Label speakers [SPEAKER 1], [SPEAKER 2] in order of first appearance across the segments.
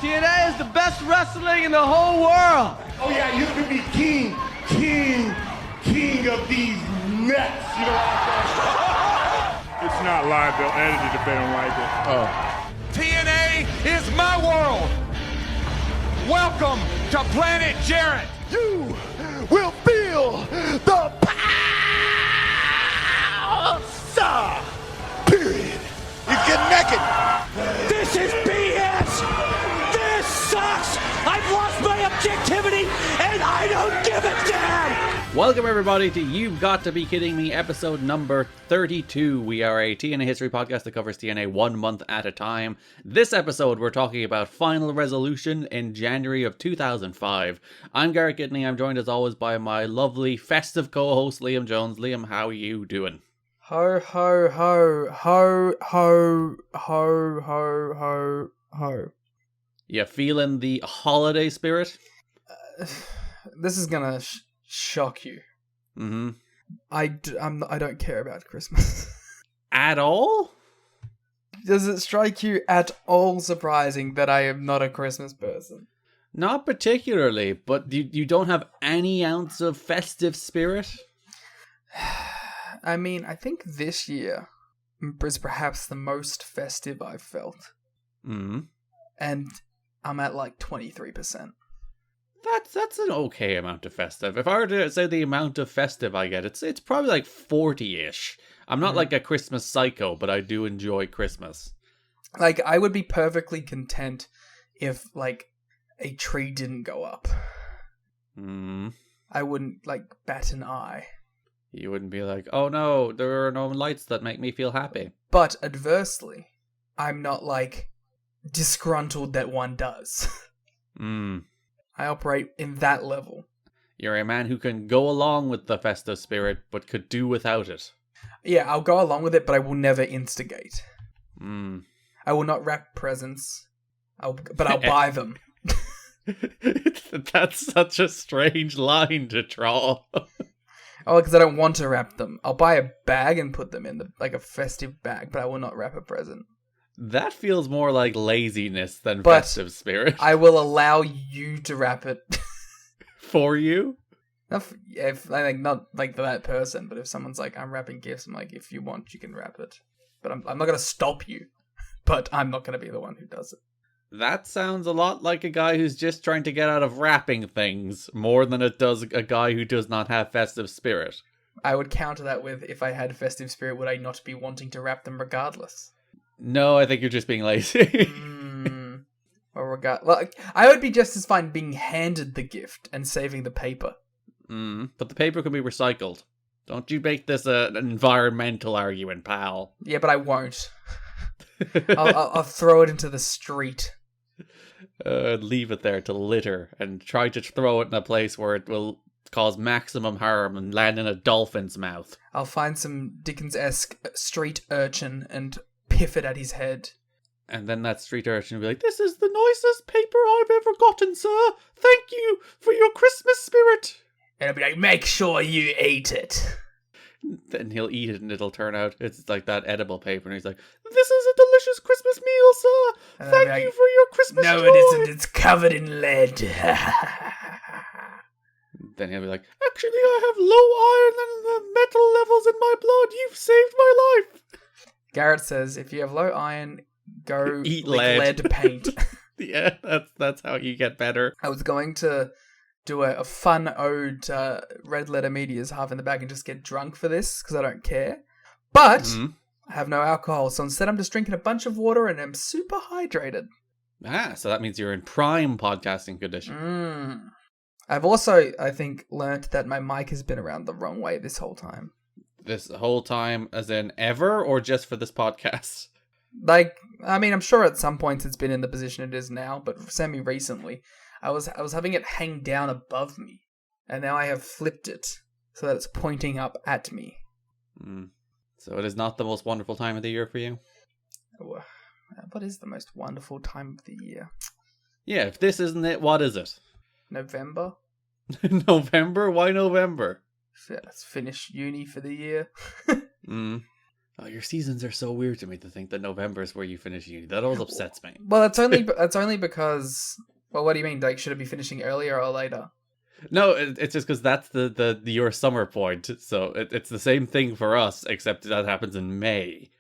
[SPEAKER 1] TNA is the best wrestling in the whole world.
[SPEAKER 2] Oh yeah, you could be king of these nuts. You know what I'm saying?
[SPEAKER 3] It's not live, they'll edit it if they don't like it.
[SPEAKER 4] Oh.
[SPEAKER 5] TNA is my world. Welcome to Planet Jarrett.
[SPEAKER 2] You will feel the power. Period.
[SPEAKER 5] You get naked. This is BS. This sucks. I've lost my objectivity and I don't give a damn.
[SPEAKER 4] Welcome everybody to You've Got to Be Kidding Me, episode number 32. We are a TNA history podcast that covers TNA 1 month at a time. This episode we're talking about Final Resolution in January of 2005. I'm Garrett and Liam. I'm joined as always by my lovely festive co-host Liam Jones. Liam, how are you doing?
[SPEAKER 6] Ho, ho, ho, ho, ho, ho, ho, ho, ho.
[SPEAKER 4] You feeling the holiday spirit?
[SPEAKER 6] This is gonna shock you.
[SPEAKER 4] Mm-hmm.
[SPEAKER 6] I don't care about Christmas.
[SPEAKER 4] At all?
[SPEAKER 6] Does it strike you at all surprising that I am not a Christmas person?
[SPEAKER 4] Not particularly, but you don't have any ounce of festive spirit?
[SPEAKER 6] I mean, I think this year is perhaps the most festive I've felt.
[SPEAKER 4] Mm-hmm.
[SPEAKER 6] And I'm at like 23%.
[SPEAKER 4] That's an okay amount of festive. If I were to say the amount of festive I get, it's probably like 40-ish. I'm not like a Christmas psycho, but I do enjoy Christmas.
[SPEAKER 6] Like, I would be perfectly content if, like, a tree didn't go up. I wouldn't, like, bat an eye.
[SPEAKER 4] You wouldn't be like, oh no, there are no lights that make me feel happy.
[SPEAKER 6] But adversely, I'm not, like, disgruntled that one does. I operate in that level.
[SPEAKER 4] You're a man who can go along with the festive spirit, but could do without it.
[SPEAKER 6] Yeah, I'll go along with it, but I will never instigate. I will not wrap presents, but I'll buy them.
[SPEAKER 4] That's such a strange line to draw.
[SPEAKER 6] Oh, because I don't want to wrap them. I'll buy a bag and put them in like a festive bag, but I will not wrap a present.
[SPEAKER 4] That feels more like laziness than festive spirit.
[SPEAKER 6] I will allow you to wrap it.
[SPEAKER 4] For you?
[SPEAKER 6] If I think not like for that person, but if someone's like, I'm wrapping gifts, I'm like, if you want, you can wrap it. But I'm not going to stop you. But I'm not going to be the one who does it.
[SPEAKER 4] That sounds a lot like a guy who's just trying to get out of wrapping things, more than it does a guy who does not have festive spirit.
[SPEAKER 6] I would counter that with, if I had festive spirit, would I not be wanting to wrap them regardless?
[SPEAKER 4] No, I think you're just being lazy.
[SPEAKER 6] Well, I would be just as fine being handed the gift and saving the paper.
[SPEAKER 4] But the paper can be recycled. Don't you make this an environmental argument, pal.
[SPEAKER 6] Yeah, but I won't. I'll throw it into the street.
[SPEAKER 4] Leave it there to litter and try to throw it in a place where it will cause maximum harm and land in a dolphin's mouth.
[SPEAKER 6] I'll find some Dickens-esque street urchin and piff it at his head.
[SPEAKER 4] And then that street urchin will be like, this is the nicest paper I've ever gotten, sir. Thank you for your Christmas spirit.
[SPEAKER 6] And I'll be like, make sure you eat it.
[SPEAKER 4] Then he'll eat it and it'll turn out it's like that edible paper. And he's like, this is a delicious Christmas meal, sir. Thank you for your Christmas joy.
[SPEAKER 6] No, it isn't. It's covered in lead.
[SPEAKER 4] Then he'll be like, actually, I have low iron and the metal levels in my blood. You've saved my life.
[SPEAKER 6] Garrett says, if you have low iron, go
[SPEAKER 4] eat
[SPEAKER 6] lead paint.
[SPEAKER 4] Yeah, that's how you get better.
[SPEAKER 6] I was going to do a fun ode to Red Letter Media's Half in the Bag and just get drunk for this, because I don't care. But I have no alcohol, so instead I'm just drinking a bunch of water and I'm super hydrated.
[SPEAKER 4] So that means you're in prime podcasting condition.
[SPEAKER 6] I've also, I think, learnt that my mic has been around the wrong way this whole time.
[SPEAKER 4] This whole time, as in ever, or just for this podcast?
[SPEAKER 6] Like, I mean, I'm sure at some points it's been in the position it is now, but semi-recently, I was having it hang down above me, and now I have flipped it so that it's pointing up at me.
[SPEAKER 4] So it is not the most wonderful time of the year for you?
[SPEAKER 6] What is the most wonderful time of the year?
[SPEAKER 4] Yeah, if this isn't it, what is it?
[SPEAKER 6] November?
[SPEAKER 4] November? Why November?
[SPEAKER 6] Let's finish uni for the year.
[SPEAKER 4] Oh, your seasons are so weird to me to think that November is where you finish uni. That always upsets me.
[SPEAKER 6] Well, that's only because. Well, what do you mean? Like, should it be finishing earlier or later?
[SPEAKER 4] No, it's just because that's the your summer point. So it's the same thing for us, except that happens in May.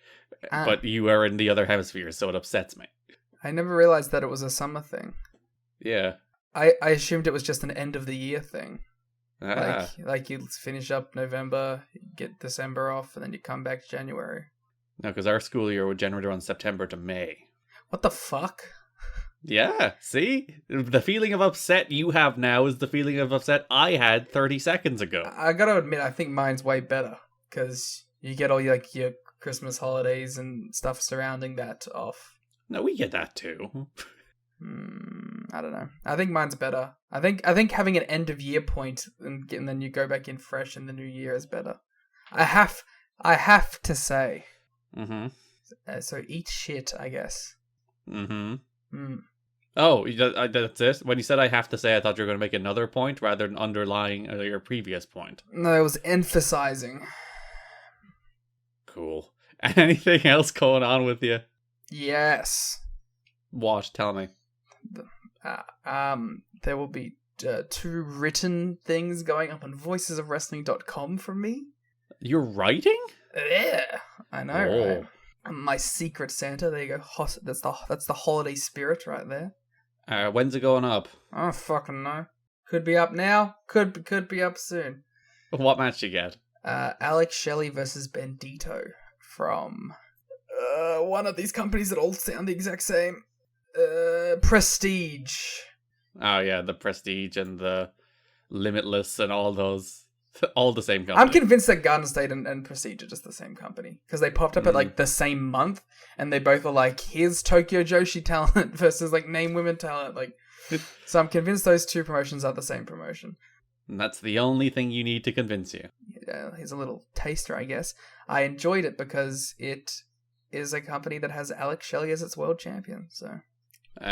[SPEAKER 4] But you are in the other hemisphere, so it upsets me.
[SPEAKER 6] I never realized that it was a summer thing.
[SPEAKER 4] Yeah.
[SPEAKER 6] I assumed it was just an end of the year thing.
[SPEAKER 4] Ah.
[SPEAKER 6] Like you finish up November, get December off, and then you come back January.
[SPEAKER 4] No, because our school year would generally run September to May.
[SPEAKER 6] What the fuck?
[SPEAKER 4] Yeah, see? The feeling of upset you have now is the feeling of upset I had 30 seconds ago.
[SPEAKER 6] I gotta admit, I think mine's way better, because you get all your Christmas holidays and stuff surrounding that off.
[SPEAKER 4] No, we get that too.
[SPEAKER 6] I don't know. I think mine's better. I think having an end of year point and then you go back in fresh in the new year is better. I have to say.
[SPEAKER 4] Mm-hmm.
[SPEAKER 6] So eat shit, I guess.
[SPEAKER 4] Mm-hmm.
[SPEAKER 6] Mm.
[SPEAKER 4] Oh, that's it? When you said I have to say, I thought you were going to make another point rather than underlying your previous point.
[SPEAKER 6] No, it was emphasizing.
[SPEAKER 4] Cool. Anything else going on with you?
[SPEAKER 6] Yes.
[SPEAKER 4] What? Tell me.
[SPEAKER 6] There will be 2 written things going up on voicesofwrestling.com from me.
[SPEAKER 4] You're writing?
[SPEAKER 6] Yeah, I know,
[SPEAKER 4] Oh.
[SPEAKER 6] right? My secret Santa. There you go. That's the holiday spirit right there.
[SPEAKER 4] When's it going up?
[SPEAKER 6] I don't fucking know. Could be up now. Could be up soon.
[SPEAKER 4] What match you get?
[SPEAKER 6] Alex Shelley versus Bandito from one of these companies that all sound the exact same. Prestige.
[SPEAKER 4] Oh yeah, the Prestige and the Limitless and all those. All the same company.
[SPEAKER 6] I'm convinced that Garden State and Prestige are just the same company. Because they popped up at the same month. And they both were like, here's Tokyo Joshi talent versus Name Women talent. So I'm convinced those 2 promotions are the same promotion.
[SPEAKER 4] And that's the only thing you need to convince you.
[SPEAKER 6] Yeah, here's a little taster, I guess. I enjoyed it because it is a company that has Alex Shelley as its world champion. So,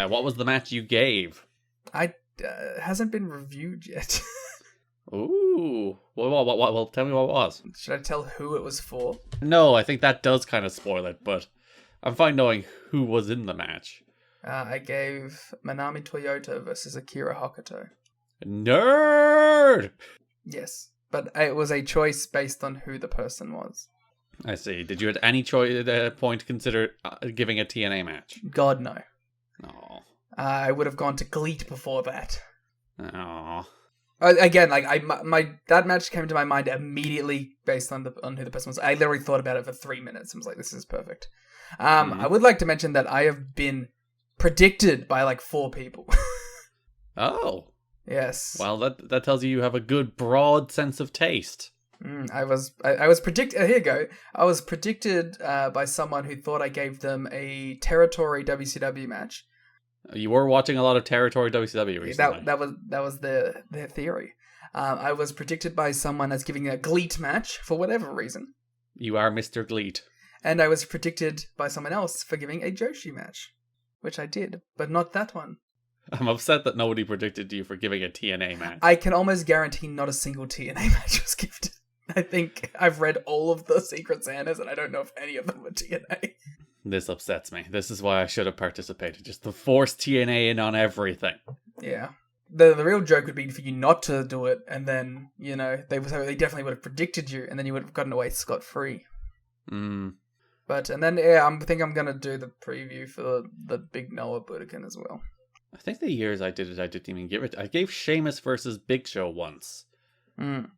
[SPEAKER 4] what was the match you gave?
[SPEAKER 6] Hasn't been reviewed yet.
[SPEAKER 4] Ooh. Well, tell me what it was.
[SPEAKER 6] Should I tell who it was for?
[SPEAKER 4] No, I think that does kind of spoil it, but I'm fine knowing who was in the match.
[SPEAKER 6] I gave Manami Toyota versus Akira Hokuto.
[SPEAKER 4] Nerd!
[SPEAKER 6] Yes, but it was a choice based on who the person was.
[SPEAKER 4] I see. Did you at any point consider giving a TNA match?
[SPEAKER 6] God, no.
[SPEAKER 4] No.
[SPEAKER 6] I would have gone to GLEAT before that.
[SPEAKER 4] Oh.
[SPEAKER 6] Again, that match came to my mind immediately based on who the person was. I literally thought about it for 3 minutes. I was like, this is perfect. I would like to mention that I have been predicted by 4 people.
[SPEAKER 4] Oh.
[SPEAKER 6] Yes.
[SPEAKER 4] Well, that tells you have a good broad sense of taste.
[SPEAKER 6] I was predicted. Here you go. I was predicted by someone who thought I gave them a Territory WCW match.
[SPEAKER 4] You were watching a lot of Territory WCW recently.
[SPEAKER 6] That was their theory. I was predicted by someone as giving a GLEAT match for whatever reason.
[SPEAKER 4] You are Mr. GLEAT.
[SPEAKER 6] And I was predicted by someone else for giving a Joshi match, which I did, but not that one.
[SPEAKER 4] I'm upset that nobody predicted you for giving a TNA match.
[SPEAKER 6] I can almost guarantee not a single TNA match was gifted. I think I've read all of the Secret Santas, and I don't know if any of them were TNA. This
[SPEAKER 4] upsets me. This is why I should have participated. Just to force TNA in on everything.
[SPEAKER 6] Yeah. The real joke would be for you not to do it, and then, they definitely would have predicted you, and then you would have gotten away scot-free. But, and then, I think I'm going to do the preview for the big Noah Budokan as well.
[SPEAKER 4] I think the years I did it, I didn't even give it. I gave Sheamus versus Big Show once.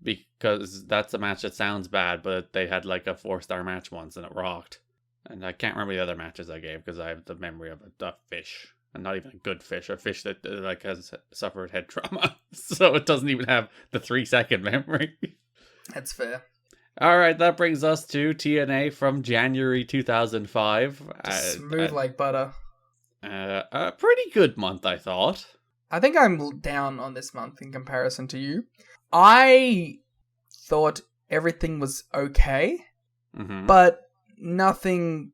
[SPEAKER 4] Because that's a match that sounds bad, but they had a 4-star match once, and it rocked. And I can't remember the other matches I gave because I have the memory of a fish. And not even a good fish. A fish that has suffered head trauma. So it doesn't even have the 3-second memory.
[SPEAKER 6] That's fair.
[SPEAKER 4] Alright, that brings us to TNA from January 2005.
[SPEAKER 6] Smooth like butter.
[SPEAKER 4] A pretty good month, I thought.
[SPEAKER 6] I think I'm down on this month in comparison to you. I thought everything was okay. But nothing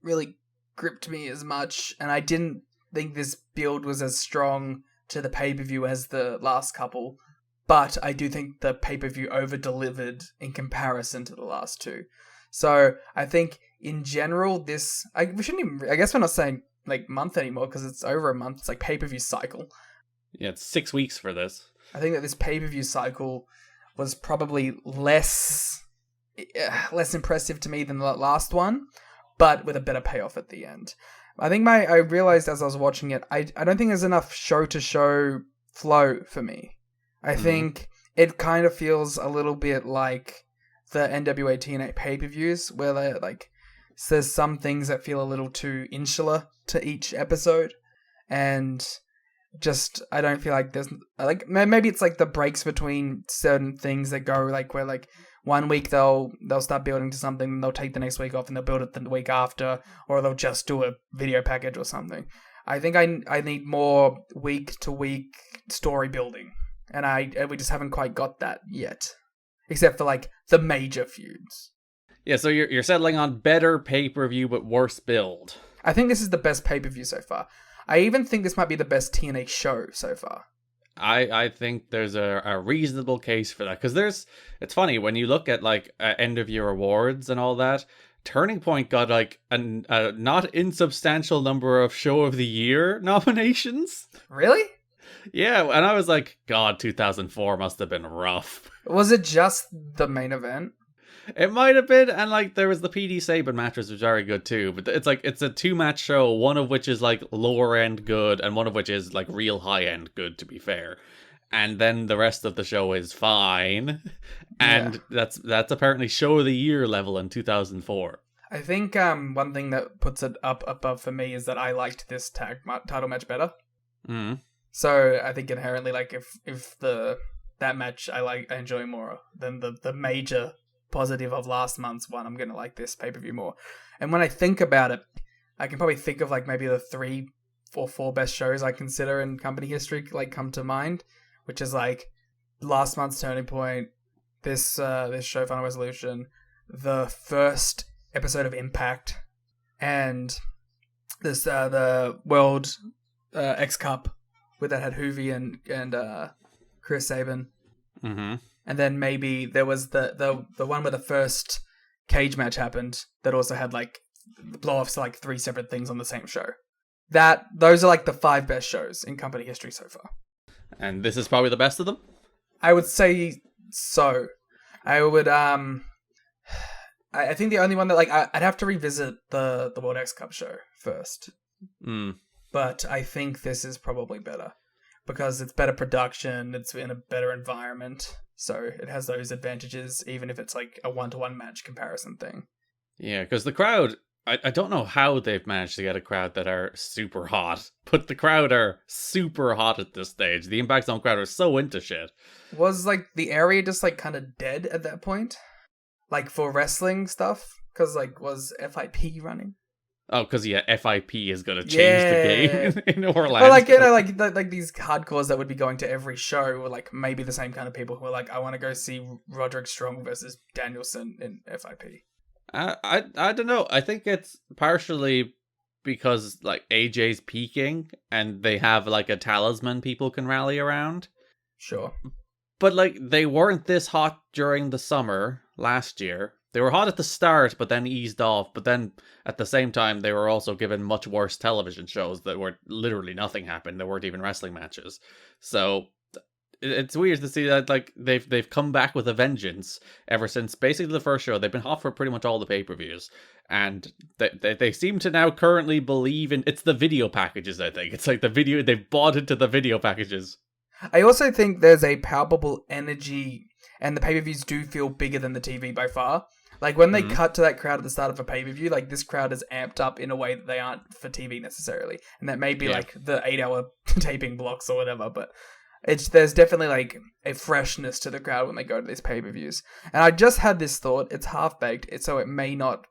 [SPEAKER 6] really gripped me as much, and I didn't think this build was as strong to the pay-per-view as the last couple, but I do think the pay-per-view over-delivered in comparison to the last 2. So I think in general, I guess we're not saying like month anymore because it's over a month. It's like pay-per-view cycle.
[SPEAKER 4] Yeah, it's 6 weeks for this.
[SPEAKER 6] I think that this pay-per-view cycle was probably less impressive to me than the last one, but with a better payoff at the end. I think I realized as I was watching it, I don't think there's enough show-to-show flow for me. I think it kind of feels a little bit like the NWA-TNA pay-per-views, where there's some things that feel a little too insular to each episode, and just I don't feel like there's like maybe it's like the breaks between certain things that go like where like 1 week they'll start building to something, and they'll take the next week off and they'll build it the week after, or they'll just do a video package or something. I think I need more week to week story building, and we just haven't quite got that yet, except for like the major feuds.
[SPEAKER 4] Yeah, so you're settling on better pay-per-view but worse build.
[SPEAKER 6] I think this is the best pay-per-view so far. I even think this might be the best TNA show so far.
[SPEAKER 4] I think there's a reasonable case for that, because it's funny when you look at like end of year awards and all that. Turning Point got like a not insubstantial number of Show of the Year nominations.
[SPEAKER 6] Really?
[SPEAKER 4] Yeah, and I was like, God, 2004 must have been rough.
[SPEAKER 6] Was it just the main event?
[SPEAKER 4] It might have been, and like there was the PD Saban match, which was very good too. But it's like it's a 2-match show, one of which is like lower end good, and one of which is like real high end good, to be fair. And then the rest of the show is fine, and that's apparently Show of the Year level in 2004.
[SPEAKER 6] I think one thing that puts it up above for me is that I liked this title match better. So I think inherently, like if that match I enjoy more than the major positive of last month's one, I'm gonna like this pay-per-view more. And when I think about it, I can probably think of like maybe the 3 or 4 best shows I consider in company history like come to mind, which is like last month's Turning Point, this show Final Resolution, the first episode of Impact, and this the World X Cup where that had Hoovy and Chris Sabin. And then maybe there was the one where the first cage match happened that also had like blow-offs to like 3 separate things on the same show. Those are like the 5 best shows in company history so far.
[SPEAKER 4] And this is probably the best of them?
[SPEAKER 6] I would say so. I would I think the only one that like I'd have to revisit the World X Cup show first. But I think this is probably better because it's better production, it's in a better environment. So it has those advantages, even if it's like a 1-to-1 match comparison thing.
[SPEAKER 4] Yeah, because the crowd, I don't know how they've managed to get a crowd that are super hot, but the crowd are super hot at this stage. The Impact Zone crowd are so into shit.
[SPEAKER 6] Was like the area just like kind of dead at that point? Like for wrestling stuff? Because like was FIP running?
[SPEAKER 4] Oh, because yeah, FIP is going to change the game in Orlando.
[SPEAKER 6] But like, you know, like these hardcores that would be going to every show were like maybe the same kind of people who are like, I want to go see Roderick Strong versus Danielson in FIP.
[SPEAKER 4] I don't know. I think it's partially because like AJ's peaking and they have like a talisman people can rally around.
[SPEAKER 6] Sure.
[SPEAKER 4] But like they weren't this hot during the summer last year. They were hot at the start, but then eased off. But then, at the same time, they were also given much worse television shows that were literally nothing happened. There weren't even wrestling matches. So, it's weird to see that like they've come back with a vengeance ever since basically the first show. They've been hot for pretty much all the pay-per-views. And they seem to now currently believe in... It's the video packages, I think. It's like the video... They've bought into the video packages.
[SPEAKER 6] I also think there's a palpable energy... And the pay-per-views do feel bigger than the TV by far. Like, when they cut to that crowd at the start of a pay-per-view, like, this crowd is amped up in a way that they aren't for TV necessarily. And that may be, like, the 8-hour taping blocks or whatever, but there's definitely, like, a freshness to the crowd when they go to these pay-per-views. And I just had this thought, it's half-baked, so it may not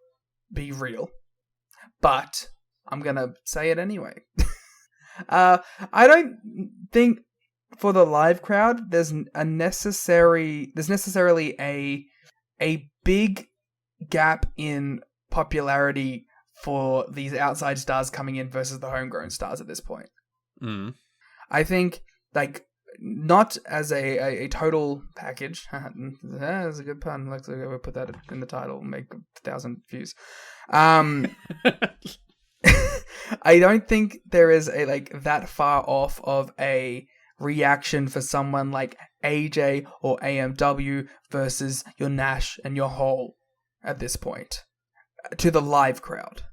[SPEAKER 6] be real. But I'm gonna say it anyway. I don't think for the live crowd, there's necessarily a big gap in popularity for these outside stars coming in versus the homegrown stars at this point. I think, like, not as a total package. That's a good pun. Let's put that in the title and make 1,000 views. I don't think there is a that far off of a reaction for someone like AJ or AMW versus your Nash and your Hall at this point to the live crowd.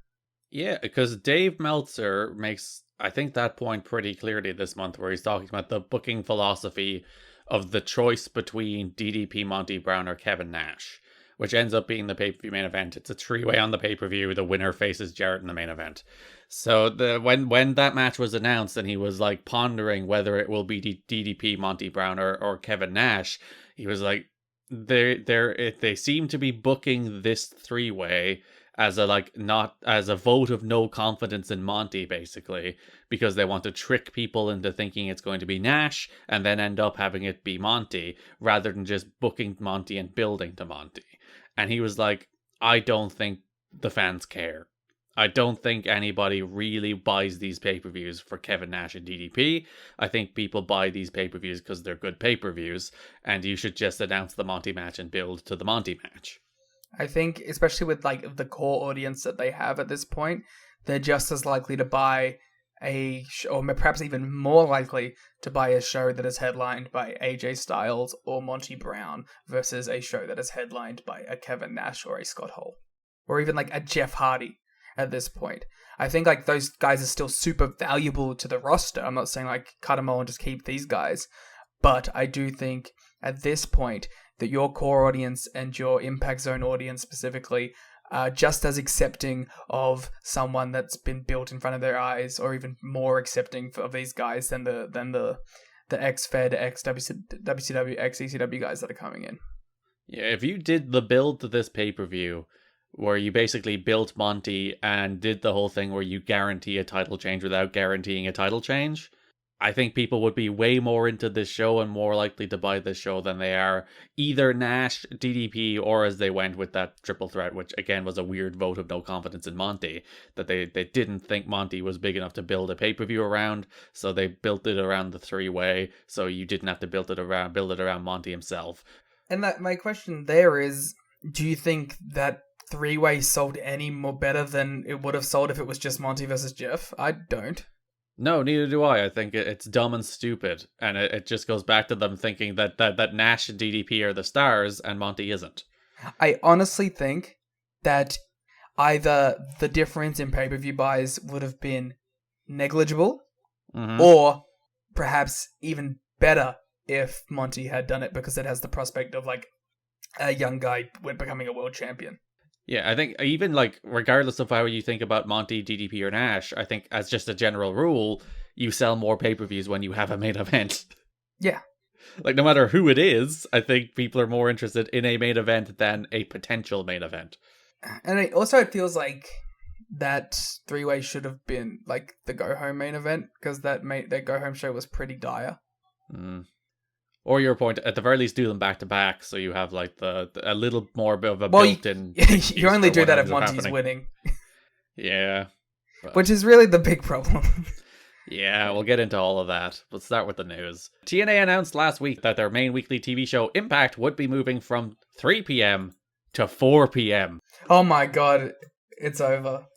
[SPEAKER 4] Yeah, because Dave Meltzer makes, I think, that point pretty clearly this month, where he's talking about the booking philosophy of the choice between DDP, Monty Brown, or Kevin Nash, which ends up being the pay-per-view main event. It's a three-way on the pay-per-view. The winner faces Jarrett in the main event. So when that match was announced and he was like pondering whether it will be DDP, Monty Brown, or Kevin Nash, he was like, they seem to be booking this three-way as a vote of no confidence in Monty, basically, because they want to trick people into thinking it's going to be Nash and then end up having it be Monty, rather than just booking Monty and building to Monty. And he was like, I don't think the fans care. I don't think anybody really buys these pay-per-views for Kevin Nash and DDP. I think people buy these pay-per-views because they're good pay-per-views, and you should just announce the Monty match and build to the Monty match.
[SPEAKER 6] I think, especially with the core audience that they have at this point, they're just as likely to buy or perhaps even more likely to buy a show that is headlined by AJ Styles or Monty Brown versus a show that is headlined by a Kevin Nash or a Scott Hall, or even a Jeff Hardy at this point. I think those guys are still super valuable to the roster. I'm not saying cut them all and just keep these guys, but I do think at this point that your core audience and your Impact Zone audience specifically are just as accepting of someone that's been built in front of their eyes, or even more accepting of these guys than the ex-Fed, ex-WCW, ex-ECW guys that are coming in.
[SPEAKER 4] Yeah, if you did the build to this pay-per-view, where you basically built Monty and did the whole thing where you guarantee a title change without guaranteeing a title change, I think people would be way more into this show and more likely to buy this show than they are either Nash, DDP, or as they went with that triple threat, which again was a weird vote of no confidence in Monty, that they didn't think Monty was big enough to build a pay-per-view around, so they built it around the three-way, so you didn't have to build it around Monty himself.
[SPEAKER 6] And my question there is, do you think that three-way sold any more better than it would have sold if it was just Monty versus Jeff? I don't.
[SPEAKER 4] No, neither do I. I think it's dumb and stupid, and it just goes back to them thinking that Nash and DDP are the stars and Monty isn't.
[SPEAKER 6] I honestly think that either the difference in pay-per-view buys would have been negligible, or perhaps even better if Monty had done it, because it has the prospect of a young guy becoming a world champion.
[SPEAKER 4] Yeah, I think even regardless of how you think about Monty, DDP, or Nash, I think as just a general rule, you sell more pay-per-views when you have a main event.
[SPEAKER 6] Yeah.
[SPEAKER 4] No matter who it is, I think people are more interested in a main event than a potential main event.
[SPEAKER 6] And it feels like that three-way should have been the go-home main event, because that go-home show was pretty dire.
[SPEAKER 4] Or your point, at the very least, do them back to back, so you have a little more of a built-in.
[SPEAKER 6] You only do that if Monty's winning.
[SPEAKER 4] Yeah,
[SPEAKER 6] which is really the big problem.
[SPEAKER 4] Yeah, we'll get into all of that. Let's start with the news. TNA announced last week that their main weekly TV show, Impact, would be moving from 3 p.m. to 4 p.m.
[SPEAKER 6] Oh my god, it's over.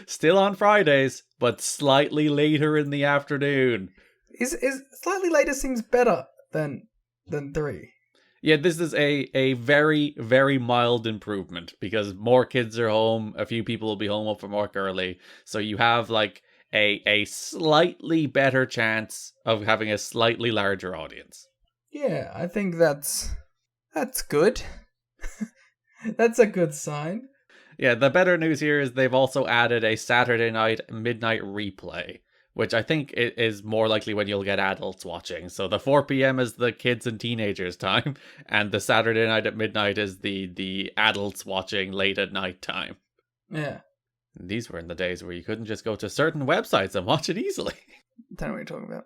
[SPEAKER 4] Still on Fridays, but slightly later in the afternoon.
[SPEAKER 6] Is slightly later seems better than 3.
[SPEAKER 4] Yeah, this is a very, very mild improvement, because more kids are home, a few people will be home up from work early, so you have a slightly better chance of having a slightly larger audience.
[SPEAKER 6] Yeah, I think that's good. That's a good sign.
[SPEAKER 4] Yeah, the better news here is they've also added a Saturday night midnight replay, which I think is more likely when you'll get adults watching. So the 4 p.m. is the kids and teenagers time, and the Saturday night at midnight is the adults watching late at night time.
[SPEAKER 6] Yeah.
[SPEAKER 4] These were in the days where you couldn't just go to certain websites and watch it easily.
[SPEAKER 6] I don't know what you're talking about.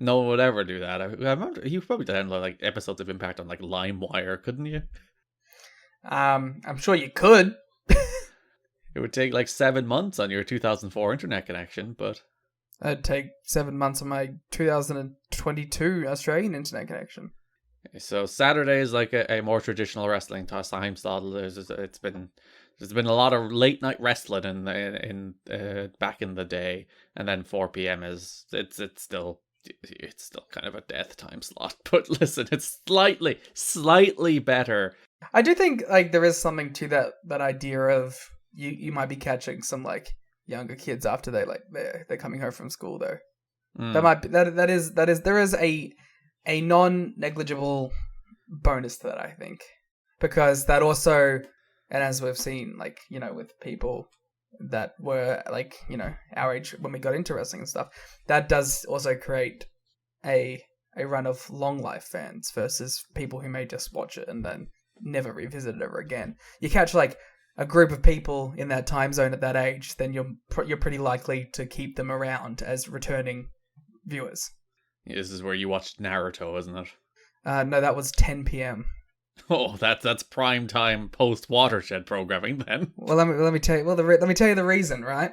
[SPEAKER 4] No one would ever do that. I remember you probably download episodes of Impact on LimeWire, couldn't you?
[SPEAKER 6] I'm sure you could.
[SPEAKER 4] It would take 7 months on your 2004 internet connection, but...
[SPEAKER 6] It'd take 7 months on my 2012 22 Australian internet connection.
[SPEAKER 4] So Saturday is like a more traditional wrestling time slot. There's been a lot of late night wrestling in back in the day, and then 4 p.m. is it's still kind of a death time slot. But listen, it's slightly better.
[SPEAKER 6] I do think like there is something to that idea of you might be catching some like younger kids after they're coming home from school though. That might be there is a non-negligible bonus to that, I think, because that also, and as we've seen, like, you know, with people that were like, you know, our age when we got into wrestling and stuff, that does also create a run of long life fans versus people who may just watch it and then never revisit it ever again. You catch like a group of people in that time zone at that age, then you're pretty likely to keep them around as returning viewers.
[SPEAKER 4] This is where you watched Naruto, isn't it?
[SPEAKER 6] No, that was 10 p.m.
[SPEAKER 4] Oh, that's prime time post Watershed programming then.
[SPEAKER 6] Well, let me tell you. Well, let me tell you the reason, right?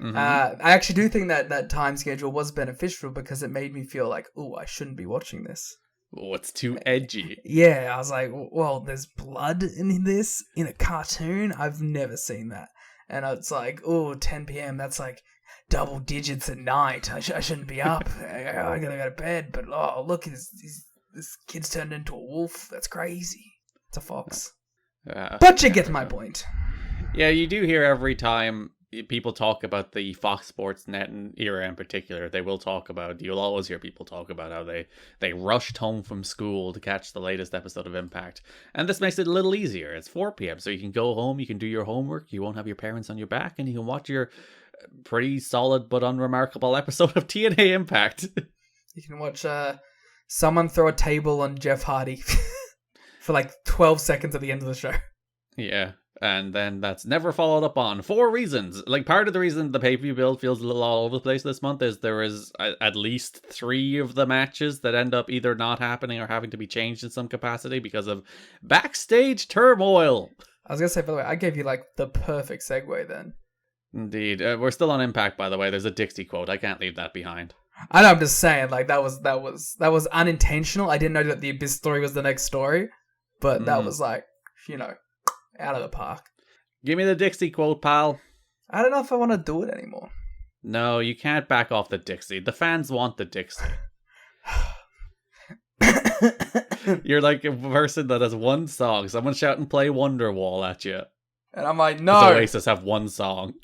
[SPEAKER 4] Mm-hmm.
[SPEAKER 6] I actually do think that time schedule was beneficial because it made me feel like, oh, I shouldn't be watching this.
[SPEAKER 4] Oh, it's too edgy.
[SPEAKER 6] Yeah, I was like, well, there's blood in this in a cartoon. I've never seen that, and it's like, oh, 10 p.m. That's like double digits at night. I shouldn't be up. I gotta go to bed. But oh, look, this kid's turned into a wolf. That's crazy. It's a fox. But you get my point.
[SPEAKER 4] Yeah, you do hear every time people talk about the Fox Sports Net era in particular. You'll always hear people talk about how they rushed home from school to catch the latest episode of Impact. And this makes it a little easier. It's 4 p.m. so you can go home, you can do your homework, you won't have your parents on your back, and you can watch your pretty solid but unremarkable episode of TNA Impact.
[SPEAKER 6] You can watch someone throw a table on Jeff Hardy for like 12 seconds at the end of the show.
[SPEAKER 4] Yeah, and then that's never followed up on for reasons. Like, part of the reason the pay-per-view build feels a little all over the place this month is there is at least 3 of the matches that end up either not happening or having to be changed in some capacity because of backstage turmoil.
[SPEAKER 6] I was gonna say, by the way, I gave you like the perfect segue then.
[SPEAKER 4] Indeed. We're still on Impact, by the way. There's a Dixie quote. I can't leave that behind.
[SPEAKER 6] I know, I'm just saying, like, that was unintentional. I didn't know that the Abyss story was the next story, but that was like, you know, out of the park.
[SPEAKER 4] Give me the Dixie quote, pal.
[SPEAKER 6] I don't know if I want to do it anymore.
[SPEAKER 4] No, you can't back off the Dixie. The fans want the Dixie. You're like a person that has one song. Someone shout and play Wonderwall at you.
[SPEAKER 6] And I'm like, no.
[SPEAKER 4] Oasis have one song.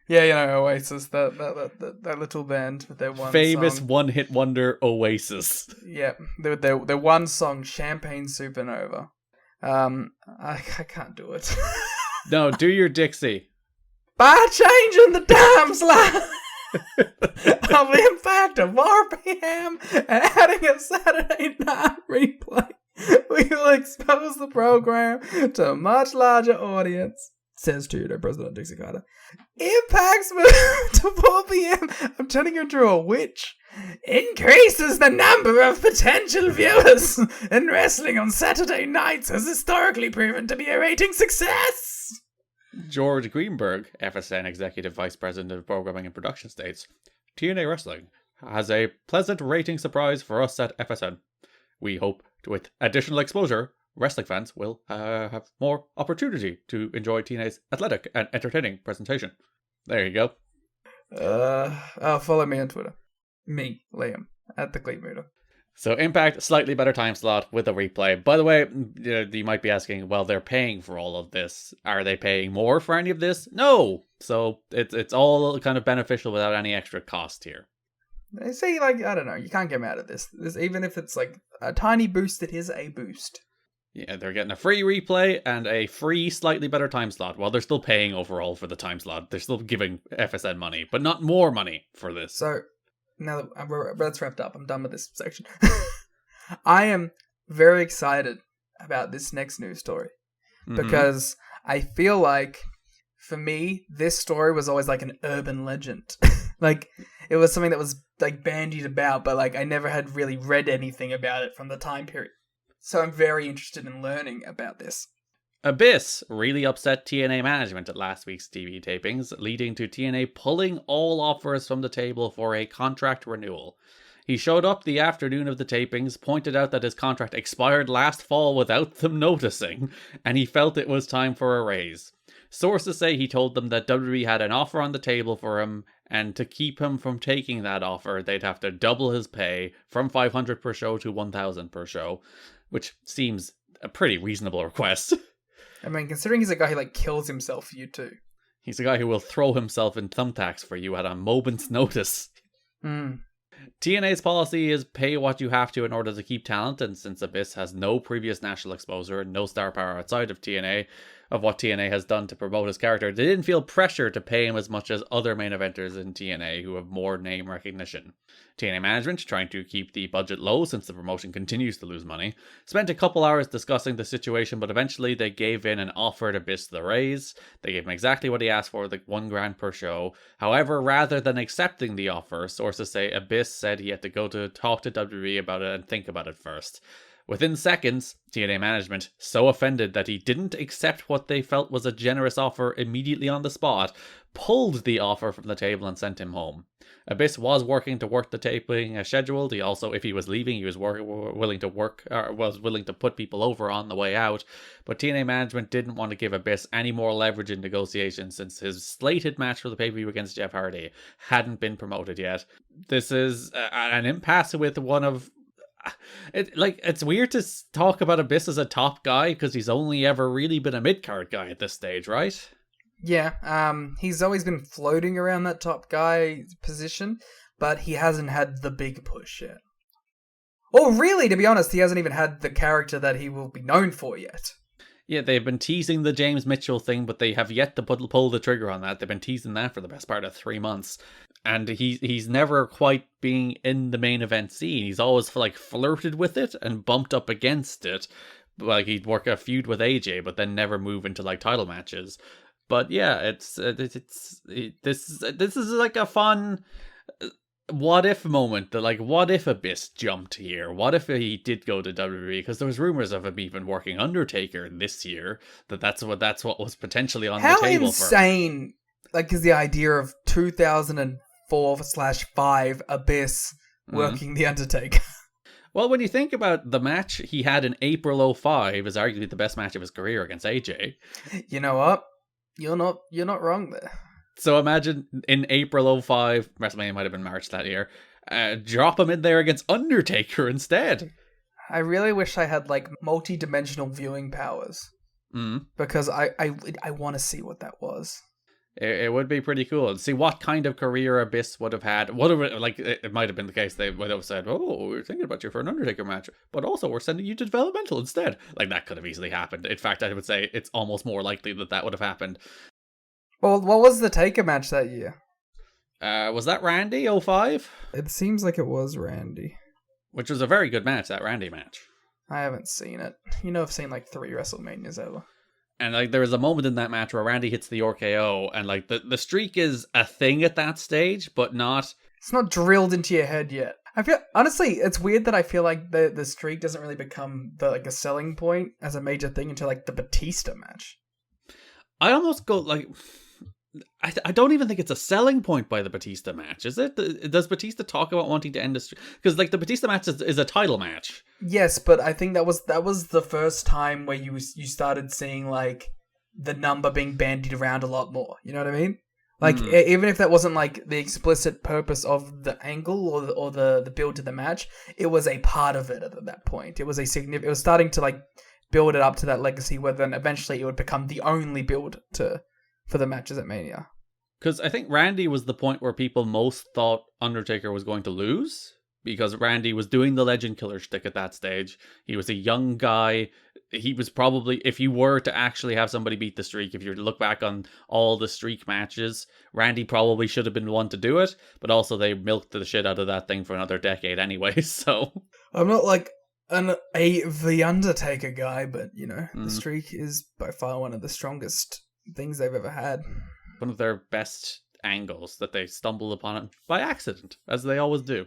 [SPEAKER 6] Yeah, you know, Oasis, that little band with their one
[SPEAKER 4] famous
[SPEAKER 6] song.
[SPEAKER 4] one-hit wonder Oasis.
[SPEAKER 6] Yeah, their one song, Champagne Supernova. I can't do it.
[SPEAKER 4] No, do your Dixie.
[SPEAKER 6] By changing the time slot of Impact to 4 p.m. and adding a Saturday night replay, we will expose the program to a much larger audience. Says to President Dixie Carter. Impact's move to 4 p.m. I'm turning you into a witch. Increases the number of potential viewers, and wrestling on Saturday nights has historically proven to be a rating success.
[SPEAKER 4] George Greenberg, FSN Executive Vice President of Programming and Production, states, TNA Wrestling has a pleasant rating surprise for us at FSN. We hope, with additional exposure, wrestling fans will have more opportunity to enjoy TNA's athletic and entertaining presentation. There you go.
[SPEAKER 6] Follow me on Twitter. Me, Liam, at the Cleat Mooter.
[SPEAKER 4] So Impact, slightly better time slot with a replay. By the way, you might be asking, well, they're paying for all of this. Are they paying more for any of this? No. So it's all kind of beneficial without any extra cost here.
[SPEAKER 6] They say, like, I don't know, you can't get mad at this. Even if it's like a tiny boost, it is a boost.
[SPEAKER 4] Yeah, they're getting a free replay and a free, slightly better time slot. While they're still paying overall for the time slot, they're still giving FSN money, but not more money for this.
[SPEAKER 6] So, now that that's wrapped up, I'm done with this section. I am very excited about this next news story. Because I feel like, for me, this story was always like an urban legend. Like, it was something that was like bandied about, but like I never had really read anything about it from the time period. So I'm very interested in learning about this.
[SPEAKER 4] Abyss really upset TNA management at last week's TV tapings, leading to TNA pulling all offers from the table for a contract renewal. He showed up the afternoon of the tapings, pointed out that his contract expired last fall without them noticing, and he felt it was time for a raise. Sources say he told them that WWE had an offer on the table for him, and to keep him from taking that offer, they'd have to double his pay from $500 per show to $1,000 per show, which seems a pretty reasonable request.
[SPEAKER 6] I mean, considering he's a guy who like kills himself for you too.
[SPEAKER 4] He's a guy who will throw himself in thumbtacks for you at a moment's notice. TNA's policy is pay what you have to in order to keep talent, and since Abyss has no previous national exposure and no star power outside of TNA, of what TNA has done to promote his character, they didn't feel pressure to pay him as much as other main eventers in TNA who have more name recognition. TNA management, trying to keep the budget low since the promotion continues to lose money, spent a couple hours discussing the situation, but eventually they gave in and offered Abyss the raise. They gave him exactly what he asked for, like $1,000 per show. However, rather than accepting the offer, sources say Abyss said he had to go to talk to WWE about it and think about it first. Within seconds, TNA management, so offended that he didn't accept what they felt was a generous offer immediately on the spot, pulled the offer from the table and sent him home. Abyss was working to work the taping as scheduled. He also, if he was leaving, he was willing to put people over on the way out. But TNA management didn't want to give Abyss any more leverage in negotiations since his slated match for the pay-per-view against Jeff Hardy hadn't been promoted yet. This is an impasse with one of... It's weird to talk about Abyss as a top guy because he's only ever really been a mid-card guy at this stage, right?
[SPEAKER 6] Yeah, he's always been floating around that top guy position, but he hasn't had the big push yet. Or really, to be honest, he hasn't even had the character that he will be known for yet.
[SPEAKER 4] Yeah, they've been teasing the James Mitchell thing, but they have yet to pull the trigger on that. They've been teasing that for the best part of 3 months. And he's never quite been in the main event scene. He's always like flirted with it and bumped up against it. Like he'd work a feud with AJ, but then never move into like title matches. But yeah, this is like a fun what if moment. That like, what if Abyss jumped here? What if he did go to WWE? Because there was rumors of him even working Undertaker this year. That's what was potentially on the table.
[SPEAKER 6] How insane! Like, is the idea of 2004/5 Abyss working the Undertaker?
[SPEAKER 4] Well, when you think about the match he had in April 05 is arguably the best match of his career against AJ.
[SPEAKER 6] You know what? You're not wrong there.
[SPEAKER 4] So imagine in April 05, WrestleMania might have been March that year, drop him in there against Undertaker instead.
[SPEAKER 6] I really wish I had like multi-dimensional viewing powers. Because I want to see what that was.
[SPEAKER 4] It would be pretty cool. See what kind of career Abyss would have had. It might have been the case they would have said, "Oh, we're thinking about you for an Undertaker match, but also we're sending you to developmental instead." Like that could have easily happened. In fact, I would say it's almost more likely that would have happened.
[SPEAKER 6] Well, what was the Taker match that year?
[SPEAKER 4] Was that Randy 05?
[SPEAKER 6] It seems like it was Randy.
[SPEAKER 4] Which was a very good match, that Randy match.
[SPEAKER 6] I haven't seen it. You know, I've seen like 3 WrestleManias ever.
[SPEAKER 4] And like there was a moment in that match where Randy hits the RKO, and like the streak is a thing at that stage, but not.
[SPEAKER 6] It's not drilled into your head yet. I feel honestly, it's weird that I feel like the streak doesn't really become a selling point as a major thing until like the Batista match.
[SPEAKER 4] I almost go like. I don't even think it's a selling point by the Batista match, is it? Does Batista talk about wanting to end the streak? Because like the Batista match is a title match.
[SPEAKER 6] Yes, but I think that was the first time where you started seeing like the number being bandied around a lot more. You know what I mean? Like even if that wasn't like the explicit purpose of the angle or the build to the match, it was a part of it at that point. It was it was starting to like build it up to that legacy where then eventually it would become the only build for the matches at Mania.
[SPEAKER 4] Because I think Randy was the point where people most thought Undertaker was going to lose. Because Randy was doing the legend killer shtick at that stage. He was a young guy. He was probably, if you were to actually have somebody beat the streak, if you were to look back on all the streak matches, Randy probably should have been the one to do it. But also they milked the shit out of that thing for another decade anyway, so...
[SPEAKER 6] I'm not like the Undertaker guy, but you know, the streak is by far one of the strongest things they've ever had.
[SPEAKER 4] One of their best angles that they stumbled upon it by accident, as they always do.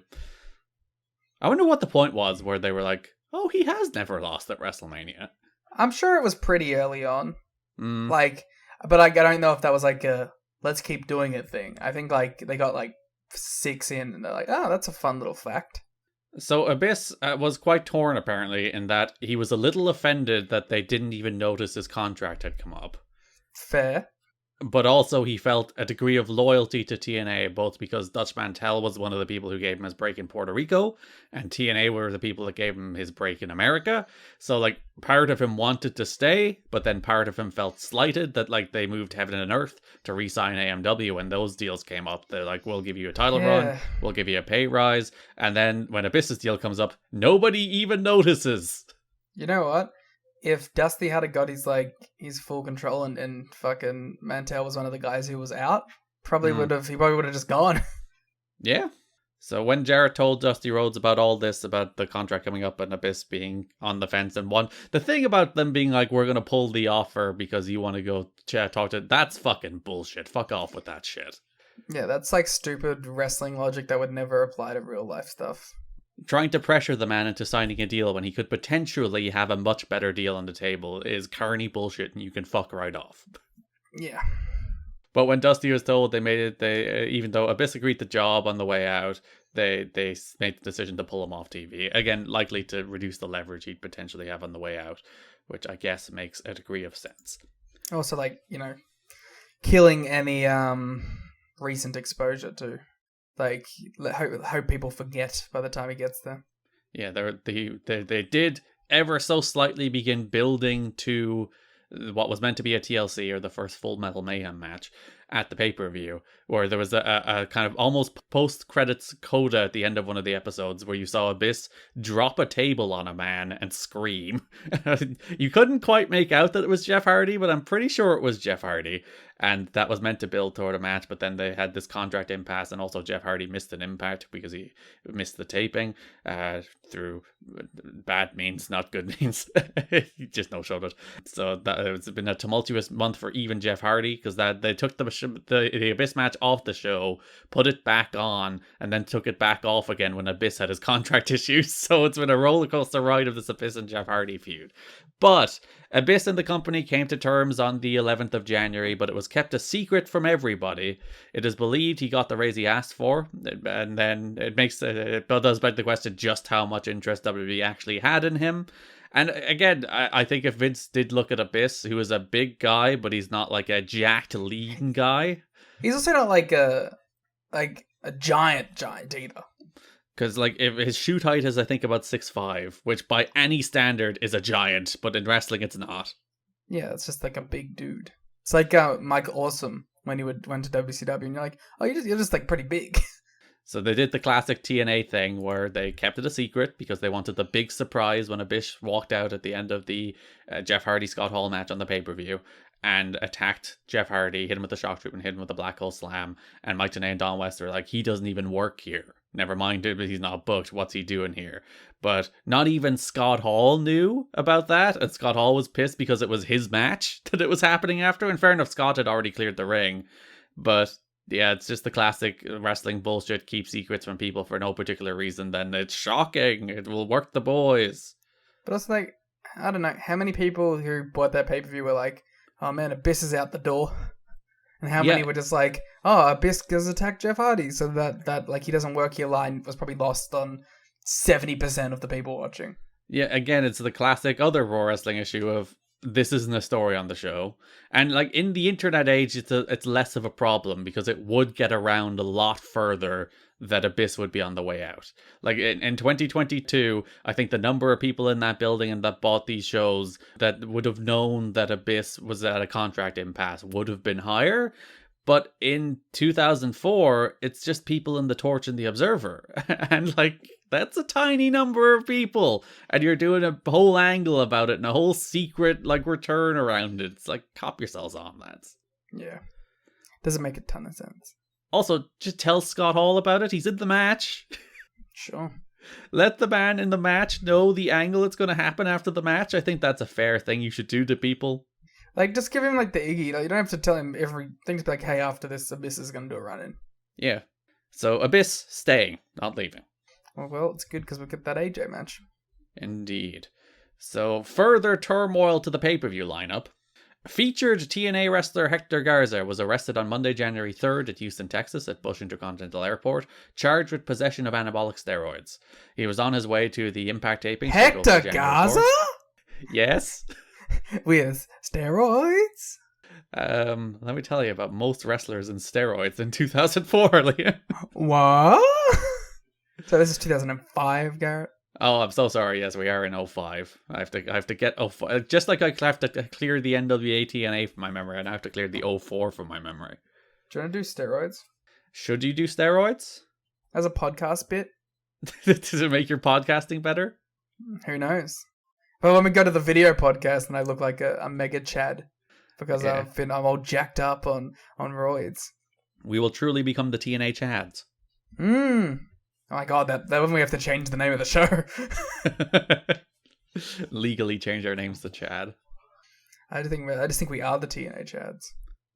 [SPEAKER 4] I wonder what the point was where they were like, oh, he has never lost at WrestleMania.
[SPEAKER 6] I'm sure it was pretty early on. Like, but I don't know if that was like a let's keep doing it thing. I think like they got like 6 in and they're like, oh, that's a fun little fact.
[SPEAKER 4] So Abyss was quite torn, apparently, in that he was a little offended that they didn't even notice his contract had come up.
[SPEAKER 6] Fair.
[SPEAKER 4] But also he felt a degree of loyalty to TNA, both because Dutch Mantel was one of the people who gave him his break in Puerto Rico, and TNA were the people that gave him his break in America. So, like, part of him wanted to stay, but then part of him felt slighted that, like, they moved heaven and earth to re-sign AMW when those deals came up. They're like, we'll give you a title run, we'll give you a pay rise, and then when Abyss's deal comes up, nobody even notices.
[SPEAKER 6] You know what? If Dusty had got his full control and fucking Mantel was one of the guys who was out, he probably would have just gone.
[SPEAKER 4] Yeah. So when Jarrett told Dusty Rhodes about all this, about the contract coming up and Abyss being on the fence and the thing about them being like, we're going to pull the offer because you want to go talk to, that's fucking bullshit. Fuck off with that shit.
[SPEAKER 6] Yeah, that's like stupid wrestling logic that would never apply to real life stuff.
[SPEAKER 4] Trying to pressure the man into signing a deal when he could potentially have a much better deal on the table is carny bullshit, and you can fuck right off.
[SPEAKER 6] Yeah.
[SPEAKER 4] But when Dusty was told they made it, even though Abyss agreed the job on the way out, they made the decision to pull him off TV. Again, likely to reduce the leverage he'd potentially have on the way out, which I guess makes a degree of sense.
[SPEAKER 6] Also, killing any recent exposure to. Like, hope people forget by the time he gets there.
[SPEAKER 4] Yeah, they did ever so slightly begin building to what was meant to be a TLC, or the first Full Metal Mayhem match, at the pay-per-view, where there was a kind of almost post-credits coda at the end of one of the episodes where you saw Abyss drop a table on a man and scream. You couldn't quite make out that it was Jeff Hardy, but I'm pretty sure it was Jeff Hardy. And that was meant to build toward a match, but then they had this contract impasse, and also Jeff Hardy missed an impact because he missed the taping through bad means, not good means. He just no-showed it. So it's been a tumultuous month for even Jeff Hardy, because they took the Abyss match off the show, put it back on, and then took it back off again when Abyss had his contract issues. So it's been a roller coaster ride of this Abyss and Jeff Hardy feud. But Abyss and the company came to terms on the 11th of January, but it was kept a secret from everybody. It is believed he got the raise he asked for, and then it does beg the question just how much interest WWE actually had in him. And again, I think if Vince did look at Abyss, who is a big guy, but he's not like a jacked lean guy.
[SPEAKER 6] He's also not like a giant either.
[SPEAKER 4] Because, like, if his shoot height is, I think, about 6'5", which by any standard is a giant, but in wrestling it's not.
[SPEAKER 6] Yeah, it's just like a big dude. It's like Mike Awesome when he went to WCW, and you're like, oh, you're just like pretty big.
[SPEAKER 4] So they did the classic TNA thing where they kept it a secret because they wanted the big surprise when Abyss walked out at the end of the Jeff Hardy-Scott Hall match on the pay-per-view and attacked Jeff Hardy, hit him with the shock troop and hit him with the Black Hole Slam. And Mike Tenay and Don West are like, he doesn't even work here. Never mind it, but he's not booked. What's he doing here? But not even Scott Hall knew about that, and Scott Hall was pissed because it was his match that it was happening after. And fair enough, Scott had already cleared the ring. But yeah, it's just the classic wrestling bullshit. Keep secrets from people for no particular reason. Then it's shocking. It will work the boys.
[SPEAKER 6] But also, like, I don't know, how many people who bought that pay-per-view were like, oh man, Abyss is out the door. And how many were just like, oh, Abyss has attacked Jeff Hardy. So that like, he doesn't work here line was probably lost on 70% of the people watching.
[SPEAKER 4] Yeah, again, it's the classic other Raw Wrestling issue of, this isn't a story on the show. And like in the internet age, it's less of a problem because it would get around a lot further that Abyss would be on the way out. Like in 2022, I think the number of people in that building and that bought these shows that would have known that Abyss was at a contract impasse would have been higher. But in 2004, it's just people in the Torch and the Observer. And like, that's a tiny number of people. And you're doing a whole angle about it and a whole secret like return around it. It's like, cop yourselves on that.
[SPEAKER 6] Yeah. Doesn't make a ton of sense.
[SPEAKER 4] Also, just tell Scott Hall about it. He's in the match.
[SPEAKER 6] Sure.
[SPEAKER 4] Let the man in the match know the angle that's going to happen after the match. I think that's a fair thing you should do to people.
[SPEAKER 6] Like, just give him, like, the Iggy. Like, you don't have to tell him everything. Just be like, hey, after this, Abyss is going to do a run-in.
[SPEAKER 4] Yeah. So, Abyss staying, not leaving.
[SPEAKER 6] Well, it's good because we'll get that AJ match.
[SPEAKER 4] Indeed. So, further turmoil to the pay-per-view lineup. Featured TNA wrestler Hector Garza was arrested on Monday, January 3rd at Houston, Texas at Bush Intercontinental Airport, charged with possession of anabolic steroids. He was on his way to the Impact taping.
[SPEAKER 6] Hector Garza?
[SPEAKER 4] Yes.
[SPEAKER 6] With steroids?
[SPEAKER 4] Let me tell you about most wrestlers and steroids in 2004, Liam.
[SPEAKER 6] What? So this is 2005, Garrett?
[SPEAKER 4] Oh, I'm so sorry. Yes, we are in 05. I have to get 05. Just like I have to clear the NWA-TNA from my memory, and I have to clear the 04 from my memory.
[SPEAKER 6] Do you want to do steroids?
[SPEAKER 4] Should you do steroids?
[SPEAKER 6] As a podcast bit?
[SPEAKER 4] Does it make your podcasting better?
[SPEAKER 6] Who knows? But when we go to the video podcast and I look like a mega Chad because I'm all jacked up on roids.
[SPEAKER 4] We will truly become the TNA Chads.
[SPEAKER 6] Oh my god, that when we have to change the name of the show.
[SPEAKER 4] Legally change our names to Chad.
[SPEAKER 6] I just think we are the TNA Chads.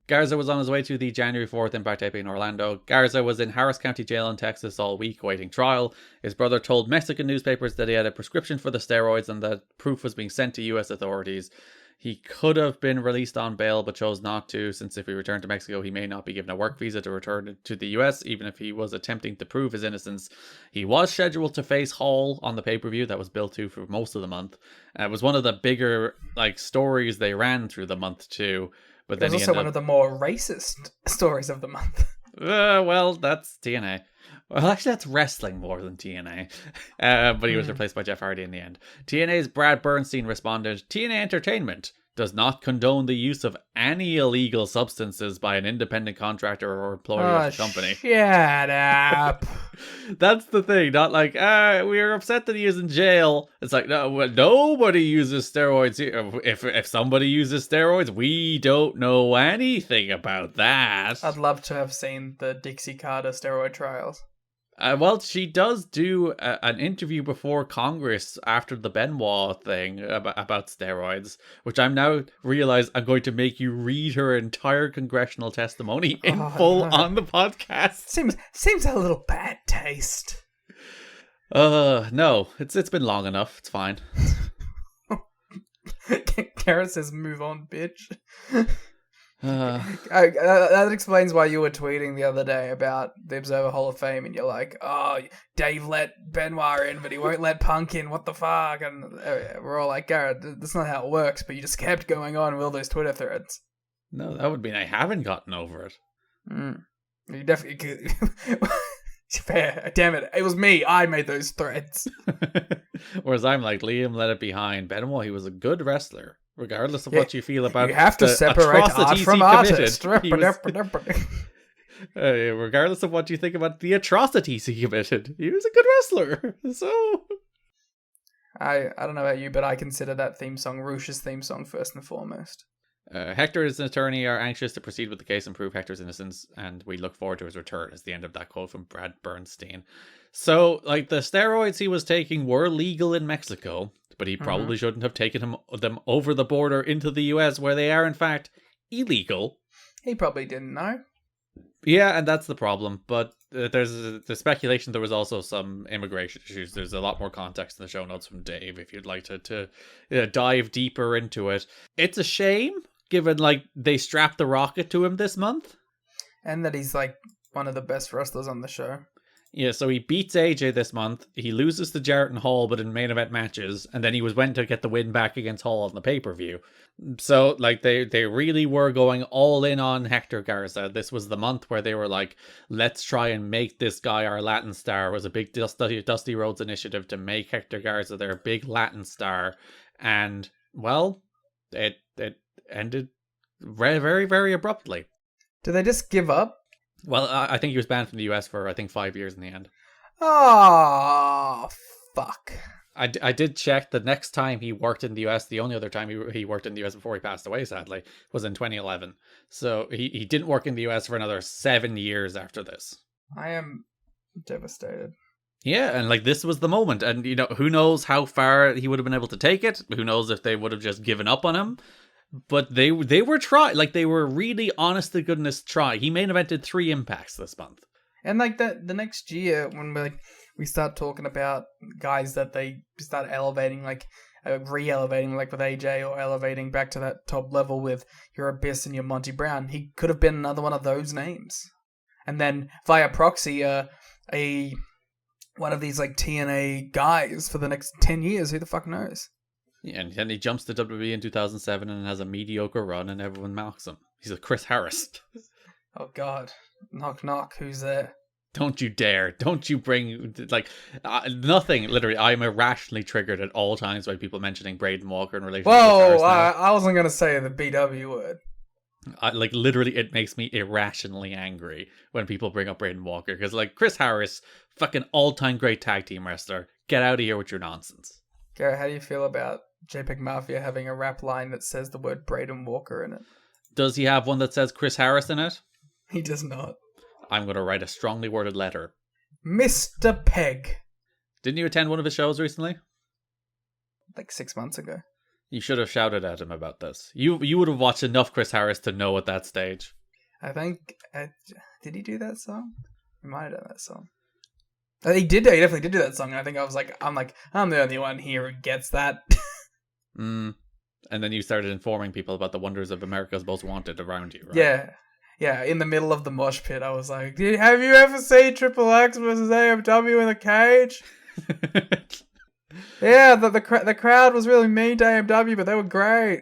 [SPEAKER 4] Garza was on his way to the January 4th Impact taping in Orlando. Garza was in Harris County Jail in Texas all week awaiting trial. His brother told Mexican newspapers that he had a prescription for the steroids and that proof was being sent to U.S. authorities. He could have been released on bail but chose not to, since if he returned to Mexico he may not be given a work visa to return to the US, even if he was attempting to prove his innocence. He was scheduled to face Hall on the pay-per-view that was built to for most of the month. It was one of the bigger stories they ran through the month too. But then
[SPEAKER 6] it was also one of the more racist stories of the month.
[SPEAKER 4] Well, that's TNA. Well, actually, that's wrestling more than TNA. But he was replaced by Jeff Hardy in the end. TNA's Brad Bernstein responded, TNA Entertainment does not condone the use of any illegal substances by an independent contractor or employee of the company.
[SPEAKER 6] Shut up.
[SPEAKER 4] That's the thing. Not like, we're upset that he is in jail. It's like, no, nobody uses steroids here. If somebody uses steroids, we don't know anything about that.
[SPEAKER 6] I'd love to have seen the Dixie Carter steroid trials.
[SPEAKER 4] Well, she does do an interview before Congress after the Benoit thing about steroids, which I'm now realize I'm going to make you read her entire congressional testimony in full on the podcast.
[SPEAKER 6] Seems a little bad taste.
[SPEAKER 4] No, it's been long enough. It's fine.
[SPEAKER 6] Garrett says, "Move on, bitch." That explains why you were tweeting the other day about the Observer Hall of Fame, and you're like, "Oh, Dave let Benoit in, but he won't let Punk in. What the fuck?" And we're all like, "Garrett, that's not how it works." But you just kept going on with all those Twitter threads.
[SPEAKER 4] No, that would mean I haven't gotten over it.
[SPEAKER 6] You definitely could. Fair. Damn it. It was me. I made those threads.
[SPEAKER 4] Whereas I'm like, Liam let it behind. Benoit, he was a good wrestler. Regardless of what you feel about
[SPEAKER 6] you have to separate art from artist.
[SPEAKER 4] Regardless of what you think about the atrocities he committed, he was a good wrestler. So
[SPEAKER 6] I don't know about you, but I consider that theme song Rush's theme song first and foremost.
[SPEAKER 4] Hector and his attorney are anxious to proceed with the case and prove Hector's innocence, and we look forward to his return, is the end of that quote from Brad Bernstein. So, the steroids he was taking were legal in Mexico, but he probably shouldn't have taken them over the border into the US, where they are, in fact, illegal.
[SPEAKER 6] He probably didn't know.
[SPEAKER 4] Yeah, and that's the problem, but there's the speculation there was also some immigration issues. There's a lot more context in the show notes from Dave if you'd like to dive deeper into it. It's a shame, given, they strapped the rocket to him this month.
[SPEAKER 6] And that he's, one of the best wrestlers on the show.
[SPEAKER 4] Yeah, so he beats AJ this month. He loses to Jarrett and Hall, but in main event matches. And then he went to get the win back against Hall on the pay-per-view. So, they really were going all in on Hector Garza. This was the month where they were like, let's try and make this guy our Latin star. It was a big Dusty Rhodes initiative to make Hector Garza their big Latin star. And, well, it ended very, very, very abruptly.
[SPEAKER 6] Did they just give up?
[SPEAKER 4] Well, I think he was banned from the US for, 5 years in the end.
[SPEAKER 6] Oh, fuck.
[SPEAKER 4] I did check the next time he worked in the US, the only other time he worked in the US before he passed away, sadly, was in 2011. So he didn't work in the US for another 7 years after this.
[SPEAKER 6] I am devastated.
[SPEAKER 4] Yeah, and this was the moment. And, who knows how far he would have been able to take it? Who knows if they would have just given up on him? But they were trying, they were really honest to goodness try. He main evented 3 Impacts this month.
[SPEAKER 6] And the next year when we start talking about guys that they start elevating, like re-elevating, like with AJ, or elevating back to that top level with your Abyss and your Monty Brown. He could have been another one of those names, and then via proxy, one of these like TNA guys for the next 10 years. Who the fuck knows?
[SPEAKER 4] Yeah, and then he jumps to WWE in 2007 and has a mediocre run, and everyone mocks him. He's a Chris Harris.
[SPEAKER 6] Oh God, knock knock, who's there?
[SPEAKER 4] Don't you dare! Don't you bring nothing. Literally, I'm irrationally triggered at all times by people mentioning Braden Walker in relation to Chris Harris.
[SPEAKER 6] Whoa, I wasn't gonna say the BW word.
[SPEAKER 4] Literally, it makes me irrationally angry when people bring up Braden Walker, because Chris Harris, fucking all-time great tag team wrestler. Get out of here with your nonsense.
[SPEAKER 6] Garrett, how do you feel about JPEG Mafia having a rap line that says the word Braden Walker in it?
[SPEAKER 4] Does he have one that says Chris Harris in it?
[SPEAKER 6] He does not.
[SPEAKER 4] I'm going to write a strongly worded letter.
[SPEAKER 6] Mr. Peg.
[SPEAKER 4] Didn't you attend one of his shows recently?
[SPEAKER 6] Like 6 months ago.
[SPEAKER 4] You should have shouted at him about this. You would have watched enough Chris Harris to know at that stage.
[SPEAKER 6] I think... did he do that song? He might have done that song. He did. He definitely did do that song. And I think I'm the only one here who gets that.
[SPEAKER 4] And then you started informing people about the wonders of America's Most Wanted around you, right?
[SPEAKER 6] Yeah. Yeah, in the middle of the mosh pit, I was like, have you ever seen Triple X versus AMW in a cage? Yeah, the crowd was really mean to AMW, but they were great.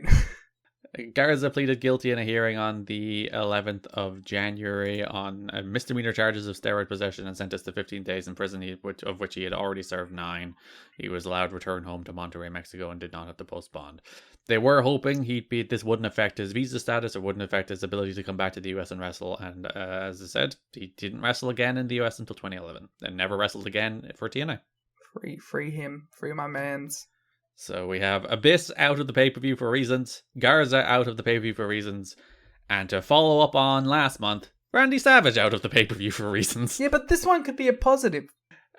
[SPEAKER 4] Garza pleaded guilty in a hearing on the 11th of January on misdemeanor charges of steroid possession and sentenced to 15 days in prison, of which he had already served 9. He was allowed to return home to Monterrey, Mexico, and did not have to post bond. They were hoping this wouldn't affect his visa status or wouldn't affect his ability to come back to the US and wrestle. And as I said, he didn't wrestle again in the US until 2011 and never wrestled again for TNA.
[SPEAKER 6] Free him. Free my mans.
[SPEAKER 4] So we have Abyss out of the pay-per-view for reasons, Garza out of the pay-per-view for reasons, and to follow up on last month, Randy Savage out of the pay-per-view for reasons.
[SPEAKER 6] Yeah, but this one could be a positive.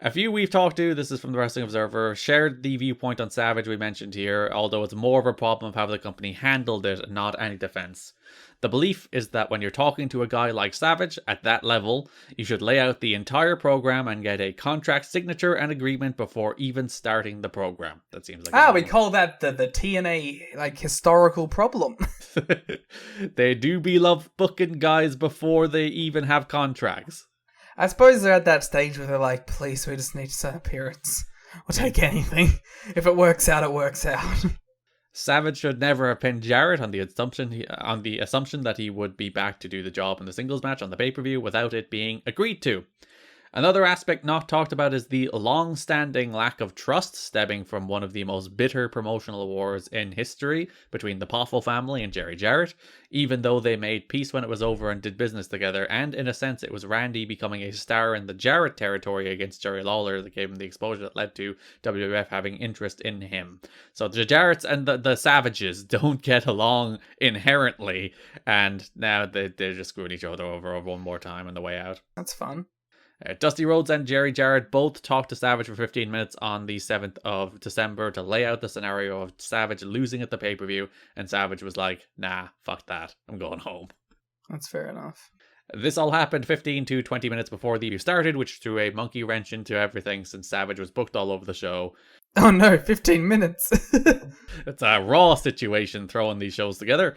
[SPEAKER 4] A few we've talked to, this is from the Wrestling Observer, shared the viewpoint on Savage we mentioned here, although it's more of a problem of how the company handled it, not any defense. The belief is that when you're talking to a guy like Savage at that level, you should lay out the entire program and get a contract signature and agreement before even starting the program. That seems like
[SPEAKER 6] we call that the TNA historical problem.
[SPEAKER 4] They do be love booking guys before they even have contracts.
[SPEAKER 6] I suppose they're at that stage where they're like, please, we just need some appearance. We'll take anything. If it works out, it works out.
[SPEAKER 4] Savage should never have pinned Jarrett on the assumption that he would be back to do the job in the singles match on the pay-per-view without it being agreed to. Another aspect not talked about is the long-standing lack of trust stemming from one of the most bitter promotional wars in history between the Poffel family and Jerry Jarrett, even though they made peace when it was over and did business together, and in a sense it was Randy becoming a star in the Jarrett territory against Jerry Lawler that gave him the exposure that led to WWF having interest in him. So the Jarretts and the Savages don't get along inherently, and now they're just screwing each other over one more time on the way out.
[SPEAKER 6] That's fun.
[SPEAKER 4] Dusty Rhodes and Jerry Jarrett both talked to Savage for 15 minutes on the 7th of December to lay out the scenario of Savage losing at the pay-per-view, and Savage was like, nah, fuck that, I'm going home.
[SPEAKER 6] That's fair enough.
[SPEAKER 4] This all happened 15 to 20 minutes before the review started, which threw a monkey wrench into everything since Savage was booked all over the show.
[SPEAKER 6] Oh no, 15 minutes.
[SPEAKER 4] It's a raw situation throwing these shows together.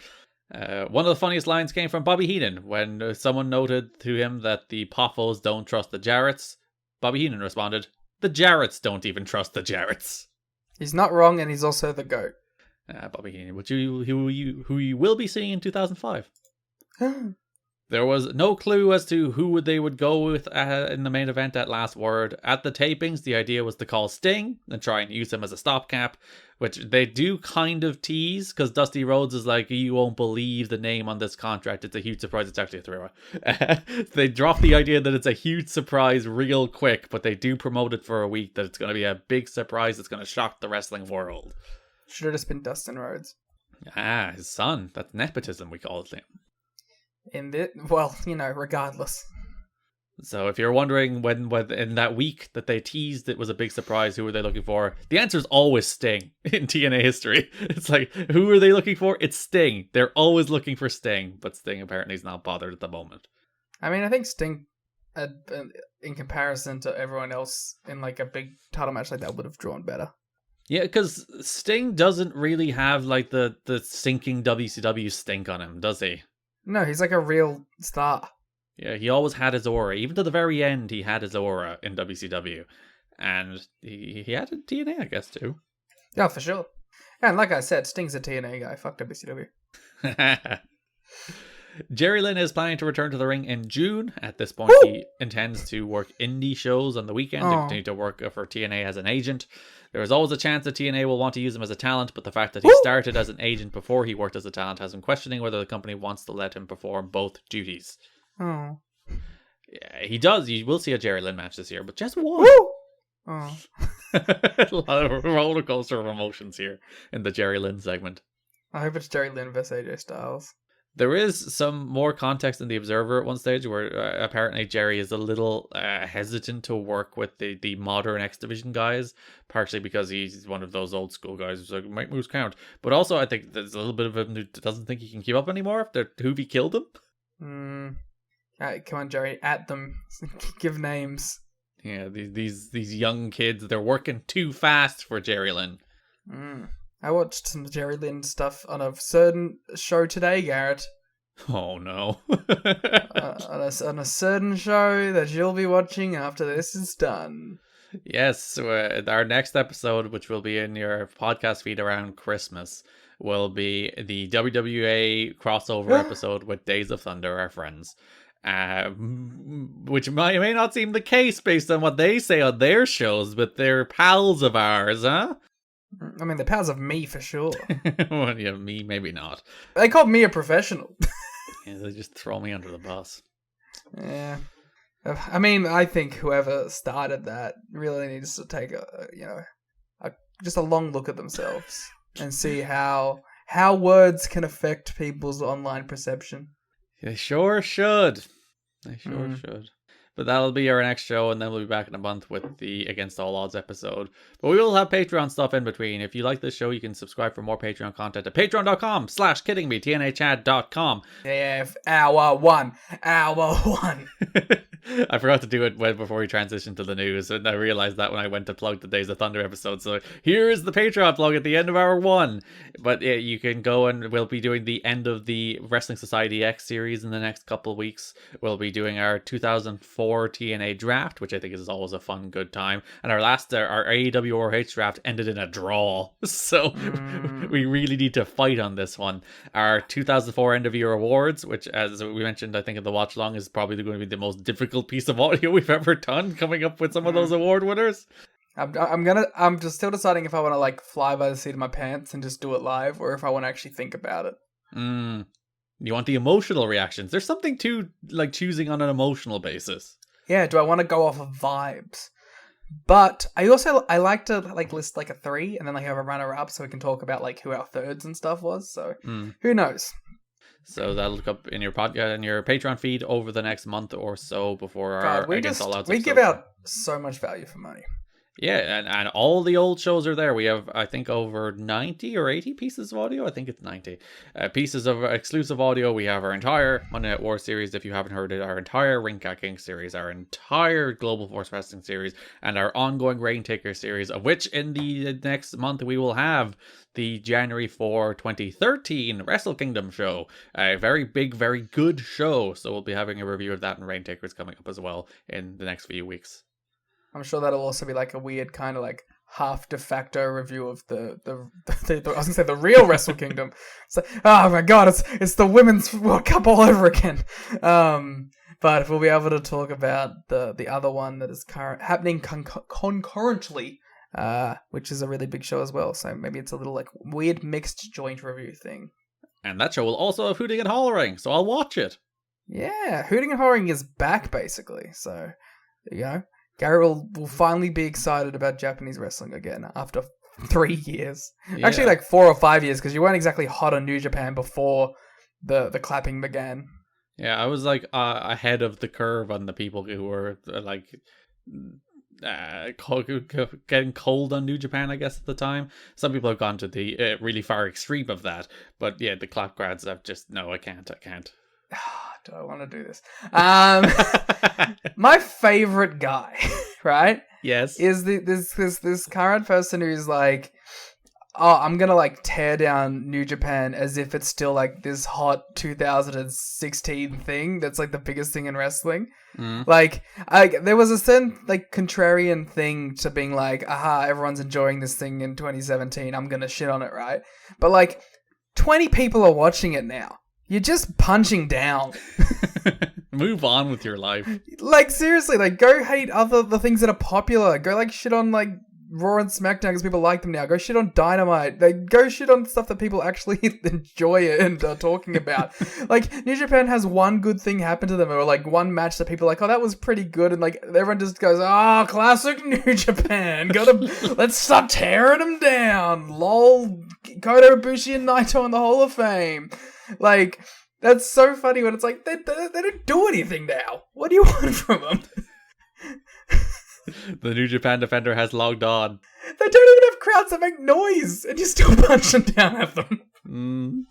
[SPEAKER 4] One of the funniest lines came from Bobby Heenan when someone noted to him that the Poffos don't trust the Jarretts. Bobby Heenan responded, the Jarretts don't even trust the Jarretts.
[SPEAKER 6] He's not wrong, and he's also the GOAT.
[SPEAKER 4] Bobby Heenan, who you will be seeing in 2005. There was no clue as to who they would go with in the main event at Last Word. At the tapings, the idea was to call Sting and try and use him as a stopgap, which they do kind of tease, because Dusty Rhodes is like, you won't believe the name on this contract. It's a huge surprise. It's actually a thriller. They drop the idea that it's a huge surprise real quick, but they do promote it for a week that it's going to be a big surprise that's going to shock the wrestling world.
[SPEAKER 6] Should have just been Dustin Rhodes.
[SPEAKER 4] His son. That's nepotism, we call it.
[SPEAKER 6] Regardless.
[SPEAKER 4] So if you're wondering when in that week that they teased it was a big surprise, who were they looking for? The answer is always Sting in TNA history. It's like, who are they looking for? It's Sting. They're always looking for Sting, but Sting apparently is not bothered at the moment.
[SPEAKER 6] I mean, I think Sting in comparison to everyone else in like a big title match like that would have drawn better.
[SPEAKER 4] Yeah, because Sting doesn't really have like the sinking WCW stink on him, does he?
[SPEAKER 6] No, he's like a real star.
[SPEAKER 4] Yeah, he always had his aura. Even to the very end, he had his aura in WCW. And he had a TNA, I guess, too.
[SPEAKER 6] Yeah, for sure. And like I said, Sting's a TNA guy. Fuck WCW.
[SPEAKER 4] Jerry Lynn is planning to return to the ring in June. At this point, he intends to work indie shows on the weekend and continue to work for TNA as an agent. There is always a chance that TNA will want to use him as a talent, but the fact that he started as an agent before he worked as a talent has him questioning whether the company wants to let him perform both duties.
[SPEAKER 6] Oh.
[SPEAKER 4] Yeah, he does. You will see a Jerry Lynn match this year, but just one.
[SPEAKER 6] Woo! Oh.
[SPEAKER 4] A lot of roller coaster of emotions here in the Jerry Lynn segment.
[SPEAKER 6] I hope it's Jerry Lynn versus AJ Styles.
[SPEAKER 4] There is some more context in The Observer at one stage where apparently Jerry is a little hesitant to work with the modern X Division guys, partially because he's one of those old school guys who's like, make moves count. But also I think there's a little bit of him who doesn't think he can keep up anymore after Hoovy killed him.
[SPEAKER 6] Alright, come on, Jerry, at them. Give names.
[SPEAKER 4] Yeah, these young kids, they're working too fast for Jerry Lynn.
[SPEAKER 6] I watched some Jerry Lynn stuff on a certain show today, Garrett.
[SPEAKER 4] Oh no.
[SPEAKER 6] on a certain show that you'll be watching after this is done.
[SPEAKER 4] Yes, our next episode, which will be in your podcast feed around Christmas, will be the WWA crossover episode with Days of Thunder, our friends. Which may not seem the case based on what they say on their shows, but they're pals of ours, huh?
[SPEAKER 6] I mean, they're pals of me for sure.
[SPEAKER 4] Well, yeah, me, maybe not.
[SPEAKER 6] They called me a professional.
[SPEAKER 4] Yeah, they just throw me under the bus.
[SPEAKER 6] Yeah. I mean, I think whoever started that really needs to take just a long look at themselves and see how words can affect people's online perception.
[SPEAKER 4] They sure should. They sure should. But that'll be our next show, and then we'll be back in a month with the Against All Odds episode. But we will have Patreon stuff in between. If you like this show, you can subscribe for more Patreon content at patreon.com/kiddingme, tnachad.com.
[SPEAKER 6] Yeah, hour one.
[SPEAKER 4] I forgot to do it before we transitioned to the news, and I realized that when I went to plug the Days of Thunder episode. So here is the Patreon plug at the end of hour one. But yeah, you can go, and we'll be doing the end of the Wrestling Society X series in the next couple of weeks. We'll be doing our 2004 TNA draft, which I think is always a fun, good time. And our AEW ROH draft ended in a draw. So we really need to fight on this one. Our 2004 end of year awards, which, as we mentioned, I think in the watch long, is probably going to be the most difficult piece of audio we've ever done, coming up with some of those award winners.
[SPEAKER 6] I'm just still deciding if I want to like fly by the seat of my pants and just do it live, or if I want to actually think about it.
[SPEAKER 4] You want the emotional reactions. There's something to like choosing on an emotional basis.
[SPEAKER 6] Yeah, do I want to go off of vibes? But I like to like list like a 3 and then like have a runner up so we can talk about like who our thirds and stuff was. So who knows?
[SPEAKER 4] So that'll look up in your podcast and your Patreon feed over the next month or so before our Against All Odds.
[SPEAKER 6] We give out so much value for money.
[SPEAKER 4] Yeah, and all the old shows are there. We have, I think, over 90 or 80 pieces of audio. I think it's 90 pieces of exclusive audio. We have our entire Monday Night War series, if you haven't heard it, our entire Ring Cat King series, our entire Global Force Wrestling series, and our ongoing Reign Taker series, of which in the next month we will have the January 4, 2013 Wrestle Kingdom show. A very big, very good show. So we'll be having a review of that, and Reign Takers coming up as well in the next few weeks.
[SPEAKER 6] I'm sure that'll also be like a weird kind of like half de facto review of the I was gonna say the real Wrestle Kingdom. It's like, oh my god, it's the Women's World Cup all over again. But we'll be able to talk about the other one that is happening concurrently, which is a really big show as well. So maybe it's a little like weird mixed joint review thing. And
[SPEAKER 4] that show will also have Hooting and Hollering, so I'll watch it.
[SPEAKER 6] Yeah, Hooting and Hollering is back basically. So there you go. Garrett will finally be excited about Japanese wrestling again after 3 years. Yeah. Actually, like 4 or 5 years, because you weren't exactly hot on New Japan before the clapping began.
[SPEAKER 4] Yeah, I was like ahead of the curve on the people who were like getting cold on New Japan, I guess, at the time. Some people have gone to the really far extreme of that. But yeah, the clap grads have just, no, I can't.
[SPEAKER 6] do I want to do this? My favorite guy, right?
[SPEAKER 4] Yes.
[SPEAKER 6] Is this current person who's like, oh, I'm gonna like tear down New Japan as if it's still like this hot 2016 thing that's like the biggest thing in wrestling. Like, there was a certain like contrarian thing to being like, aha, everyone's enjoying this thing in 2017. I'm gonna shit on it, right? But like, 20 people are watching it now. You're just punching down.
[SPEAKER 4] Move on with your life.
[SPEAKER 6] Like, seriously, like, go hate the things that are popular. Go like shit on like Raw and SmackDown because people like them now. Go shit on Dynamite. Like, go shit on stuff that people actually enjoy and are talking about. Like, New Japan has one good thing happen to them, or like one match that people are like, oh, that was pretty good, and like everyone just goes, oh, classic New Japan. Let's stop tearing them down. Lol, Kota Ibushi and Naito in the Hall of Fame. Like, that's so funny when it's like they don't do anything now. What do you want from them?
[SPEAKER 4] The New Japan Defender has logged on.
[SPEAKER 6] They don't even have crowds that make noise, and you still punch them down at them.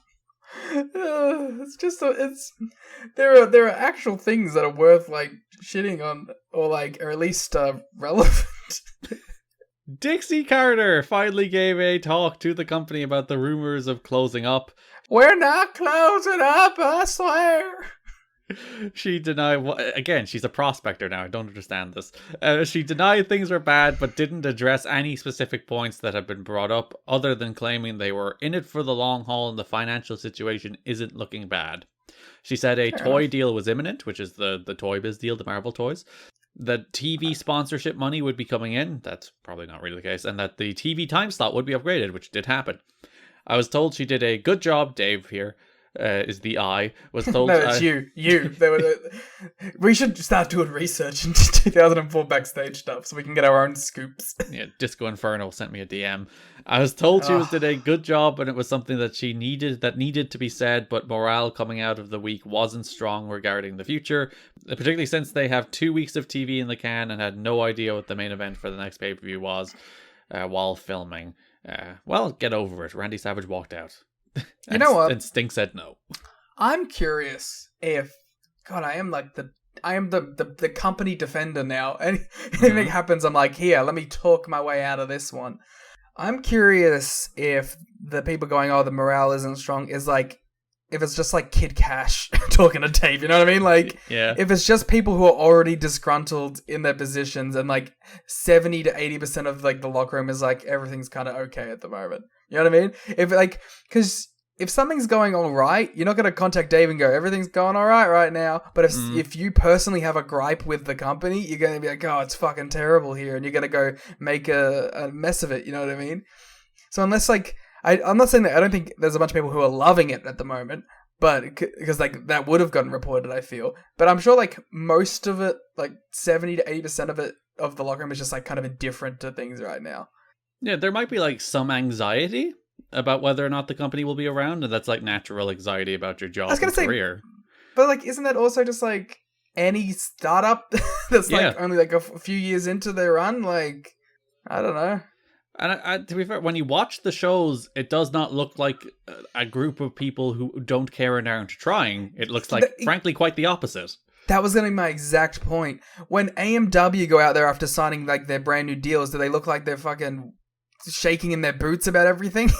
[SPEAKER 6] There are actual things that are worth like shitting on, or like, or at least relevant.
[SPEAKER 4] Dixie Carter finally gave a talk to the company about the rumors of closing up.
[SPEAKER 6] We're not closing up, I swear.
[SPEAKER 4] She denied, again, she's a prospector now, I don't understand this. She denied things were bad, but didn't address any specific points that have been brought up, other than claiming they were in it for the long haul and the financial situation isn't looking bad. She said a toy deal was imminent, which is the Toy Biz deal, the Marvel toys. That TV sponsorship money would be coming in, that's probably not really the case, and that the TV time slot would be upgraded, which did happen. I was told she did a good job. Dave here is the I. Was told.
[SPEAKER 6] No, it's you. We should start doing research into 2004 backstage stuff so we can get our own scoops.
[SPEAKER 4] Yeah, Disco Inferno sent me a DM. I was told she did a good job, and it was something that she needed to be said, but morale coming out of the week wasn't strong regarding the future, particularly since they have 2 weeks of TV in the can and had no idea what the main event for the next pay-per-view was while filming. Well, get over it. Randy Savage walked out.
[SPEAKER 6] You know what?
[SPEAKER 4] And Sting said no.
[SPEAKER 6] I'm curious if, God, I am the company defender now. Anything happens, I'm like, here, let me talk my way out of this one. I'm curious if the people going, oh, the morale isn't strong, is like, if it's just like Kid Cash talking to Dave, you know what I mean? Like,
[SPEAKER 4] yeah.
[SPEAKER 6] If it's just people who are already disgruntled in their positions, and like 70 to 80% of like the locker room is like, everything's kind of okay at the moment. You know what I mean? If like, because if something's going all right, you're not going to contact Dave and go, everything's going all right now. But if you personally have a gripe with the company, you're going to be like, oh, it's fucking terrible here. And you're going to go make a mess of it. You know what I mean? So unless like, I'm not saying that I don't think there's a bunch of people who are loving it at the moment, but because like that would have gotten reported, I feel. But I'm sure like most of it, like 70 to 80% of it, of the locker room is just like kind of indifferent to things right now.
[SPEAKER 4] Yeah, there might be like some anxiety about whether or not the company will be around, and that's like natural anxiety about your job and career.
[SPEAKER 6] But like, isn't that also just like any startup that's like only like a few years into their run? Like, I don't know.
[SPEAKER 4] And to be fair, when you watch the shows, it does not look like a group of people who don't care and aren't trying. It looks like, frankly, quite the opposite.
[SPEAKER 6] That was going to be my exact point. When AMW go out there after signing like their brand new deals, do they look like they're fucking shaking in their boots about everything?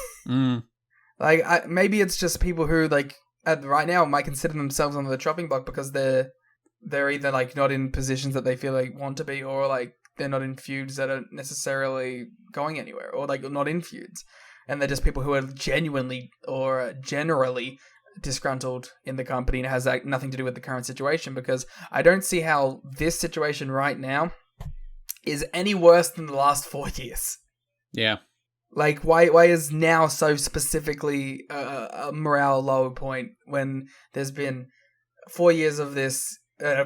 [SPEAKER 6] Like, maybe it's just people who like right now might consider themselves on the chopping block because they're either like not in positions that they feel like want to be, or like they're not in feuds that are necessarily going anywhere, or like not in feuds, and they're just people who are genuinely or generally disgruntled in the company, and it has like nothing to do with the current situation, because I don't see how this situation right now is any worse than the last 4 years.
[SPEAKER 4] Yeah.
[SPEAKER 6] Like, why is now so specifically a morale low point when there's been 4 years of this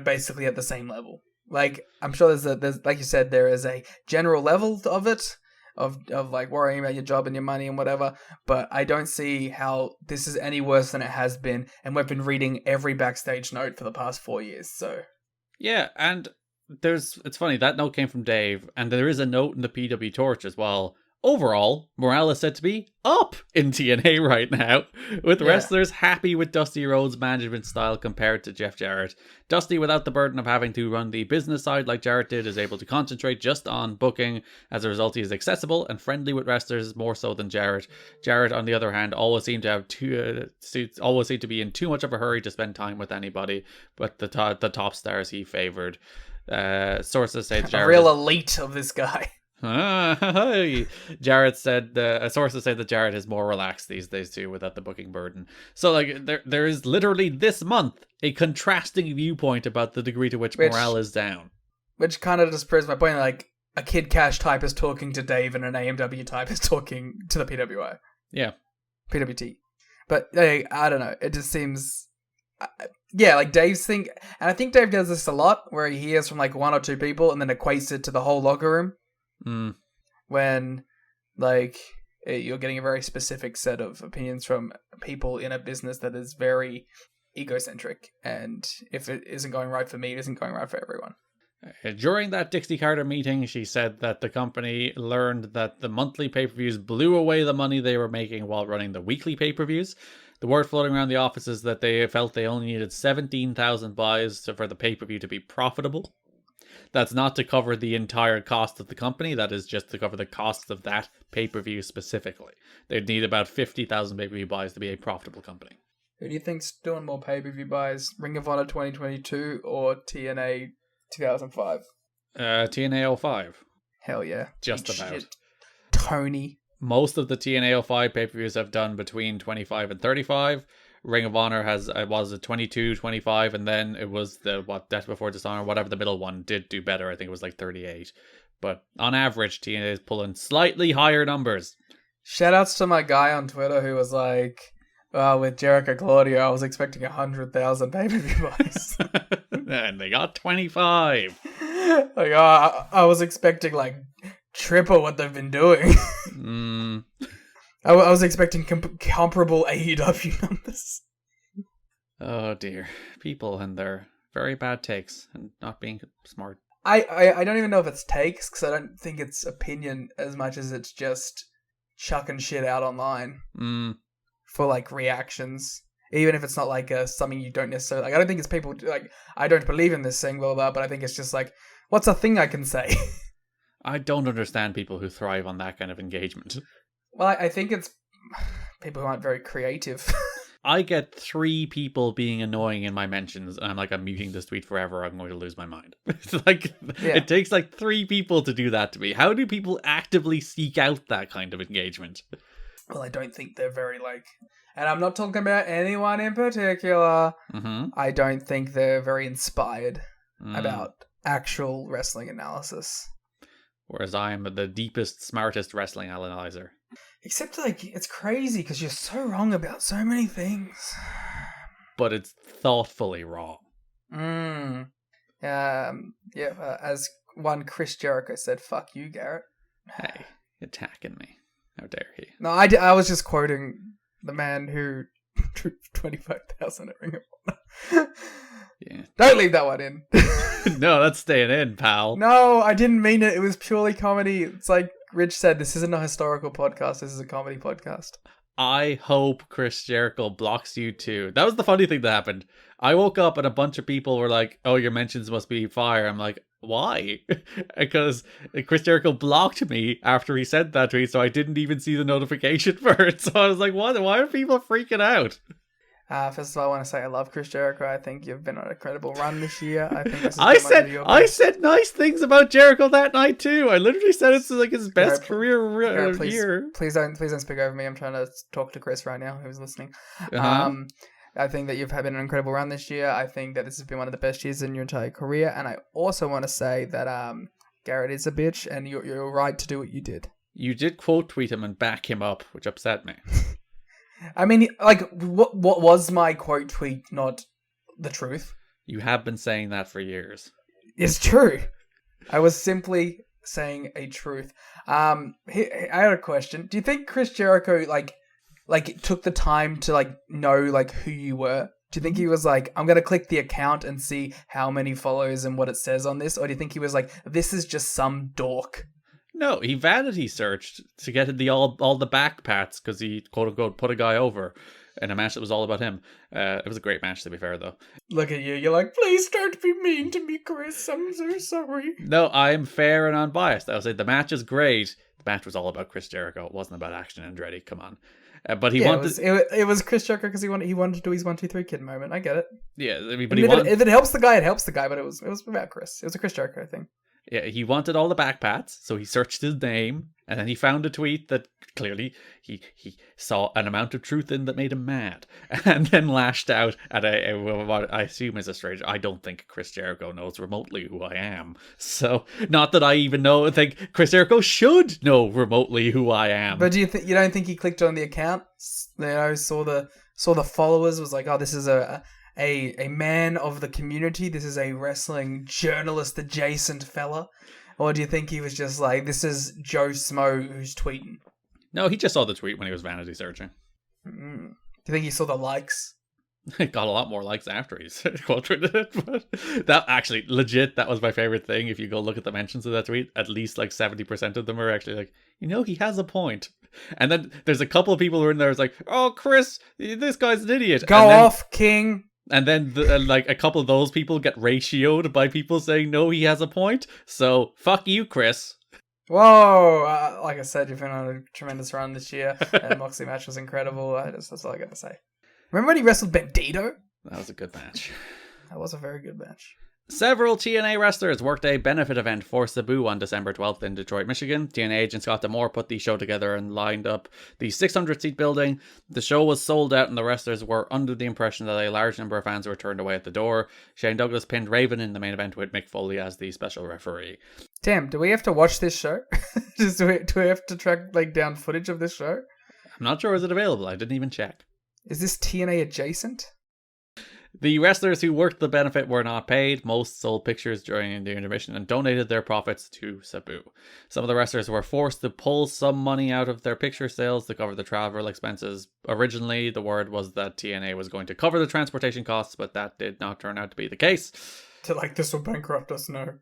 [SPEAKER 6] basically at the same level? Like, I'm sure there's like you said, there is a general level of it, of like worrying about your job and your money and whatever, but I don't see how this is any worse than it has been, and we've been reading every backstage note for the past 4 years, so.
[SPEAKER 4] Yeah, and it's funny, that note came from Dave, and there is a note in the PW Torch as well Overall, morale is said to be up in TNA right now, with wrestlers happy with Dusty Rhodes' management style compared to Jeff Jarrett. Dusty, without the burden of having to run the business side like Jarrett did, is able to concentrate just on booking. As a result, he is accessible and friendly with wrestlers more so than Jarrett. Jarrett, on the other hand, always seemed to be in too much of a hurry to spend time with anybody, but the top stars he favored. Sources say Jarrett,
[SPEAKER 6] a real elite of this guy.
[SPEAKER 4] Jarrett said sources say that Jarrett is more relaxed these days too, without the booking burden. So like there is literally this month a contrasting viewpoint about the degree to which morale is down,
[SPEAKER 6] which kind of just proves my point. Like a Kid Cash type is talking to Dave and an AMW type is talking to the PWI.
[SPEAKER 4] Yeah,
[SPEAKER 6] PWT. But I don't know, it just seems like Dave's thing, and I think Dave does this a lot where he hears from like one or two people and then equates it to the whole locker room. When like you're getting a very specific set of opinions from people in a business that is very egocentric, and if it isn't going right for me, it isn't going right for everyone.
[SPEAKER 4] During that Dixie Carter meeting, she said that the company learned that the monthly pay-per-views blew away the money they were making while running the weekly pay-per-views. The word floating around the office is that they felt they only needed 17,000 buys for the pay-per-view to be profitable. That's not to cover the entire cost of the company. That is just to cover the costs of that pay-per-view specifically. They'd need about 50,000 pay-per-view buys to be a profitable company.
[SPEAKER 6] Who do you think's doing more pay-per-view buys? Ring of Honor 2022 or TNA 2005?
[SPEAKER 4] TNA 05.
[SPEAKER 6] Hell yeah.
[SPEAKER 4] Just about.
[SPEAKER 6] Shit. Tony. Most
[SPEAKER 4] of the TNA 05 pay-per-views have done between 25 and 35. Ring of Honor was a 22, 25, and then it was Death Before Dishonor, whatever the middle one did do better. I think it was like 38. But on average, TNA is pulling slightly higher numbers.
[SPEAKER 6] Shoutouts to my guy on Twitter who was like, with Jericho Claudio, I was expecting 100,000 pay-per-view buys.
[SPEAKER 4] And they got 25.
[SPEAKER 6] Like, I was expecting like triple what they've been doing. I was expecting comparable AEW numbers.
[SPEAKER 4] Oh dear. People and their very bad takes and not being smart.
[SPEAKER 6] I don't even know if it's takes, because I don't think it's opinion as much as it's just chucking shit out online for like reactions. Even if it's not like something you don't necessarily like. I don't think it's people like, I don't believe in this thing, blah, blah, but I think it's just like, what's a thing I can say?
[SPEAKER 4] I don't understand people who thrive on that kind of engagement.
[SPEAKER 6] Well, I think it's people who aren't very creative.
[SPEAKER 4] I get 3 people being annoying in my mentions, and I'm like, I'm muting this tweet forever, I'm going to lose my mind. It's like, It takes like 3 people to do that to me. How do people actively seek out that kind of engagement?
[SPEAKER 6] Well, I don't think they're very like, and I'm not talking about anyone in particular. I don't think they're very inspired about actual wrestling analysis.
[SPEAKER 4] Whereas I am the deepest, smartest wrestling analyzer.
[SPEAKER 6] Except, like, it's crazy because you're so wrong about so many things.
[SPEAKER 4] But it's thoughtfully wrong.
[SPEAKER 6] As one Chris Jericho said, fuck you, Garrett.
[SPEAKER 4] Hey, attacking me. How dare he?
[SPEAKER 6] No, I was just quoting the man who drew 25,000 at Ring of Honor.
[SPEAKER 4] Yeah.
[SPEAKER 6] Don't leave that one in.
[SPEAKER 4] No, that's staying in, pal.
[SPEAKER 6] No, I didn't mean it. It was purely comedy. It's like Rich said, this isn't a historical podcast. This is a comedy podcast.
[SPEAKER 4] I hope Chris Jericho blocks you too. That was the funny thing that happened. I woke up and a bunch of people were like, oh, your mentions must be fire. I'm like, why? Because Chris Jericho blocked me after he said that tweet, so I didn't even see the notification for it. So I was like, what? Why are people freaking out?
[SPEAKER 6] First of all, I want to say I love Chris Jericho. I think you've been on a credible run this year. I think this is
[SPEAKER 4] I said nice things about Jericho that night too. I literally said it's like his best career year.
[SPEAKER 6] Please don't speak over me. I'm trying to talk to Chris right now, who's listening. I think that you've had an incredible run this year. I think that this has been one of the best years in your entire career. And I also want to say that Garrett is a bitch, and you're right to do what you did.
[SPEAKER 4] You did quote tweet him and back him up, which upset me.
[SPEAKER 6] I mean, like, what was my quote tweet not the truth?
[SPEAKER 4] You have been saying that for years.
[SPEAKER 6] It's true. I was simply saying a truth. I had a question. Do you think Chris Jericho, like took the time to, like, know, like, who you were? Do you think he was like, I'm going to click the account and see how many follows and what it says on this? Or do you think he was like, this is just some dork?
[SPEAKER 4] No, he vanity searched to get the all the back pats because he quote unquote put a guy over in a match that was all about him. It was a great match, to be fair, though.
[SPEAKER 6] Look at you. You're like, please don't be mean to me, Chris. I'm so sorry.
[SPEAKER 4] No, I am fair and unbiased. I'll say the match is great. The match was all about Chris Jericho. It wasn't about Action Andretti. Come on. But he wanted...
[SPEAKER 6] It was Chris Jericho because he wanted to do his 1, 2, 3 kid moment. I get it.
[SPEAKER 4] Yeah, I mean,
[SPEAKER 6] but if it helps the guy, it helps the guy. But it was about Chris. It was a Chris Jericho thing.
[SPEAKER 4] Yeah, he wanted all the back pats, so he searched his name, and then he found a tweet that clearly he saw an amount of truth in that made him mad, and then lashed out at what I assume is a stranger. I don't think Chris Jericho knows remotely who I am. So, not that I even think Chris Jericho should know remotely who I am.
[SPEAKER 6] But you don't think he clicked on the account? You know, saw the followers, was like, oh, this is a man of the community. This is a wrestling journalist adjacent fella. Or do you think he was just like, this is Joe Smo who's tweeting?
[SPEAKER 4] No, he just saw the tweet when he was vanity searching.
[SPEAKER 6] Do you think he saw the likes?
[SPEAKER 4] It got a lot more likes after he's quoted it. But that actually, legit, that was my favorite thing. If you go look at the mentions of that tweet, at least like 70% of them are actually like, he has a point. And then there's a couple of people who are in there who's like, oh, Chris, this guy's an idiot.
[SPEAKER 6] Go off, King.
[SPEAKER 4] And then like a couple of those people get ratioed by people saying, no, he has a point. So fuck you, Chris.
[SPEAKER 6] Whoa. Like I said, you've been on a tremendous run this year. The Moxley match was incredible. That's all I got to say. Remember when he wrestled Bandito?
[SPEAKER 4] That was a good match.
[SPEAKER 6] That was a very good match.
[SPEAKER 4] Several TNA wrestlers worked a benefit event for Sabu on December 12th in Detroit, Michigan. TNA agent Scott D'Amore put the show together and lined up the 600-seat building. The show was sold out and the wrestlers were under the impression that a large number of fans were turned away at the door. Shane Douglas pinned Raven in the main event with Mick Foley as the special referee.
[SPEAKER 6] Damn, do we have to watch this show? Do we have to track down footage of this show?
[SPEAKER 4] I'm not sure. Is it available? I didn't even check.
[SPEAKER 6] Is this TNA adjacent?
[SPEAKER 4] The wrestlers who worked the benefit were not paid. Most sold pictures during the intermission and donated their profits to Sabu. Some of the wrestlers were forced to pull some money out of their picture sales to cover the travel expenses. Originally, the word was that TNA was going to cover the transportation costs, but that did not turn out to be the case.
[SPEAKER 6] This will bankrupt us, no.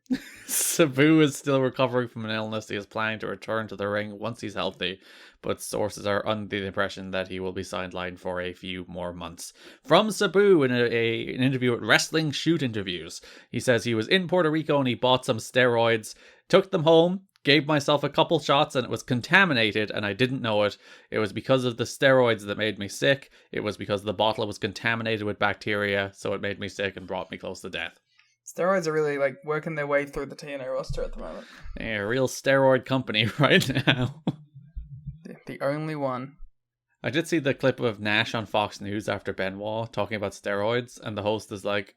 [SPEAKER 4] Sabu is still recovering from an illness. He is planning to return to the ring once he's healthy, but sources are under the impression that he will be sidelined for a few more months. From Sabu in an interview at Wrestling Shoot Interviews, he says he was in Puerto Rico and he bought some steroids, took them home, gave myself a couple shots and it was contaminated and I didn't know it. It was because of the steroids that made me sick. It was because the bottle was contaminated with bacteria, so it made me sick and brought me close to death.
[SPEAKER 6] Steroids are really working their way through the TNA roster at the moment.
[SPEAKER 4] Yeah, a real steroid company right now.
[SPEAKER 6] The only one.
[SPEAKER 4] I did see the clip of Nash on Fox News after Benoit talking about steroids, and the host is like,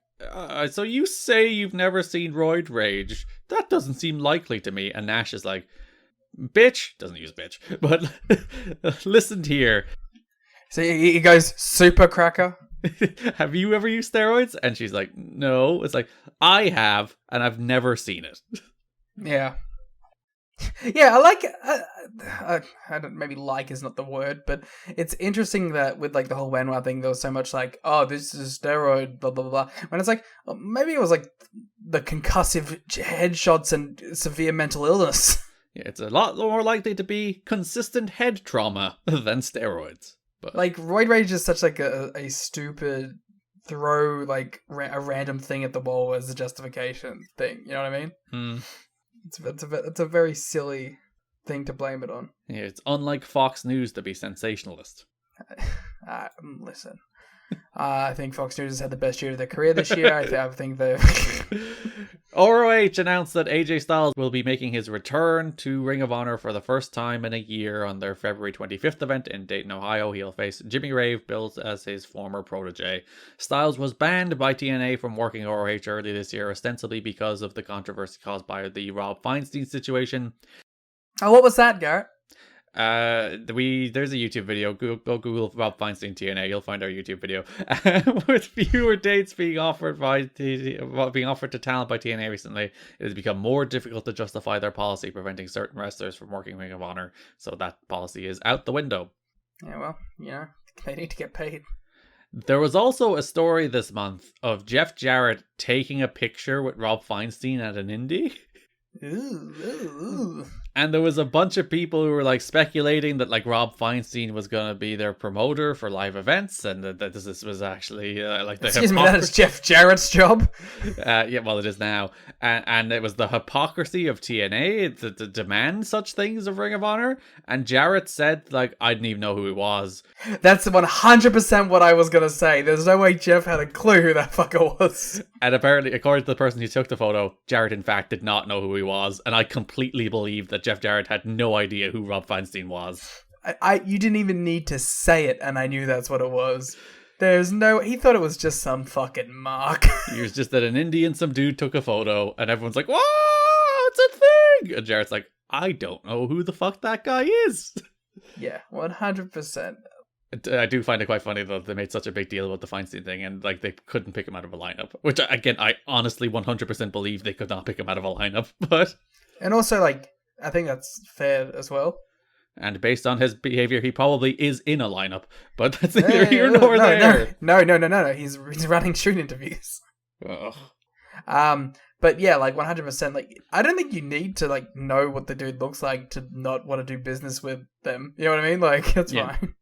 [SPEAKER 4] so you say you've never seen roid rage? That doesn't seem likely to me. And Nash is like, bitch, doesn't use bitch, but listen here.
[SPEAKER 6] So he goes, super cracker.
[SPEAKER 4] Have you ever used steroids? And she's like, no. It's like, I have, and I've never seen it.
[SPEAKER 6] Yeah. Yeah, I like I don't, maybe like is not the word, but it's interesting that with the whole Benoit thing, there was so much oh, this is steroid, blah blah blah. When it's maybe it was the concussive headshots and severe mental illness. Yeah,
[SPEAKER 4] it's a lot more likely to be consistent head trauma than steroids. But
[SPEAKER 6] roid rage is such a stupid throw a random thing at the wall as a justification thing. You know what I mean? It's a very silly thing to blame it on.
[SPEAKER 4] Yeah, it's unlike Fox News to be sensationalist.
[SPEAKER 6] Listen, I think Fox News has had the best year of their career this year. I think they.
[SPEAKER 4] ROH announced that AJ Styles will be making his return to Ring of Honor for the first time in a year on their February 25th event in Dayton, Ohio. He'll face Jimmy Rave, billed as his former protege. Styles was banned by TNA from working ROH early this year, ostensibly because of the controversy caused by the Rob Feinstein situation.
[SPEAKER 6] Oh, what was that, Garrett?
[SPEAKER 4] There's a YouTube video. Go Google Rob Feinstein TNA. You'll find our YouTube video with fewer dates being offered to talent by TNA recently. It has become more difficult to justify their policy preventing certain wrestlers from working Ring of Honor. So that policy is out the window.
[SPEAKER 6] Yeah, well, they need to get paid.
[SPEAKER 4] There was also a story this month of Jeff Jarrett taking a picture with Rob Feinstein at an indie.
[SPEAKER 6] Ooh.
[SPEAKER 4] And there was a bunch of people who were like speculating that like Rob Feinstein was going to be their promoter for live events, and that this was actually like the
[SPEAKER 6] Excuse me, that is Jeff Jarrett's job.
[SPEAKER 4] Yeah, well, it is now, and it was the hypocrisy of TNA to demand such things of Ring of Honor. And Jarrett said like, I didn't even know who he was.
[SPEAKER 6] That's 100% what I was gonna say. There's no way Jeff had a clue who that fucker was.
[SPEAKER 4] And apparently, according to the person who took the photo, Jarrett in fact did not know who he was, and I completely believe that Jeff Jarrett had no idea who Rob Feinstein was.
[SPEAKER 6] You didn't even need to say it, and I knew that's what it was. He thought it was just some fucking mark.
[SPEAKER 4] He was just at an indie and some dude took a photo, and everyone's like, whoa, it's a thing! And Jarrett's like, I don't know who the fuck that guy is.
[SPEAKER 6] Yeah, 100%.
[SPEAKER 4] I do find it quite funny though, they made such a big deal about the Feinstein thing, and like they couldn't pick him out of a lineup. Which again, I honestly 100% believe they could not pick him out of a lineup, but...
[SPEAKER 6] And also, like, I think that's fair as well.
[SPEAKER 4] And based on his behavior, he probably is in a lineup, but that's neither here nor there.
[SPEAKER 6] No. He's running shoot interviews.
[SPEAKER 4] Ugh.
[SPEAKER 6] But yeah, like 100%. Like, I don't think you need to like know what the dude looks like to not want to do business with them. You know what I mean? Like, that's fine.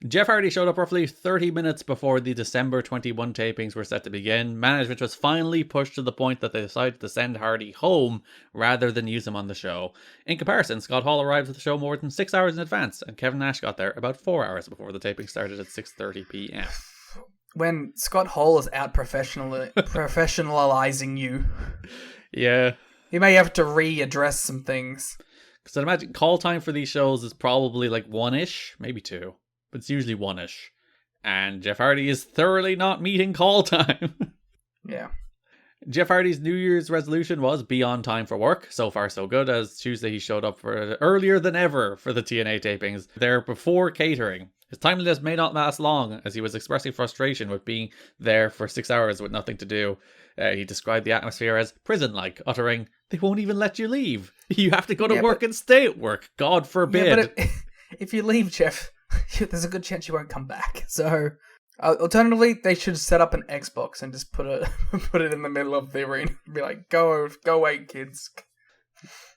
[SPEAKER 4] Jeff Hardy showed up roughly 30 minutes before the December 21 tapings were set to begin. Management was finally pushed to the point that they decided to send Hardy home rather than use him on the show. In comparison, Scott Hall arrived at the show more than 6 hours in advance, and Kevin Nash got there about 4 hours before the taping started at 6:30 p.m.
[SPEAKER 6] When Scott Hall is out professionalizing you.
[SPEAKER 4] Yeah.
[SPEAKER 6] You may have to readdress some things.
[SPEAKER 4] Because I'd imagine call time for these shows is probably like 1-ish, maybe 2. But it's usually 1-ish. And Jeff Hardy is thoroughly not meeting call time.
[SPEAKER 6] Yeah.
[SPEAKER 4] Jeff Hardy's New Year's resolution was be on time for work. So far, so good. As Tuesday, he showed up for earlier than ever for the TNA tapings. There before catering. His timeliness may not last long, as he was expressing frustration with being there for 6 hours with nothing to do. He described the atmosphere as prison-like, uttering, "They won't even let you leave. You have to go to work and stay at work. God forbid."
[SPEAKER 6] Yeah, but if you leave, Jeff, there's a good chance you won't come back. So, alternatively, they should set up an Xbox and just put it in the middle of the arena. Be like, go away, kids.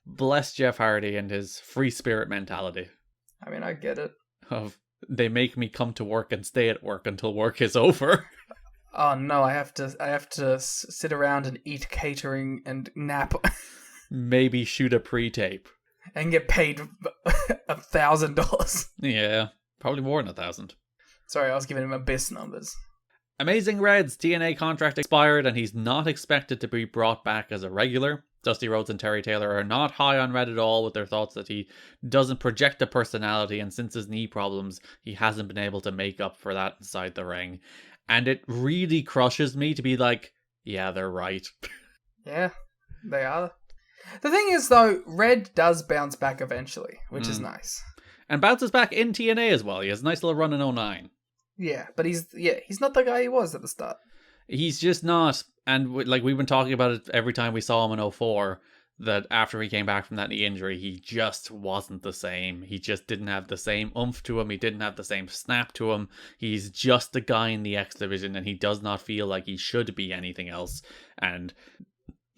[SPEAKER 4] Bless Jeff Hardy and his free spirit mentality.
[SPEAKER 6] I mean, I get it.
[SPEAKER 4] Of, they make me come to work and stay at work until work is over.
[SPEAKER 6] Oh no, I have to sit around and eat catering and nap.
[SPEAKER 4] Maybe shoot a pre-tape.
[SPEAKER 6] And get paid $1,000.
[SPEAKER 4] Yeah, probably more than 1,000.
[SPEAKER 6] Sorry, I was giving him abyss numbers.
[SPEAKER 4] Amazing Red's TNA contract expired, and he's not expected to be brought back as a regular. Dusty Rhodes and Terry Taylor are not high on Red at all with their thoughts that he doesn't project a personality, and since his knee problems, he hasn't been able to make up for that inside the ring. And it really crushes me to be like, yeah, they're right.
[SPEAKER 6] Yeah, they are. The thing is, though, Red does bounce back eventually, which is nice.
[SPEAKER 4] And bounces back in TNA as well. He has a nice little run in 09.
[SPEAKER 6] Yeah, but he's not the guy he was at the start.
[SPEAKER 4] He's just not. And like we've been talking about it every time we saw him in 04, that after he came back from that knee injury, he just wasn't the same. He just didn't have the same oomph to him. He didn't have the same snap to him. He's just a guy in the X Division, and he does not feel like he should be anything else. And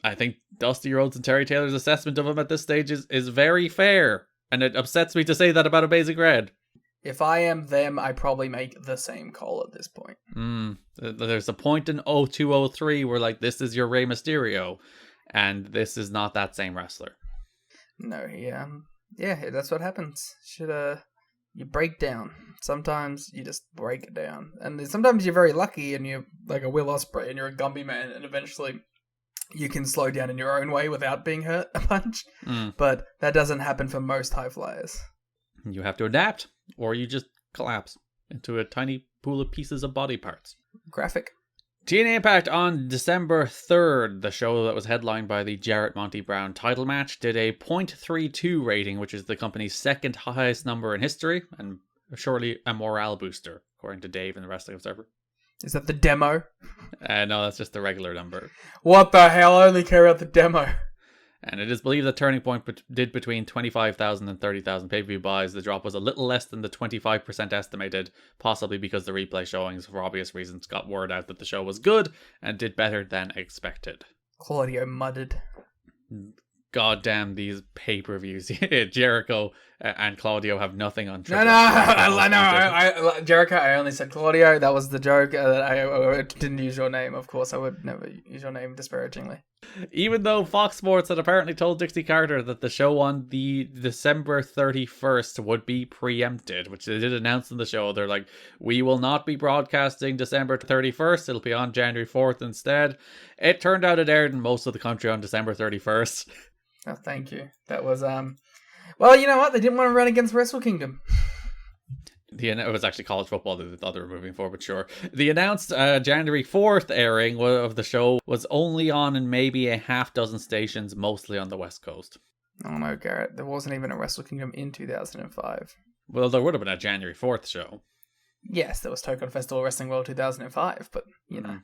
[SPEAKER 4] I think Dusty Rhodes and Terry Taylor's assessment of him at this stage is very fair. And it upsets me to say that about Amazing Red.
[SPEAKER 6] If I am them, I probably make the same call at this point.
[SPEAKER 4] There's a point in 0203 where like, this is your Rey Mysterio. And this is not that same wrestler.
[SPEAKER 6] No, yeah, that's what happens. You break down. Sometimes you just break it down. And then sometimes you're very lucky and you're like a Will Ospreay and you're a Gumby man and eventually you can slow down in your own way without being hurt a bunch. But that doesn't happen for most high flyers.
[SPEAKER 4] You have to adapt, or you just collapse into a tiny pool of pieces of body parts.
[SPEAKER 6] Graphic.
[SPEAKER 4] TNA Impact on December 3rd, the show that was headlined by the Jarrett Monty Brown title match, did a .32 rating, which is the company's second highest number in history, and surely a morale booster, according to Dave and the Wrestling Observer.
[SPEAKER 6] Is that the demo?
[SPEAKER 4] No, that's just the regular number.
[SPEAKER 6] What the hell? I only care about the demo.
[SPEAKER 4] And it is believed that Turning Point did between 25,000 and 30,000 pay-per-view buys. The drop was a little less than the 25% estimated, possibly because the replay showings, for obvious reasons, got word out that the show was good and did better than expected.
[SPEAKER 6] Claudio muttered.
[SPEAKER 4] goddamn these pay-per-views. Jericho and Claudio have nothing on Triple
[SPEAKER 6] No, Jericho, I only said Claudio. That was the joke. I didn't use your name, of course. I would never use your name disparagingly.
[SPEAKER 4] Even though Fox Sports had apparently told Dixie Carter that the show on the December 31st would be preempted, which they did announce in the show. They're like, we will not be broadcasting December 31st. It'll be on January 4th instead. It turned out it aired in most of the country on December 31st.
[SPEAKER 6] Oh, thank you. That was, well, you know what? They didn't want to run against Wrestle Kingdom.
[SPEAKER 4] It was actually college football that they thought they were moving for, but sure. The announced January 4th airing of the show was only on in maybe a half dozen stations, mostly on the West Coast.
[SPEAKER 6] Oh no, Garrett. There wasn't even a Wrestle Kingdom in 2005.
[SPEAKER 4] Well, there would have been a January 4th show.
[SPEAKER 6] Yes, there was Tokyo Festival Wrestling World 2005, but, you know.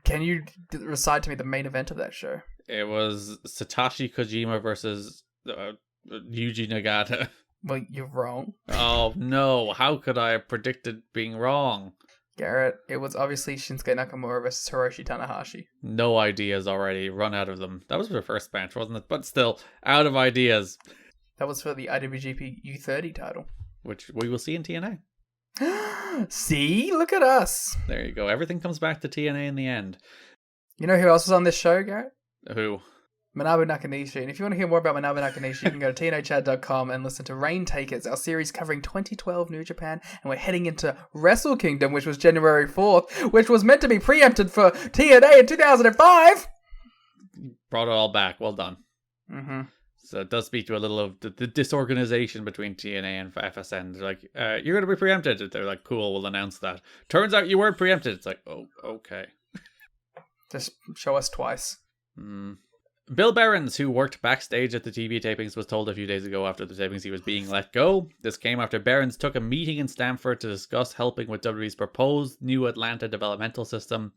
[SPEAKER 6] Can you recite to me the main event of that show?
[SPEAKER 4] It was Satoshi Kojima versus Yuji Nagata.
[SPEAKER 6] Well, you're wrong.
[SPEAKER 4] Oh no, how could I have predicted being wrong?
[SPEAKER 6] Garrett, it was obviously Shinsuke Nakamura versus Hiroshi Tanahashi.
[SPEAKER 4] No ideas already, run out of them. That was the first match, wasn't it? But still, out of ideas.
[SPEAKER 6] That was for the IWGP U30 title.
[SPEAKER 4] Which we will see in TNA.
[SPEAKER 6] See? Look at us.
[SPEAKER 4] There you go. Everything comes back to TNA in the end.
[SPEAKER 6] You know who else was on this show, Garrett?
[SPEAKER 4] Who?
[SPEAKER 6] Manabu Nakanishi. And if you want to hear more about Manabu Nakanishi, you can go to tnachad.com and listen to Rain Takers, our series covering 2012 New Japan. And we're heading into Wrestle Kingdom, which was January 4th, which was meant to be preempted for TNA in 2005.
[SPEAKER 4] Brought it all back. Well done.
[SPEAKER 6] Mm-hmm.
[SPEAKER 4] So it does speak to a little of the disorganization between TNA and FSN. They're like, you're going to be preempted. They're like, cool, we'll announce that. Turns out you weren't preempted. It's like, oh, okay.
[SPEAKER 6] Just show us twice.
[SPEAKER 4] Bill Behrens, who worked backstage at the TV tapings, was told a few days ago after the tapings he was being let go. This came after Behrens took a meeting in Stamford to discuss helping with WWE's proposed new Atlanta developmental system.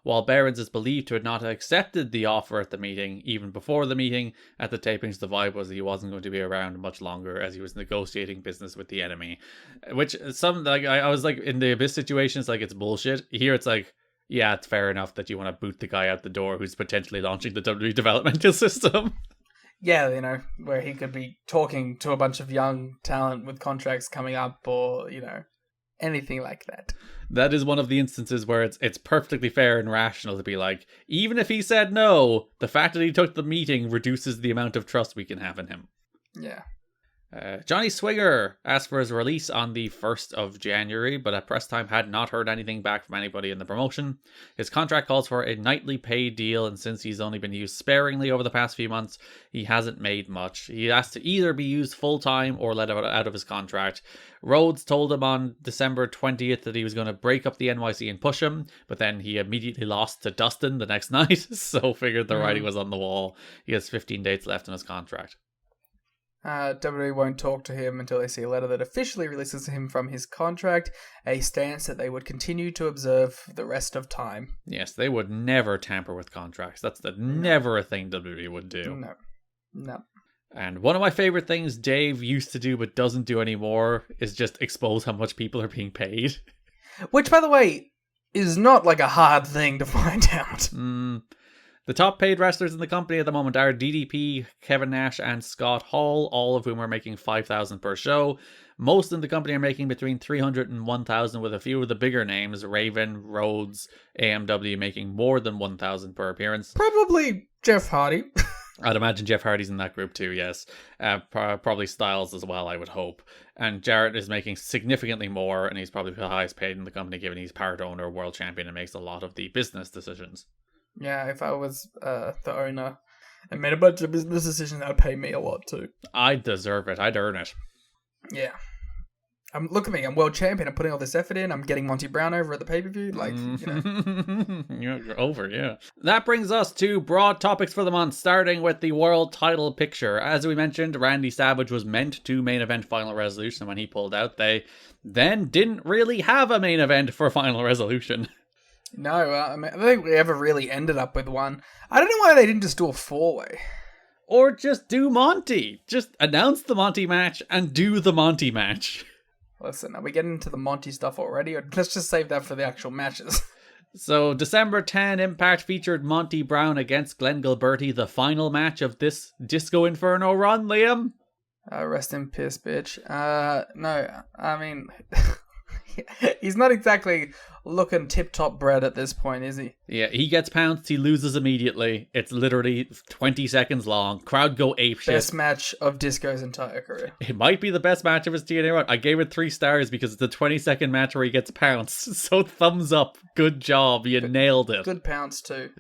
[SPEAKER 4] While Behrens is believed to have not accepted the offer at the meeting, even before the meeting, at the tapings the vibe was that he wasn't going to be around much longer as he was negotiating business with the enemy. Which, I was like, in the Abyss situation, it's like, it's bullshit. Here it's like, yeah, it's fair enough that you want to boot the guy out the door who's potentially launching the WWE developmental system.
[SPEAKER 6] Yeah, you know, where he could be talking to a bunch of young talent with contracts coming up or, you know, anything like that.
[SPEAKER 4] That is one of the instances where it's perfectly fair and rational to be like, even if he said no, the fact that he took the meeting reduces the amount of trust we can have in him.
[SPEAKER 6] Yeah.
[SPEAKER 4] Johnny Swinger asked for his release on the 1st of January, but at press time had not heard anything back from anybody in the promotion. His contract calls for a nightly pay deal, and since he's only been used sparingly over the past few months, he hasn't made much. He has to either be used full-time or let out of his contract. Rhodes told him on December 20th that he was going to break up the NYC and push him, but then he immediately lost to Dustin the next night, so figured the writing was on the wall. He has 15 dates left in his contract.
[SPEAKER 6] WWE won't talk to him until they see a letter that officially releases him from his contract, a stance that they would continue to observe for the rest of time.
[SPEAKER 4] Yes, they would never tamper with contracts. That's never a thing WWE would do.
[SPEAKER 6] No.
[SPEAKER 4] And one of my favorite things Dave used to do but doesn't do anymore is just expose how much people are being paid.
[SPEAKER 6] Which, by the way, is not like a hard thing to find out.
[SPEAKER 4] The top paid wrestlers in the company at the moment are DDP, Kevin Nash, and Scott Hall, all of whom are making $5,000 per show. Most in the company are making between $300 and $1,000, with a few of the bigger names, Raven, Rhodes, AMW, making more than $1,000 per appearance.
[SPEAKER 6] Probably Jeff Hardy.
[SPEAKER 4] I'd imagine Jeff Hardy's in that group too, yes. Probably Styles as well, I would hope. And Jarrett is making significantly more, and he's probably the highest paid in the company, given he's part owner, world champion, and makes a lot of the business decisions.
[SPEAKER 6] Yeah, if I was the owner and made a bunch of business decisions, that would pay me a lot too.
[SPEAKER 4] I'd deserve it. I'd earn it.
[SPEAKER 6] Yeah. Look at me, I'm world champion. I'm putting all this effort in. I'm getting Monty Brown over at the pay-per-view. Like, you know.
[SPEAKER 4] You're over, yeah. That brings us to broad topics for the month, starting with the world title picture. As we mentioned, Randy Savage was meant to main event Final Resolution. When he pulled out, they then didn't really have a main event for Final Resolution.
[SPEAKER 6] No, I don't think we ever really ended up with one. I don't know why they didn't just do a 4-way.
[SPEAKER 4] Or just do Monty. Just announce the Monty match and do the Monty match.
[SPEAKER 6] Listen, are we getting into the Monty stuff already? Or let's just save that for the actual matches.
[SPEAKER 4] So, December 10, Impact featured Monty Brown against Glenn Gilberti, the final match of this Disco Inferno run, Liam.
[SPEAKER 6] Rest in piss, bitch. No, I mean, he's not exactly looking tip-top bread at this point, is he?
[SPEAKER 4] Yeah, he gets pounced, he loses immediately. It's literally 20 seconds long. Crowd go apeshit.
[SPEAKER 6] Best match of Disco's entire career.
[SPEAKER 4] It might be the best match of his TNA run. I gave it 3 stars because it's a 20-second match where he gets pounced. So thumbs up. Good job. You nailed it.
[SPEAKER 6] Good pounce, too.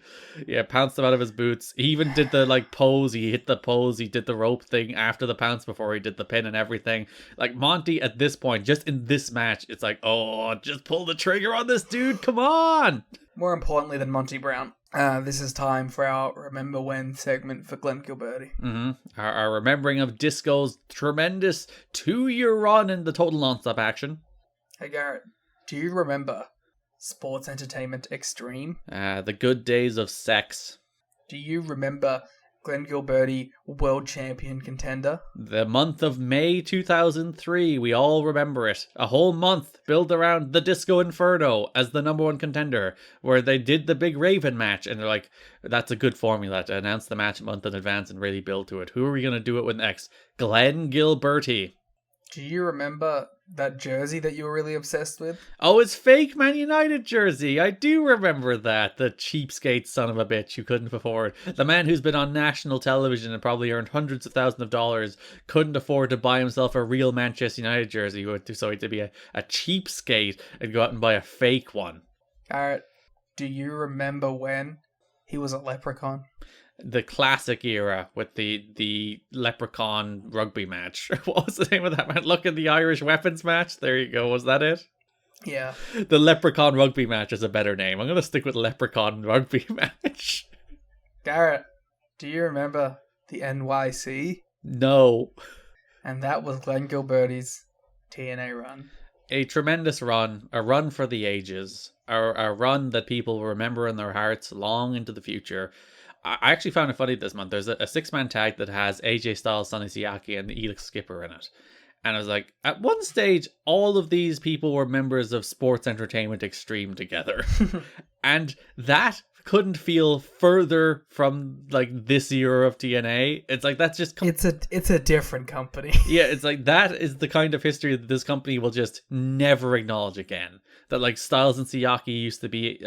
[SPEAKER 4] Yeah, pounced him out of his boots. He even did the pose. He hit the pose. He did the rope thing after the pounce before he did the pin and everything. Like, Monty at this point, just in this match, it's like, oh, just pull the trigger on this dude. Come on.
[SPEAKER 6] More importantly than Monty Brown, this is time for our Remember When segment for Glenn Gilberti.
[SPEAKER 4] Our remembering of Disco's tremendous 2-year run in the total nonstop action.
[SPEAKER 6] Hey Garrett, do you remember Sports Entertainment Extreme?
[SPEAKER 4] The good days of sex.
[SPEAKER 6] Do you remember Glenn Gilberti, World Champion Contender?
[SPEAKER 4] The month of May 2003, we all remember it. A whole month built around the Disco Inferno as the number 1 contender, where they did the big Raven match, and they're like, that's a good formula to announce the match a month in advance and really build to it. Who are we going to do it with next? Glenn Gilberti.
[SPEAKER 6] Do you remember that jersey that you were really obsessed with?
[SPEAKER 4] Oh, it's fake Man United jersey. I do remember that. The cheapskate son of a bitch who couldn't afford. The man who's been on national television and probably earned hundreds of thousands of dollars couldn't afford to buy himself a real Manchester United jersey. So he had to be a cheapskate and go out and buy a fake one.
[SPEAKER 6] Garrett, do you remember when he was a leprechaun?
[SPEAKER 4] The classic era with the leprechaun rugby match. What was the name of that match? Look at the Irish weapons match. There you go. Was that it?
[SPEAKER 6] Yeah.
[SPEAKER 4] The leprechaun rugby match is a better name. I'm going to stick with leprechaun rugby match.
[SPEAKER 6] Garrett, do you remember the NYC?
[SPEAKER 4] No.
[SPEAKER 6] And that was Glenn Gilberti's TNA run.
[SPEAKER 4] A tremendous run. A run for the ages. A run that people will remember in their hearts long into the future. I actually found it funny this month. There's a 6-man tag that has AJ Styles, Sonny Siaki, and Elix Skipper in it. And I was like, at one stage, all of these people were members of Sports Entertainment Extreme together. And that couldn't feel further from this era of TNA. It's like, that's just...
[SPEAKER 6] It's a different company.
[SPEAKER 4] Yeah, it's like, that is the kind of history that this company will just never acknowledge again. That Styles and Siaki used to be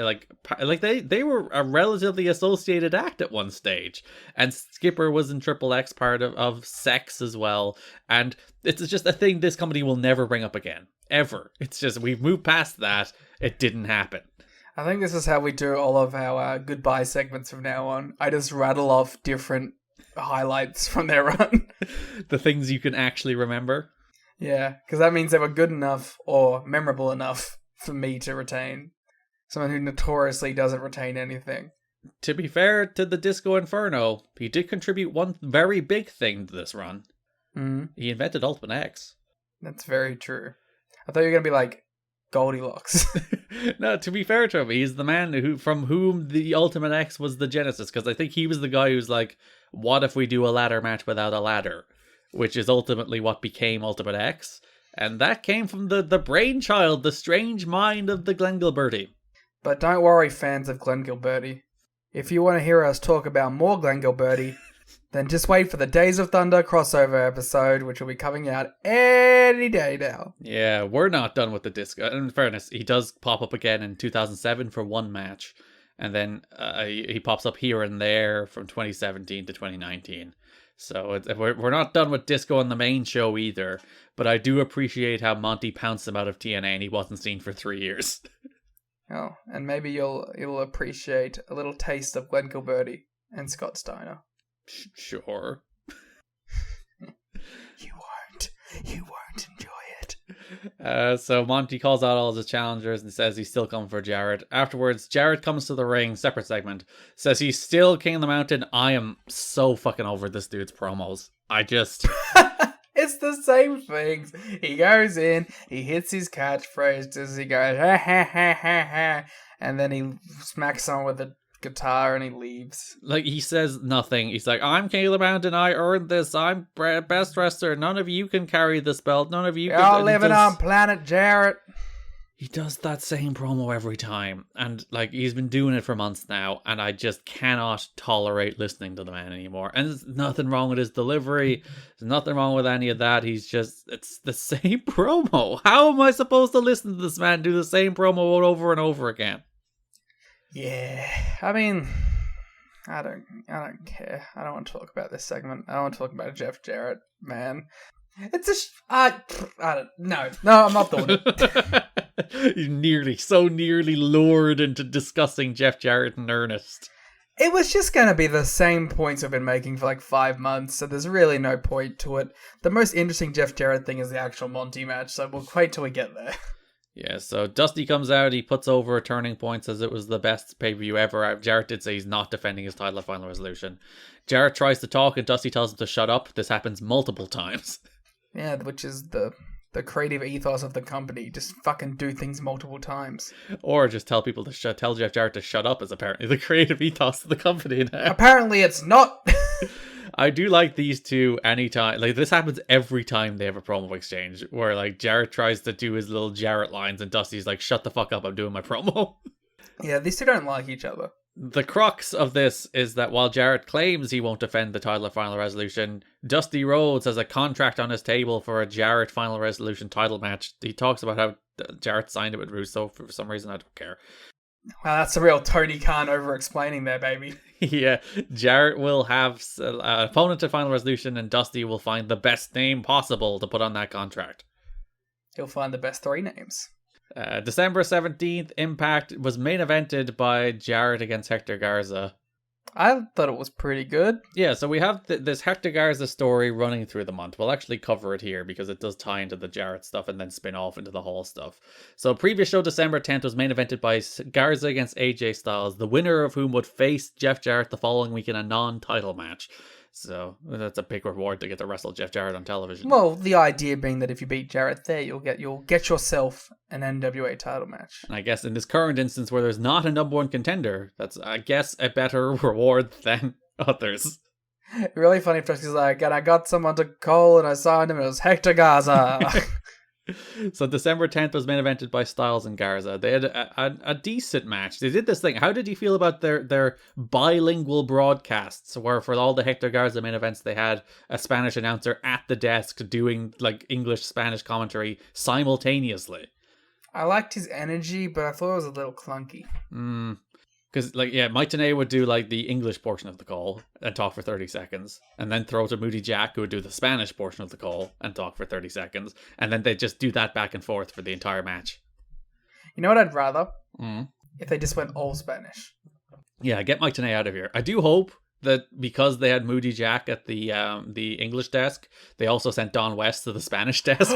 [SPEAKER 4] they were a relatively associated act at one stage, and Skipper was in Triple X part of Sex as well, and it's just a thing this company will never bring up again, ever. It's just, we've moved past that. It didn't happen.
[SPEAKER 6] I think this is how we do all of our goodbye segments from now on. I just rattle off different highlights from their run.
[SPEAKER 4] The things you can actually remember.
[SPEAKER 6] Yeah, because that means they were good enough or memorable enough for me to retain. Someone who notoriously doesn't retain anything.
[SPEAKER 4] To be fair to the Disco Inferno, he did contribute one very big thing to this run.
[SPEAKER 6] Mm.
[SPEAKER 4] He invented Ultimate X.
[SPEAKER 6] That's very true. I thought you were going to be like Goldilocks.
[SPEAKER 4] No, to be fair to him, he's the man from whom the Ultimate X was the genesis, because I think he was the guy who's like, what if we do a ladder match without a ladder? Which is ultimately what became Ultimate X. And that came from the brainchild, the strange mind of the Glenn Gilberti.
[SPEAKER 6] But don't worry, fans of Glenn Gilberti. If you want to hear us talk about more Glenn Gilberti, then just wait for the Days of Thunder crossover episode, which will be coming out any day now.
[SPEAKER 4] Yeah, we're not done with the Disco. In fairness, he does pop up again in 2007 for one match. And then he pops up here and there from 2017 to 2019. So we're not done with Disco on the main show either, but I do appreciate how Monty pounced him out of TNA and he wasn't seen for 3 years.
[SPEAKER 6] Oh, and maybe you'll appreciate a little taste of Glenn Gilberti and Scott Steiner.
[SPEAKER 4] Sure.
[SPEAKER 6] You won't enjoy it.
[SPEAKER 4] So Monty calls out all of his challengers and says he's still coming for Jarrett. Afterwards, Jarrett comes to the ring, separate segment, says he's still king of the mountain. I am so fucking over this dude's promos.
[SPEAKER 6] It's the same things. He goes in, he hits his catchphrases, he goes, ha ha ha ha ha, and then he smacks someone with a guitar and he leaves.
[SPEAKER 4] He says nothing. He's like, I'm king of the mountain, I earned this, I'm best wrestler, none of you can carry this belt, none of you
[SPEAKER 6] You're
[SPEAKER 4] can...
[SPEAKER 6] all living on planet Jarrett.
[SPEAKER 4] He does that same promo every time, and like he's been doing it for months now, and I just cannot tolerate listening to the man anymore. And there's nothing wrong with his delivery, there's nothing wrong with any of that. It's the same promo. How am I supposed to listen to this man do the same promo over and over again?
[SPEAKER 6] Yeah, I mean, I don't care. I don't want to talk about this segment. I don't want to talk about Jeff Jarrett, man. It's I don't. No, I'm not doing it.
[SPEAKER 4] You so nearly lured into discussing Jeff Jarrett in earnest.
[SPEAKER 6] It was just going to be the same points I've been making for like 5 months, so there's really no point to it. The most interesting Jeff Jarrett thing is the actual Monty match, so we'll wait till we get there.
[SPEAKER 4] Yeah, so Dusty comes out, he puts over Turning Point, says it was the best pay-per-view ever. Jarrett did say he's not defending his title at Final Resolution. Jarrett tries to talk and Dusty tells him to shut up. This happens multiple times. Yeah,
[SPEAKER 6] which is the creative ethos of the company. Just fucking do things multiple times.
[SPEAKER 4] Or just tell people to tell Jeff Jarrett to shut up is apparently the creative ethos of the company now.
[SPEAKER 6] Apparently it's not.
[SPEAKER 4] I do like these two anytime. Like, this happens every time they have a promo exchange where, like, Jarrett tries to do his little Jarrett lines and Dusty's like, shut the fuck up, I'm doing my promo.
[SPEAKER 6] Yeah, these two don't like each other.
[SPEAKER 4] The crux of this is that while Jarrett claims he won't defend the title at Final Resolution, Dusty Rhodes has a contract on his table for a Jarrett Final Resolution title match. He talks about how Jarrett signed it with Russo for some reason. I don't care.
[SPEAKER 6] Wow, that's a real Tony Khan over-explaining there, baby.
[SPEAKER 4] Yeah, Jarrett will have an opponent at Final Resolution and Dusty will find the best name possible to put on that contract.
[SPEAKER 6] He'll find the best 3 names.
[SPEAKER 4] December 17th, Impact was main evented by Jarrett against Hector Garza.
[SPEAKER 6] I thought it was pretty good.
[SPEAKER 4] Yeah, so we have this Hector Garza story running through the month. We'll actually cover it here because it does tie into the Jarrett stuff and then spin off into the Hall stuff. So previous show, December 10th, was main evented by Garza against AJ Styles, the winner of whom would face Jeff Jarrett the following week in a non-title match. So that's a big reward to get to wrestle Jeff Jarrett on television.
[SPEAKER 6] Well, the idea being that if you beat Jarrett there, you'll get yourself an NWA title match.
[SPEAKER 4] And I guess in this current instance where there's not a number one contender, that's, I guess, a better reward than others.
[SPEAKER 6] Really funny if he's like, and I got someone to call and I signed him and it was Hector Garza.
[SPEAKER 4] So December 10th was main evented by Styles and Garza. They had a decent match. They did this thing. How did you feel about their bilingual broadcasts where for all the Hector Garza main events they had a Spanish announcer at the desk doing like English-Spanish commentary simultaneously?
[SPEAKER 6] I liked his energy, but I thought it was a little clunky.
[SPEAKER 4] Because, like, yeah, Mike Tenay would do, like, the English portion of the call and talk for 30 seconds. And then throw to Moody Jack, who would do the Spanish portion of the call and talk for 30 seconds. And then they'd just do that back and forth for the entire match.
[SPEAKER 6] You know what I'd rather? If they just went all Spanish.
[SPEAKER 4] Yeah, get Mike Tenay out of here. I do hope that because they had Moody Jack at the English desk, they also sent Don West to the Spanish desk.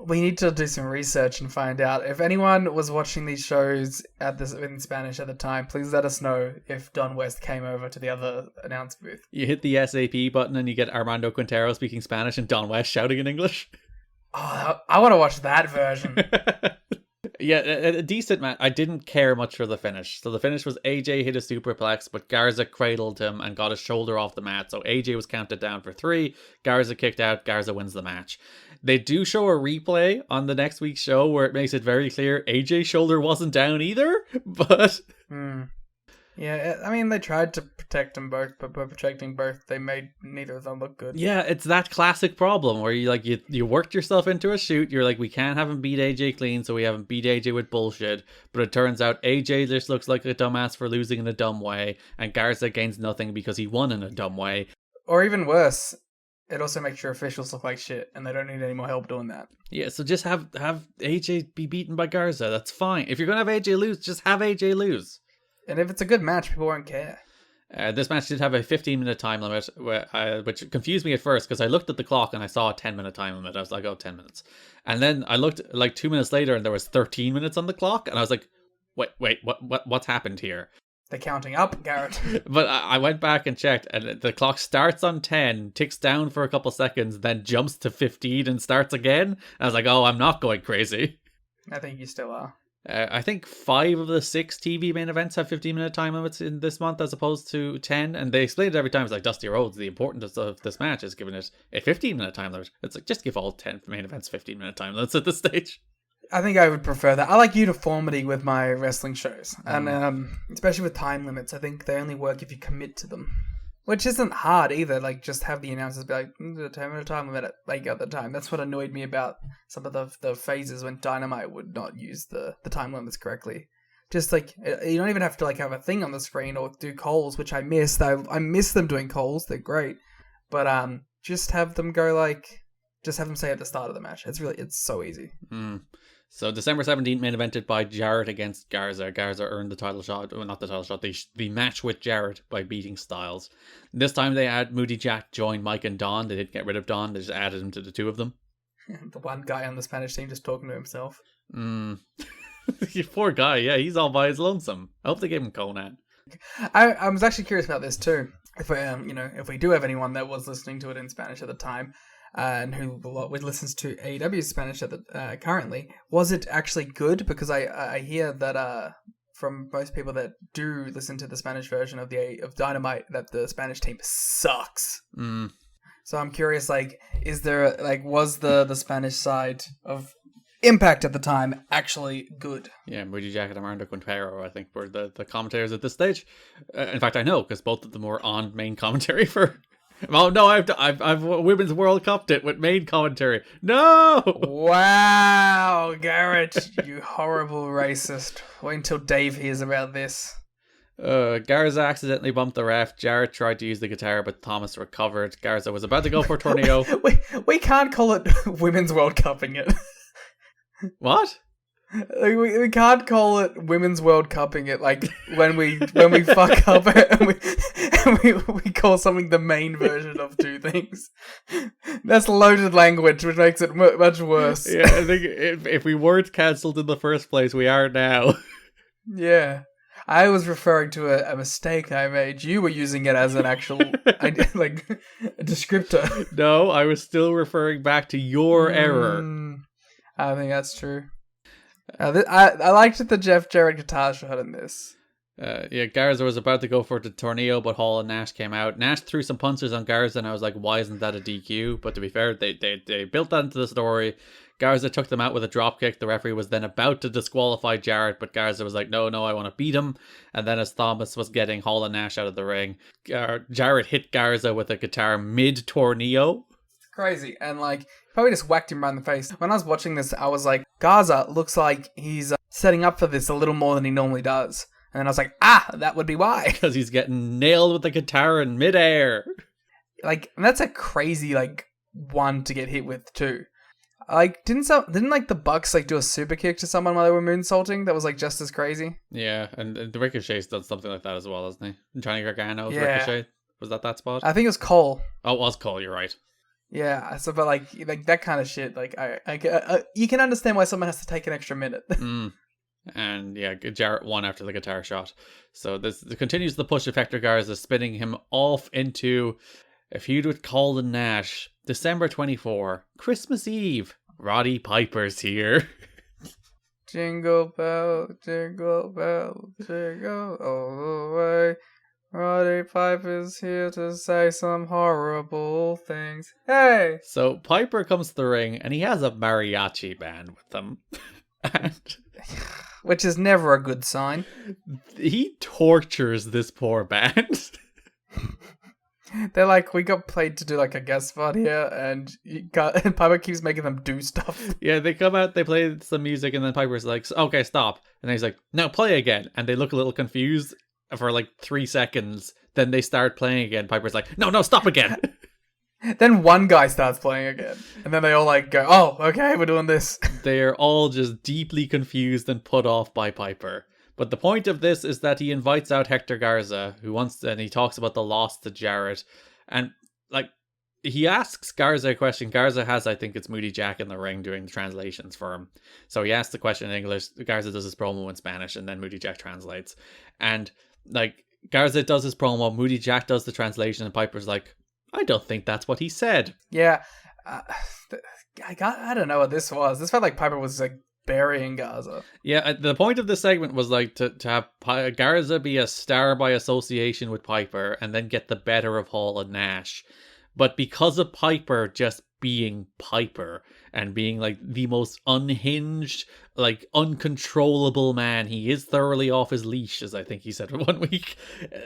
[SPEAKER 6] We need to do some research and find out. If anyone was watching these shows in Spanish at the time, please let us know if Don West came over to the other announce booth.
[SPEAKER 4] You hit the SAP button and you get Armando Quintero speaking Spanish and Don West shouting in English.
[SPEAKER 6] Oh, I want to watch that version.
[SPEAKER 4] Yeah, a decent match. I didn't care much for the finish. So the finish was AJ hit a superplex, but Garza cradled him and got his shoulder off the mat. So AJ was counted down for 3. Garza kicked out. Garza wins the match. They do show a replay on the next week's show where it makes it very clear AJ's shoulder wasn't down either, but...
[SPEAKER 6] Yeah, I mean, they tried to protect them both, but by protecting both, they made neither of them look good.
[SPEAKER 4] Yeah, it's that classic problem where you worked yourself into a shoot, you're like, we can't have him beat AJ clean, so we haven't beat AJ with bullshit, but it turns out AJ just looks like a dumbass for losing in a dumb way, and Garza gains nothing because he won in a dumb way.
[SPEAKER 6] Or even worse, it also makes your officials look like shit, and they don't need any more help doing that.
[SPEAKER 4] Yeah, so just have AJ be beaten by Garza, that's fine. If you're going to have AJ lose, just have AJ lose.
[SPEAKER 6] And if it's a good match, people won't care.
[SPEAKER 4] This match did have a 15-minute time limit, which confused me at first because I looked at the clock and I saw a 10-minute time limit. I was like, oh, 10 minutes. And then I looked like 2 minutes later and there was 13 minutes on the clock. And I was like, wait, what's happened here?
[SPEAKER 6] They're counting up, Garrett.
[SPEAKER 4] But I went back and checked and the clock starts on 10, ticks down for a couple seconds, then jumps to 15 and starts again. And I was like, oh, I'm not going crazy.
[SPEAKER 6] I think you still are.
[SPEAKER 4] I think 5 of the 6 TV main events have 15-minute time limits in this month as opposed to 10. And they explain it every time. It's like Dusty Rhodes, the importance of this match is giving it a 15-minute time limit. It's like, just give all 10 main events 15-minute time limits at this stage.
[SPEAKER 6] I think I would prefer that. I like uniformity with my wrestling shows. And especially with time limits, I think they only work if you commit to them. Which isn't hard either. Like, just have the announcers be like, the time limit at like other time. That's what annoyed me about some of the phases when Dynamite would not use the time limits correctly. Just like, you don't even have to like have a thing on the screen or do calls, which I miss. I miss them doing calls. They're great. But just have them go like, just have them say at the start of the match. It's so easy.
[SPEAKER 4] So December 17th, main evented by Jarrett against Garza. Garza earned the title shot, well, not the title shot, the match with Jarrett by beating Styles. This time they had Moody Jack join Mike and Don. They didn't get rid of Don, they just added him to the two of them.
[SPEAKER 6] The one guy on the Spanish team just talking to himself.
[SPEAKER 4] Poor guy, yeah, he's all by his lonesome. I hope they gave him Conan.
[SPEAKER 6] I was actually curious about this too. If we do have anyone that was listening to it in Spanish at the time, and who listens to AEW Spanish at the currently, was it actually good? Because I hear that from most people that do listen to the Spanish version of Dynamite that the Spanish team sucks. So I'm curious, like, is there was the Spanish side of Impact at the time actually good? Yeah,
[SPEAKER 4] Moody Jack and Armando Quintero, I think, were the commentators at this stage. In fact, I know because both of them were on main commentary for. Oh no! I've Women's World Cupped it with main commentary. No!
[SPEAKER 6] Wow, Garrett, you horrible racist! Wait until Dave hears about this.
[SPEAKER 4] Garza accidentally bumped the ref. Jarrett tried to use the guitar, but Thomas recovered. Garza was about to go for a tornado.
[SPEAKER 6] we can't call it Women's World Cupping it.
[SPEAKER 4] What?
[SPEAKER 6] We can't call it Women's World Cupping it, like when we fuck up and we call something the main version of two things. That's loaded language, which makes it much worse.
[SPEAKER 4] Yeah, I think if we weren't cancelled in the first place, we are now.
[SPEAKER 6] Yeah. I was referring to a mistake I made. You were using it as an actual a descriptor.
[SPEAKER 4] No, I was still referring back to your error.
[SPEAKER 6] I think that's true. I liked the Jeff Jarrett guitar shot in this.
[SPEAKER 4] Garza was about to go for the tornado, but Hall and Nash came out. Nash threw some punches on Garza, and I was like, why isn't that a DQ? But to be fair, they built that into the story. Garza took them out with a dropkick. The referee was then about to disqualify Jarrett, but Garza was like, no, I want to beat him. And then as Thomas was getting Hall and Nash out of the ring, Jarrett hit Garza with a guitar mid-torneo.
[SPEAKER 6] Crazy. And probably just whacked him right in the face. When I was watching this, I was like, Garza looks like he's setting up for this a little more than he normally does. And then I was like, that would be why. Because
[SPEAKER 4] he's getting nailed with the guitar in midair.
[SPEAKER 6] And that's a crazy one to get hit with too. Didn't the Bucks do a super kick to someone while they were moonsaulting? That was just as crazy.
[SPEAKER 4] Yeah, and the Ricochet's done something like that as well, hasn't he? Johnny Gargano's Ricochet. Was that spot?
[SPEAKER 6] I think it was Cole.
[SPEAKER 4] Oh, it was Cole. You're right.
[SPEAKER 6] Yeah, so but that kind of shit, you can understand why someone has to take an extra minute.
[SPEAKER 4] And yeah, Jarrett won after the guitar shot. So this continues the push of Hector Garza, spinning him off into a feud with Cole and Nash. December 24, Christmas Eve. Roddy Piper's here.
[SPEAKER 6] Jingle bell, jingle bell, jingle all the way. Roddy Piper's here to say some horrible things. Hey!
[SPEAKER 4] So Piper comes to the ring and he has a mariachi band with him.
[SPEAKER 6] Which is never a good sign.
[SPEAKER 4] He tortures this poor band.
[SPEAKER 6] They're we got paid to do a guest spot here, and Piper keeps making them do stuff.
[SPEAKER 4] Yeah, they come out, they play some music, and then Piper's like, okay, stop. And then he's like, no, play again. And they look a little confused for 3 seconds. Then they start playing again. Piper's like, no, stop again.
[SPEAKER 6] Then one guy starts playing again. And then they all go, oh, okay, we're doing this.
[SPEAKER 4] They're all just deeply confused and put off by Piper. But the point of this is that he invites out Hector Garza, and he talks about the loss to Jarrett. And, he asks Garza a question. Garza has, I think it's Moody Jack in the ring doing the translations for him. So he asks the question in English, Garza does his promo in Spanish, and then Moody Jack translates. And, Garza does his promo, Moody Jack does the translation, and Piper's like, I don't think that's what he said.
[SPEAKER 6] Yeah. I don't know what this was. This felt like Piper was, burying Garza.
[SPEAKER 4] Yeah, the point of this segment was to have Garza be a star by association with Piper and then get the better of Hall and Nash. But because of Piper just being Piper and being like the most unhinged, like uncontrollable man. He is thoroughly off his leash, as I think he said 1 week.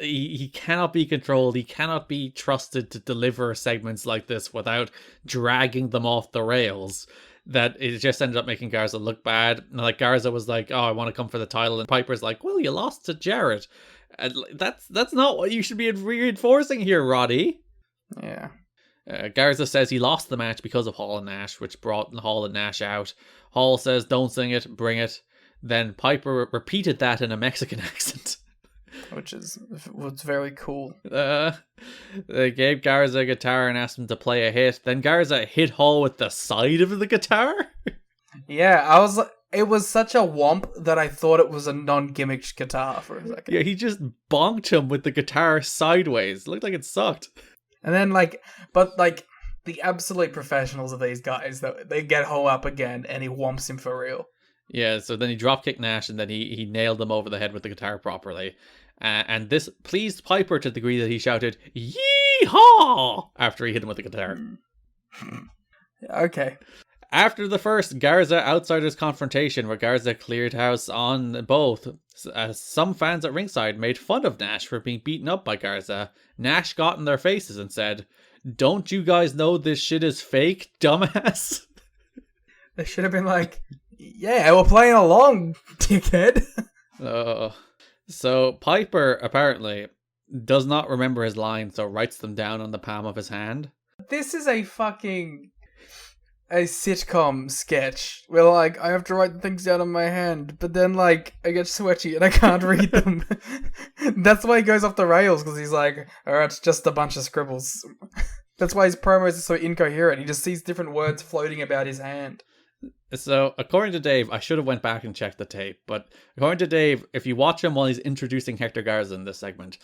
[SPEAKER 4] He cannot be controlled. He cannot be trusted to deliver segments like this without dragging them off the rails. That it just ended up making Garza look bad. Like Garza was like, "Oh, I want to come for the title," and Piper's like, "Well, you lost to Jarrett." And that's not what you should be reinforcing here, Roddy.
[SPEAKER 6] Yeah.
[SPEAKER 4] Garza says he lost the match because of Hall and Nash, which brought Hall and Nash out. Hall says, "Don't sing it, bring it." Then Piper repeated that in a Mexican accent.
[SPEAKER 6] Which was very cool.
[SPEAKER 4] They gave Garza a guitar and asked him to play a hit. Then Garza hit Hall with the side of the guitar.
[SPEAKER 6] Yeah, it was such a whomp that I thought it was a non-gimmick guitar for a second.
[SPEAKER 4] Yeah, he just bonked him with the guitar sideways. It looked like it sucked.
[SPEAKER 6] And then, but the absolute professionals of these guys, they get Hall up again and he whomps him for real.
[SPEAKER 4] Yeah, so then he dropkicked Nash and then he nailed him over the head with the guitar properly. And this pleased Piper to the degree that he shouted, "Yee-haw!" after he hit him with the guitar.
[SPEAKER 6] Okay.
[SPEAKER 4] After the first Garza Outsiders confrontation, where Garza cleared house on both, some fans at ringside made fun of Nash for being beaten up by Garza. Nash got in their faces and said, "Don't you guys know this shit is fake, dumbass?"
[SPEAKER 6] They should have been like, "Yeah, we're playing along, dickhead."
[SPEAKER 4] So Piper apparently does not remember his lines, so writes them down on the palm of his hand.
[SPEAKER 6] This is a sitcom sketch where I have to write things down on my hand, but then I get sweaty and I can't read them. That's why he goes off the rails, because he's like, "Oh, it's just a bunch of scribbles." That's why his promos are so incoherent. He just sees different words floating about his hand.
[SPEAKER 4] So, according to Dave, I should have went back and checked the tape, but according to Dave, if you watch him while he's introducing Hector Garza in this segment,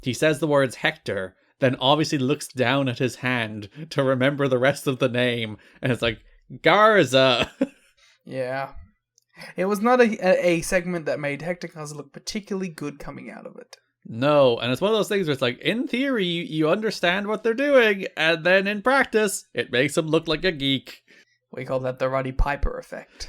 [SPEAKER 4] he says the words Hector, then obviously looks down at his hand to remember the rest of the name, and it's like, Garza!
[SPEAKER 6] Yeah. It was not a segment that made Hector Garza look particularly good coming out of it.
[SPEAKER 4] No, and it's one of those things where it's like, in theory, you understand what they're doing, and then in practice, it makes him look like a geek.
[SPEAKER 6] We call that the Roddy Piper effect.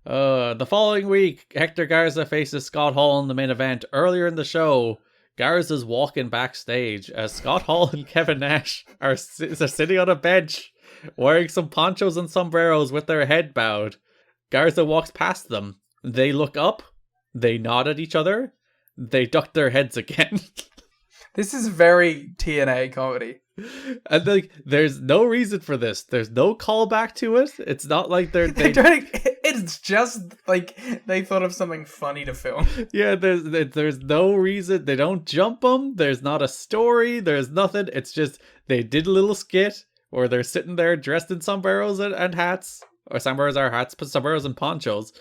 [SPEAKER 4] The following week, Hector Garza faces Scott Hall in the main event. Earlier in the show, Garza's walking backstage as Scott Hall and Kevin Nash are sitting on a bench, wearing some ponchos and sombreros with their head bowed. Garza walks past them. They look up, they nod at each other, they duck their heads again.
[SPEAKER 6] This is very TNA comedy.
[SPEAKER 4] And there's no reason for this. There's no callback to it. It's not like
[SPEAKER 6] it's just they thought of something funny to film.
[SPEAKER 4] Yeah, there's no reason. They don't jump them. There's not a story. There's nothing. It's just they did a little skit where they're sitting there dressed in sombreros and hats. Or sombreros are hats, but sombreros and ponchos.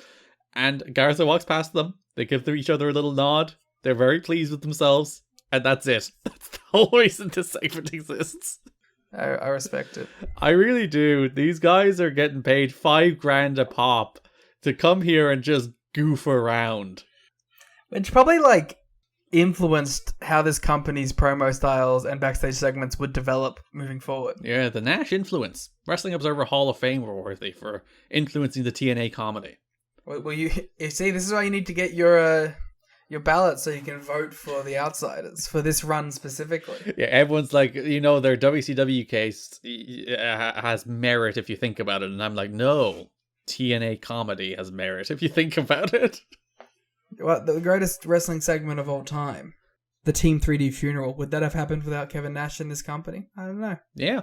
[SPEAKER 4] And Garza walks past them. They give each other a little nod. They're very pleased with themselves. And that's it. That's the whole reason this segment exists.
[SPEAKER 6] I respect it.
[SPEAKER 4] I really do. These guys are getting paid $5,000 a pop to come here and just goof around.
[SPEAKER 6] Which probably influenced how this company's promo styles and backstage segments would develop moving forward.
[SPEAKER 4] Yeah, the Nash influence. Wrestling Observer Hall of Fame worthy for influencing the TNA comedy.
[SPEAKER 6] Well, you see, this is why you need to get your ballot so you can vote for the Outsiders for this run specifically.
[SPEAKER 4] Yeah, everyone's like, their WCW case has merit if you think about it. And I'm like, no, TNA comedy has merit if you think about it.
[SPEAKER 6] Well, the greatest wrestling segment of all time, the Team 3D funeral, would that have happened without Kevin Nash in this company? I don't know.
[SPEAKER 4] Yeah.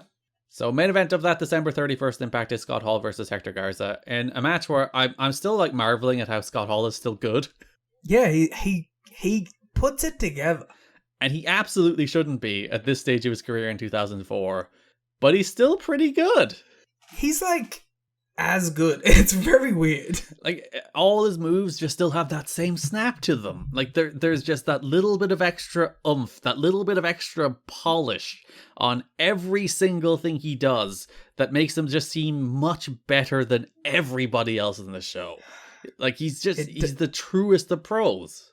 [SPEAKER 4] So main event of that December 31st Impact is Scott Hall versus Hector Garza in a match where I'm still marveling at how Scott Hall is still good.
[SPEAKER 6] Yeah, he puts it together.
[SPEAKER 4] And he absolutely shouldn't be at this stage of his career in 2004. But he's still pretty good.
[SPEAKER 6] He's as good. It's very weird.
[SPEAKER 4] All his moves just still have that same snap to them. There's just that little bit of extra oomph, that little bit of extra polish on every single thing he does that makes him just seem much better than everybody else in the show. He's the truest of pros.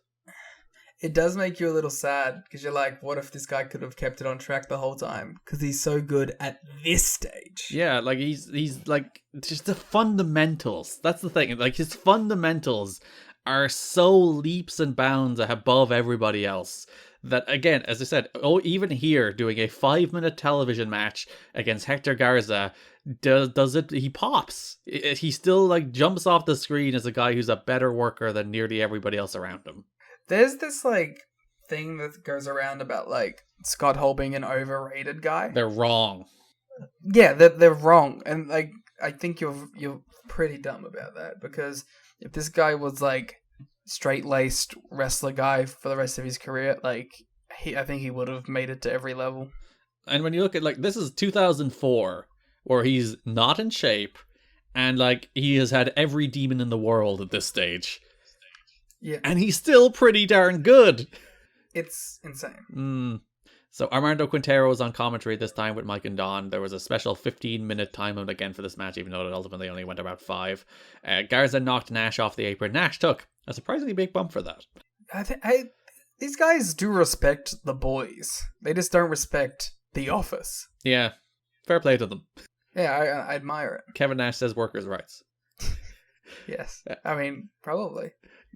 [SPEAKER 6] It does make you a little sad because you're like, what if this guy could have kept it on track the whole time? Because he's so good at this stage.
[SPEAKER 4] Yeah, like he's like just the fundamentals. That's the thing. Like his fundamentals are so leaps and bounds above everybody else that, again, as I said, even here doing a 5-minute television match against Hector Garza, does it? He pops. He still like jumps off the screen as a guy who's a better worker than nearly everybody else around him.
[SPEAKER 6] There's this like thing that goes around about like Scott Hall being an overrated guy.
[SPEAKER 4] They're wrong.
[SPEAKER 6] Yeah, they're wrong, and like I think you're pretty dumb about that, because if this guy was like straight-laced wrestler guy for the rest of his career, like I think he would have made it to every level.
[SPEAKER 4] And when you look at like this is 2004, where he's not in shape, and like he has had every demon in the world at this stage.
[SPEAKER 6] Yeah,
[SPEAKER 4] and he's still pretty darn good.
[SPEAKER 6] It's insane.
[SPEAKER 4] So Armando Quintero was on commentary this time with Mike and Don. There was a special 15-minute time limit again for this match, even though it ultimately only went about 5. Garza knocked Nash off the apron. Nash took a surprisingly big bump for that.
[SPEAKER 6] These guys do respect the boys. They just don't respect the office.
[SPEAKER 4] Yeah, fair play to them.
[SPEAKER 6] Yeah, I admire it.
[SPEAKER 4] Kevin Nash says workers' rights.
[SPEAKER 6] Yes, I mean, probably.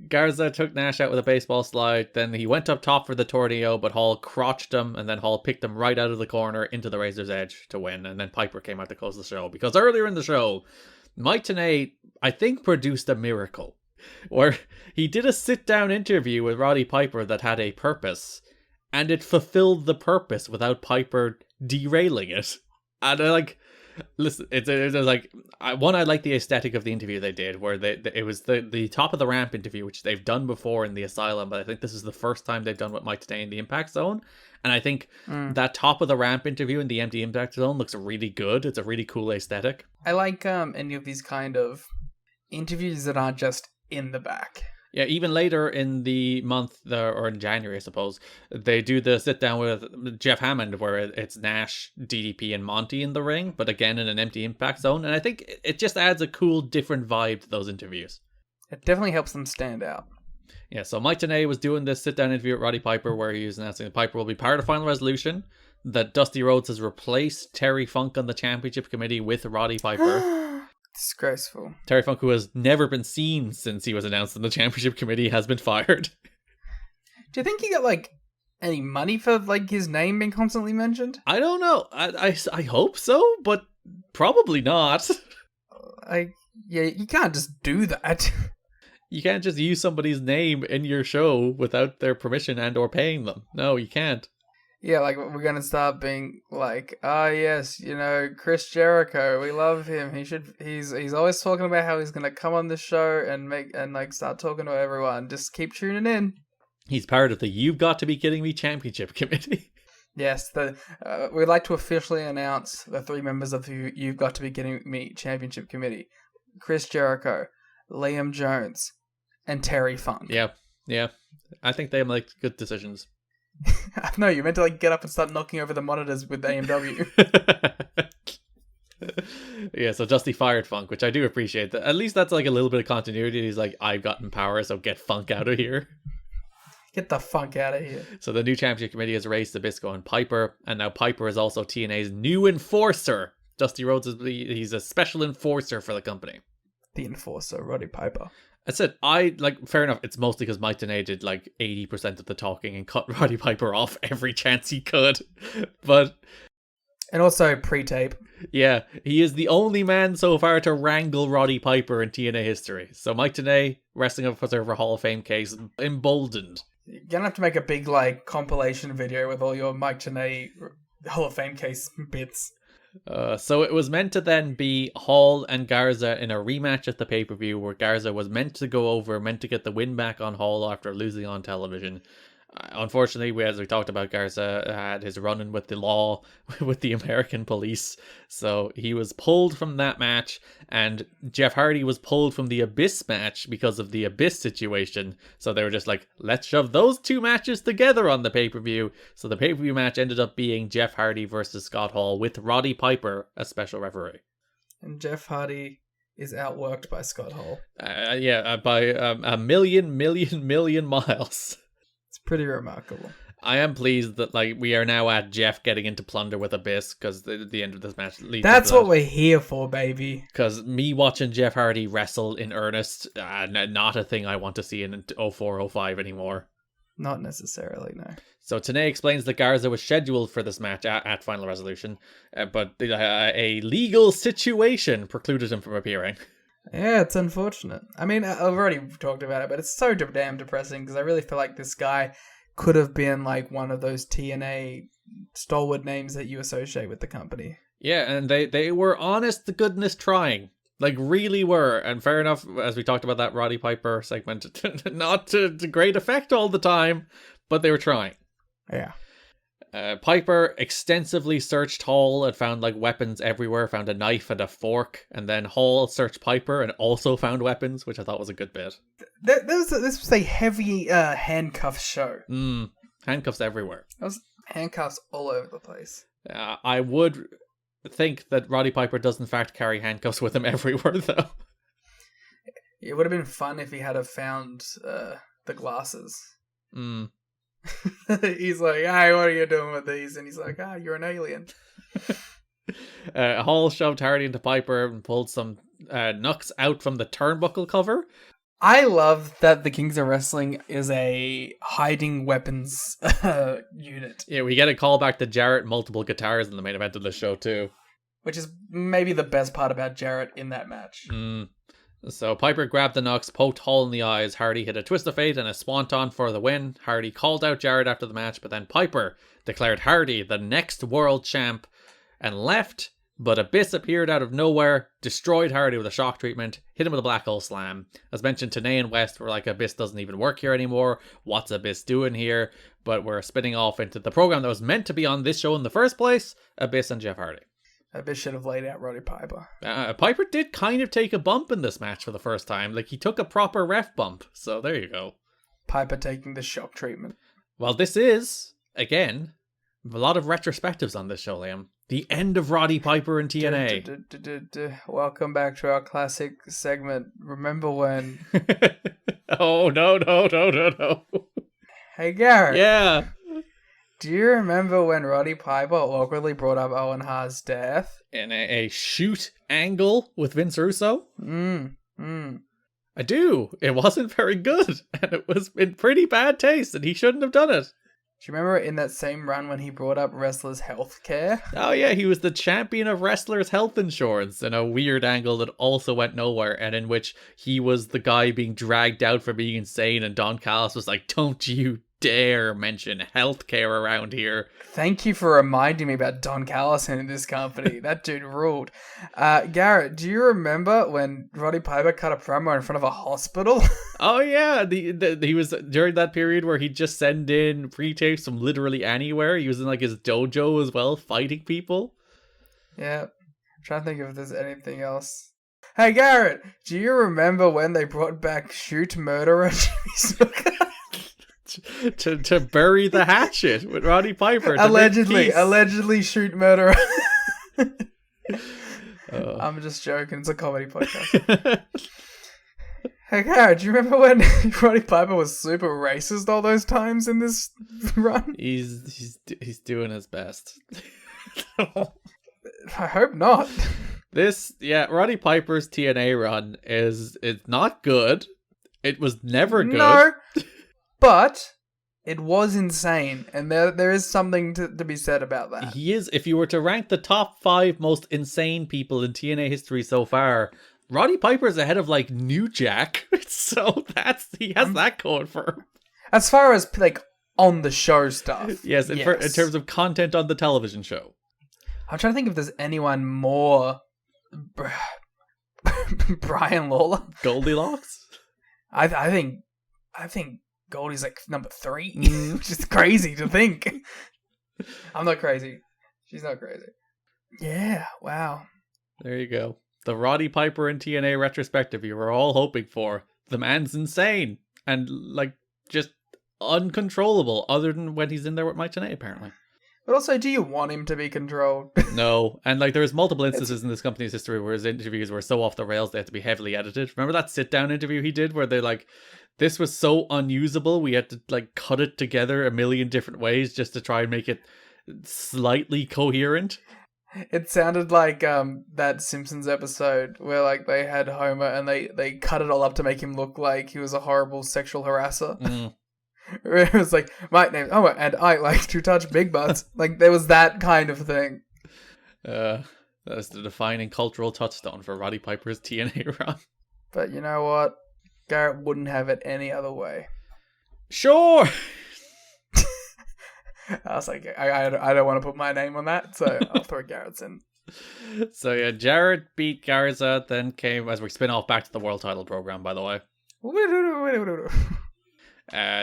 [SPEAKER 4] Garza took Nash out with a baseball slide, then he went up top for the tornado, but Hall crotched him, and then Hall picked him right out of the corner into the Razor's Edge to win, and then Piper came out to close the show, because earlier in the show, Mike TNA, I think, produced a miracle, where he did a sit-down interview with Roddy Piper that had a purpose, and it fulfilled the purpose without Piper derailing it. And listen, it's like I like the aesthetic of the interview they did, where it was the top of the ramp interview, which they've done before in the Asylum, but I think this is the first time they've done what Mike TNA in the Impact Zone, and I think that top of the ramp interview in the empty Impact Zone looks really good. It's a really cool aesthetic.
[SPEAKER 6] I like any of these kind of interviews that aren't just in the back.
[SPEAKER 4] Yeah, even later in the month, or in January, I suppose, they do the sit down with Jeff Hammond, where it's Nash, DDP, and Monty in the ring, but again in an empty Impact Zone. And I think it just adds a cool, different vibe to those interviews.
[SPEAKER 6] It definitely helps them stand out.
[SPEAKER 4] Yeah, so Mike TNA was doing this sit down interview with Roddy Piper, where he was announcing that Piper will be part of Final Resolution, that Dusty Rhodes has replaced Terry Funk on the championship committee with Roddy Piper.
[SPEAKER 6] Disgraceful.
[SPEAKER 4] Terry Funk, who has never been seen since he was announced in the championship committee, has been fired.
[SPEAKER 6] Do you think he got like any money for like his name being constantly mentioned?
[SPEAKER 4] I don't know. I hope so, but probably not.
[SPEAKER 6] Yeah, you can't just do that.
[SPEAKER 4] You can't just use somebody's name in your show without their permission and or paying them. No, you can't.
[SPEAKER 6] Yeah, like we're gonna start being like, yes, Chris Jericho, we love him. He's always talking about how he's gonna come on the show and start talking to everyone. Just keep tuning in.
[SPEAKER 4] He's part of the You've Got to Be Kidding Me Championship Committee.
[SPEAKER 6] Yes, we'd like to officially announce the 3 members of the You've Got to Be Kidding Me Championship Committee: Chris Jericho, Liam Jones, and Terry Funk.
[SPEAKER 4] Yeah. I think they make good decisions.
[SPEAKER 6] No, you meant to get up and start knocking over the monitors with AMW.
[SPEAKER 4] Yeah, so Dusty fired Funk, which I do appreciate. At least that's like a little bit of continuity. He's like, I've gotten power, so get Funk out of here.
[SPEAKER 6] Get the funk out of here.
[SPEAKER 4] So the new championship committee has raised Zbyszko and Piper, and now Piper is also TNA's new enforcer. Dusty Rhodes he's a special enforcer for the company.
[SPEAKER 6] The enforcer, Roddy Piper.
[SPEAKER 4] That's it. Fair enough. It's mostly because Mike TNA did 80% of the talking and cut Roddy Piper off every chance he could.
[SPEAKER 6] And also pre-tape.
[SPEAKER 4] Yeah, he is the only man so far to wrangle Roddy Piper in TNA history. So Mike TNA, Wrestling Observer Hall of Fame case, emboldened.
[SPEAKER 6] You're gonna have to make a big compilation video with all your Mike TNA Hall of Fame case bits.
[SPEAKER 4] So it was meant to then be Hall and Garza in a rematch at the pay-per-view, where Garza was meant to get the win back on Hall after losing on television. Unfortunately, as we talked about, Garza had his run-in with the law, with the American police, so he was pulled from that match, and Jeff Hardy was pulled from the Abyss match because of the Abyss situation, so they were just like, let's shove those 2 matches together on the pay-per-view. So the pay-per-view match ended up being Jeff Hardy versus Scott Hall, with Roddy Piper as special referee.
[SPEAKER 6] And Jeff Hardy is outworked by Scott Hall.
[SPEAKER 4] By a million miles.
[SPEAKER 6] It's pretty remarkable.
[SPEAKER 4] I am pleased that like we are now at Jeff getting into plunder with Abyss because the end of this match leads.
[SPEAKER 6] That's what we're here for, baby.
[SPEAKER 4] Because me watching Jeff Hardy wrestle in earnest, not a thing I want to see in 04-05 anymore.
[SPEAKER 6] Not necessarily, no.
[SPEAKER 4] So Tenay explains that Garza was scheduled for this match at Final Resolution, but a legal situation precluded him from appearing.
[SPEAKER 6] Yeah, it's unfortunate. I mean, I've already talked about it, but it's so damn depressing because I really feel like this guy could have been like one of those TNA stalwart names that you associate with the company.
[SPEAKER 4] Yeah, and they were honest to goodness trying. Like, really were. And fair enough, as we talked about that Roddy Piper segment, not to great effect all the time, but they were trying.
[SPEAKER 6] Yeah.
[SPEAKER 4] Piper extensively searched Hall and found like weapons everywhere, found a knife and a fork, and then Hall searched Piper and also found weapons, which I thought was a good bit.
[SPEAKER 6] This was a heavy handcuff show.
[SPEAKER 4] Handcuffs everywhere.
[SPEAKER 6] There was handcuffs all over the place.
[SPEAKER 4] I would think that Roddy Piper does in fact carry handcuffs with him everywhere, though.
[SPEAKER 6] It would have been fun if he had have found the glasses. He's like, hey, what are you doing with these? And he's like, you're an alien.
[SPEAKER 4] Hall shoved Hardy into Piper and pulled some knucks out from the turnbuckle cover.
[SPEAKER 6] I love that the Kings of Wrestling is a hiding weapons unit.
[SPEAKER 4] Yeah, we get a call back to Jarrett, multiple guitars in the main event of the show too.
[SPEAKER 6] Which is maybe the best part about Jarrett in that match.
[SPEAKER 4] So Piper grabbed the knucks, poked Hall in the eyes. Hardy hit a twist of fate and a swanton for the win. Hardy called out Jarrett after the match, but then Piper declared Hardy the next world champ and left. But Abyss appeared out of nowhere, destroyed Hardy with a shock treatment, hit him with a black hole slam. As mentioned, Tenay and West were like, Abyss doesn't even work here anymore. What's Abyss doing here? But we're spinning off into the program that was meant to be on this show in the first place, Abyss and Jeff Hardy.
[SPEAKER 6] Abyss should have laid out Roddy Piper.
[SPEAKER 4] Piper did kind of take a bump in this match for the first time. Like, he took a proper ref bump. So there you go.
[SPEAKER 6] Piper taking the shock treatment.
[SPEAKER 4] Well, this is, again, a lot of retrospectives on this show, Liam. The end of Roddy Piper in TNA.
[SPEAKER 6] Welcome back to our classic segment. Remember when...
[SPEAKER 4] Oh, no.
[SPEAKER 6] Hey, Garrett.
[SPEAKER 4] Yeah.
[SPEAKER 6] Do you remember when Roddy Piper awkwardly brought up Owen Hart's death?
[SPEAKER 4] In a shoot angle with Vince Russo? I do. It wasn't very good. And it was in pretty bad taste, and he shouldn't have done it.
[SPEAKER 6] Do you remember in that same run when he brought up wrestlers' health care?
[SPEAKER 4] Oh yeah, he was the champion of wrestlers' health insurance in a weird angle that also went nowhere, and in which he was the guy being dragged out for being insane, and Don Callis was like, don't you dare mention healthcare around here.
[SPEAKER 6] Thank you for reminding me about Don Callis in this company. That dude ruled. Garrett, do you remember when Roddy Piper cut a promo in front of a hospital?
[SPEAKER 4] Oh yeah, he was during that period where he'd just send in pre-tapes from literally anywhere. He was in like his dojo as well, fighting people.
[SPEAKER 6] Yeah, I'm trying to think if there's anything else. Hey Garrett, do you remember when they brought back Shoot Murderer Jimmy Snuka?
[SPEAKER 4] to bury the hatchet with Roddy Piper.
[SPEAKER 6] Allegedly shoot murderer. I'm just joking. It's a comedy podcast. Hey, Garrett, do you remember when Roddy Piper was super racist all those times in this run?
[SPEAKER 4] He's doing his best.
[SPEAKER 6] I hope not.
[SPEAKER 4] Roddy Piper's TNA run it's not good. It was never good.
[SPEAKER 6] No. But it was insane, and there is something to be said about that.
[SPEAKER 4] He is. If you were to rank the top 5 most insane people in TNA history so far, Roddy Piper's ahead of like New Jack. So he has that going for him.
[SPEAKER 6] As far as like on the show stuff,
[SPEAKER 4] yes. In terms of content on the television show,
[SPEAKER 6] I'm trying to think if there's anyone more. Brian Lawler,
[SPEAKER 4] Goldilocks.
[SPEAKER 6] I think Goldie's like number 3, which is crazy to think. I'm not crazy. She's not crazy. Yeah, wow.
[SPEAKER 4] There you go. The Roddy Piper and TNA retrospective you were all hoping for. The man's insane. And, like, just uncontrollable, other than when he's in there with Mike Tenay, apparently.
[SPEAKER 6] But also, do you want him to be controlled?
[SPEAKER 4] No. And, like, there's multiple instances in this company's history where his interviews were so off the rails they had to be heavily edited. Remember that sit-down interview he did where they this was so unusable, we had to like cut it together a million different ways just to try and make it slightly coherent.
[SPEAKER 6] It sounded like that Simpsons episode where like they had Homer and they cut it all up to make him look like he was a horrible sexual harasser. It was like, my name's Homer and I like to touch big butts. Like there was that kind of thing.
[SPEAKER 4] That was the defining cultural touchstone for Roddy Piper's TNA run.
[SPEAKER 6] But you know what? Garrett wouldn't have it any other way.
[SPEAKER 4] Sure.
[SPEAKER 6] I was like, I don't want to put my name on that, so I'll throw Garrett's in.
[SPEAKER 4] So yeah, Jarrett beat Garza, then came, as we spin off back to the world title program, by the way.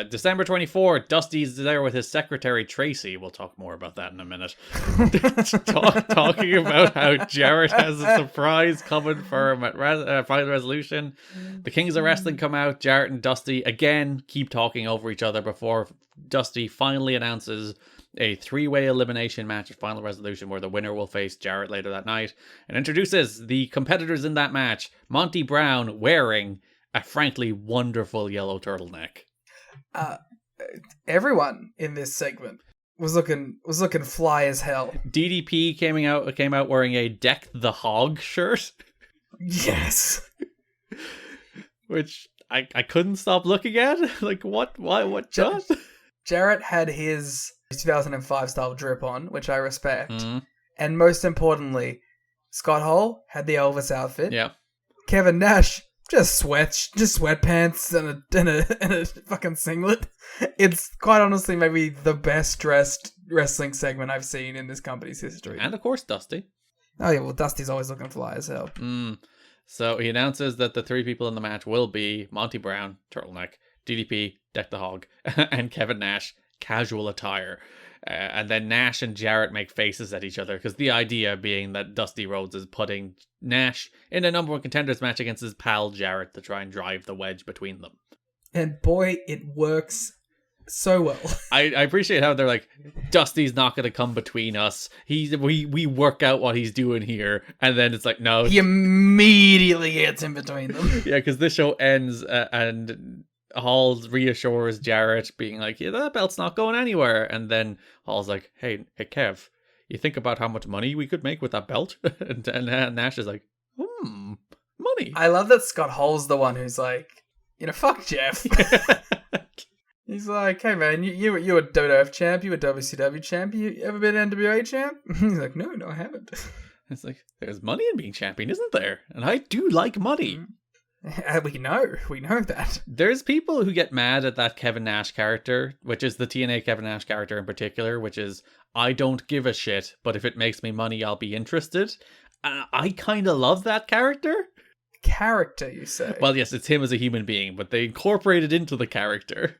[SPEAKER 4] December 24, Dusty's there with his secretary Tracy. We'll talk more about that in a minute. Talking about how Jarrett has a surprise coming for him at Final Resolution. The Kings of Wrestling come out. Jarrett and Dusty again keep talking over each other before Dusty finally announces a 3-way elimination match at Final Resolution where the winner will face Jarrett later that night, and introduces the competitors in that match. Monty Brown wearing a frankly wonderful yellow turtleneck.
[SPEAKER 6] Everyone in this segment was looking fly as hell.
[SPEAKER 4] DDP came out wearing a Deck the Hog shirt.
[SPEAKER 6] Yes.
[SPEAKER 4] Which I couldn't stop looking at. Like, what? Why? What?
[SPEAKER 6] Jarrett had his 2005 style drip on, which I respect. And most importantly, Scott Hall had the Elvis outfit.
[SPEAKER 4] Yeah.
[SPEAKER 6] Kevin Nash just sweatpants and a fucking singlet. It's quite honestly maybe the best dressed wrestling segment I've seen in this company's history.
[SPEAKER 4] And of course, Dusty.
[SPEAKER 6] Oh yeah, well Dusty's always looking fly as hell.
[SPEAKER 4] So he announces that the 3 people in the match will be Monty Brown, turtleneck, DDP, Deck the Hog, and Kevin Nash, casual attire. And then Nash and Jarrett make faces at each other, because the idea being that Dusty Rhodes is putting Nash in a number 1 contenders match against his pal Jarrett to try and drive the wedge between them.
[SPEAKER 6] And boy, it works so well.
[SPEAKER 4] I appreciate how they're like, Dusty's not going to come between us. We work out what he's doing here. And then it's like, no.
[SPEAKER 6] He immediately gets in between them.
[SPEAKER 4] Yeah, because this show ends and Hall reassures Jarrett, being like, yeah, that belt's not going anywhere. And then Hall's like, hey Kev, you think about how much money we could make with that belt? and Nash is like, money.
[SPEAKER 6] I love that Scott Hall's the one who's like, fuck Jeff. He's like, hey man, you a WWF champ, you a WCW champ, you ever been an NWA champ? He's like, no, I haven't.
[SPEAKER 4] It's like, there's money in being champion, isn't there? And I do like money.
[SPEAKER 6] We know that.
[SPEAKER 4] There's people who get mad at that Kevin Nash character, which is the TNA Kevin Nash character in particular, which is, I don't give a shit, but if it makes me money, I'll be interested. I kind of love that character.
[SPEAKER 6] Character, you say?
[SPEAKER 4] Well, yes, it's him as a human being, but they incorporate it into the character.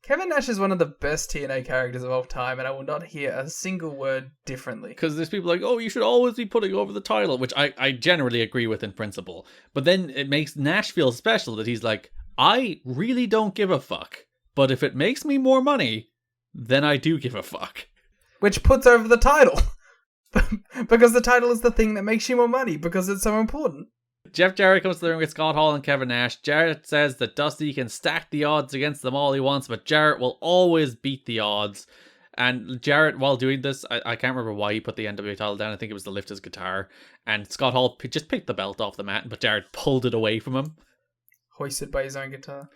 [SPEAKER 6] Kevin Nash is one of the best TNA characters of all time, and I will not hear a single word differently.
[SPEAKER 4] Because there's people like, oh, you should always be putting over the title, which I generally agree with in principle. But then it makes Nash feel special that he's like, I really don't give a fuck. But if it makes me more money, then I do give a fuck.
[SPEAKER 6] Which puts over the title. Because the title is the thing that makes you more money, because it's so important.
[SPEAKER 4] Jeff Jarrett comes to the ring with Scott Hall and Kevin Nash. Jarrett says that Dusty can stack the odds against them all he wants, but Jarrett will always beat the odds. And Jarrett, while doing this, I can't remember why he put the NWA title down. I think it was to lift his guitar. And Scott Hall just picked the belt off the mat, but Jarrett pulled it away from him.
[SPEAKER 6] Hoisted by his own guitar.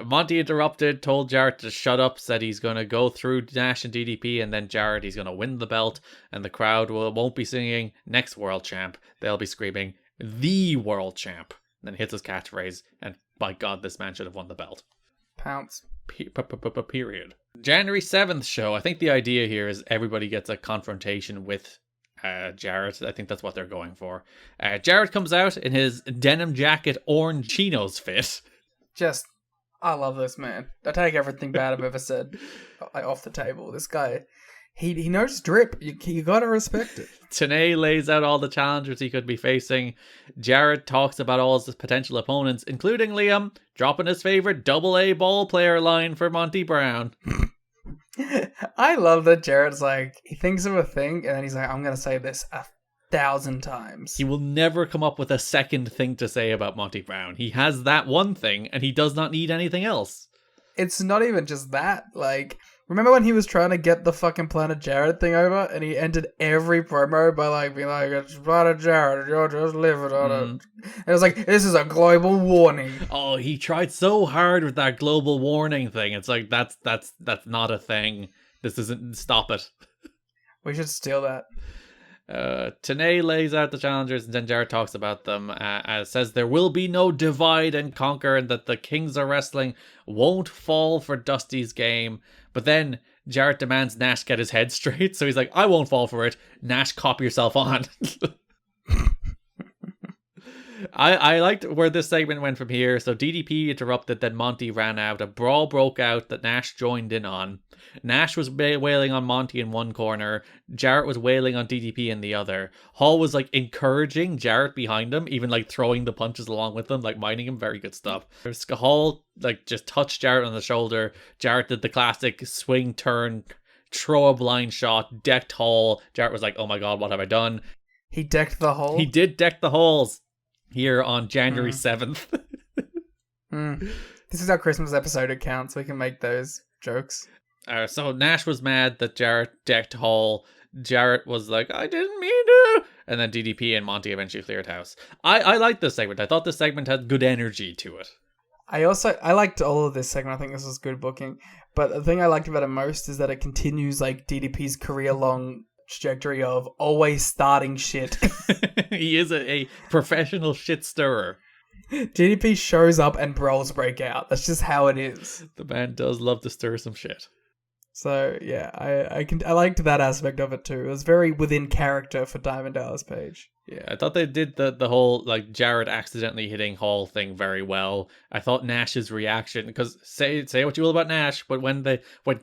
[SPEAKER 4] Monty interrupted, told Jarrett to shut up, said he's going to go through Nash and DDP, and then Jarrett, he's going to win the belt, and the crowd won't be singing next world champ. They'll be screaming, the world champ. And then hits his catchphrase, and by God, this man should have won the belt.
[SPEAKER 6] Pounce.
[SPEAKER 4] Period. January 7th show. I think the idea here is everybody gets a confrontation with Jarrett. I think that's what they're going for. Jarrett comes out in his denim jacket, orange chinos fit.
[SPEAKER 6] I love this man. I take everything bad I've ever said off the table. This guy, he knows drip. You gotta respect it.
[SPEAKER 4] TNA lays out all the challengers he could be facing. Jarrett talks about all his potential opponents, including Liam, dropping his favorite AA ball player line for Monty Brown.
[SPEAKER 6] I love that Jarrett's like, he thinks of a thing, and then he's like, I'm gonna say this 1,000 times.
[SPEAKER 4] He will never come up with a second thing to say about Monty Brown. He has that one thing, and he does not need anything else.
[SPEAKER 6] It's not even just that. Like, remember when he was trying to get the fucking Planet Jarrett thing over, and he ended every promo by like being like, "It's Planet Jarrett, you're just living on it." And it was like, "This is a global warning."
[SPEAKER 4] Oh, he tried so hard with that global warning thing. It's like that's not a thing. This isn't. Stop it.
[SPEAKER 6] We should steal that.
[SPEAKER 4] TNA lays out the challengers, and then Jarrett talks about them. Says there will be no divide and conquer, and that the Kings of Wrestling won't fall for Dusty's game. But then Jarrett demands Nash get his head straight, so he's like, "I won't fall for it. Nash, cop yourself on." I liked where this segment went from here. So DDP interrupted, then Monty ran out. A brawl broke out that Nash joined in on. Nash was wailing on Monty in one corner. Jarrett was wailing on DDP in the other. Hall was like encouraging Jarrett behind him, even like throwing the punches along with him, like minding him. Very good stuff. Hall like just touched Jarrett on the shoulder. Jarrett did the classic swing turn, throw a blind shot, decked Hall. Jarrett was like, "Oh my god, what have I done?"
[SPEAKER 6] He decked the hole.
[SPEAKER 4] He did deck the halls. Here on January 7th.
[SPEAKER 6] This is our Christmas episode account, so we can make those jokes.
[SPEAKER 4] So Nash was mad that Jarrett decked Hall. Jarrett was like, "I didn't mean to." And then DDP and Monty eventually cleared house. I liked this segment. I thought this segment had good energy to it.
[SPEAKER 6] I liked all of this segment. I think this was good booking. But the thing I liked about it most is that it continues like DDP's career-long trajectory of always starting shit.
[SPEAKER 4] He is a professional shit stirrer.
[SPEAKER 6] DDP shows up and brawls break out. That's just how it is.
[SPEAKER 4] The man does love to stir some shit.
[SPEAKER 6] So yeah, I liked that aspect of it too. It was very within character for Diamond Dallas Page.
[SPEAKER 4] Yeah, I thought they did the whole like Jarrett accidentally hitting Hall thing very well. I thought Nash's reaction, because say what you will about Nash, but when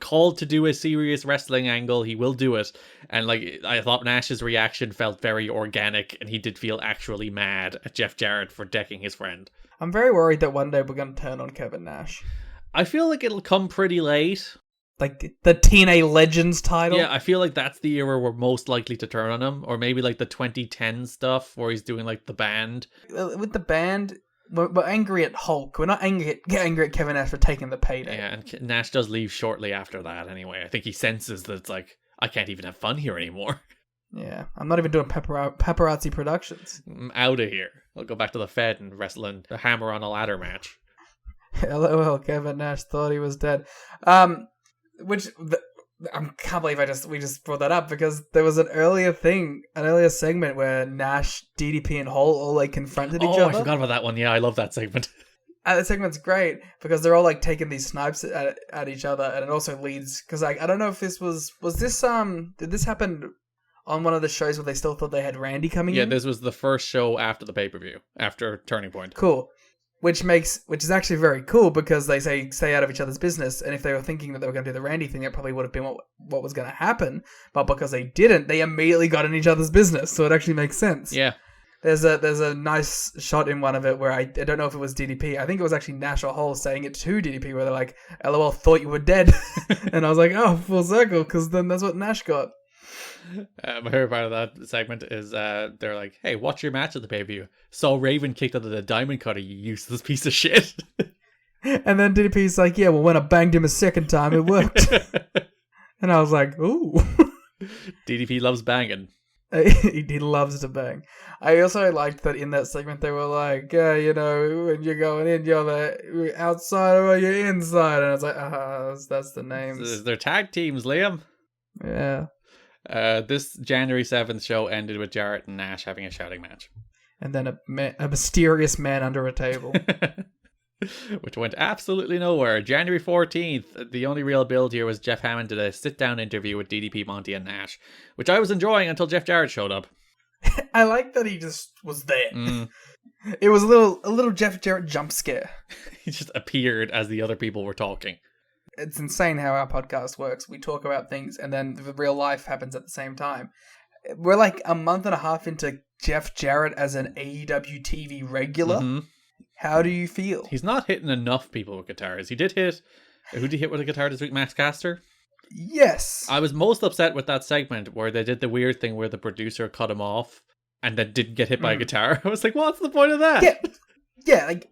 [SPEAKER 4] called to do a serious wrestling angle, he will do it. And like I thought Nash's reaction felt very organic, and he did feel actually mad at Jeff Jarrett for decking his friend.
[SPEAKER 6] I'm very worried that one day we're going to turn on Kevin Nash.
[SPEAKER 4] I feel like it'll come pretty late.
[SPEAKER 6] Like the TNA Legends title?
[SPEAKER 4] Yeah, I feel like that's the era we're most likely to turn on him. Or maybe like the 2010 stuff where he's doing like the band.
[SPEAKER 6] With the band, we're angry at Hulk. We're not angry at Kevin Nash for taking the payday.
[SPEAKER 4] Yeah, and Nash does leave shortly after that anyway. I think he senses that it's like, I can't even have fun here anymore.
[SPEAKER 6] Yeah, I'm not even doing paparazzi productions.
[SPEAKER 4] I'm out of here. I'll go back to the Fed and wrestle in a hammer on a ladder match.
[SPEAKER 6] LOL, Kevin Nash thought he was dead. Which I can't believe we just brought that up, because there was an earlier segment where Nash, DDP, and Hall all like confronted each other.
[SPEAKER 4] Oh, I forgot about that one. Yeah, I love that segment.
[SPEAKER 6] And the segment's great because they're all like taking these snipes at each other, and it also leads because like I don't know if this was this did this happen on one of the shows where they still thought they had Randy coming in?
[SPEAKER 4] Yeah, this was the first show after the pay-per-view, after Turning Point.
[SPEAKER 6] Cool. Which is actually very cool because they say stay out of each other's business, and if they were thinking that they were going to do the Randy thing, that probably would have been what was going to happen. But because they didn't, they immediately got in each other's business, so it actually makes sense.
[SPEAKER 4] Yeah.
[SPEAKER 6] There's a nice shot in one of it where I don't know if it was DDP. I think it was actually Nash or Hall saying it to DDP, where they're like, "LOL, thought you were dead," and I was like, "Oh, full circle," because then that's what Nash got.
[SPEAKER 4] My favorite part of that segment is they're like, "Hey, watch your match at the pay-per-view. Saw Raven kicked out of the Diamond Cutter, you useless piece of shit."
[SPEAKER 6] And then DDP's like, "Yeah, well, when I banged him a second time, it worked." And I was like, "Ooh."
[SPEAKER 4] DDP loves banging.
[SPEAKER 6] He loves to bang. I also liked that in that segment they were like, when you're going in, you're the outside or you're inside. And I was like, that's the names.
[SPEAKER 4] They're tag teams, Liam.
[SPEAKER 6] Yeah.
[SPEAKER 4] This January 7th show ended with Jarrett and Nash having a shouting match.
[SPEAKER 6] And then a mysterious man under a table.
[SPEAKER 4] Which went absolutely nowhere. January 14th, the only real build here was Jeff Hammond did a sit-down interview with DDP, Monty, and Nash, which I was enjoying until Jeff Jarrett showed up.
[SPEAKER 6] I like that he just was there. It was a little Jeff Jarrett jump scare.
[SPEAKER 4] He just appeared as the other people were talking.
[SPEAKER 6] It's insane how our podcast works. We talk about things and then the real life happens at the same time. We're like a month and a half into Jeff Jarrett as an AEW TV regular. Mm-hmm. How do you feel?
[SPEAKER 4] He's not hitting enough people with guitars. He did hit... Who did he hit with a guitar this week? Max Caster?
[SPEAKER 6] Yes.
[SPEAKER 4] I was most upset with that segment where they did the weird thing where the producer cut him off and then didn't get hit by a guitar. I was like, what's the point of that?
[SPEAKER 6] Yeah, like,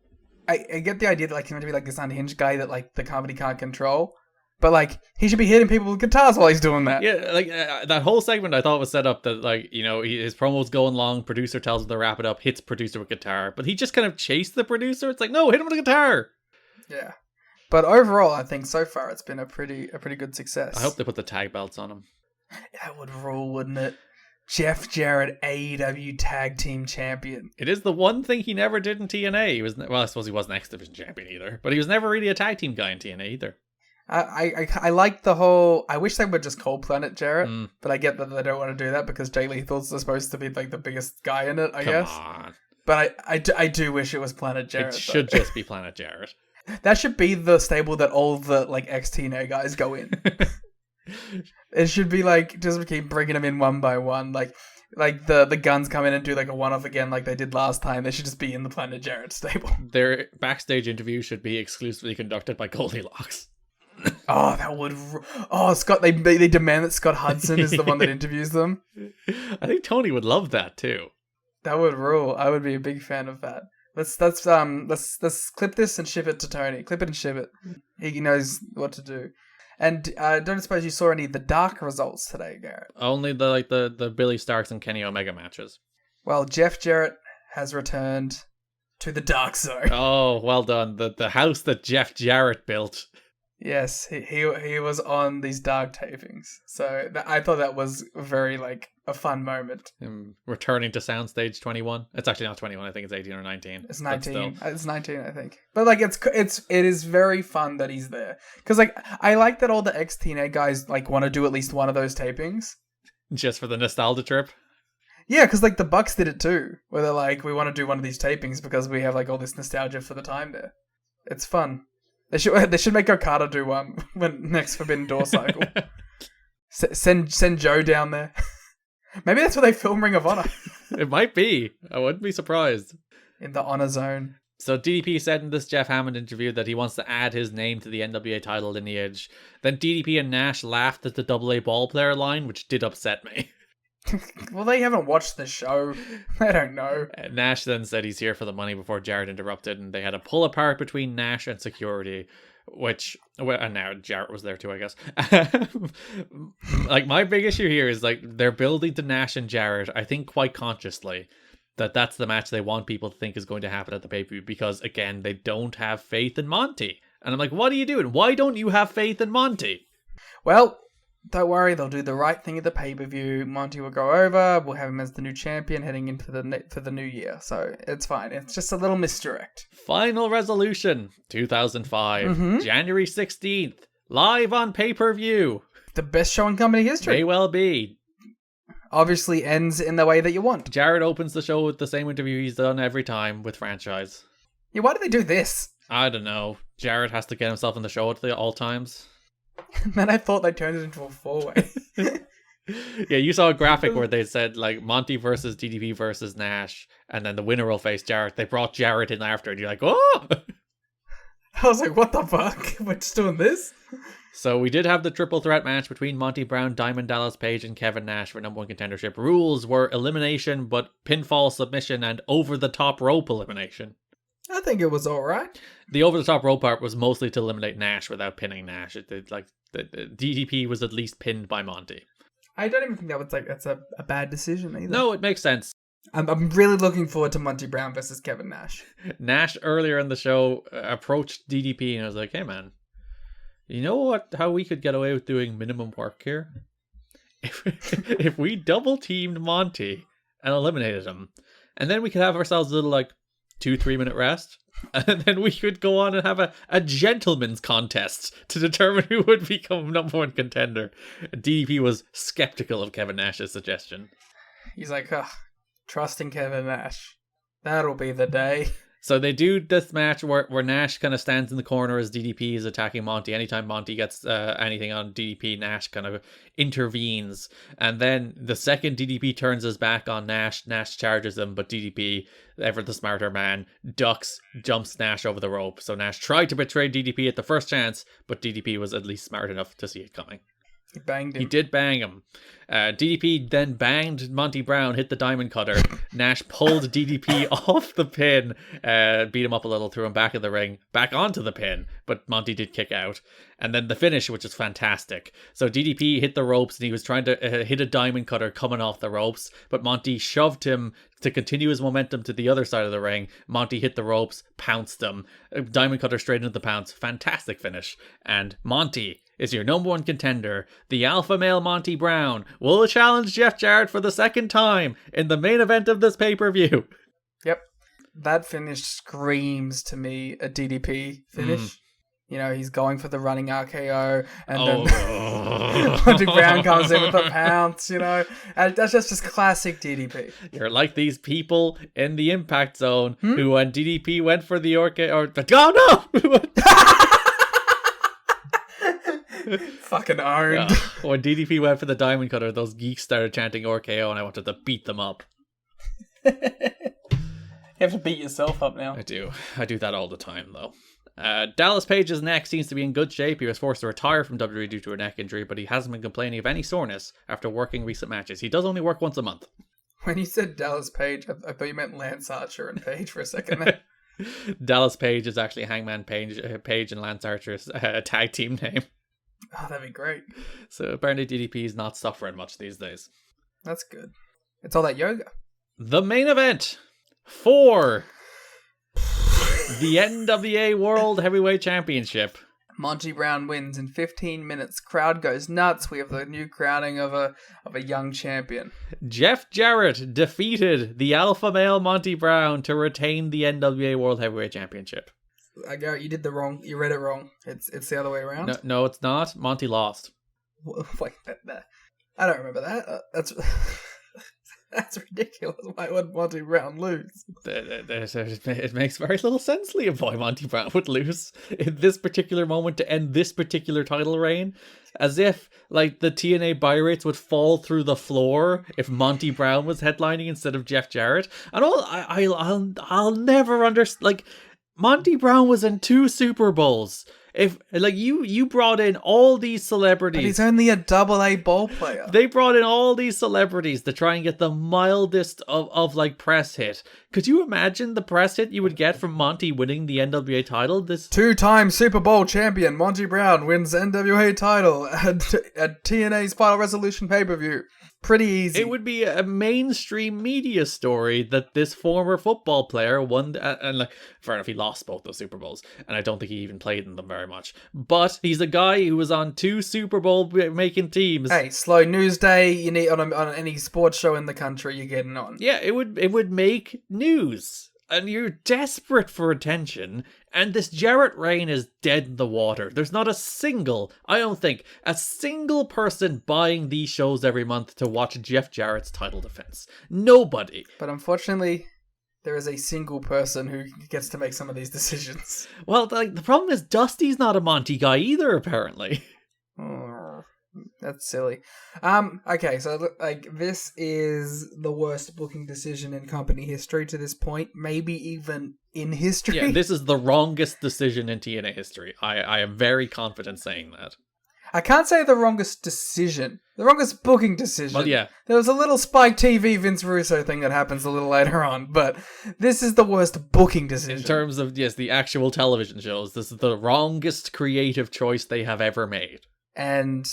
[SPEAKER 6] I get the idea that, like, he's meant to be, like, this unhinged guy that, like, the company can't control. But, like, he should be hitting people with guitars while he's doing that.
[SPEAKER 4] Yeah, like, that whole segment I thought was set up that, like, you know, his promo's going long, producer tells him to wrap it up, hits producer with guitar, but he just kind of chased the producer. It's like, no, hit him with a guitar.
[SPEAKER 6] Yeah. But overall, I think so far it's been a pretty good success.
[SPEAKER 4] I hope they put the tag belts on him.
[SPEAKER 6] That would rule, wouldn't it? Jeff Jarrett, AEW Tag Team Champion.
[SPEAKER 4] It is the one thing he never did in TNA. He was, well, I suppose he wasn't X Division Champion either, but he was never really a tag team guy in TNA either.
[SPEAKER 6] I like the whole... I wish they would just call Planet Jarrett, but I get that they don't want to do that because Jay Lethal's supposed to be, like, the biggest guy in it, I guess.
[SPEAKER 4] Come on.
[SPEAKER 6] But I do wish it was Planet Jarrett.
[SPEAKER 4] It should just be Planet Jarrett.
[SPEAKER 6] That should be the stable that all the, like, ex-TNA guys go in. It should be, like, just keep bringing them in one by one. Like the Guns come in and do, like, a one-off again like they did last time. They should just be in the Planet Jarrett stable.
[SPEAKER 4] Their backstage interview should be exclusively conducted by Goldilocks.
[SPEAKER 6] Oh, that would... Oh, Scott, they demand that Scott Hudson is the one that interviews them.
[SPEAKER 4] I think Tony would love that, too.
[SPEAKER 6] That would rule. I would be a big fan of that. Let's clip this and ship it to Tony. Clip it and ship it. He knows what to do. And don't suppose you saw any of the Dark results today, Garrett?
[SPEAKER 4] Only the Billy Starks and Kenny Omega matches.
[SPEAKER 6] Well, Jeff Jarrett has returned to the Dark Zone.
[SPEAKER 4] Oh, well done. The house that Jeff Jarrett built.
[SPEAKER 6] Yes, he was on these Dark tapings. So I thought that was very, like, a fun moment.
[SPEAKER 4] Him returning to Soundstage 21. It's actually not 21. I think it's 18 or 19.
[SPEAKER 6] It's 19. It's 19, I think. But, like, it is very fun that he's there. Because, like, I like that all the ex-TNA guys, like, want to do at least one of those tapings.
[SPEAKER 4] Just for the nostalgia trip.
[SPEAKER 6] Yeah, because, like, the Bucks did it too. Where they're like, we want to do one of these tapings because we have, like, all this nostalgia for the time there. It's fun. They should make Okada do one when next Forbidden Door cycle. Send Joe down there. Maybe that's where they film Ring of Honor.
[SPEAKER 4] It might be. I wouldn't be surprised.
[SPEAKER 6] In the Honor Zone.
[SPEAKER 4] So DDP said in this Jeff Hammond interview that he wants to add his name to the NWA title lineage. Then DDP and Nash laughed at the AA ball player line, which did upset me.
[SPEAKER 6] Well, they haven't watched the show. They don't know.
[SPEAKER 4] Nash then said he's here for the money before Jarrett interrupted, and they had a pull apart between Nash and security, which, well, and now Jarrett was there too, I guess. Like, my big issue here is, like, they're building to Nash and Jarrett, I think quite consciously, that's the match they want people to think is going to happen at the pay-per-view, because, again, they don't have faith in Monty. And I'm like, what are you doing? Why don't you have faith in Monty?
[SPEAKER 6] Well, don't worry, they'll do the right thing at the pay-per-view. Monty will go over. We'll have him as the new champion heading into the new year. So it's fine. It's just a little misdirect.
[SPEAKER 4] Final Resolution 2005, January 16th, live on pay-per-view.
[SPEAKER 6] The best show in company history.
[SPEAKER 4] May well be.
[SPEAKER 6] Obviously ends in the way that you want.
[SPEAKER 4] Jarrett opens the show with the same interview he's done every time with Franchise.
[SPEAKER 6] Yeah, why do they do this?
[SPEAKER 4] I don't know. Jarrett has to get himself in the show at all times.
[SPEAKER 6] Then I thought they turned it into a four-way.
[SPEAKER 4] Yeah, you saw a graphic where they said, like, Monty versus DDP versus Nash, and then the winner will face Jarrett. They brought Jarrett in after, and you're like, oh!
[SPEAKER 6] I was like, what the fuck? We're just doing this?
[SPEAKER 4] So we did have the triple threat match between Monty Brown, Diamond Dallas Page, and Kevin Nash for #1 contendership. Rules were elimination, but pinfall, submission, and over-the-top rope elimination.
[SPEAKER 6] I think it was alright.
[SPEAKER 4] The over-the-top rope part was mostly to eliminate Nash without pinning Nash. The DDP was at least pinned by Monty.
[SPEAKER 6] I don't even think that's a bad decision either.
[SPEAKER 4] No, it makes sense.
[SPEAKER 6] I'm really looking forward to Monty Brown versus Kevin Nash.
[SPEAKER 4] Nash earlier in the show approached DDP and was like, hey man, you know how we could get away with doing minimum work here? If we double teamed Monty and eliminated him, and then we could have ourselves a little, like, 2-3 minute rest, and then we could go on and have a gentleman's contest to determine who would become #1 contender. DDP was skeptical of Kevin Nash's suggestion.
[SPEAKER 6] He's like, trusting Kevin Nash. That'll be the day.
[SPEAKER 4] So they do this match where Nash kind of stands in the corner as DDP is attacking Monty. Anytime Monty gets anything on DDP, Nash kind of intervenes. And then the second DDP turns his back on Nash, Nash charges him, but DDP, ever the smarter man, ducks, jumps Nash over the rope. So Nash tried to betray DDP at the first chance, but DDP was at least smart enough to see it coming.
[SPEAKER 6] He banged him.
[SPEAKER 4] He did bang him. DDP then banged Monty Brown, hit the diamond cutter. Nash pulled DDP off the pin, beat him up a little, threw him back in the ring, back onto the pin, but Monty did kick out. And then the finish, which is fantastic. So DDP hit the ropes and he was trying to hit a diamond cutter coming off the ropes, but Monty shoved him to continue his momentum to the other side of the ring. Monty hit the ropes, pounced him. Diamond cutter straight into the pounce. Fantastic finish. And Monty is your number one contender. The alpha male Monty Brown will challenge Jeff Jarrett for the second time in the main event of this pay-per-view.
[SPEAKER 6] Yep. That finish screams to me a DDP finish. You know, he's going for the running RKO, and then Monty Brown comes in with a pounce, you know. And that's just classic DDP.
[SPEAKER 4] You're like these people in the Impact Zone who, when DDP went for the oh no!
[SPEAKER 6] Fucking owned.
[SPEAKER 4] Yeah. When DDP went for the diamond cutter, those geeks started chanting RKO, and I wanted to beat them up.
[SPEAKER 6] You have to beat yourself up now.
[SPEAKER 4] I do that all the time, though. Dallas Page's neck seems to be in good shape. He was forced to retire from WWE due to a neck injury, but he hasn't been complaining of any soreness after working recent matches. He does only work once a month.
[SPEAKER 6] When you said Dallas Page, I thought you meant Lance Archer and Page for a second there.
[SPEAKER 4] Dallas Page is actually Hangman Page and Lance Archer's tag team name.
[SPEAKER 6] Oh, that'd be great.
[SPEAKER 4] So apparently DDP is not suffering much these days.
[SPEAKER 6] That's good. It's all that yoga.
[SPEAKER 4] The main event for the NWA World Heavyweight Championship.
[SPEAKER 6] Monty Brown wins in 15 minutes. Crowd goes nuts. We have the new crowning of a young champion.
[SPEAKER 4] Jeff Jarrett defeated the alpha male Monty Brown to retain the NWA World Heavyweight Championship.
[SPEAKER 6] Garrett, you did you read it wrong. It's the other way around.
[SPEAKER 4] No, it's not. Monty lost.
[SPEAKER 6] Wait, I don't remember that. That's ridiculous. Why would Monty Brown lose?
[SPEAKER 4] It makes very little sense, Liam, why Monty Brown would lose in this particular moment to end this particular title reign. As if, like, the TNA buy rates would fall through the floor if Monty Brown was headlining instead of Jeff Jarrett. And I'll never understand. Like, Monty Brown was in 2 Super Bowls. If like you brought in all these celebrities,
[SPEAKER 6] but he's only a AA ball player.
[SPEAKER 4] They brought in all these celebrities to try and get the mildest of like press hit. Could you imagine the press hit you would get from Monty winning the NWA title? This
[SPEAKER 6] 2-time Super Bowl champion Monty Brown wins NWA title at TNA's Final Resolution pay-per-view. Pretty easy.
[SPEAKER 4] It would be a mainstream media story that this former football player won, and like, fair enough, he lost both those Super Bowls, and I don't think he even played in them very much. But he's a guy who was on 2 Super Bowl making teams.
[SPEAKER 6] Hey, slow news day. You need on any sports show in the country, you're getting on.
[SPEAKER 4] Yeah, it would make news. And you're desperate for attention, and this Jarrett reign is dead in the water. There's not a single person buying these shows every month to watch Jeff Jarrett's title defense. Nobody.
[SPEAKER 6] But unfortunately, there is a single person who gets to make some of these decisions.
[SPEAKER 4] Well, like, the problem is Dusty's not a Monty guy either, apparently.
[SPEAKER 6] That's silly. Okay, so like this is the worst booking decision in company history to this point, maybe even in history.
[SPEAKER 4] Yeah, this is the wrongest decision in TNA history. I am very confident saying that.
[SPEAKER 6] I can't say the wrongest decision. The wrongest booking decision.
[SPEAKER 4] Well, yeah.
[SPEAKER 6] There was a little Spike TV Vince Russo thing that happens a little later on, but this is the worst booking decision.
[SPEAKER 4] In terms of, yes, the actual television shows, this is the wrongest creative choice they have ever made.
[SPEAKER 6] And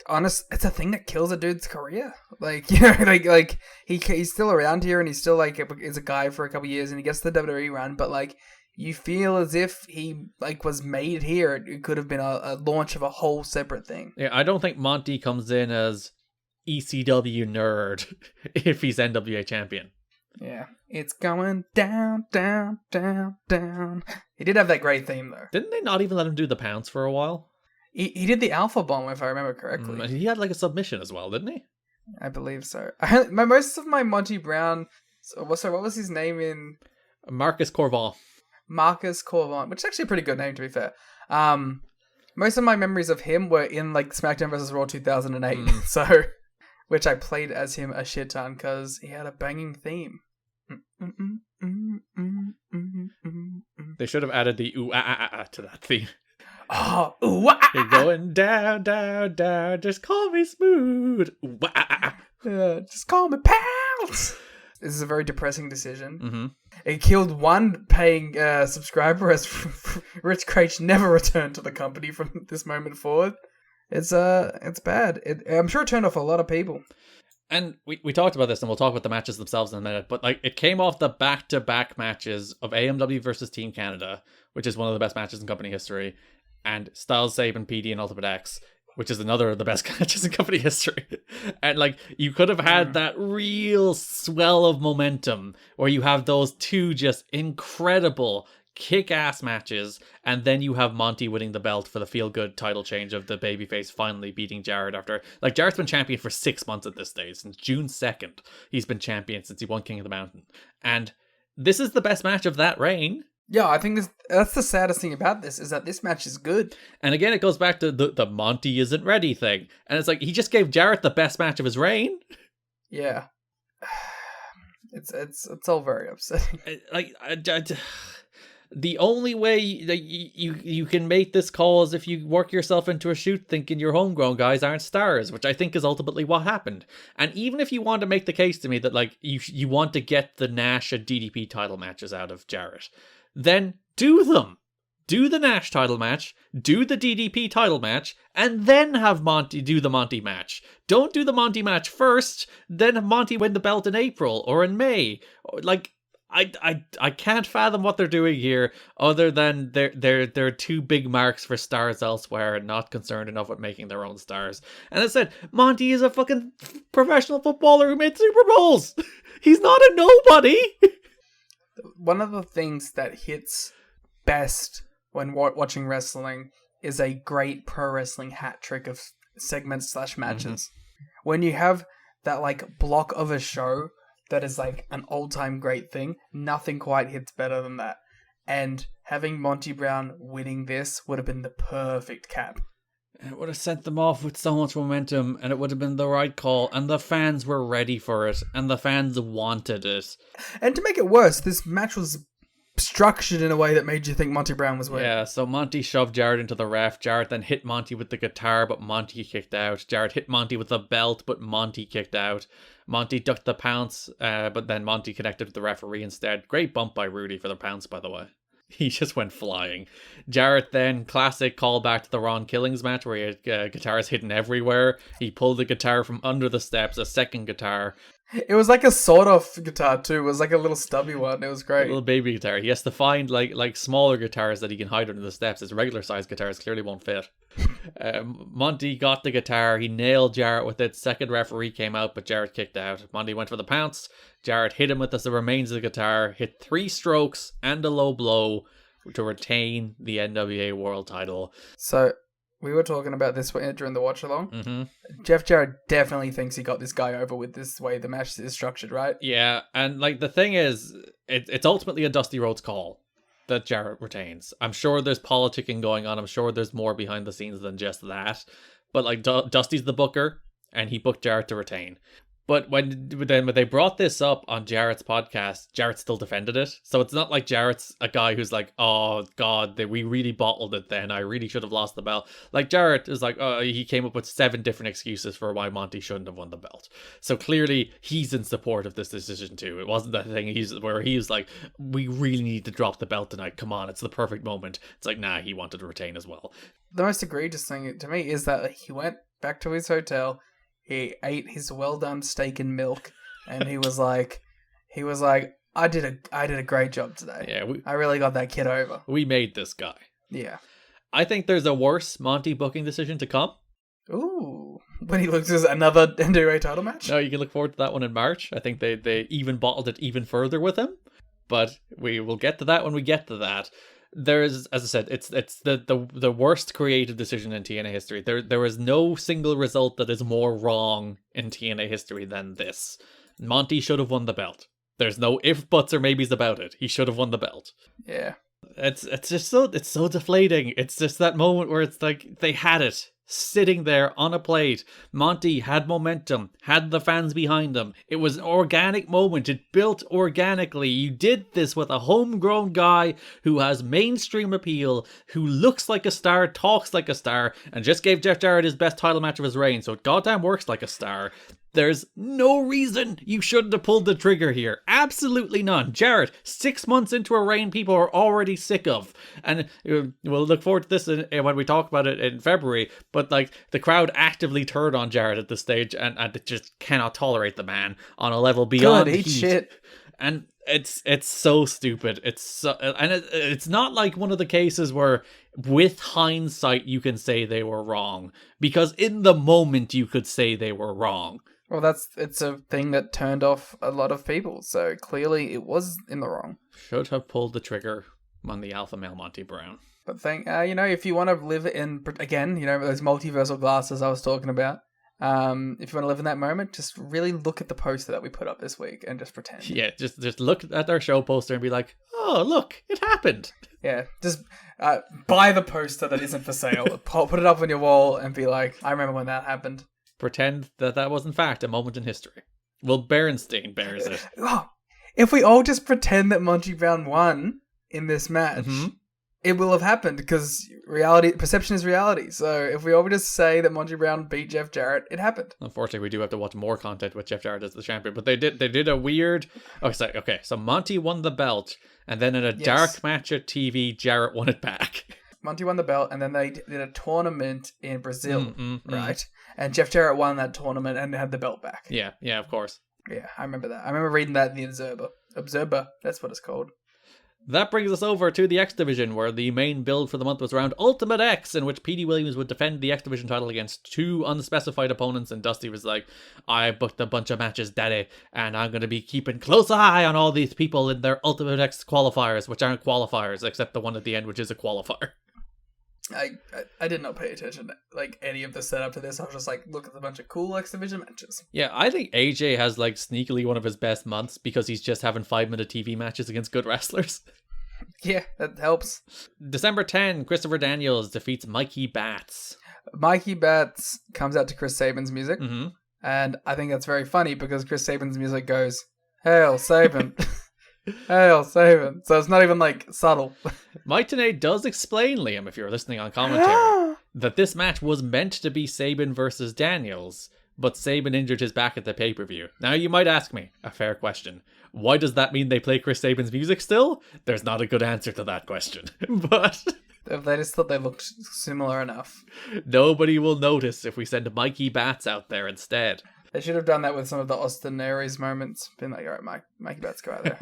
[SPEAKER 6] honest, it's a thing that kills a dude's career. Like, you know, like he's still around here and he's still like is a guy for a couple of years and he gets the WWE run, but like you feel as if he like was made here. It could have been a launch of a whole separate thing.
[SPEAKER 4] Yeah, I don't think Monty comes in as ECW nerd if he's NWA champion.
[SPEAKER 6] Yeah, it's going down, down, down, down. He did have that great theme though.
[SPEAKER 4] Didn't they not even let him do the pounce for a while?
[SPEAKER 6] He did the Alpha Bomb, if I remember correctly.
[SPEAKER 4] He had like a submission as well, didn't he?
[SPEAKER 6] I believe so. Most of my Monty Brown... Sorry, what was his name in...
[SPEAKER 4] Marcus Corvon.
[SPEAKER 6] Marcus Corvon, which is actually a pretty good name, to be fair. Most of my memories of him were in like SmackDown vs. Raw 2008, so which I played as him a shit ton because he had a banging theme.
[SPEAKER 4] They should have added the ooh ah ah ah to that theme.
[SPEAKER 6] Oh, ooh, ah,
[SPEAKER 4] You're going down, down, down. Just call me Smooth. Ooh, ah.
[SPEAKER 6] just call me Pals. This is a very depressing decision.
[SPEAKER 4] Mm-hmm.
[SPEAKER 6] It killed one paying subscriber as Rich Craich never returned to the company from this moment forward. It's bad. I'm sure it turned off a lot of people.
[SPEAKER 4] And we talked about this, and we'll talk about the matches themselves in a minute, but like it came off the back-to-back matches of AMW versus Team Canada, which is one of the best matches in company history, and Styles, Sabin, PD, and Ultimate X, which is another of the best matches in company history. And like you could have had that real swell of momentum where you have those two just incredible kick-ass matches, and then you have Monty winning the belt for the feel-good title change of the babyface finally beating Jarrett after... Like, Jarrett's been champion for 6 months at this stage. Since June 2nd, he's been champion since he won King of the Mountain. And this is the best match of that reign.
[SPEAKER 6] Yeah, I think that's the saddest thing about this, is that this match is good.
[SPEAKER 4] And again, it goes back to the Monty isn't ready thing. And it's like, he just gave Jarrett the best match of his reign.
[SPEAKER 6] Yeah. It's all very upsetting.
[SPEAKER 4] The only way that you can make this call is if you work yourself into a shoot thinking your homegrown guys aren't stars, which I think is ultimately what happened. And even if you want to make the case to me that like you want to get the Nash and DDP title matches out of Jarrett, then do them. Do the Nash title match, do the DDP title match, and then have Monty do the Monty match. Don't do the Monty match first, then have Monty win the belt in April or in May. Like, I can't fathom what they're doing here, other than they're too big marks for stars elsewhere and not concerned enough with making their own stars. And I said, Monty is a fucking professional footballer who made Super Bowls. He's not a nobody.
[SPEAKER 6] One of the things that hits best when watching wrestling is a great pro wrestling hat trick of segments / matches. When you have that like block of a show that is like an all-time great thing, nothing quite hits better than that. And having Monty Brown winning this would have been the perfect cap.
[SPEAKER 4] It would have sent them off with so much momentum, and it would have been the right call, and the fans were ready for it, and the fans wanted it.
[SPEAKER 6] And to make it worse, this match was structured in a way that made you think Monty Brown was winning.
[SPEAKER 4] Yeah, so Monty shoved Jarrett into the ref. Jarrett then hit Monty with the guitar, but Monty kicked out. Jarrett hit Monty with the belt, but Monty kicked out. Monty ducked the pounce, but then Monty connected with the referee instead. Great bump by Rudy for the pounce, by the way. He just went flying. Jarrett then, classic callback to the Ron Killings match where he had guitars hidden everywhere. He pulled the guitar from under the steps, a second guitar.
[SPEAKER 6] It was like a sawed-off guitar too. It was like a little stubby one. It was great.
[SPEAKER 4] A little baby guitar. He has to find like smaller guitars that he can hide under the steps. His regular size guitars clearly won't fit. Monty got the guitar. He nailed Jarrett with it. Second referee came out, but Jarrett kicked out. Monty went for the pounce. Jarrett hit him with the remains of the guitar. Hit 3 strokes and a low blow to retain the NWA World Title.
[SPEAKER 6] So we were talking about this during the watch along. Jeff Jarrett definitely thinks he got this guy over with this way the match is structured, right?
[SPEAKER 4] Yeah, and like the thing is, it's ultimately a Dusty Rhodes call that Jarrett retains. I'm sure there's politicking going on. I'm sure there's more behind the scenes than just that. But like Dusty's the booker, and he booked Jarrett to retain. But when they brought this up on Jarrett's podcast, Jarrett still defended it. So it's not like Jarrett's a guy who's like, oh God, we really bottled it then. I really should have lost the belt. Like Jarrett is like, he came up with 7 different excuses for why Monty shouldn't have won the belt. So clearly he's in support of this decision too. It wasn't that thing where he was like, we really need to drop the belt tonight. Come on, it's the perfect moment. It's like, nah, he wanted to retain as well.
[SPEAKER 6] The most egregious thing to me is that he went back to his hotel. He ate his well-done steak and milk, and he was like, I did a great job today.
[SPEAKER 4] Yeah,
[SPEAKER 6] I really got that kid over.
[SPEAKER 4] We made this guy.
[SPEAKER 6] Yeah.
[SPEAKER 4] I think there's a worse Monty booking decision to come.
[SPEAKER 6] Ooh. When he looks at another NWA title match?
[SPEAKER 4] No, you can look forward to that one in March. I think they even bottled it even further with him. But we will get to that when we get to that. There's, as I said, it's the worst creative decision in TNA history. There is no single result that is more wrong in TNA history than this. Monty should have won the belt. There's no ifs, buts, or maybes about it. He should have won the belt.
[SPEAKER 6] Yeah.
[SPEAKER 4] It's so deflating. It's just that moment where it's like they had it sitting there on a plate. Monty had momentum, had the fans behind him. It was an organic moment. It built organically. You did this with a homegrown guy who has mainstream appeal, who looks like a star, talks like a star, and just gave Jeff Jarrett his best title match of his reign, so it goddamn works like a star. There's no reason you shouldn't have pulled the trigger here. Absolutely none. Jarrett, 6 months into a reign people are already sick of. And we'll look forward to this when we talk about it in February. But like the crowd actively turned on Jarrett at this stage and just cannot tolerate the man on a level beyond
[SPEAKER 6] Good, eat shit.
[SPEAKER 4] And it's so stupid. It's not like one of the cases where with hindsight you can say they were wrong. Because in the moment you could say they were wrong.
[SPEAKER 6] Well, it's a thing that turned off a lot of people, so clearly it was in the wrong.
[SPEAKER 4] Should have pulled the trigger on the alpha male Monty Brown.
[SPEAKER 6] But if you want to live in, again, those multiversal glasses I was talking about, if you want to live in that moment, just really look at the poster that we put up this week and just pretend.
[SPEAKER 4] Yeah, just look at our show poster and be like, oh, look, it happened.
[SPEAKER 6] Yeah, just buy the poster that isn't for sale, put it up on your wall and be like, I remember when that happened.
[SPEAKER 4] Pretend that was in fact a moment in history. Well, Berenstein bears it.
[SPEAKER 6] Oh, if we all just pretend that Monty Brown won in this match, it will have happened because perception is reality. So if we all just say that Monty Brown beat Jeff Jarrett, it happened.
[SPEAKER 4] Unfortunately, we do have to watch more content with Jeff Jarrett as the champion. But they did a weird. So Monty won the belt, and then in a dark match at TV, Jarrett won it back.
[SPEAKER 6] Monty won the belt, and then they did a tournament in Brazil, right? And Jeff Jarrett won that tournament and had the belt back.
[SPEAKER 4] Yeah, of course.
[SPEAKER 6] Yeah, I remember that. I remember reading that in the Observer. Observer, that's what it's called.
[SPEAKER 4] That brings us over to the X Division, where the main build for the month was around Ultimate X, in which Petey Williams would defend the X Division title against 2 unspecified opponents, and Dusty was like, I booked a bunch of matches, daddy, and I'm going to be keeping close eye on all these people in their Ultimate X qualifiers, which aren't qualifiers, except the one at the end, which is a qualifier.
[SPEAKER 6] I did not pay attention to any of the setup to this. I was just like, look at the bunch of cool X Division matches.
[SPEAKER 4] Yeah, I think AJ has sneakily one of his best months because he's just having 5-minute TV matches against good wrestlers.
[SPEAKER 6] Yeah, that helps.
[SPEAKER 4] December 10, Christopher Daniels defeats Mikey Batts.
[SPEAKER 6] Mikey Batts comes out to Chris Sabin's music, and I think that's very funny because Chris Sabin's music goes, Hail Sabin. Hail Sabin. So it's not even subtle.
[SPEAKER 4] Mike Tenay does explain, Liam, if you're listening on commentary, that this match was meant to be Sabin versus Daniels, but Sabin injured his back at the pay-per-view. Now you might ask me, a fair question, why does that mean they play Chris Sabin's music still? There's not a good answer to that question. But
[SPEAKER 6] they just thought they looked similar enough.
[SPEAKER 4] Nobody will notice if we send Mikey Batts out there instead.
[SPEAKER 6] They should have done that with some of the Austin Aries moments. Been like, all right, Mikey Batts, go out there.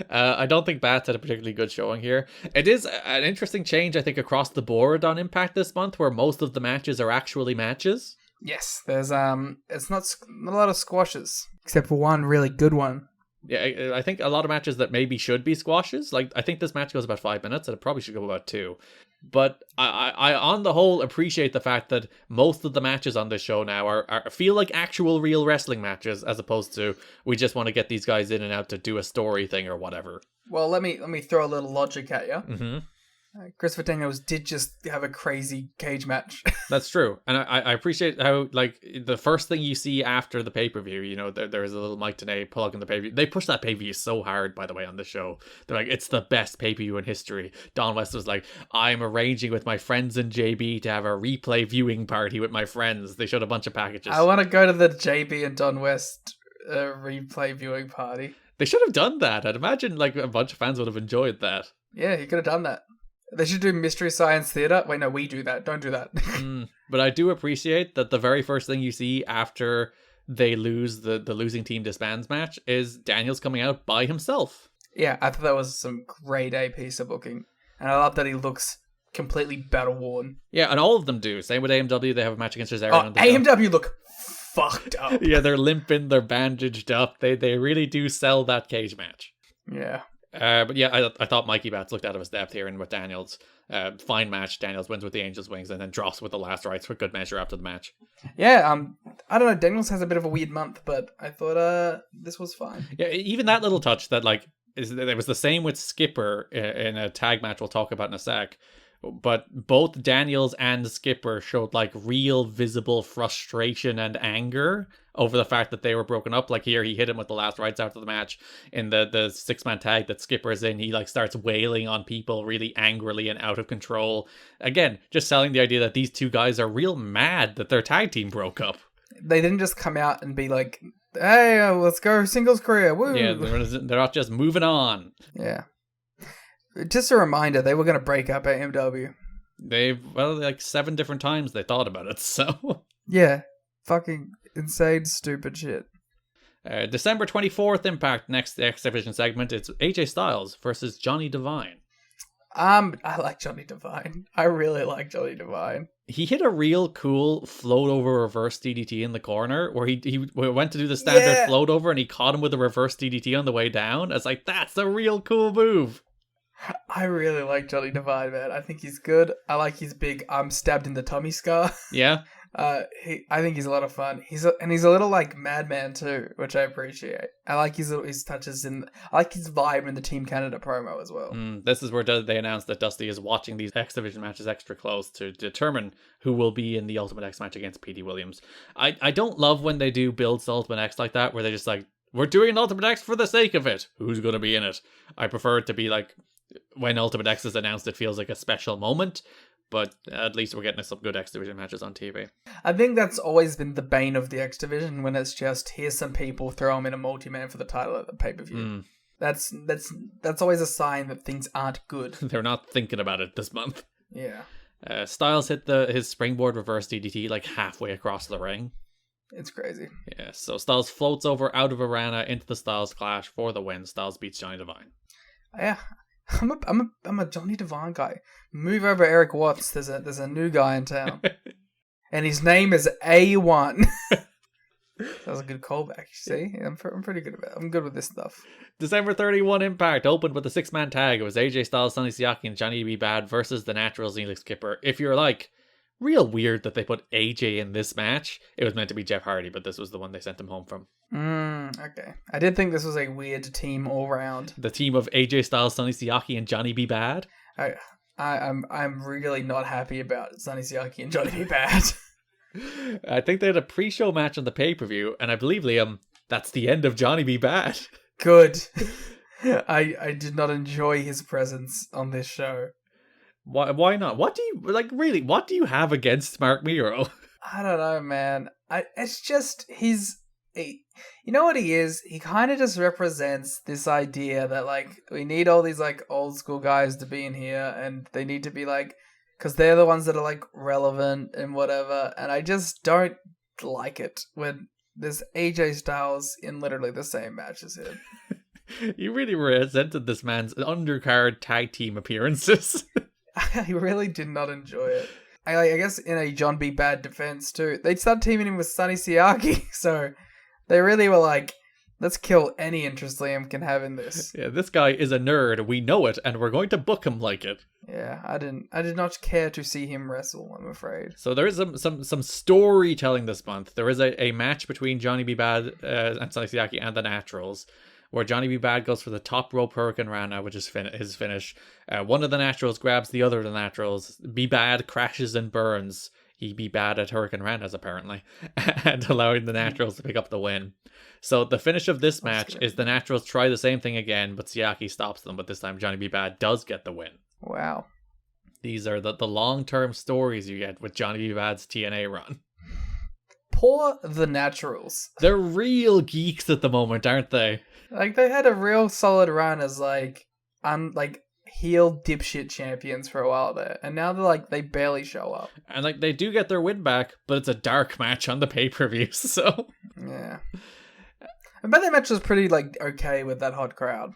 [SPEAKER 4] I don't think Batts had a particularly good showing here. It is an interesting change, I think, across the board on Impact this month, where most of the matches are actually matches.
[SPEAKER 6] Yes, there's it's not a lot of squashes, except for one really good one.
[SPEAKER 4] Yeah, I think a lot of matches that maybe should be squashes. I think this match goes about 5 minutes, and it probably should go about 2. But I on the whole, appreciate the fact that most of the matches on this show now feel like actual real wrestling matches, as opposed to we just want to get these guys in and out to do a story thing or whatever.
[SPEAKER 6] Well, let me throw a little logic at you.
[SPEAKER 4] Mm-hmm.
[SPEAKER 6] Christopher Daniels did just have a crazy cage match.
[SPEAKER 4] That's true. And I appreciate how, the first thing you see after the pay-per-view, there's a little Mike Tenay plug in the pay-per-view. They push that pay-per-view so hard, by the way, on the show. They're like, it's the best pay-per-view in history. Don West was like, I'm arranging with my friends in JB to have a replay viewing party with my friends. They showed a bunch of packages.
[SPEAKER 6] I want to go to the JB and Don West replay viewing party.
[SPEAKER 4] They should have done that. I'd imagine, a bunch of fans would have enjoyed that.
[SPEAKER 6] Yeah, you could have done that. They should do Mystery Science Theater. Wait, no, we do that. Don't do that.
[SPEAKER 4] But I do appreciate that the very first thing you see after they lose the losing team disbands match is Daniels coming out by himself.
[SPEAKER 6] Yeah, I thought that was some grade A piece of booking. And I love that he looks completely battle-worn.
[SPEAKER 4] Yeah, and all of them do. Same with AMW. They have a match against Cesaro.
[SPEAKER 6] AMW look fucked up.
[SPEAKER 4] Yeah, they're limping. They're bandaged up. They really do sell that cage match.
[SPEAKER 6] Yeah.
[SPEAKER 4] But yeah, I thought Mikey Batts looked out of his depth here and with Daniels. Fine match. Daniels wins with the Angel's Wings and then drops with the last rites for good measure after the match.
[SPEAKER 6] Yeah, I don't know. Daniels has a bit of a weird month, but I thought this was fine.
[SPEAKER 4] Yeah, even that little touch that it was the same with Skipper in a tag match we'll talk about in a sec, But both Daniels and Skipper showed like real visible frustration and anger over the fact that they were broken up. Like here, he hit him with the last rights after the match in the 6-man tag that Skipper's in. He like starts wailing on people really angrily and out of control. Again, just selling the idea that these two guys are real mad that their tag team broke up.
[SPEAKER 6] They didn't just come out and be like, hey, let's go singles career. Woo.
[SPEAKER 4] Yeah, they're not just moving on.
[SPEAKER 6] Yeah. Just a reminder, they were going to break up at MW.
[SPEAKER 4] Like 7 different times they thought about it, so.
[SPEAKER 6] Yeah. Fucking insane, stupid shit.
[SPEAKER 4] December 24th Impact, next X Division segment. It's AJ Styles versus Johnny Devine.
[SPEAKER 6] I like Johnny Devine. I really like Johnny Devine.
[SPEAKER 4] He hit a real cool float over reverse DDT in the corner where he went to do the standard float over and he caught him with a reverse DDT on the way down. I was like, that's a real cool move.
[SPEAKER 6] I really like Johnny Devine, man. I think he's good. I like his big stabbed in the tummy scar.
[SPEAKER 4] Yeah.
[SPEAKER 6] I think he's a lot of fun. He's a little like madman too, which I appreciate. I like his touches I like his vibe in the Team Canada promo as well.
[SPEAKER 4] This is where they announced that Dusty is watching these X Division matches extra close to determine who will be in the Ultimate X match against Petey Williams. I don't love when they do builds to Ultimate X like that, where they're just like, we're doing an Ultimate X for the sake of it. Who's going to be in it? I prefer it to be like, when Ultimate X is announced, it feels like a special moment, but at least we're getting some good X Division matches on TV.
[SPEAKER 6] I think that's always been the bane of the X Division, when it's just, here's some people, throw them in a multi-man for the title at the pay-per-view. That's always a sign that things aren't good.
[SPEAKER 4] They're not thinking about it this month.
[SPEAKER 6] Yeah.
[SPEAKER 4] Styles hit his springboard reverse DDT like halfway across the ring.
[SPEAKER 6] It's crazy.
[SPEAKER 4] Yeah, so Styles floats over out of Arana into the Styles Clash for the win. Styles beats Johnny Devine.
[SPEAKER 6] Yeah. I'm a Johnny Devine guy. Move over Eric Watts. There's a new guy in town, and his name is A1. That was a good callback. You see, I'm pretty good about it. I'm good with this stuff.
[SPEAKER 4] December 31 Impact opened with a 6-man tag. It was AJ Styles, Sonny Siaki, and Johnny B. Bad versus the Naturals, Neelix Skipper. If you're like, real weird that they put AJ in this match. It was meant to be Jeff Hardy, but this was the one they sent him home from.
[SPEAKER 6] Okay. I did think this was a weird team all round.
[SPEAKER 4] The team of AJ Styles, Sonny Siaki, and Johnny B. Bad.
[SPEAKER 6] I'm really not happy about Sonny Siaki and Johnny B. Bad.
[SPEAKER 4] I think they had a pre-show match on the pay-per-view, and I believe, Liam, that's the end of Johnny B. Bad.
[SPEAKER 6] Good. I did not enjoy his presence on this show.
[SPEAKER 4] Why not? What do you have against Mark Miro?
[SPEAKER 6] I don't know, man. It's just you know what he is? He kind of just represents this idea that like we need all these like old school guys to be in here, and they need to be like, because they're the ones that are like relevant and whatever. And I just don't like it when there's AJ Styles in literally the same match as him.
[SPEAKER 4] You really resented this man's undercard tag team appearances.
[SPEAKER 6] I really did not enjoy it. I guess in a John B. Bad defense too, they started teaming him with Sonny Siaki, so they really were like, let's kill any interest Liam can have in this.
[SPEAKER 4] Yeah, this guy is a nerd. We know it, and we're going to book him like it.
[SPEAKER 6] Yeah, I did not care to see him wrestle, I'm afraid.
[SPEAKER 4] So there is some storytelling this month. There is a match between Johnny B. Bad and Sonny Siaki and the Naturals, where Johnny B. Bad goes for the top rope Hurricane Rana, which is his finish. One of the Naturals grabs the other of the Naturals. B. Bad crashes and burns. He be bad at Hurricane Ranas, apparently, and allowing the Naturals to pick up the win. So the finish of this match is the Naturals try the same thing again, but Siaki stops them, but this time Johnny B. Bad does get the win.
[SPEAKER 6] Wow.
[SPEAKER 4] These are the long-term stories you get with Johnny B. Bad's TNA run.
[SPEAKER 6] Poor the Naturals.
[SPEAKER 4] They're real geeks at the moment, aren't they?
[SPEAKER 6] Like, they had a real solid run as, like heel dipshit champions for a while there. And now they're, like, they barely show up.
[SPEAKER 4] And, like, they do get their win back, but it's a dark match on the pay-per-view, so...
[SPEAKER 6] Yeah. I bet that match was pretty, like, okay with that hot crowd.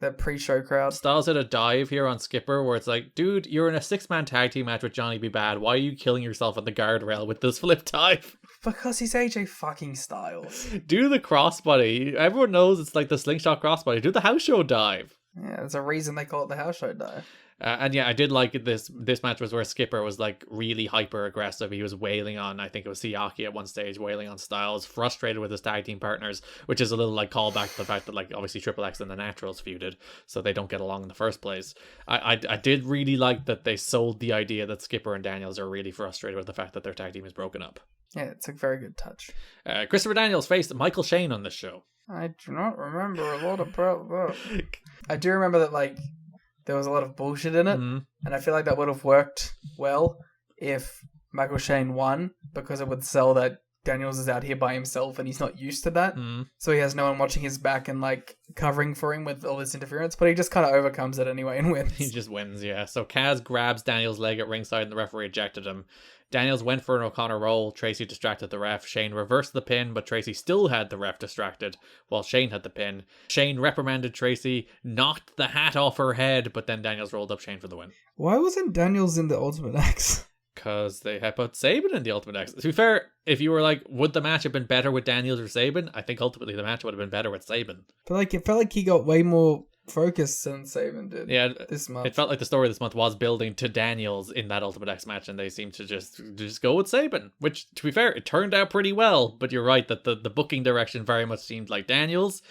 [SPEAKER 6] That pre-show crowd.
[SPEAKER 4] Styles had a dive here on Skipper where it's like, dude, you're in a 6-man tag team match with Johnny B. Bad. Why are you killing yourself on the guardrail with this flip dive?
[SPEAKER 6] Because he's AJ fucking Styles.
[SPEAKER 4] Do the crossbody. Everyone knows it's like the slingshot crossbody. Do the house show dive.
[SPEAKER 6] Yeah, there's a reason they call it the house show dive.
[SPEAKER 4] And yeah, I did like this match was where Skipper was like really hyper aggressive. He was wailing on, I think it was Siaki at one stage, wailing on Styles, frustrated with his tag team partners, which is a little like callback to the fact that like obviously Triple X and the Naturals feuded, so they don't get along in the first place. I did really like that they sold the idea that Skipper and Daniels are really frustrated with the fact that their tag team is broken up.
[SPEAKER 6] Yeah, it's a very good touch.
[SPEAKER 4] Christopher Daniels faced Michael Shane on this show.
[SPEAKER 6] I do not remember a lot about that. I do remember that like there was a lot of bullshit in it, and I feel like that would have worked well if Michael Shane won, because it would sell that Daniels is out here by himself and he's not used to that. So he has no one watching his back and like covering for him with all this interference, but he just kind of overcomes it anyway and wins.
[SPEAKER 4] He just wins, yeah. So Kaz grabs Daniels' leg at ringside and the referee ejected him. Daniels went for an O'Connor roll. Tracy distracted the ref. Shane reversed the pin, but Tracy still had the ref distracted while Shane had the pin. Shane reprimanded Tracy, knocked the hat off her head, but then Daniels rolled up Shane for the win.
[SPEAKER 6] Why wasn't Daniels in the Ultimate X?
[SPEAKER 4] Because they had put Sabin in the Ultimate X. To be fair, if you were like, would the match have been better with Daniels or Sabin? I think ultimately the match would have been better with Sabin.
[SPEAKER 6] But like, it felt like he got way more focus than Sabin did.
[SPEAKER 4] Yeah,
[SPEAKER 6] this month.
[SPEAKER 4] It felt like the story this month was building to Daniels in that Ultimate X match, and they seemed to just go with Sabin, which, to be fair, it turned out pretty well. But you're right that the booking direction very much seemed like Daniels,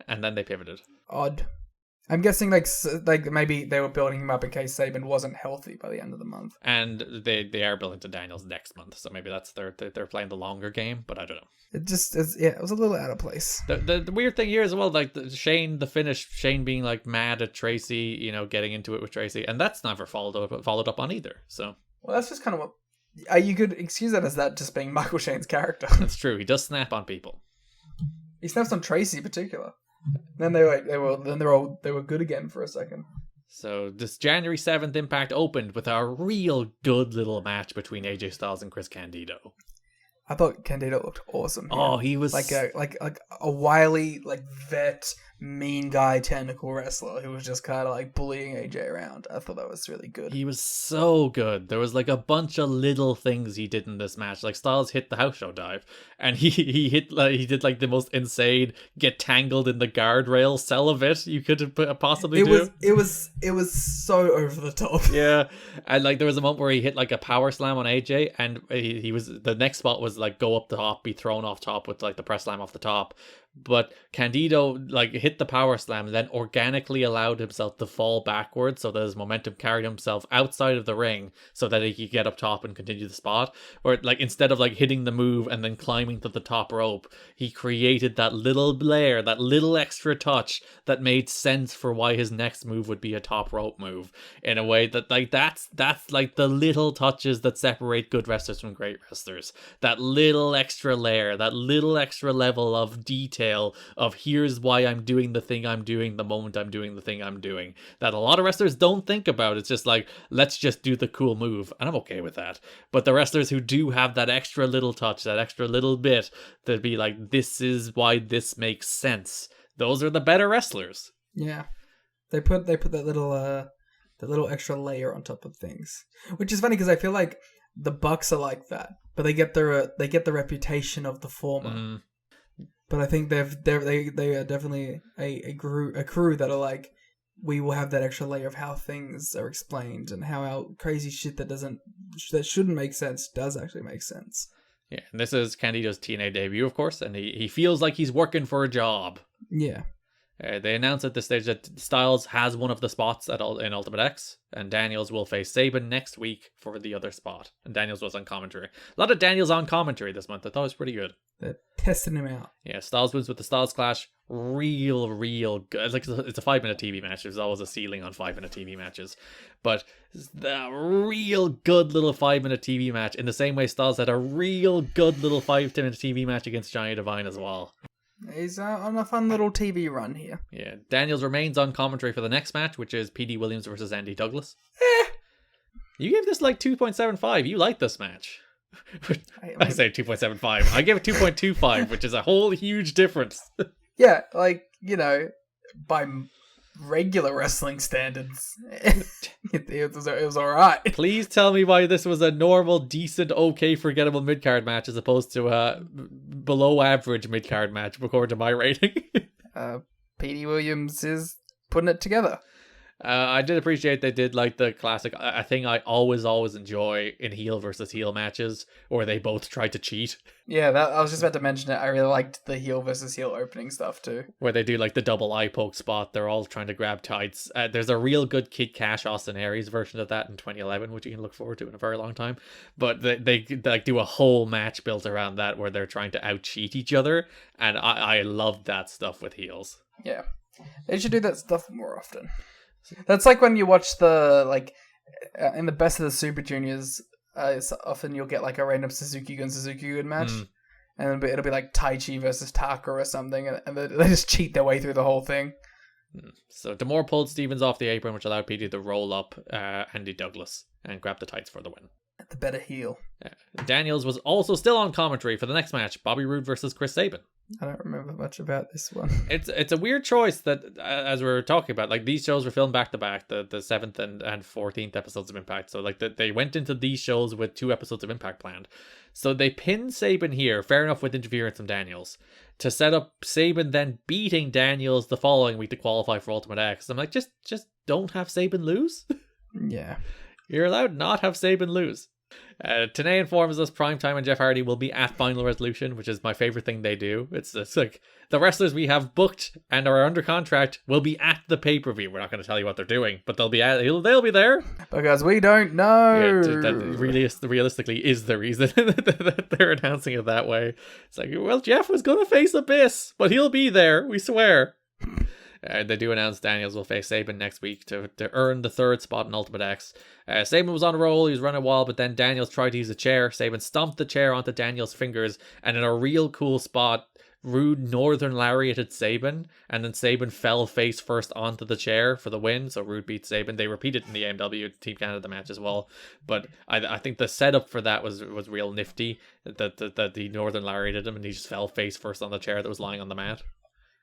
[SPEAKER 4] and then they pivoted.
[SPEAKER 6] Odd. I'm guessing like maybe they were building him up in case Sabin wasn't healthy by the end of the month.
[SPEAKER 4] And they are building to Daniels next month, so maybe that's they're playing the longer game, but I don't know.
[SPEAKER 6] It just is, yeah, it was a little out of place.
[SPEAKER 4] The weird thing here as well, like Shane being like mad at Tracy, you know, getting into it with Tracy, and that's never followed up on either. So
[SPEAKER 6] well, that's just kind of what you could excuse that as that just being Michael Shane's character.
[SPEAKER 4] That's true. He does snap on people.
[SPEAKER 6] He snaps on Tracy in particular. Then they were good again for a second.
[SPEAKER 4] So this January 7th Impact opened with a real good little match between AJ Styles and Chris Candido.
[SPEAKER 6] I thought Candido looked awesome here.
[SPEAKER 4] Oh, he was
[SPEAKER 6] like a wily, like vet, mean guy, technical wrestler who was just kind of like bullying AJ around. I thought that was really good.
[SPEAKER 4] He was so good. There was like a bunch of little things he did in this match. Like Styles hit the house show dive, and he did like the most insane get tangled in the guardrail sell of it you could possibly do.
[SPEAKER 6] It was so over the top.
[SPEAKER 4] Yeah, and like there was a moment where he hit like a power slam on AJ, and he was the next spot was like go up the top, be thrown off top with like the press slam off the top. But Candido like hit the power slam and then organically allowed himself to fall backwards so that his momentum carried himself outside of the ring so that he could get up top and continue the spot. Or like instead of like hitting the move and then climbing to the top rope, he created that little layer, that little extra touch that made sense for why his next move would be a top rope move in a way that like that's like the little touches that separate good wrestlers from great wrestlers. That little extra layer, that little extra level of detail of here's why I'm doing the thing I'm doing the moment I'm doing the thing I'm doing, that a lot of wrestlers don't think about. It's just like, let's just do the cool move, and I'm okay with that. But the wrestlers who do have that extra little touch, that extra little bit to be like, this is why this makes sense, those are the better wrestlers.
[SPEAKER 6] Yeah, they put that little extra layer on top of things, which is funny because I feel like the Bucks are like that, but they get the reputation of the former. But I think they are definitely a crew that are like, we will have that extra layer of how things are explained and how our crazy shit that shouldn't make sense does actually make sense.
[SPEAKER 4] Yeah, and this is Candido's TNA debut, of course, and he feels like he's working for a job.
[SPEAKER 6] Yeah.
[SPEAKER 4] They announced at this stage that Styles has one of the spots in Ultimate X, and Daniels will face Sabin next week for the other spot. And Daniels was on commentary. A lot of Daniels on commentary this month. I thought it was pretty good.
[SPEAKER 6] They're testing him out.
[SPEAKER 4] Yeah, Styles wins with the Styles Clash. Real good. Like it's a 5-minute TV match. There's always a ceiling on 5-minute TV matches. But the real good little 5-minute TV match, in the same way Styles had a real good little 5-minute TV match against Johnny Devine as well.
[SPEAKER 6] He's on a fun little TV run here.
[SPEAKER 4] Yeah, Daniels remains on commentary for the next match, which is P.D. Williams versus Andy Douglas. You gave this like 2.75. You like this match. I say 2.75. I gave it 2.25, which is a whole huge difference.
[SPEAKER 6] Yeah, like, you know, by regular wrestling standards, it was alright.
[SPEAKER 4] Please tell me why this was a normal, decent, okay, forgettable mid-card match as opposed to a below average mid-card match according to my rating.
[SPEAKER 6] P.D. Williams is putting it together.
[SPEAKER 4] I did appreciate they did like the classic. I think I always enjoy in heel versus heel matches where they both try to cheat.
[SPEAKER 6] Yeah, I was just about to mention it. I really liked the heel versus heel opening stuff too.
[SPEAKER 4] Where they do like the double eye poke spot. They're all trying to grab tights. There's a real good Kid Cash Austin Aries version of that in 2011, which you can look forward to in a very long time. But they like do a whole match built around that where they're trying to out cheat each other, and I loved that stuff with heels.
[SPEAKER 6] Yeah, they should do that stuff more often. That's like when you watch the in the Best of the Super Juniors. It's often you'll get like a random Suzuki Gun match, and it'll be like Taichi versus Taka or something, and they just cheat their way through the whole thing.
[SPEAKER 4] So D'Amore pulled Stevens off the apron, which allowed Petey to roll up Andy Douglas and grab the tights for the win.
[SPEAKER 6] The better heel.
[SPEAKER 4] Daniels was also still on commentary for the next match, Bobby Roode versus Chris Sabin.
[SPEAKER 6] I don't remember much about this one.
[SPEAKER 4] It's a weird choice that, as we were talking about, like these shows were filmed back to back, the 7th and 14th episodes of Impact. So like they went into these shows with 2 episodes of Impact planned. So they pinned Sabin here, fair enough with interference from Daniels, to set up Sabin then beating Daniels the following week to qualify for Ultimate X. I'm like, just don't have Sabin lose.
[SPEAKER 6] Yeah.
[SPEAKER 4] You're allowed not have Sabin lose. TNA informs us Primetime and Jeff Hardy will be at Final Resolution, which is my favorite thing they do. It's like the wrestlers we have booked and are under contract will be at the pay-per-view. We're not going to tell you what they're doing, but they'll be there.
[SPEAKER 6] Because we don't know.
[SPEAKER 4] Yeah, that realistically is the reason that they're announcing it that way. It's like, well, Jeff was going to face Abyss, but he'll be there, we swear. They do announce Daniels will face Sabin next week to earn the 3rd spot in Ultimate X. Sabin was on a roll, he was running wild, but then Daniels tried to use a chair. Sabin stomped the chair onto Daniels' fingers, and in a real cool spot, Roode Northern Lariated Sabin, and then Sabin fell face first onto the chair for the win, so Roode beat Sabin. They repeated in the AMW Team Canada match as well, but I think the setup for that was real nifty, that the Northern Lariated him, and he just fell face first on the chair that was lying on the mat.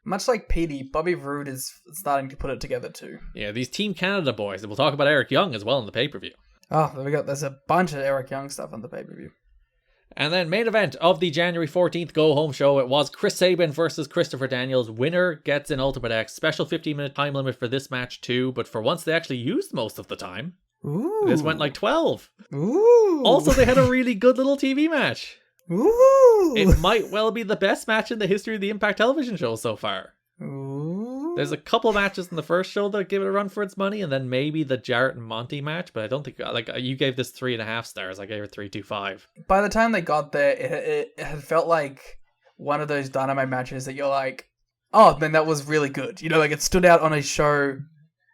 [SPEAKER 6] Much like Petey, Bobby Roode is starting to put it together too.
[SPEAKER 4] Yeah, these Team Canada boys, and we'll talk about Eric Young as well in the pay-per-view.
[SPEAKER 6] Oh, there's a bunch of Eric Young stuff on the pay-per-view.
[SPEAKER 4] And then main event of the January 14th go-home show, it was Chris Sabin versus Christopher Daniels. Winner gets an Ultimate X. Special 15-minute time limit for this match too, but for once they actually used most of the time.
[SPEAKER 6] Ooh.
[SPEAKER 4] This went like 12.
[SPEAKER 6] Ooh.
[SPEAKER 4] Also, they had a really good little TV match.
[SPEAKER 6] Ooh.
[SPEAKER 4] It might well be the best match in the history of the Impact television show so far.
[SPEAKER 6] Ooh.
[SPEAKER 4] There's a couple matches in the first show that give it a run for its money, and then maybe the Jarrett and Monty match, but I don't think, like, you gave this 3.5 stars, I gave it 3.25.
[SPEAKER 6] By the time they got there, it had felt like one of those Dynamite matches that you're like, oh, man, that was really good. You know, like, it stood out on a show,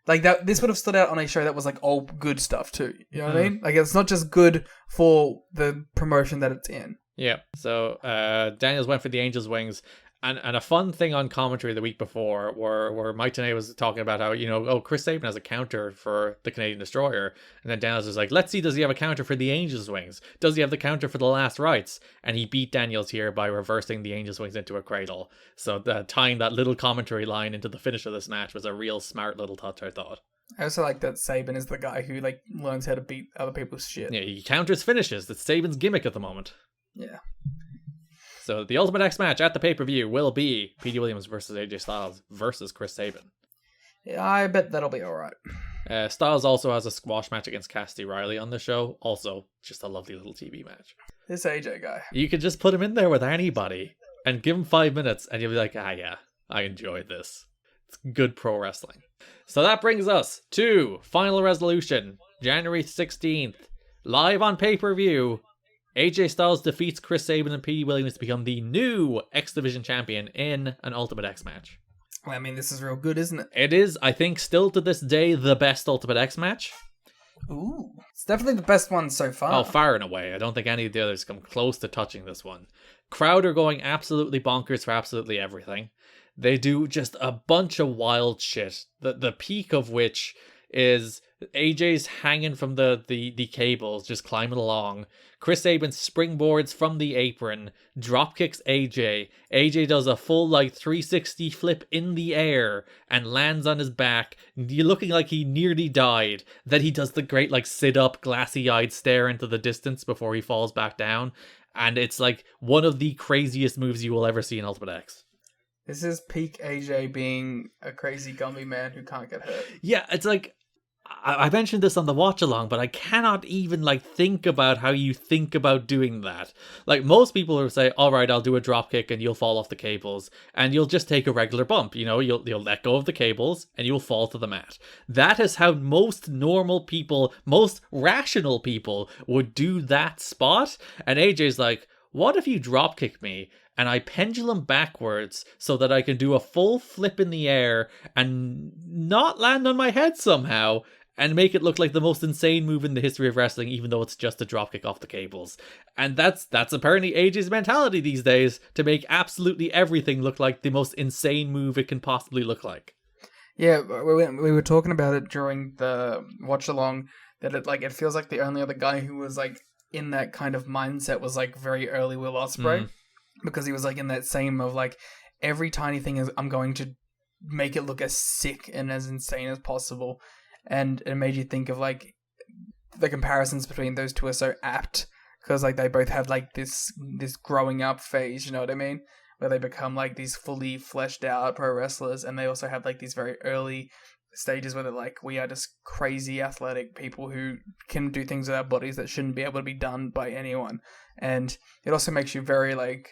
[SPEAKER 6] like, that. This would have stood out on a show that was, like, all good stuff, too. You know what I mean? Like, it's not just good for the promotion that it's in.
[SPEAKER 4] Yeah, so Daniels went for the Angel's Wings. And a fun thing on commentary the week before where Mike Tenay was talking about how, Chris Sabin has a counter for the Canadian Destroyer. And then Daniels was like, let's see, does he have a counter for the Angel's Wings? Does he have the counter for the Last Rites? And he beat Daniels here by reversing the Angel's Wings into a cradle. So tying that little commentary line into the finish of this match was a real smart little touch, I thought.
[SPEAKER 6] I also like that Sabin is the guy who, like, learns how to beat other people's shit.
[SPEAKER 4] Yeah, he counters finishes. That's Sabin's gimmick at the moment.
[SPEAKER 6] Yeah.
[SPEAKER 4] So the Ultimate X match at the pay-per-view will be Petey Williams versus AJ Styles versus Chris Sabin.
[SPEAKER 6] Yeah, I bet that'll be alright.
[SPEAKER 4] Styles also has a squash match against Cassidy Riley on the show. Also, just a lovely little TV match.
[SPEAKER 6] This AJ guy.
[SPEAKER 4] You could just put him in there with anybody and give him 5 minutes and you'll be like, yeah, I enjoyed this. It's good pro wrestling. So that brings us to Final Resolution, January 16th. Live on pay-per-view. AJ Styles defeats Chris Sabin and Petey Williams to become the new X Division champion in an Ultimate X match.
[SPEAKER 6] Well, I mean, this is real good, isn't it?
[SPEAKER 4] It is, I think, still to this day, the best Ultimate X match.
[SPEAKER 6] Ooh. It's definitely the best one so far.
[SPEAKER 4] Oh, far and away. I don't think any of the others come close to touching this one. Crowd are going absolutely bonkers for absolutely everything. They do just a bunch of wild shit. The peak of which is AJ's hanging from the cables, just climbing along. Chris Sabin springboards from the apron, drop kicks AJ. AJ does a full 360 flip in the air and lands on his back, looking like he nearly died. Then he does the great sit up, glassy-eyed stare into the distance before he falls back down. And it's one of the craziest moves you will ever see in Ultimate X.
[SPEAKER 6] This is peak AJ being a crazy Gumby man who can't get hurt.
[SPEAKER 4] Yeah, it's like, I mentioned this on the watch along, but I cannot even like think about how you think about doing that. Like most people will say, all right, I'll do a drop kick and you'll fall off the cables and you'll just take a regular bump. You know, you'll let go of the cables and you'll fall to the mat. That is how most normal people, most rational people would do that spot. And AJ's like, what if you drop kick me and I pendulum backwards so that I can do a full flip in the air and not land on my head somehow and make it look like the most insane move in the history of wrestling, even though it's just a dropkick off the cables. And that's apparently AJ's mentality these days, to make absolutely everything look like the most insane move it can possibly look like.
[SPEAKER 6] Yeah, we were talking about it during the watch along, that it feels like the only other guy who was like in that kind of mindset was like very early Will Ospreay, because he was like in that same of like, every tiny thing is I'm going to make it look as sick and as insane as possible. And it made you think of like the comparisons between those two are so apt, because like they both have like this growing up phase, you know what I mean, where they become like these fully fleshed out pro wrestlers, and they also have like these very early stages where they're like, we are just crazy athletic people who can do things with our bodies that shouldn't be able to be done by anyone. And it also makes you very like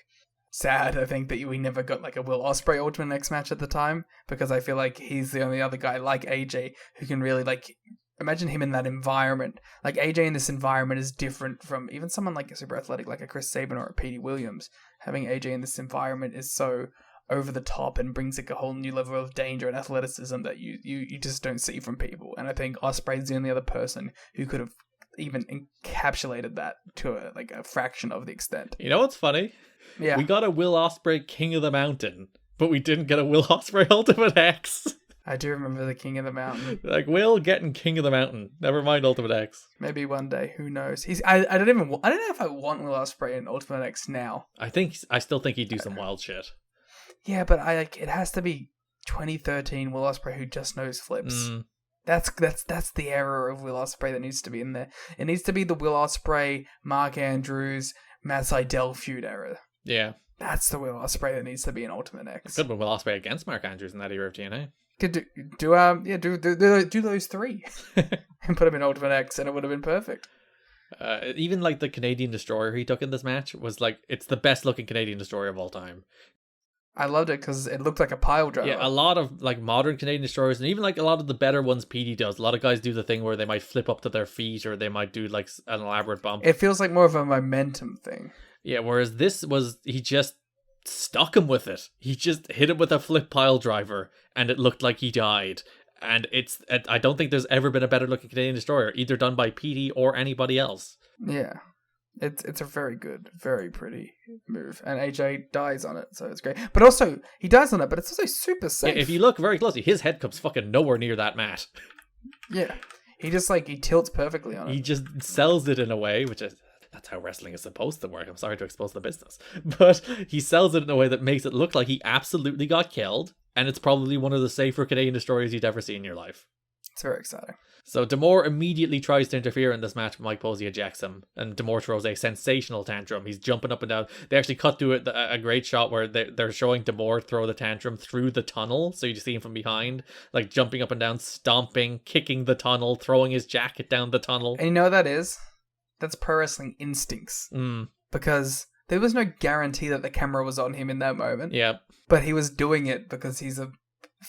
[SPEAKER 6] sad, I think, that we never got like a Will Ospreay Ultimate X match at the time, because I feel like he's the only other guy like AJ who can really like, imagine him in that environment. Like AJ in this environment is different from even someone like a super athletic like a Chris Sabin or a Petey Williams. Having AJ in this environment is so over the top and brings like a whole new level of danger and athleticism that you just don't see from people. And I think Ospreay's the only other person who could have even encapsulated that to a fraction of the extent.
[SPEAKER 4] You know what's funny?
[SPEAKER 6] Yeah.
[SPEAKER 4] We got a Will Ospreay King of the Mountain, but we didn't get a Will Ospreay Ultimate X.
[SPEAKER 6] I do remember the King of the Mountain.
[SPEAKER 4] Like, Will getting King of the Mountain. Never mind Ultimate X.
[SPEAKER 6] Maybe one day. Who knows? I don't know if I want Will Ospreay in Ultimate X now.
[SPEAKER 4] I still think he'd do some wild shit.
[SPEAKER 6] Yeah, but it has to be 2013 Will Ospreay who just knows flips. That's the era of Will Ospreay that needs to be in there. It needs to be the Will Ospreay, Mark Andrews, Matt Sydal feud era.
[SPEAKER 4] Yeah.
[SPEAKER 6] That's the Will Ospreay that needs to be in Ultimate X.
[SPEAKER 4] Could have been Will Ospreay against Mark Andrews in that era of TNA.
[SPEAKER 6] Could do those three and put him in Ultimate X, and it would have been perfect.
[SPEAKER 4] Even like the Canadian Destroyer he took in this match was like, it's the best looking Canadian Destroyer of all time.
[SPEAKER 6] I loved it because it looked like a pile driver.
[SPEAKER 4] Yeah, a lot of like modern Canadian Destroyers, and even like a lot of the better ones PD does. A lot of guys do the thing where they might flip up to their feet, or they might do like an elaborate bump.
[SPEAKER 6] It feels like more of a momentum thing.
[SPEAKER 4] Yeah, whereas this was, he just stuck him with it. He just hit him with a flip pile driver, and it looked like he died. And I don't think there's ever been a better looking Canadian Destroyer, either done by PD or anybody else.
[SPEAKER 6] Yeah. It's a very good, very pretty move. And AJ dies on it, so it's great. But also, he dies on it, but it's also super safe.
[SPEAKER 4] Yeah, if you look very closely, his head comes fucking nowhere near that mat.
[SPEAKER 6] Yeah. He just he tilts perfectly on it.
[SPEAKER 4] He just sells it in a way, which is, that's how wrestling is supposed to work. I'm sorry to expose the business. But he sells it in a way that makes it look like he absolutely got killed, and it's probably one of the safer Canadian Destroyers you'd ever see in your life.
[SPEAKER 6] It's very exciting.
[SPEAKER 4] So D'Amore immediately tries to interfere in this match, but Mike Posey ejects him, and D'Amore throws a sensational tantrum. He's jumping up and down. They actually cut to it, a great shot where they're showing D'Amore throw the tantrum through the tunnel, so you just see him from behind, like jumping up and down, stomping, kicking the tunnel, throwing his jacket down the tunnel.
[SPEAKER 6] And you know what that is? That's pro wrestling instincts. Because there was no guarantee that the camera was on him in that moment.
[SPEAKER 4] Yeah.
[SPEAKER 6] But he was doing it because he's a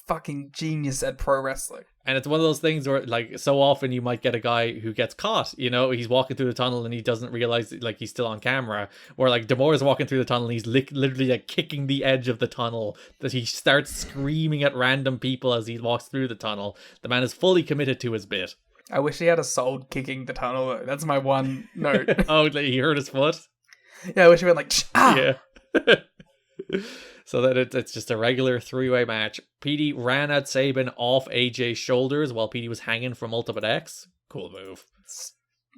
[SPEAKER 6] fucking genius at pro wrestling.
[SPEAKER 4] And it's one of those things where, like, so often you might get a guy who gets caught, you know, he's walking through the tunnel and he doesn't realize, like, he's still on camera, where, like, D'Amore is walking through the tunnel and he's literally, like, kicking the edge of the tunnel, that he starts screaming at random people as he walks through the tunnel. The man is fully committed to his bit.
[SPEAKER 6] I wish he had a soul kicking the tunnel, though. That's my one note.
[SPEAKER 4] Oh, like, he hurt his foot?
[SPEAKER 6] Yeah, I wish he went like, ah!
[SPEAKER 4] Yeah. So that it's just a regular three-way match. PD ran at Sabin off AJ's shoulders while PD was hanging from Ultimate X. Cool move.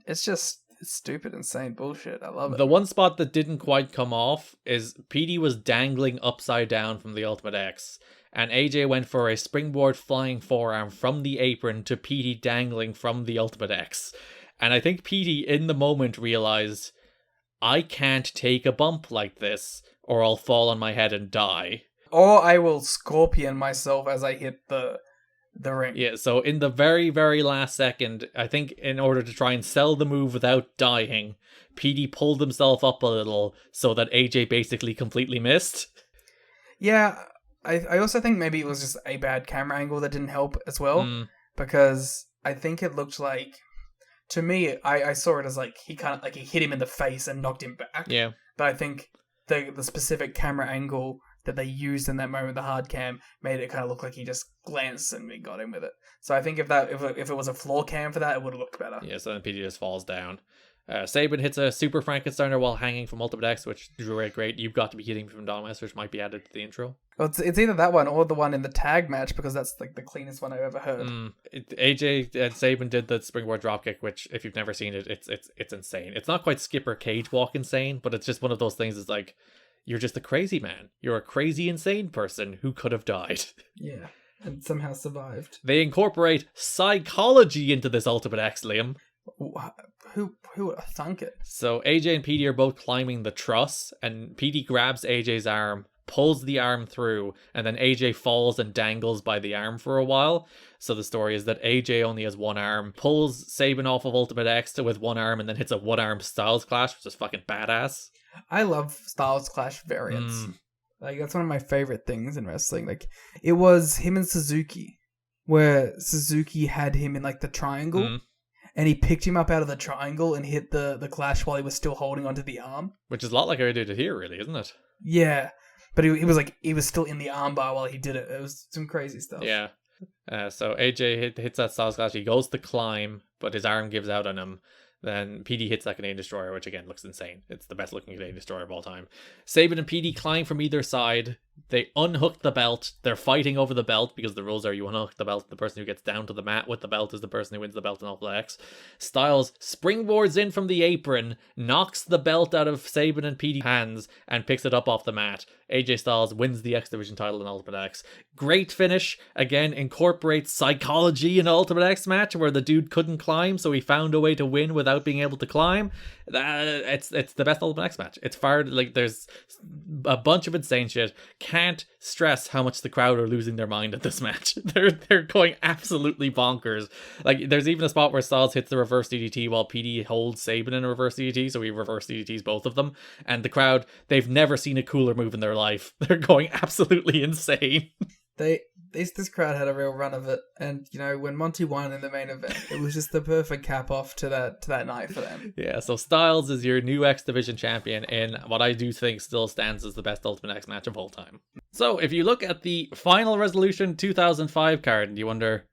[SPEAKER 6] It's just stupid, insane bullshit. I love it.
[SPEAKER 4] The one spot that didn't quite come off is PD was dangling upside down from the Ultimate X, and AJ went for a springboard flying forearm from the apron to PD dangling from the Ultimate X. And I think PD in the moment realized, I can't take a bump like this, or I'll fall on my head and die.
[SPEAKER 6] Or I will scorpion myself as I hit the ring.
[SPEAKER 4] Yeah, so in the very, very last second, I think in order to try and sell the move without dying, PD pulled himself up a little so that AJ basically completely missed.
[SPEAKER 6] Yeah, I also think maybe it was just a bad camera angle that didn't help as well, because I think it looked like, to me, I saw it as like he hit him in the face and knocked him back.
[SPEAKER 4] Yeah.
[SPEAKER 6] But I think the specific camera angle that they used in that moment, the hard cam, made it kind of look like he just glanced and we got him with it. So I think if it was a floor cam for that, it would have looked better.
[SPEAKER 4] Yeah, so then PD just falls down. Sabin hits a Super Frankensteiner while hanging from Ultimate X, which is really great. You've Got to Be Kidding Me from Don West, which might be added to the intro.
[SPEAKER 6] Well, it's either that one or the one in the tag match, because that's like the cleanest one I've ever heard.
[SPEAKER 4] AJ and Sabin did the springboard dropkick, which if you've never seen it, it's insane. It's not quite Skipper Cage Walk insane, but it's just one of those things. It's like, you're just a crazy man. You're a crazy, insane person who could have died.
[SPEAKER 6] Yeah, and somehow survived.
[SPEAKER 4] They incorporate psychology into this Ultimate X, Liam.
[SPEAKER 6] Who would have thunk it?
[SPEAKER 4] So AJ and PD are both climbing the truss, and PD grabs AJ's arm, pulls the arm through, and then AJ falls and dangles by the arm for a while. So the story is that AJ only has one arm, pulls Sabin off of Ultimate X with one arm, and then hits a one-arm Styles Clash, which is fucking badass.
[SPEAKER 6] I love Styles Clash variants. Like, that's one of my favorite things in wrestling. Like, it was him and Suzuki, where Suzuki had him in like the triangle, and he picked him up out of the triangle and hit the clash while he was still holding onto the arm.
[SPEAKER 4] Which is a lot like how he did it here, really, isn't it?
[SPEAKER 6] Yeah, but he was still in the armbar while he did it. It was some crazy stuff.
[SPEAKER 4] Yeah. So AJ hits that Styles Clash. He goes to climb, but his arm gives out on him. Then PD hits that Canadian Destroyer, which again looks insane. It's the best looking Canadian Destroyer of all time. Sabin and PD climb from either side. They unhook the belt. They're fighting over the belt because the rules are you unhook the belt. The person who gets down to the mat with the belt is the person who wins the belt in Ultimate X. Styles springboards in from the apron, knocks the belt out of Sabin and PD's hands, and picks it up off the mat. AJ Styles wins the X Division title in Ultimate X. Great finish. Again, incorporates psychology in Ultimate X match where the dude couldn't climb, so he found a way to win without being able to climb. It's the best Ultimate X match. It's far, like, there's a bunch of insane shit. Can't stress how much the crowd are losing their mind at this match. They're going absolutely bonkers. Like, there's even a spot where Styles hits the reverse DDT while PD holds Sabin in a reverse DDT, so he reverse DDTs both of them. And the crowd, they've never seen a cooler move in their life. They're going absolutely insane.
[SPEAKER 6] This crowd had a real run of it, and you know, when Monty won in the main event, it was just the perfect cap off to that night for them.
[SPEAKER 4] Yeah, so Styles is your new X Division champion in what I do think still stands as the best Ultimate X match of all time. So if you look at the Final Resolution 2005 card and you wonder,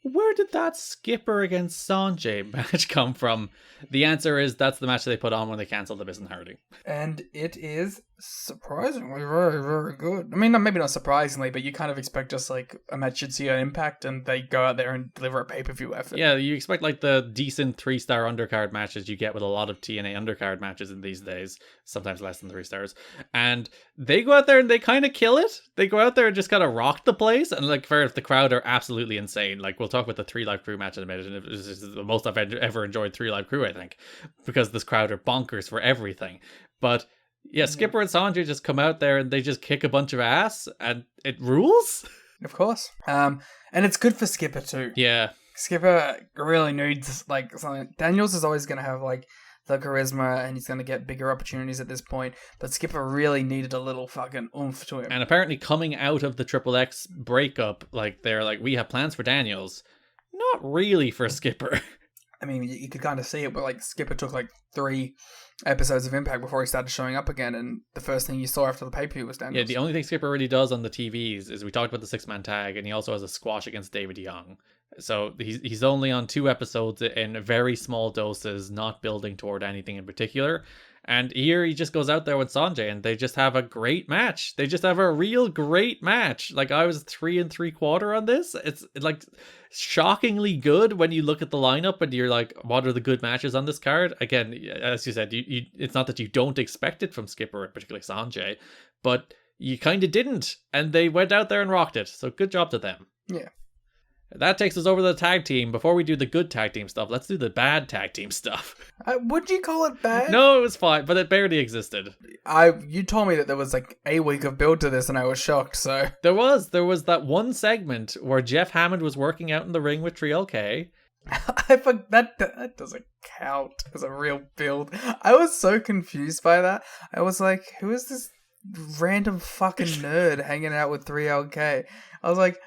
[SPEAKER 4] where did that Skipper against Sanjay match come from? The answer is that's the match they put on when they cancelled the Miz and Hardy.
[SPEAKER 6] And it is surprisingly very, very good. I mean, maybe not surprisingly, but you kind of expect just like a match you'd see on Impact and they go out there and deliver a pay-per-view effort.
[SPEAKER 4] Yeah, you expect like the decent 3-star undercard matches you get with a lot of TNA undercard matches in these days, sometimes less than 3 stars. And they go out there and they kind of kill it. They go out there and just kind of rock the place. And like, fair enough, the crowd are absolutely insane. Like, we'll talk about the 3 Live Crew match in a minute, and this is the most I've ever enjoyed 3 Live Crew, I think, because this crowd are bonkers for everything. But yeah, Skipper and Sanjay just come out there and they just kick a bunch of ass, and it rules.
[SPEAKER 6] Of course. And it's good for Skipper too.
[SPEAKER 4] Yeah.
[SPEAKER 6] Skipper really needs like something. Daniels is always going to have like the charisma and he's going to get bigger opportunities at this point, but Skipper really needed a little fucking oomph to him.
[SPEAKER 4] And apparently coming out of the Triple X breakup, like they're like, we have plans for Daniels. Not really for Skipper.
[SPEAKER 6] I mean, you could kind of see it, but like Skipper took like 3 episodes of Impact before he started showing up again, and the first thing you saw after the pay-per-view was Daniels.
[SPEAKER 4] Yeah, the only thing Skipper really does on the TVs is we talked about the 6-man tag, and he also has a squash against David Young. So he's only on 2 episodes in very small doses, not building toward anything in particular. And here he just goes out there with Sanjay and they just have a great match. They just have a real great match. Like, I was 3 3/4 on this. It's like shockingly good when you look at the lineup and you're like, what are the good matches on this card? Again, as you said, you it's not that you don't expect it from Skipper, particularly Sanjay, but you kind of didn't. And they went out there and rocked it. So good job to them.
[SPEAKER 6] Yeah.
[SPEAKER 4] That takes us over to the tag team. Before we do the good tag team stuff, let's do the bad tag team stuff.
[SPEAKER 6] Would you call it bad?
[SPEAKER 4] No, it was fine, but it barely existed.
[SPEAKER 6] You told me that there was like a week of build to this, and I was shocked. So
[SPEAKER 4] There was that one segment where Jeff Hammond was working out in the ring with Trill K.
[SPEAKER 6] I forgot that doesn't count as a real build. I was so confused by that. I was like, who is this random fucking nerd hanging out with 3LK? I was like,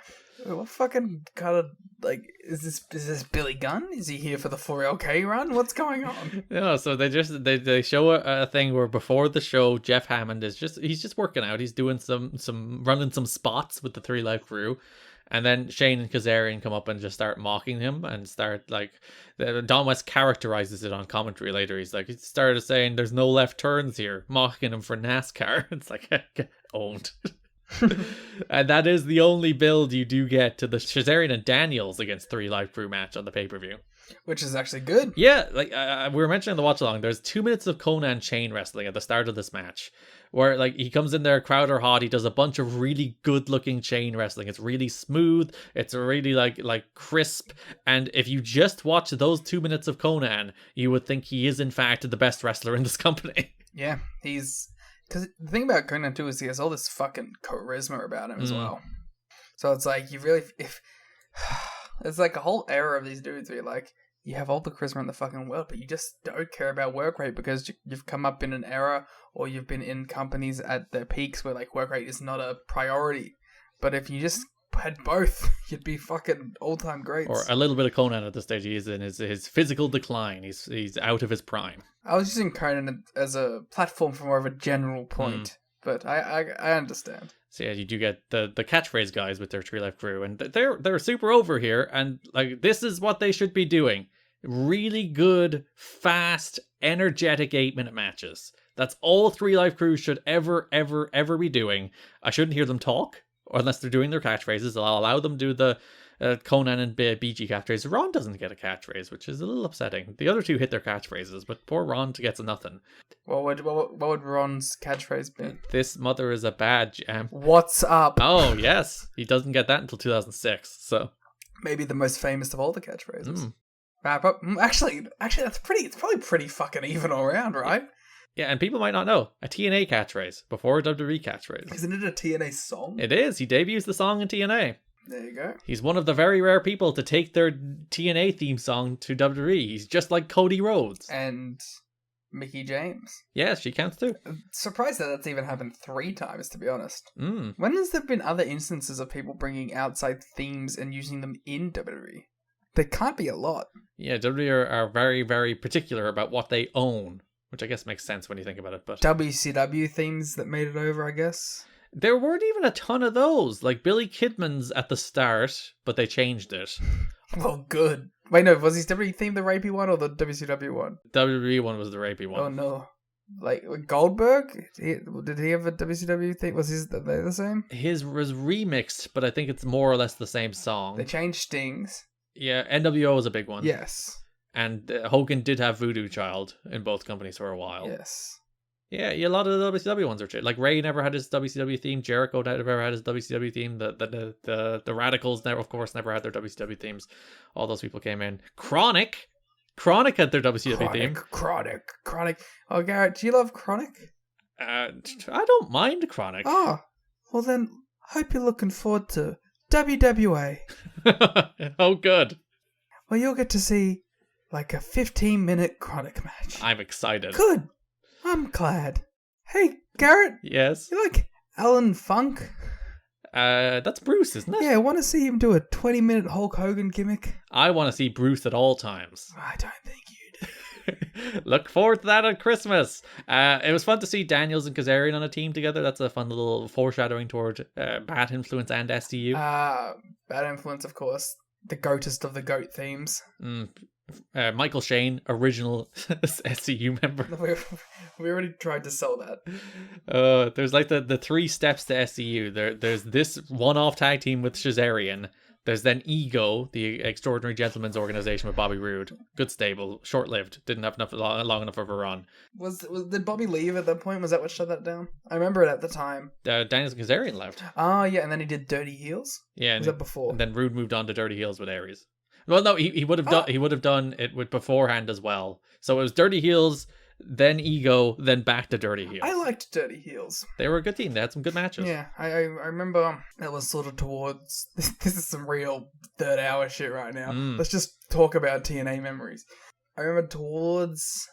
[SPEAKER 6] what fucking kind of, like, is this Billy Gunn? Is he here for the 4LK run? What's going on?
[SPEAKER 4] Yeah, so they show a thing where before the show, Jeff Hammond is he's just working out. He's doing some running some spots with the 3 Live Crew. And then Shane and Kazarian come up and just start mocking him and start, like, Don West characterizes it on commentary later. He's like, he started saying there's no left turns here, mocking him for NASCAR. It's like, owned. And that is the only build you do get to the Kazarian and Daniels against 3 Live Crew match on the pay-per-view.
[SPEAKER 6] Which is actually good.
[SPEAKER 4] Yeah, like we were mentioning the watch along, there's 2 minutes of Conan chain wrestling at the start of this match, where like he comes in there, crowd are hot, he does a bunch of really good looking chain wrestling. It's really smooth, it's really like crisp, and if you just watch those 2 minutes of Conan, you would think he is in fact the best wrestler in this company.
[SPEAKER 6] Yeah, because the thing about Conan too is he has all this fucking charisma about him as well. So it's like, it's like a whole era of these dudes where you're like, you have all the charisma in the fucking world, but you just don't care about work rate because you've come up in an era or you've been in companies at their peaks where like work rate is not a priority. But if you just had both, you'd be fucking all-time greats.
[SPEAKER 4] Or a little bit of Conan at this stage. He is in his physical decline. He's out of his prime.
[SPEAKER 6] I was using Conan as a platform for more of a general point, but I understand.
[SPEAKER 4] So yeah, you do get the catchphrase guys with their 3 Live Crew, and they're super over here, and like this is what they should be doing. Really good, fast, energetic 8-minute matches. That's all 3 Live Crews should ever be doing. I shouldn't hear them talk, or unless they're doing their catchphrases. I'll allow them to do the Conan and BG catchphrase. Ron doesn't get a catchphrase, which is a little upsetting. The other two hit their catchphrases, but poor Ron gets nothing.
[SPEAKER 6] What would Ron's catchphrase be?
[SPEAKER 4] This mother is a bad jam.
[SPEAKER 6] What's up?
[SPEAKER 4] Oh, yes. He doesn't get that until 2006, so.
[SPEAKER 6] Maybe the most famous of all the catchphrases. Actually, it's probably pretty fucking even all around, right?
[SPEAKER 4] Yeah, and people might not know. A TNA catchphrase before a WWE catchphrase.
[SPEAKER 6] Isn't it a TNA song?
[SPEAKER 4] It is. He debuts the song in TNA.
[SPEAKER 6] There you go.
[SPEAKER 4] He's one of the very rare people to take their TNA theme song to WWE. He's just like Cody Rhodes.
[SPEAKER 6] And Mickie James.
[SPEAKER 4] Yes, she counts too.
[SPEAKER 6] Surprised that that's even happened 3 times, to be honest.
[SPEAKER 4] Mm.
[SPEAKER 6] When has there been other instances of people bringing outside themes and using them in WWE? There can't be a lot.
[SPEAKER 4] Yeah, WWE are very, very particular about what they own, which I guess makes sense when you think about it. But
[SPEAKER 6] WCW themes that made it over, I guess.
[SPEAKER 4] There weren't even a ton of those. Like Billy Kidman's at the start, but they changed it.
[SPEAKER 6] Well, good. Wait, no, was his WWE theme the rapey one or the WCW one?
[SPEAKER 4] WWE one was the rapey one.
[SPEAKER 6] Oh, no. Like, Goldberg? Did he have a WCW theme? Was his the same?
[SPEAKER 4] His was remixed, but I think it's more or less the same song.
[SPEAKER 6] They changed Stings.
[SPEAKER 4] Yeah, NWO was a big one.
[SPEAKER 6] Yes.
[SPEAKER 4] And Hogan did have Voodoo Child in both companies for a while.
[SPEAKER 6] Yes.
[SPEAKER 4] Yeah, a lot of the WCW ones are too. Like Ray never had his WCW theme. Jericho never had his WCW theme. The Radicals never had their WCW themes. All those people came in. Chronic had their WCW theme.
[SPEAKER 6] Chronic. Oh, Garrett, do you love Chronic?
[SPEAKER 4] I don't mind Chronic.
[SPEAKER 6] Oh, well then, hope you're looking forward to WWA.
[SPEAKER 4] Oh, good.
[SPEAKER 6] Well, you'll get to see like a 15-minute Chronic match.
[SPEAKER 4] I'm excited.
[SPEAKER 6] Good. I'm glad. Hey, Garrett.
[SPEAKER 4] Yes?
[SPEAKER 6] You like Alan Funk?
[SPEAKER 4] That's Bruce, isn't it?
[SPEAKER 6] Yeah, I want to see him do a 20-minute Hulk Hogan gimmick.
[SPEAKER 4] I want to see Bruce at all times.
[SPEAKER 6] I don't think you do.
[SPEAKER 4] Look forward to that at Christmas. It was fun to see Daniels and Kazarian on a team together. That's a fun little foreshadowing toward Bad Influence and SCU.
[SPEAKER 6] Bad Influence, of course. The goatest of the goat themes.
[SPEAKER 4] Michael Shane, original SCU member.
[SPEAKER 6] We already tried to sell that.
[SPEAKER 4] There's like the 3 steps to SCU. There's this one-off tag team with Shazarian. There's then Ego, the Extraordinary Gentlemen's Organization with Bobby Roode. Good stable, short-lived. Didn't have long enough of a run.
[SPEAKER 6] Did Bobby leave at that point? Was that what shut that down? I remember it at the time.
[SPEAKER 4] Daniel Kazarian left.
[SPEAKER 6] Oh, yeah, and then he did Dirty Heels?
[SPEAKER 4] Yeah.
[SPEAKER 6] Was that before?
[SPEAKER 4] And then Roode moved on to Dirty Heels with Aries. Well, no, he would have done it with beforehand as well. So it was Dirty Heels, then Ego, then back to Dirty Heels.
[SPEAKER 6] I liked Dirty Heels.
[SPEAKER 4] They were a good team. They had some good matches.
[SPEAKER 6] Yeah, I remember that was sort of towards... This is some real third hour shit right now. Let's just talk about TNA memories. I remember towards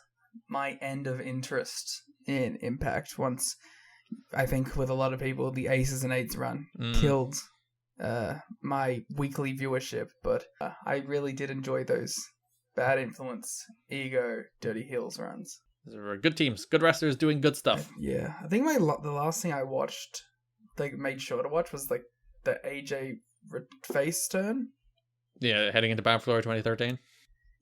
[SPEAKER 6] my end of interest in Impact, once, I think with a lot of people, the Aces and Eights run killed my weekly viewership, but I really did enjoy those Bad Influence, Ego, Dirty Heels runs.
[SPEAKER 4] Those were good teams, good wrestlers doing good stuff.
[SPEAKER 6] Yeah, I think the last thing I watched, like made sure to watch, was like the AJ face turn.
[SPEAKER 4] Yeah, heading into Bound for Glory 2013.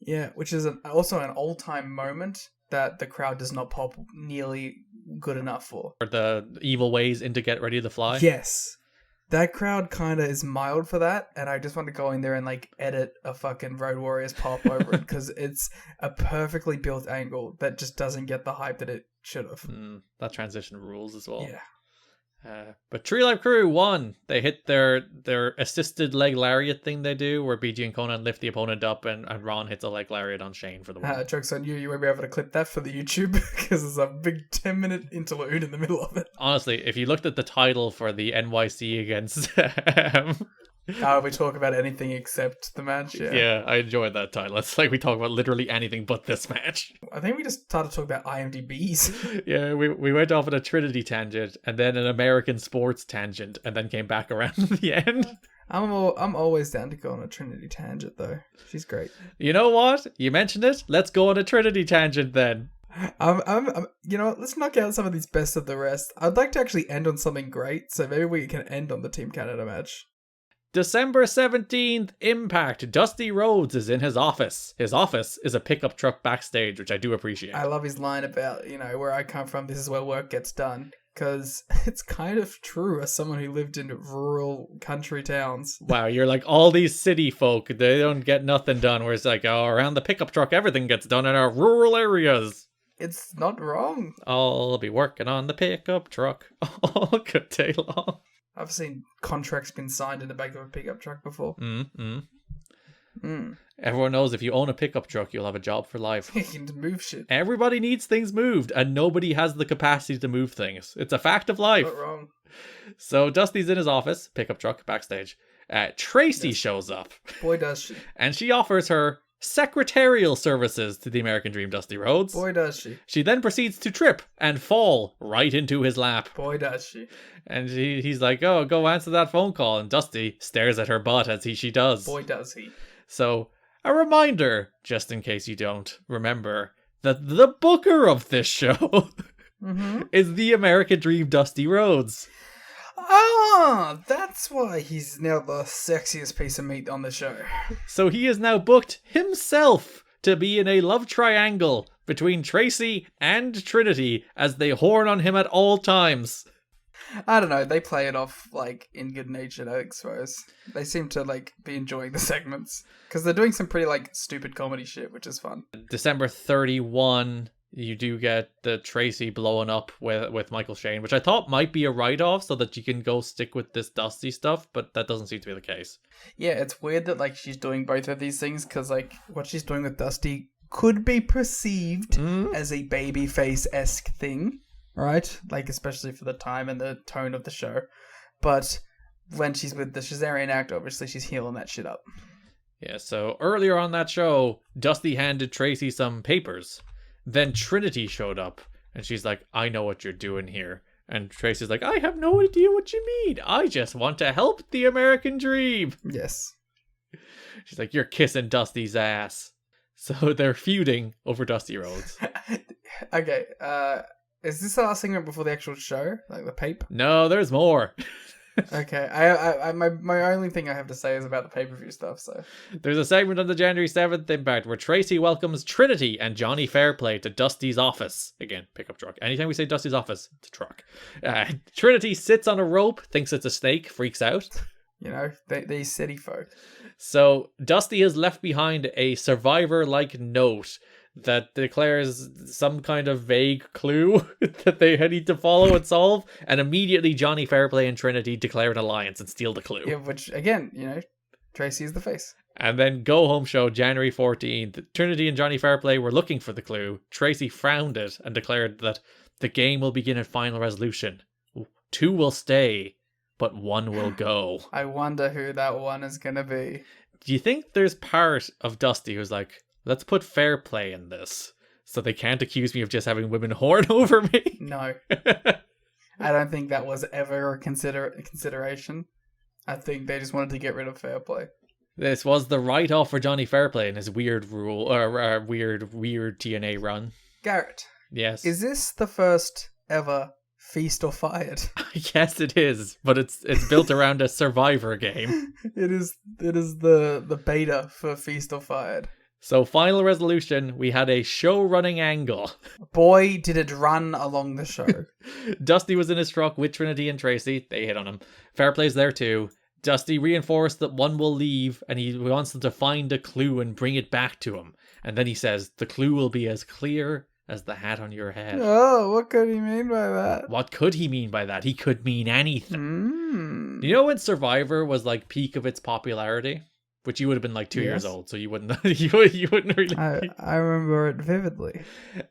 [SPEAKER 6] Yeah, which is also an all-time moment that the crowd does not pop nearly good enough for.
[SPEAKER 4] Or the Evil Ways into Get Ready to Fly.
[SPEAKER 6] Yes. That crowd kind of is mild for that, and I just want to go in there and like edit a fucking Road Warriors pop over it, because it's a perfectly built angle that just doesn't get the hype that it should have.
[SPEAKER 4] That transition rules as well.
[SPEAKER 6] Yeah.
[SPEAKER 4] But Tree Life Crew won. They hit their assisted leg lariat thing they do, where BG and Conan lift the opponent up, and Ron hits a leg lariat on Shane for the win.
[SPEAKER 6] Joke's on you. You won't be able to clip that for the YouTube, because there's a big 10-minute interlude in the middle of it.
[SPEAKER 4] Honestly, if you looked at the title for the NYC against...
[SPEAKER 6] we talk about anything except the match.
[SPEAKER 4] Yeah, I enjoyed that title. It's like we talk about literally anything but this match.
[SPEAKER 6] I think we just started talking about IMDb's.
[SPEAKER 4] Yeah, we went off on a Trinity tangent, and then an American sports tangent, and then came back around at the end.
[SPEAKER 6] I'm always down to go on a Trinity tangent, though. She's great.
[SPEAKER 4] You know what? You mentioned it. Let's go on a Trinity tangent then.
[SPEAKER 6] You know what? Let's knock out some of these best of the rest. I'd like to actually end on something great, so maybe we can end on the Team Canada match.
[SPEAKER 4] December 17th, Impact. Dusty Rhodes is in his office. His office is a pickup truck backstage, which I do appreciate.
[SPEAKER 6] I love his line about, where I come from, this is where work gets done. Because it's kind of true as someone who lived in rural country towns.
[SPEAKER 4] Wow, you're like all these city folk, they don't get nothing done. Whereas like, around the pickup truck, everything gets done in our rural areas.
[SPEAKER 6] It's not wrong.
[SPEAKER 4] I'll be working on the pickup truck all good day long.
[SPEAKER 6] I've seen contracts been signed in the back of a pickup truck before.
[SPEAKER 4] Everyone knows if you own a pickup truck, you'll have a job for life.
[SPEAKER 6] You can move shit.
[SPEAKER 4] Everybody needs things moved, and nobody has the capacity to move things. It's a fact of life.
[SPEAKER 6] Not wrong.
[SPEAKER 4] So Dusty's in his office, pickup truck, backstage. Tracy shows up.
[SPEAKER 6] Boy, does she.
[SPEAKER 4] And she offers her secretarial services to the American Dream, Dusty Rhodes.
[SPEAKER 6] Boy, does she.
[SPEAKER 4] She then proceeds to trip and fall right into his lap.
[SPEAKER 6] Boy, does she.
[SPEAKER 4] And he's like, oh, go answer that phone call. And Dusty stares at her butt as she does.
[SPEAKER 6] Boy, does he.
[SPEAKER 4] So, a reminder, just in case you don't remember, that the booker of this show is the American Dream, Dusty Rhodes.
[SPEAKER 6] Ah, that's why he's now the sexiest piece of meat on the show.
[SPEAKER 4] So he is now booked himself to be in a love triangle between Tracy and Trinity as they horn on him at all times.
[SPEAKER 6] I don't know, they play it off, in good natured, I suppose. They seem to, be enjoying the segments. Because they're doing some pretty, stupid comedy shit, which is fun.
[SPEAKER 4] December 31, you do get the Tracy blowing up with Michael Shane, which I thought might be a write-off so that you can go stick with this Dusty stuff, but that doesn't seem to be the case.
[SPEAKER 6] Yeah, it's weird that, she's doing both of these things, because, what she's doing with Dusty could be perceived as a babyface-esque thing. Right? Especially for the time and the tone of the show. But when she's with the Shazarian act, obviously she's healing that shit up.
[SPEAKER 4] Yeah, so earlier on that show, Dusty handed Tracy some papers. Then Trinity showed up, and she's like, I know what you're doing here. And Tracy's like, I have no idea what you mean. I just want to help the American Dream.
[SPEAKER 6] Yes.
[SPEAKER 4] She's like, you're kissing Dusty's ass. So they're feuding over Dusty Rhodes.
[SPEAKER 6] Okay, is this the last segment before the actual show? The pape?
[SPEAKER 4] No, there's more.
[SPEAKER 6] Okay, my only thing I have to say is about the pay-per-view stuff, so...
[SPEAKER 4] There's a segment on the January 7th Impact where Tracy welcomes Trinity and Johnny Fairplay to Dusty's office. Again, pickup truck. Anytime we say Dusty's office, it's a truck. Trinity sits on a rope, thinks it's a snake, freaks out.
[SPEAKER 6] You know, these city folk.
[SPEAKER 4] So Dusty has left behind a survivor-like note that declares some kind of vague clue that they need to follow and solve, and immediately Johnny Fairplay and Trinity declare an alliance and steal the clue.
[SPEAKER 6] Yeah, which, again, you know, Tracy is the face.
[SPEAKER 4] And then Go Home Show, January 14th. Trinity and Johnny Fairplay were looking for the clue. Tracy frowned it and declared that the game will begin at final resolution. 2 will stay, but 1 will go.
[SPEAKER 6] I wonder who that one is going to be.
[SPEAKER 4] Do you think there's part of Dusty who's like, let's put Fairplay in this so they can't accuse me of just having women horn over me?
[SPEAKER 6] No. I don't think that was ever a consideration. I think they just wanted to get rid of Fairplay.
[SPEAKER 4] This was the write-off for Johnny Fairplay in his weird weird TNA run.
[SPEAKER 6] Garrett.
[SPEAKER 4] Yes.
[SPEAKER 6] Is this the first ever Feast or Fired?
[SPEAKER 4] Yes, it is, but it's built around a Survivor game.
[SPEAKER 6] It is the beta for Feast or Fired.
[SPEAKER 4] So, final resolution, we had a show-running angle.
[SPEAKER 6] Boy, did it run along the show.
[SPEAKER 4] Dusty was in his truck with Trinity and Tracy. They hit on him. Fairplay's there too. Dusty reinforced that 1 will leave, and he wants them to find a clue and bring it back to him. And then he says, the clue will be as clear as the hat on your head.
[SPEAKER 6] Oh, what could he mean by that?
[SPEAKER 4] What could he mean by that? He could mean anything.
[SPEAKER 6] Mm.
[SPEAKER 4] You know when Survivor was like peak of its popularity? Which you would have been like 2 years
[SPEAKER 6] Yes.
[SPEAKER 4] old, so you wouldn't you wouldn't really.
[SPEAKER 6] I remember it vividly.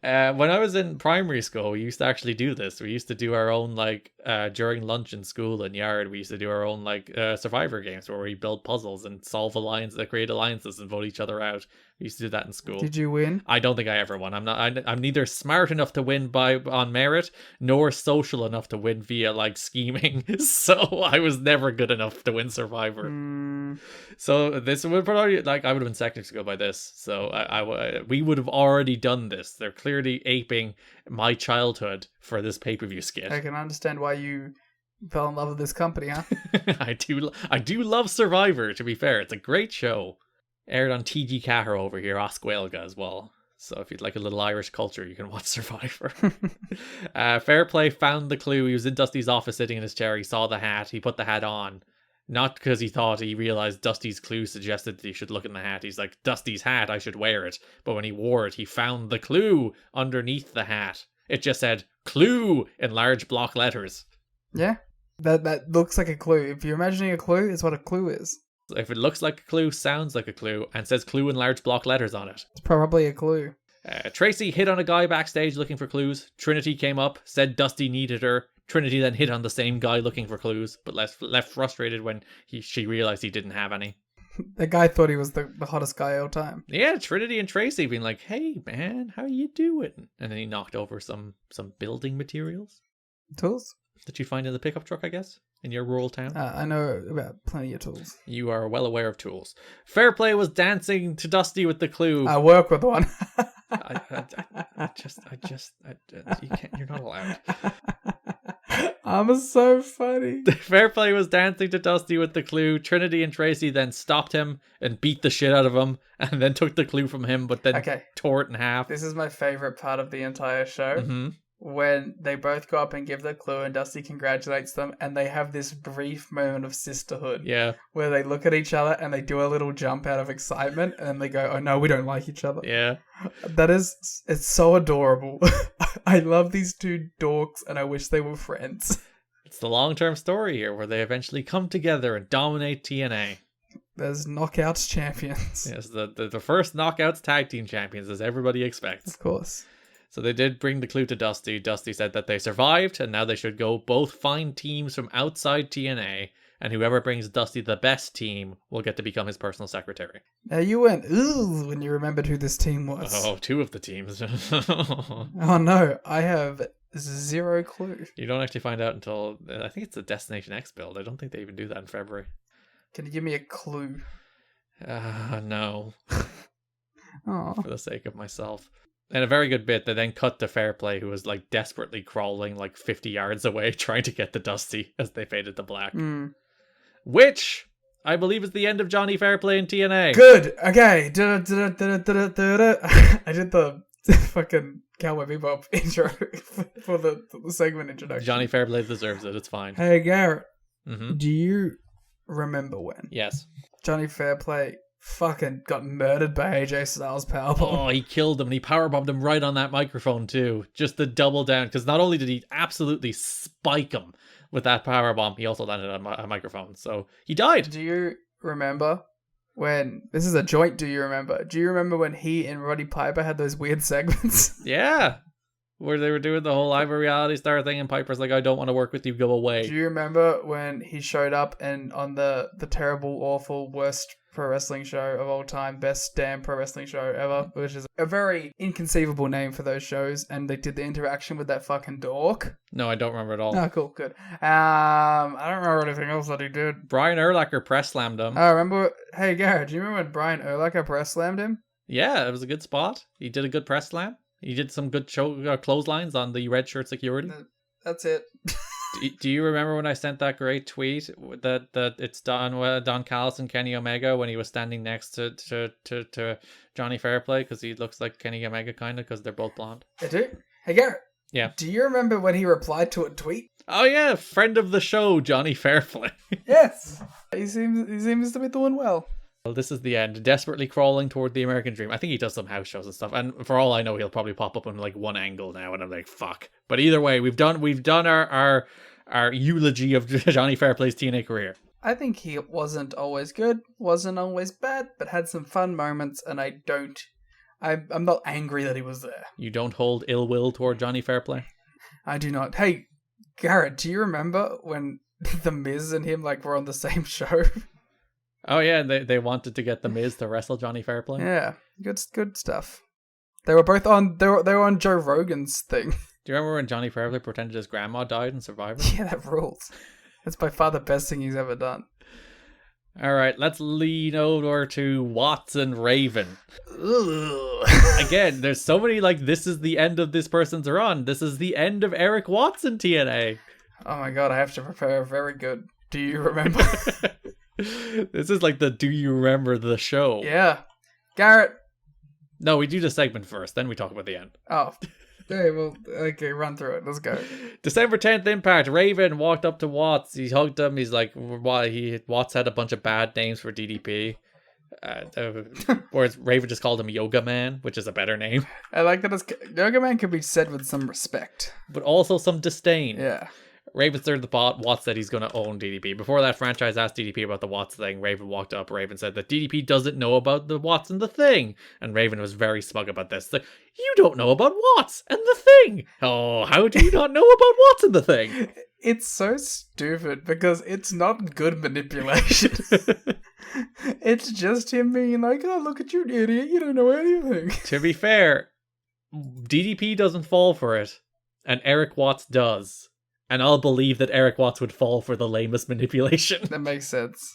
[SPEAKER 4] When I was in primary school, we used to actually do this. We used to do our own like during lunch in school and yard. We used to do our own like Survivor games where we build puzzles and solve create alliances and vote each other out. We used to do that in school.
[SPEAKER 6] Did you win?
[SPEAKER 4] I don't think I ever won. I'm neither smart enough to win on merit nor social enough to win via like scheming. So I was never good enough to win Survivor. So this would probably I would have been secondary school by this. So we would have already done this. They're clearly aping my childhood for this pay-per-view skit.
[SPEAKER 6] I can understand why you fell in love with this company, huh?
[SPEAKER 4] I do love Survivor. To be fair, it's a great show. Aired on TG Cahir over here, Oscuelga as well. So if you'd like a little Irish culture, you can watch Survivor. Fairplay found the clue. He was in Dusty's office sitting in his chair. He saw the hat. He put the hat on. Not because he realized Dusty's clue suggested that he should look in the hat. He's like, Dusty's hat, I should wear it. But when he wore it, he found the clue underneath the hat. It just said, clue, in large block letters.
[SPEAKER 6] Yeah. That looks like a clue. If you're imagining a clue, it's what a clue is.
[SPEAKER 4] If it looks like a clue, sounds like a clue, and says clue in large block letters on it.
[SPEAKER 6] It's probably a clue.
[SPEAKER 4] Tracy hit on a guy backstage looking for clues. Trinity came up, said Dusty needed her. Trinity then hit on the same guy looking for clues, but left frustrated when she realized he didn't have any.
[SPEAKER 6] The guy thought he was the hottest guy all time.
[SPEAKER 4] Yeah, Trinity and Tracy being like, hey man, how you doing? And then he knocked over some building materials.
[SPEAKER 6] Tools?
[SPEAKER 4] That you find in the pickup truck, I guess, in your rural town.
[SPEAKER 6] I know about plenty of tools.
[SPEAKER 4] You are well aware of tools. Fairplay was dancing to Dusty with the clue.
[SPEAKER 6] I work with one.
[SPEAKER 4] You can't. You're not allowed.
[SPEAKER 6] I'm so funny.
[SPEAKER 4] Fairplay was dancing to Dusty with the clue. Trinity and Tracy then stopped him and beat the shit out of him, and then took the clue from him, but then tore it in half.
[SPEAKER 6] This is my favorite part of the entire show.
[SPEAKER 4] Mm-hmm.
[SPEAKER 6] When they both go up and give the clue and Dusty congratulates them, and they have this brief moment of sisterhood.
[SPEAKER 4] Yeah.
[SPEAKER 6] Where they look at each other and they do a little jump out of excitement, and then they go, oh no, we don't like each other.
[SPEAKER 4] Yeah.
[SPEAKER 6] It's so adorable. I love these two dorks and I wish they were friends.
[SPEAKER 4] It's the long-term story here where they eventually come together and dominate TNA.
[SPEAKER 6] There's Knockouts champions.
[SPEAKER 4] Yes, the first Knockouts tag team champions, as everybody expects.
[SPEAKER 6] Of course.
[SPEAKER 4] So they did bring the clue to Dusty. Dusty said that they survived, and now they should go both find teams from outside TNA, and whoever brings Dusty the best team will get to become his personal secretary.
[SPEAKER 6] Now you went, ooh, when you remembered who this team was.
[SPEAKER 4] Oh, 2 of the teams.
[SPEAKER 6] Oh no, I have zero clue.
[SPEAKER 4] You don't actually find out until, I think it's the Destination X build. I don't think they even do that in February.
[SPEAKER 6] Can you give me a clue?
[SPEAKER 4] No.
[SPEAKER 6] Oh.
[SPEAKER 4] For the sake of myself. And a very good bit, they then cut to Fairplay, who was like desperately crawling like 50 yards away, trying to get to Dusty as they faded to black. Which I believe is the end of Johnny Fairplay in TNA.
[SPEAKER 6] Good. Okay. I did the fucking Cowboy Bebop intro for the segment introduction.
[SPEAKER 4] Johnny Fairplay deserves it. It's fine.
[SPEAKER 6] Hey Garrett,
[SPEAKER 4] Mm-hmm.
[SPEAKER 6] do you remember when
[SPEAKER 4] Yes.
[SPEAKER 6] Johnny Fairplay fucking got murdered by AJ Styles powerbomb?
[SPEAKER 4] Oh, he killed him and he powerbombed him right on that microphone too. Just to double down, because not only did he absolutely spike him with that powerbomb, he also landed on a microphone. So he died.
[SPEAKER 6] Do you remember when... This is a joint do you remember? Do you remember when he and Roddy Piper had those weird segments?
[SPEAKER 4] Yeah. Where they were doing the whole I'm a reality star thing and Piper's like, I don't want to work with you, go away.
[SPEAKER 6] Do you remember when he showed up and on the terrible, awful, worst pro wrestling show of all time, best damn pro wrestling show ever, which is a very inconceivable name for those shows, and they did the interaction with that fucking dork?
[SPEAKER 4] No, I don't remember at all.
[SPEAKER 6] Oh, cool, good. I don't remember anything else that he did.
[SPEAKER 4] Brian Urlacher press slammed him.
[SPEAKER 6] I remember... Hey, Garrett, do you remember when Brian Urlacher press slammed him?
[SPEAKER 4] Yeah, it was a good spot. He did a good press slam. He did some good clotheslines on the red shirt security.
[SPEAKER 6] That's it.
[SPEAKER 4] Do you remember when I sent that great tweet that it's Don Callis and Kenny Omega when he was standing next to Johnny Fairplay because he looks like Kenny Omega kind of because they're both blonde.
[SPEAKER 6] I do. Hey, Garrett.
[SPEAKER 4] Yeah.
[SPEAKER 6] Do you remember when he replied to a tweet?
[SPEAKER 4] Oh yeah, friend of the show, Johnny Fairplay.
[SPEAKER 6] Yes. He seems to be doing well.
[SPEAKER 4] Well, this is the end. Desperately crawling toward the American dream. I think he does some house shows and stuff. And for all I know, he'll probably pop up in like one angle now, and I'm like, fuck. But either way, we've done our eulogy of Johnny Fairplay's TNA career.
[SPEAKER 6] I think he wasn't always good, wasn't always bad, but had some fun moments, and I'm not angry that he was there.
[SPEAKER 4] You don't hold ill will toward Johnny Fairplay?
[SPEAKER 6] I do not. Hey, Garrett, do you remember when The Miz and him were on the same show?
[SPEAKER 4] Oh yeah, they wanted to get The Miz to wrestle Johnny Fairplay.
[SPEAKER 6] Yeah, good stuff. They were both on. They were on Joe Rogan's thing.
[SPEAKER 4] Do you remember when Johnny Fairplay pretended his grandma died in Survivor?
[SPEAKER 6] Yeah, that rules. That's by far the best thing he's ever done.
[SPEAKER 4] All right, let's lean over to Watts and Raven. Again, there's so many this is the end of this person's run. This is the end of Eric Watts in TNA.
[SPEAKER 6] Oh my god, I have to prepare a very good. Do you remember?
[SPEAKER 4] This is like the do you remember the show?
[SPEAKER 6] Yeah. Garrett.
[SPEAKER 4] No, we do the segment first, then we talk about the end.
[SPEAKER 6] Oh. Okay, run through it. Let's go.
[SPEAKER 4] December 10th Impact. Raven walked up to Watts. He hugged him. He's like, Watts had a bunch of bad names for DDP. Whereas Raven just called him Yoga Man, which is a better name.
[SPEAKER 6] I like that Yoga Man could be said with some respect.
[SPEAKER 4] But also some disdain.
[SPEAKER 6] Yeah.
[SPEAKER 4] Raven stirred the pot. Watts said he's going to own DDP. Before that, franchise asked DDP about the Watts thing. Raven walked up. Raven said that DDP doesn't know about the Watts and the thing. And Raven was very smug about this. Like, you don't know about Watts and the thing. Oh, how do you not know about Watts and the thing?
[SPEAKER 6] It's so stupid because it's not good manipulation. It's just him being like, oh, look at you, idiot. You don't know anything.
[SPEAKER 4] To be fair, DDP doesn't fall for it. And Eric Watts does. And I'll believe that Eric Watts would fall for the lamest manipulation.
[SPEAKER 6] That makes sense.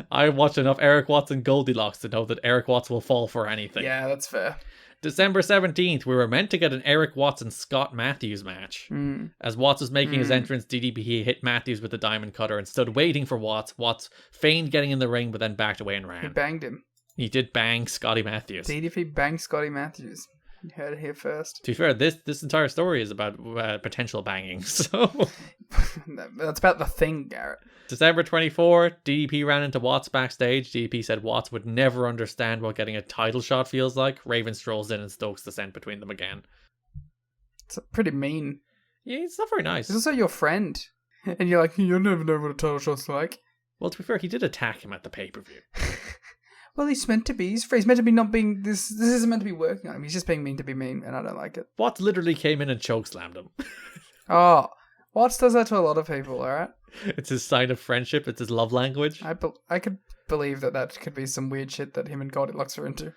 [SPEAKER 4] I watched enough Eric Watts and Goldilocks to know that Eric Watts will fall for anything.
[SPEAKER 6] Yeah, that's fair.
[SPEAKER 4] December 17th, we were meant to get an Eric Watts and Scott Matthews match. As Watts was making his entrance, DDP hit Matthews with the diamond cutter and stood waiting for Watts. Watts feigned getting in the ring, but then backed away and ran.
[SPEAKER 6] He banged him.
[SPEAKER 4] He did bang Scotty Matthews.
[SPEAKER 6] DDP banged Scotty Matthews. You heard it here first.
[SPEAKER 4] To be fair, this entire story is about potential banging, so...
[SPEAKER 6] That's about the thing, Garrett.
[SPEAKER 4] December 24th, DDP ran into Watts backstage. DDP said Watts would never understand what getting a title shot feels like. Raven strolls in and stokes the scent between them again.
[SPEAKER 6] It's pretty mean.
[SPEAKER 4] Yeah, it's not very nice.
[SPEAKER 6] He's also your friend. And you're like, you'll never know what a title shot's like.
[SPEAKER 4] Well, to be fair, he did attack him at the pay-per-view.
[SPEAKER 6] Well, he's meant to be. He's meant to be not being... This isn't meant to be working on him. He's just being mean to be mean, and I don't like it.
[SPEAKER 4] Watts literally came in and chokeslammed him.
[SPEAKER 6] Oh, Watts does that to a lot of people, alright?
[SPEAKER 4] It's his sign of friendship. It's his love language.
[SPEAKER 6] I could believe that could be some weird shit that him and Goldilocks are into.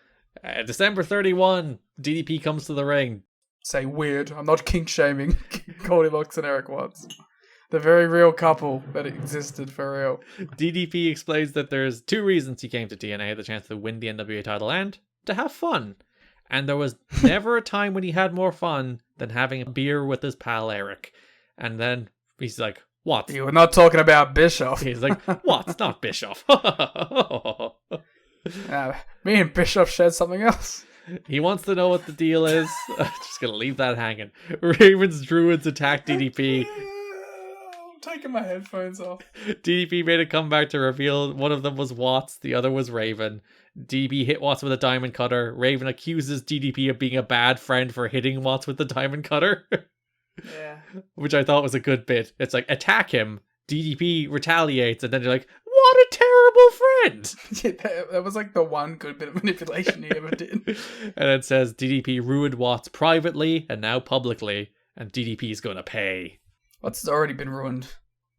[SPEAKER 4] December 31, DDP comes to the ring.
[SPEAKER 6] Say weird. I'm not kink-shaming Goldilocks and Eric Watts. The very real couple that existed for real.
[SPEAKER 4] DDP explains that there's two reasons he came to TNA: the chance to win the NWA title and to have fun. And there was never a time when he had more fun than having a beer with his pal Eric. And then he's like, Watts.
[SPEAKER 6] You were not talking about Bischoff.
[SPEAKER 4] He's like, Watts, not Bischoff.
[SPEAKER 6] Me and Bischoff shared something else.
[SPEAKER 4] He wants to know what the deal is. Just gonna leave that hanging. Raven's Druids attack DDP.
[SPEAKER 6] taking my headphones off.
[SPEAKER 4] DDP made a comeback to reveal one of them was Watts, the other was Raven. DDP hit Watts with a diamond cutter. Raven accuses DDP of being a bad friend for hitting Watts with the diamond cutter.
[SPEAKER 6] Yeah.
[SPEAKER 4] Which I thought was a good bit. It's like, attack him. DDP retaliates, and then you're like, what a terrible friend!
[SPEAKER 6] Yeah, that was like the one good bit of manipulation he ever did.
[SPEAKER 4] And it says DDP ruined Watts privately and now publicly, and DDP's gonna pay.
[SPEAKER 6] Watts has already been ruined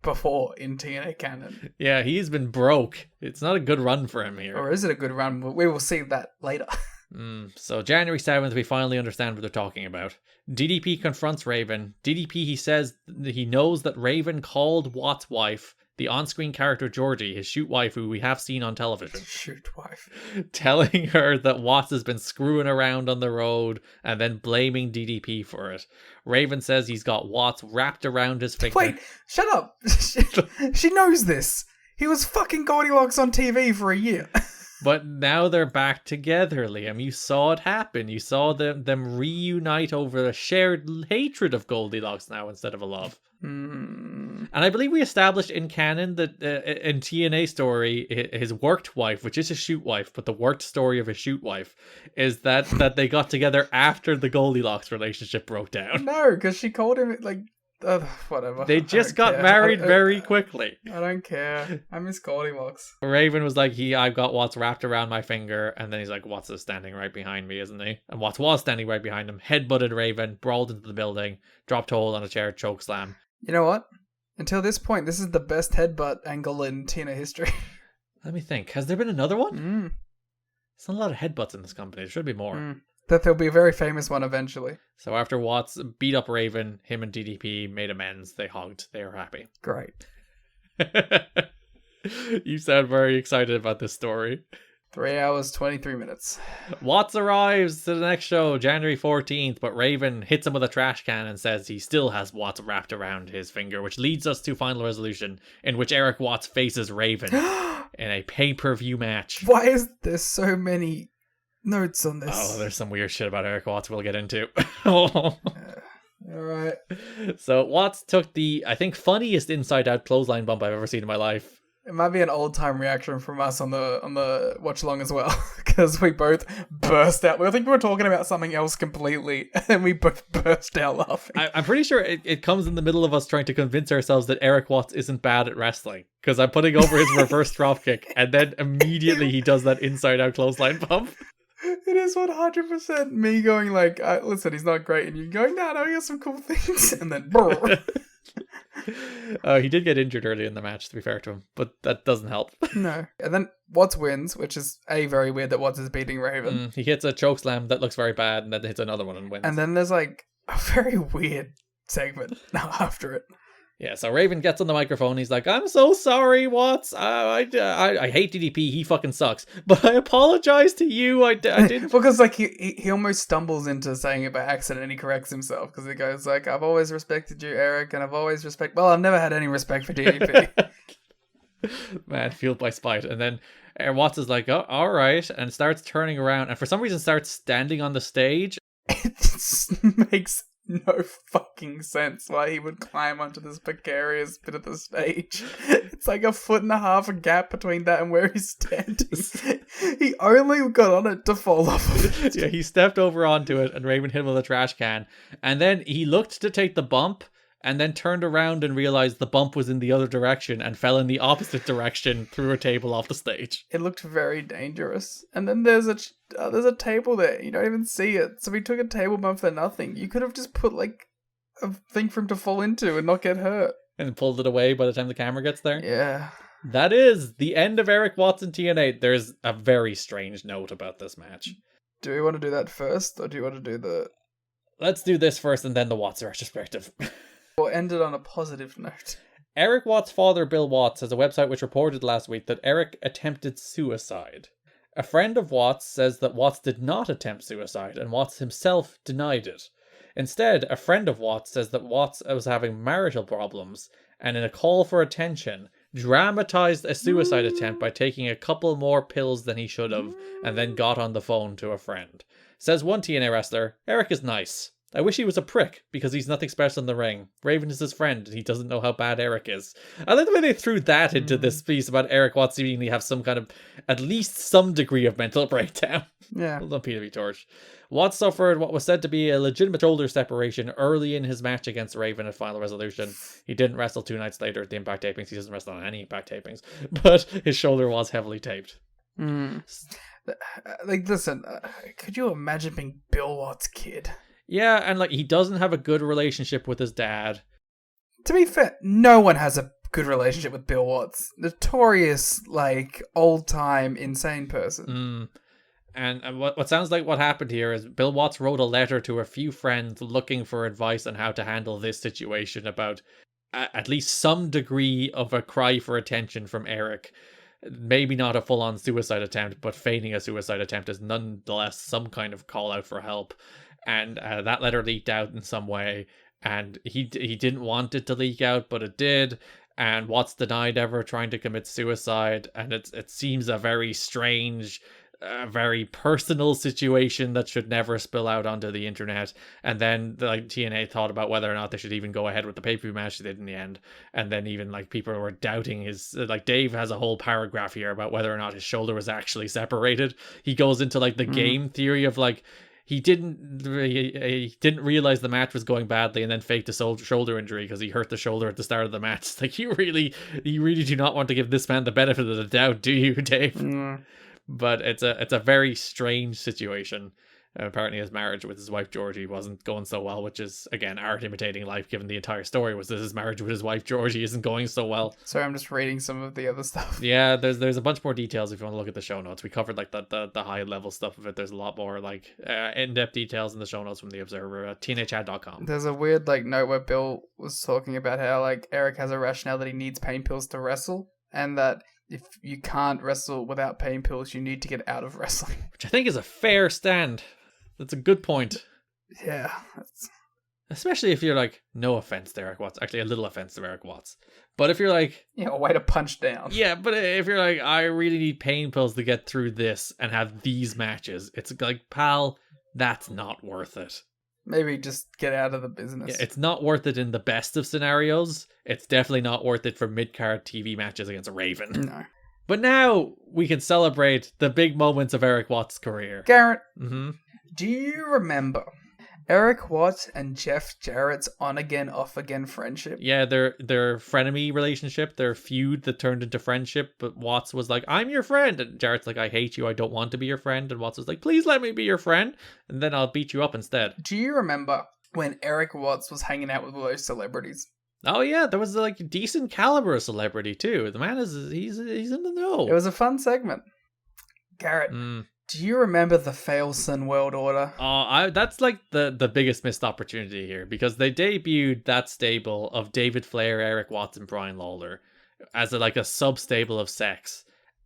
[SPEAKER 6] before in TNA canon.
[SPEAKER 4] Yeah, he's been broke. It's not a good run for him here.
[SPEAKER 6] Or is it a good run? We will see that later.
[SPEAKER 4] So January 7th, we finally understand what they're talking about. DDP confronts Raven. DDP, he says he knows that Raven called Watts' wife, the on-screen character Georgie, his shoot wife who we have seen on television.
[SPEAKER 6] Shoot wife.
[SPEAKER 4] Telling her that Watts has been screwing around on the road and then blaming DDP for it. Raven says he's got Watts wrapped around his finger.
[SPEAKER 6] Wait, shut up. She knows this. He was fucking Goldilocks on TV for a year.
[SPEAKER 4] But now they're back together, Liam. You saw it happen. You saw them reunite over a shared hatred of Goldilocks now instead of a love. And I believe we established in canon that in TNA story, his worked wife, which is his shoot wife, but the worked story of his shoot wife, is that they got together after the Goldilocks relationship broke down.
[SPEAKER 6] No, because she called him like... whatever.
[SPEAKER 4] They just got married very quickly.
[SPEAKER 6] I don't care. I miss Goldilocks.
[SPEAKER 4] Raven was like, I've got Watts wrapped around my finger. And then he's like, Watts is standing right behind me, isn't he? And Watts was standing right behind him, headbutted Raven, brawled into the building, dropped hold on a chair, chokeslam.
[SPEAKER 6] You know what? Until this point, this is the best headbutt angle in TNA history.
[SPEAKER 4] Let me think. Has there been another one? There's not a lot of headbutts in this company. There should be more.
[SPEAKER 6] That there'll be a very famous one eventually.
[SPEAKER 4] So after Watts beat up Raven, him and DDP made amends. They hugged. They were happy.
[SPEAKER 6] Great.
[SPEAKER 4] You sound very excited about this story.
[SPEAKER 6] 3 hours, 23 minutes.
[SPEAKER 4] Watts arrives to the next show, January 14th, but Raven hits him with a trash can and says he still has Watts wrapped around his finger, which leads us to Final Resolution, in which Eric Watts faces Raven in a pay-per-view match.
[SPEAKER 6] Why is there so many notes on this?
[SPEAKER 4] Oh, there's some weird shit about Eric Watts we'll get into.
[SPEAKER 6] Alright.
[SPEAKER 4] So Watts took the, I think, funniest inside-out clothesline bump I've ever seen in my life.
[SPEAKER 6] It might be an old time reaction from us on the watch along as well, because we both burst out. I think we were talking about something else completely, and then we both burst out laughing.
[SPEAKER 4] I'm pretty sure it comes in the middle of us trying to convince ourselves that Eric Watts isn't bad at wrestling, because I'm putting over his reverse dropkick, and then immediately he does that inside-out clothesline bump.
[SPEAKER 6] It is 100% me going like, listen, he's not great, and you going, no, he has some cool things, and then
[SPEAKER 4] He did get injured early in the match, to be fair to him, but that doesn't help.
[SPEAKER 6] No. And then Watts wins, which is very weird that Watts is beating Raven.
[SPEAKER 4] He hits a chokeslam that looks very bad, and then hits another one and wins.
[SPEAKER 6] And then there's like a very weird segment now after it.
[SPEAKER 4] Yeah, so Raven gets on the microphone. He's like, I'm so sorry, Watts. I hate DDP. He fucking sucks. But I apologize to you. I didn't.
[SPEAKER 6] Because like he almost stumbles into saying it by accident, and he corrects himself because he goes like, I've always respected you, Eric, and I've never had any respect for DDP.
[SPEAKER 4] Man, fueled by spite. And then Watts is like, oh, all right, and starts turning around, and for some reason starts standing on the stage.
[SPEAKER 6] It just makes no fucking sense why he would climb onto this precarious bit of the stage. It's like 1.5 foot gap between that and where he's standing. He only got on it to fall off of it.
[SPEAKER 4] Yeah, he stepped over onto it and Raven hit him with a trash can. And then he looked to take the bump and then turned around and realized the bump was in the other direction and fell in the opposite direction through a table off the stage.
[SPEAKER 6] It looked very dangerous. And then there's a table there. You don't even see it. So he took a table bump for nothing. You could have just put like a thing for him to fall into and not get hurt.
[SPEAKER 4] And pulled it away by the time the camera gets there.
[SPEAKER 6] Yeah.
[SPEAKER 4] That is the end of Eric Watts in TNA. There's a very strange note about this match.
[SPEAKER 6] Do we want to do that first, or do you want to do the...
[SPEAKER 4] Let's do this first and then the Watts retrospective.
[SPEAKER 6] We'll end it on a positive note.
[SPEAKER 4] Eric Watts' father, Bill Watts, has a website which reported last week that Eric attempted suicide. A friend of Watts says that Watts did not attempt suicide, and Watts himself denied it. Instead, a friend of Watts says that Watts was having marital problems, and in a call for attention, dramatized a suicide attempt by taking a couple more pills than he should have, and then got on the phone to a friend. Says one TNA wrestler, Eric is nice. I wish he was a prick, because he's nothing special in the ring. Raven is his friend, and he doesn't know how bad Eric is. I like the way they threw that into this piece about Eric Watts seemingly have some kind of, at least some degree of mental breakdown.
[SPEAKER 6] Yeah.
[SPEAKER 4] Well done, Peter V. Torch. Watts suffered what was said to be a legitimate shoulder separation early in his match against Raven at Final Resolution. He didn't wrestle 2 nights later at the Impact tapings. He doesn't wrestle on any Impact tapings. But his shoulder was heavily taped.
[SPEAKER 6] Like, listen, could you imagine being Bill Watts' kid?
[SPEAKER 4] Yeah, and like he doesn't have a good relationship with his dad.
[SPEAKER 6] To be fair, no one has a good relationship with Bill Watts. Notorious, like, old-time insane person.
[SPEAKER 4] And what sounds like what happened here is Bill Watts wrote a letter to a few friends looking for advice on how to handle this situation about at least some degree of a cry for attention from Eric. Maybe not a full-on suicide attempt, but feigning a suicide attempt is nonetheless some kind of call out for help. And that letter leaked out in some way, and he didn't want it to leak out, but it did. And Watts denied ever trying to commit suicide, and it seems a very strange, very personal situation that should never spill out onto the internet. And then like TNA thought about whether or not they should even go ahead with the pay-per-view match they did in the end. And then even like people were doubting his, like Dave has a whole paragraph here about whether or not his shoulder was actually separated. He goes into like the game theory of like, he didn't realize the match was going badly and then faked a shoulder injury because he hurt the shoulder at the start of the match. Like, you really do not want to give this man the benefit of the doubt, do you, Dave? But it's a very strange situation. Apparently his marriage with his wife Georgie wasn't going so well, which is, again, art imitating life, given the entire story was that his marriage with his wife Georgie isn't going so well.
[SPEAKER 6] Sorry, I'm just reading some of the other stuff.
[SPEAKER 4] Yeah, there's a bunch more details if you want to look at the show notes. We covered like the high level stuff of it. There's a lot more like in-depth details in the show notes from the Observer, tnachad.com.
[SPEAKER 6] There's a weird like note where Bill was talking about how like Eric has a rationale that he needs pain pills to wrestle, and that if you can't wrestle without pain pills, you need to get out of wrestling.
[SPEAKER 4] Which I think is a fair stand. That's a good point.
[SPEAKER 6] Yeah.
[SPEAKER 4] Especially if you're like, no offense to Eric Watts. Actually, a little offense to Eric Watts. But if you're like...
[SPEAKER 6] Yeah, a way to punch down.
[SPEAKER 4] Yeah, but if you're like, I really need pain pills to get through this and have these matches, it's like, pal, that's not worth it.
[SPEAKER 6] Maybe just get out of the business.
[SPEAKER 4] Yeah, it's not worth it in the best of scenarios. It's definitely not worth it for mid-card TV matches against Raven.
[SPEAKER 6] No.
[SPEAKER 4] But now we can celebrate the big moments of Eric Watts' career.
[SPEAKER 6] Garrett, do you remember Eric Watts and Jeff Jarrett's on-again, off-again friendship?
[SPEAKER 4] Yeah, their frenemy relationship, their feud that turned into friendship, but Watts was like, I'm your friend, and Jarrett's like, I hate you, I don't want to be your friend, and Watts was like, please let me be your friend, and then I'll beat you up instead.
[SPEAKER 6] Do you remember when Eric Watts was hanging out with all those celebrities?
[SPEAKER 4] Oh yeah, there was like decent caliber of celebrity too. The man he's in the know.
[SPEAKER 6] It was a fun segment. Garrett, do you remember the Failson World Order?
[SPEAKER 4] That's like the biggest missed opportunity here, because they debuted that stable of David Flair, Eric Watts, and Brian Lawler as a sub-stable of Sex,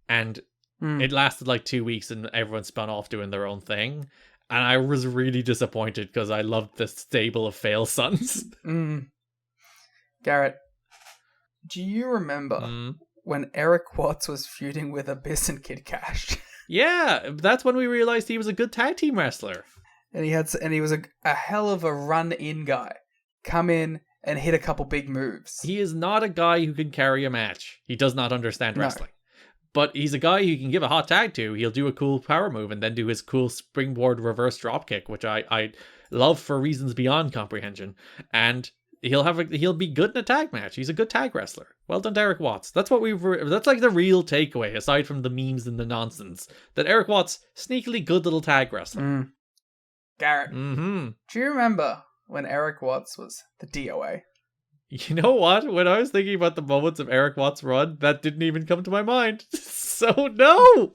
[SPEAKER 4] and it lasted like 2 weeks and everyone spun off doing their own thing, and I was really disappointed because I loved the stable of Fail Sons.
[SPEAKER 6] Garrett, do you remember when Eric Watts was feuding with Abyss and Kid Cash?
[SPEAKER 4] Yeah, that's when we realized he was a good tag team wrestler.
[SPEAKER 6] And he was a hell of a run-in guy. Come in and hit a couple big moves.
[SPEAKER 4] He is not a guy who can carry a match. He does not understand wrestling. But he's a guy you can give a hot tag to. He'll do a cool power move and then do his cool springboard reverse dropkick, which I love for reasons beyond comprehension. And he'll be good in a tag match. He's a good tag wrestler. Well done to Eric Watts. That's like the real takeaway, aside from the memes and the nonsense, that Eric Watts, sneakily good little tag wrestler.
[SPEAKER 6] Garrett, do you remember when Eric Watts was the DOA?
[SPEAKER 4] You know what? When I was thinking about the moments of Eric Watts' run, that didn't even come to my mind. So no!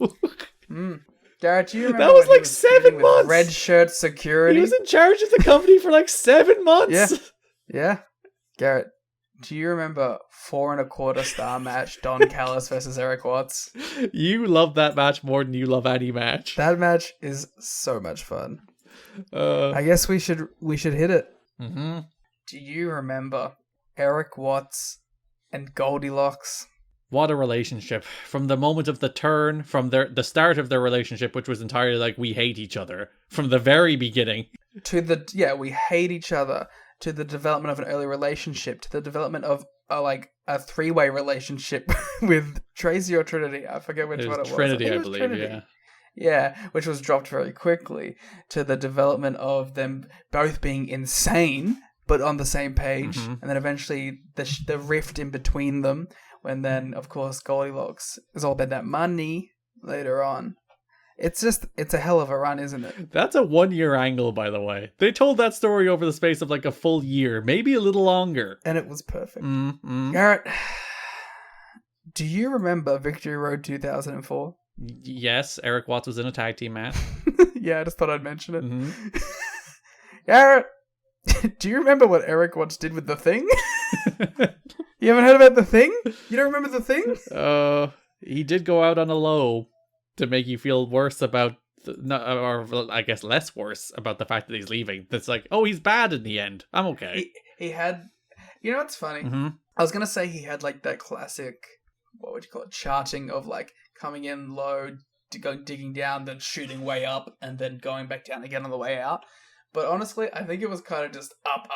[SPEAKER 6] Garrett, do you remember
[SPEAKER 4] that was like 7 months?
[SPEAKER 6] Red shirt security?
[SPEAKER 4] He was in charge of the company for like 7 months!
[SPEAKER 6] Yeah. Garrett, do you remember 4.25 star match Don Callis versus Eric Watts?
[SPEAKER 4] You love that match more than you love any match.
[SPEAKER 6] That match is so much fun. I guess we should hit it. Do you remember Eric Watts and Goldilocks?
[SPEAKER 4] What a relationship. From the moment of the turn, from the start of their relationship, which was entirely like, we hate each other, from the very beginning.
[SPEAKER 6] we hate each other, to the development of an early relationship, to the development of a three-way relationship with Tracy or Trinity. I forget which one it was.
[SPEAKER 4] Trinity, I
[SPEAKER 6] was
[SPEAKER 4] believe,
[SPEAKER 6] Trinity.
[SPEAKER 4] yeah.
[SPEAKER 6] Yeah, which was dropped very quickly, to the development of them both being insane, but on the same page, and then eventually the rift in between them, when then, of course, Goldilocks is all about that money later on. It's a hell of a run, isn't it?
[SPEAKER 4] That's a 1-year angle, by the way. They told that story over the space of like a full year, maybe a little longer.
[SPEAKER 6] And it was perfect.
[SPEAKER 4] Mm-hmm.
[SPEAKER 6] Garrett, do you remember Victory Road 2004?
[SPEAKER 4] Yes, Eric Watts was in a tag team match.
[SPEAKER 6] Yeah, I just thought I'd mention it.
[SPEAKER 4] Mm-hmm.
[SPEAKER 6] Garrett, do you remember what Eric Watts did with The Thing? You haven't heard about The Thing? You don't remember The Thing?
[SPEAKER 4] He did go out on a low to make you feel worse about, or I guess less worse about the fact that he's leaving. That's like, oh, he's bad in the end. I'm okay.
[SPEAKER 6] He had, you know what's funny?
[SPEAKER 4] Mm-hmm.
[SPEAKER 6] I was going to say he had like that classic, what would you call it, charting of like coming in low, digging down, then shooting way up, and then going back down again on the way out. But honestly, I think it was kind of just up,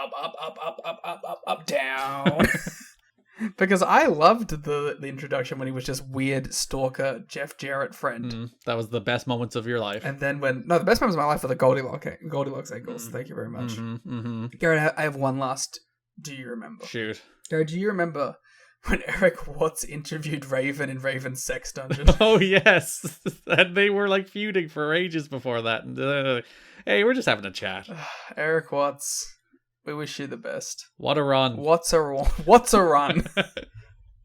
[SPEAKER 6] down. Because I loved the introduction when he was just weird stalker Jeff Jarrett friend.
[SPEAKER 4] That was the best moments of your life.
[SPEAKER 6] And then the best moments of my life were the Goldilocks angles. Thank you very much. Garrett, I have one last. Do you remember?
[SPEAKER 4] Shoot.
[SPEAKER 6] Garrett, do you remember when Eric Watts interviewed Raven in Raven's sex dungeon?
[SPEAKER 4] Oh, yes. And they were like feuding for ages before that. And, hey, we're just having a chat.
[SPEAKER 6] Eric Watts, we wish you the best.
[SPEAKER 4] What a run.
[SPEAKER 6] What's a run?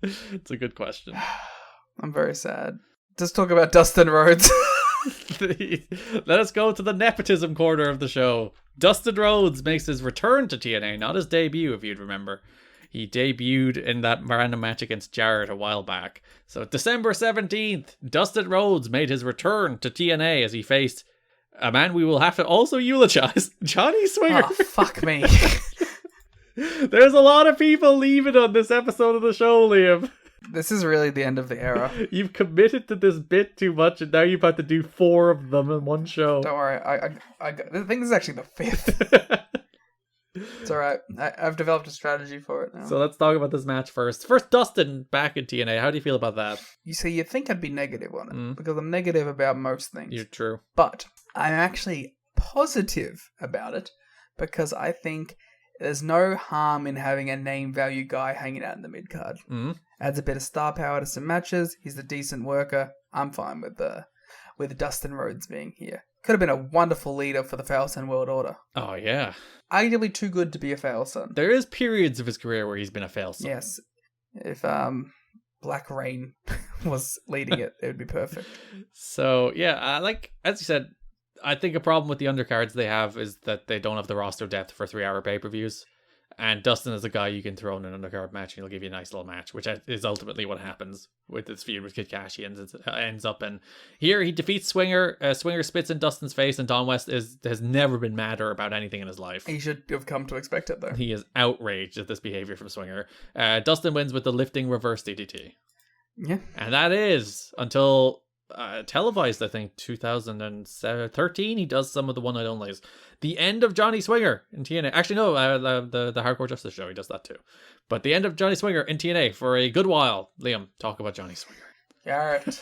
[SPEAKER 4] It's a good question.
[SPEAKER 6] I'm very sad. Just talk about Dustin Rhodes.
[SPEAKER 4] Let us go to the nepotism corner of the show. Dustin Rhodes makes his return to TNA, not his debut, if you'd remember. He debuted in that random match against Jarrett a while back. So December 17th, Dustin Rhodes made his return to TNA as he faced a man we will have to also eulogize, Johnny Swinger.
[SPEAKER 6] Oh, fuck me.
[SPEAKER 4] There's a lot of people leaving on this episode of the show, Liam.
[SPEAKER 6] This is really the end of the era.
[SPEAKER 4] You've committed to this bit too much, and now you've had to do 4 of them in one show.
[SPEAKER 6] Don't worry, I think this is actually the 5th. It's alright. I've developed a strategy for it now.
[SPEAKER 4] So let's talk about this match first. First, Dustin back in TNA. How do you feel about that?
[SPEAKER 6] You see, you'd think I'd be negative on it, because I'm negative about most things.
[SPEAKER 4] You're true.
[SPEAKER 6] But I'm actually positive about it, because I think there's no harm in having a name value guy hanging out in the mid card. Adds a bit of star power to some matches. He's a decent worker. I'm fine with Dustin Rhodes being here. Could have been a wonderful leader for the Failson World Order.
[SPEAKER 4] Oh, yeah.
[SPEAKER 6] Arguably too good to be a Failson.
[SPEAKER 4] There is periods of his career where he's been a Failson.
[SPEAKER 6] Yes. If Black Rain was leading it, it would be perfect.
[SPEAKER 4] So, yeah, as you said, I think a problem with the undercards they have is that they don't have the roster depth for 3-hour pay-per-views. And Dustin is a guy you can throw in an undercard match and he'll give you a nice little match, which is ultimately what happens with this feud with Kid Kashi and it ends up in here. He defeats Swinger. Swinger spits in Dustin's face, and Don West has never been madder about anything in his life.
[SPEAKER 6] He should have come to expect it, though.
[SPEAKER 4] He is outraged at this behavior from Swinger. Dustin wins with the lifting reverse DDT.
[SPEAKER 6] Yeah.
[SPEAKER 4] And that is until televised, I think, 2013. He does some of the one-night onlys. The end of Johnny Swinger in TNA. Actually, no, the Hardcore Justice show, he does that too. But the end of Johnny Swinger in TNA for a good while. Liam, talk about Johnny Swinger.
[SPEAKER 6] Garrett,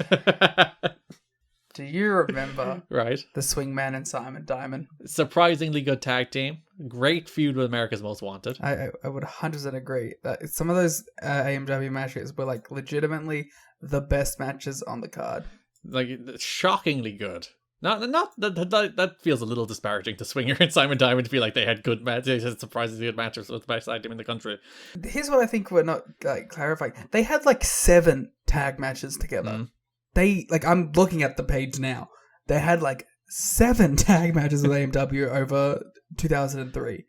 [SPEAKER 6] do you remember
[SPEAKER 4] right?
[SPEAKER 6] the Swingman and Simon Diamond?
[SPEAKER 4] Surprisingly good tag team. Great feud with America's Most Wanted.
[SPEAKER 6] I would 100% agree. That some of those AMW matches were like legitimately the best matches on the card.
[SPEAKER 4] Like, shockingly good. Not that feels a little disparaging to Swinger and Simon Diamond to feel like they had good matches. They had surprisingly good matches with the best tag team in the country.
[SPEAKER 6] Here's what I think we're not clarifying. They had like 7 tag matches together. I'm looking at the page now. They had like 7 tag matches with AMW over 2003.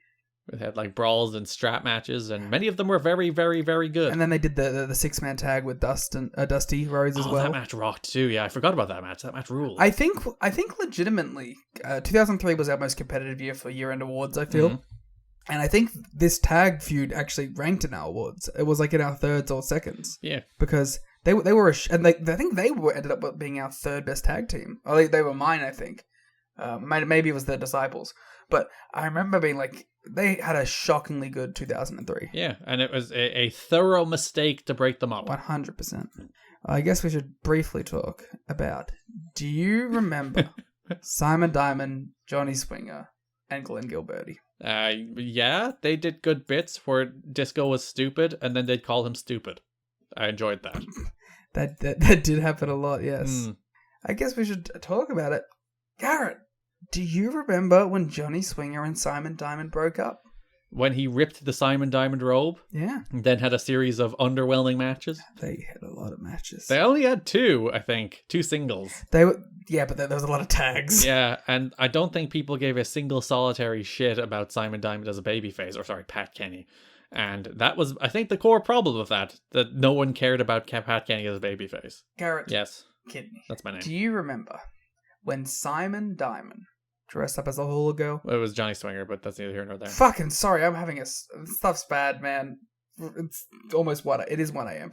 [SPEAKER 4] They had like brawls and strap matches, and many of them were very, very, very good.
[SPEAKER 6] And then they did the 6-man tag with Dusty Rhodes as well.
[SPEAKER 4] That match rocked too. Yeah, I forgot about that match. That match ruled.
[SPEAKER 6] I think legitimately, 2003 was our most competitive year for year-end awards, I feel. And I think this tag feud actually ranked in our awards. It was like in our thirds or seconds.
[SPEAKER 4] Yeah.
[SPEAKER 6] Because they were, I think they ended up being our 3rd best tag team. Or they were mine, I think. Maybe it was the Disciples. But I remember being like, they had a shockingly good 2003.
[SPEAKER 4] Yeah, and it was a thorough mistake to break them up.
[SPEAKER 6] 100%. I guess we should briefly talk about, do you remember Simon Diamond, Johnny Swinger, and Glenn Gilberti?
[SPEAKER 4] Yeah, they did good bits where Disco was stupid, and then they'd call him stupid. I enjoyed that.
[SPEAKER 6] That did happen a lot, yes. I guess we should talk about it. Garrett, do you remember when Johnny Swinger and Simon Diamond broke up?
[SPEAKER 4] When he ripped the Simon Diamond robe,
[SPEAKER 6] Yeah.
[SPEAKER 4] and then had a series of underwhelming matches.
[SPEAKER 6] They had a lot of matches.
[SPEAKER 4] They only had two, I think. Two singles.
[SPEAKER 6] Yeah, but there was a lot of tags.
[SPEAKER 4] Yeah, and I don't think people gave a single solitary shit about Simon Diamond as a babyface, or sorry, Pat Kenny. And that was, I think, the core problem of that no one cared about Pat Kenny as a babyface.
[SPEAKER 6] Garrett.
[SPEAKER 4] Yes.
[SPEAKER 6] Kid me.
[SPEAKER 4] That's my name.
[SPEAKER 6] Do you remember when Simon Diamond dressed up as a hula girl?
[SPEAKER 4] Well, it was Johnny Swinger, but that's neither here nor there.
[SPEAKER 6] Fucking sorry, I'm having stuff's bad, man. It's almost it is 1 a.m.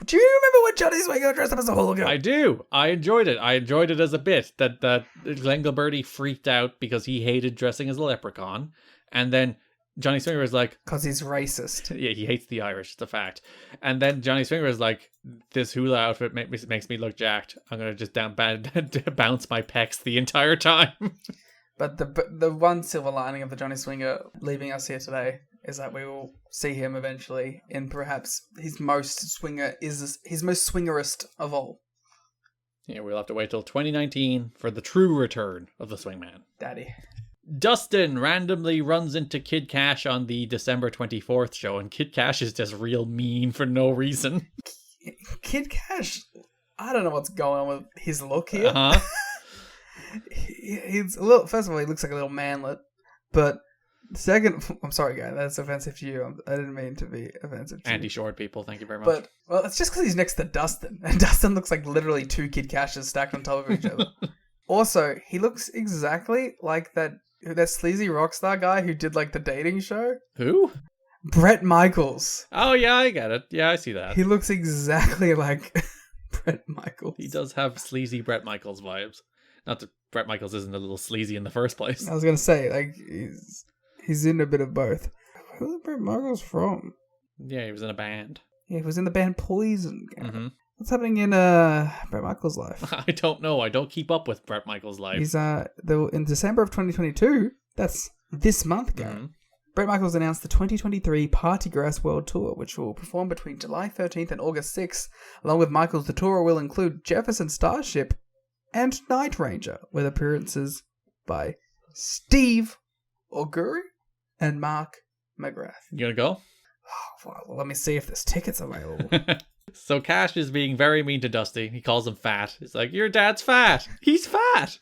[SPEAKER 6] Do you remember when Johnny Swinger dressed up as a hula girl?
[SPEAKER 4] I do. I enjoyed it. I enjoyed it as a bit that Glenn Gilberti freaked out because he hated dressing as a leprechaun, and then Johnny Swinger was like,
[SPEAKER 6] because he's racist.
[SPEAKER 4] Yeah, he hates the Irish. It's a fact. And then Johnny Swinger was like, this hula outfit makes me look jacked. I'm gonna just bounce my pecs the entire time.
[SPEAKER 6] But the one silver lining of the Johnny Swinger leaving us here today is that we will see him eventually in perhaps his most swingerist of all.
[SPEAKER 4] Yeah, we'll have to wait till 2019 for the true return of the Swingman.
[SPEAKER 6] Daddy.
[SPEAKER 4] Dustin randomly runs into Kid Cash on the December 24th show, and Kid Cash is just real mean for no reason.
[SPEAKER 6] Kid Cash, I don't know what's going on with his look here.
[SPEAKER 4] Uh-huh.
[SPEAKER 6] He's a little. First of all, he looks like a little manlet, but second, I'm sorry, guy, that's offensive to you. I didn't mean to be offensive to you.
[SPEAKER 4] Anti-short people, thank you very much.
[SPEAKER 6] But well, it's just because he's next to Dustin, and Dustin looks like literally two Kid Cashes stacked on top of each other. Also, he looks exactly like that sleazy rock star guy who did like the dating show.
[SPEAKER 4] Who?
[SPEAKER 6] Bret Michaels.
[SPEAKER 4] Oh yeah, I get it. Yeah, I see that.
[SPEAKER 6] He looks exactly like Bret Michaels.
[SPEAKER 4] He does have sleazy Bret Michaels vibes. Not that Bret Michaels isn't a little sleazy in the first place.
[SPEAKER 6] I was gonna say, like, he's in a bit of both. Who's Bret Michaels from?
[SPEAKER 4] Yeah, he was in a band.
[SPEAKER 6] Yeah, he was in the band Poison.
[SPEAKER 4] Mm-hmm.
[SPEAKER 6] What's happening in Bret Michaels' life?
[SPEAKER 4] I don't know. I don't keep up with Bret Michaels' life.
[SPEAKER 6] He's in December of 2022. That's this month, Garrett. Mm-hmm. Bret Michaels announced the 2023 Party Grass World Tour, which will perform between July 13th and August 6th. Along with Michaels, the tour will include Jefferson Starship and Night Ranger, with appearances by Steve Auguri and Mark McGrath.
[SPEAKER 4] You gonna go?
[SPEAKER 6] Oh, well, let me see if there's tickets available.
[SPEAKER 4] So Cash is being very mean to Dusty. He calls him fat. He's like, your dad's fat. He's fat.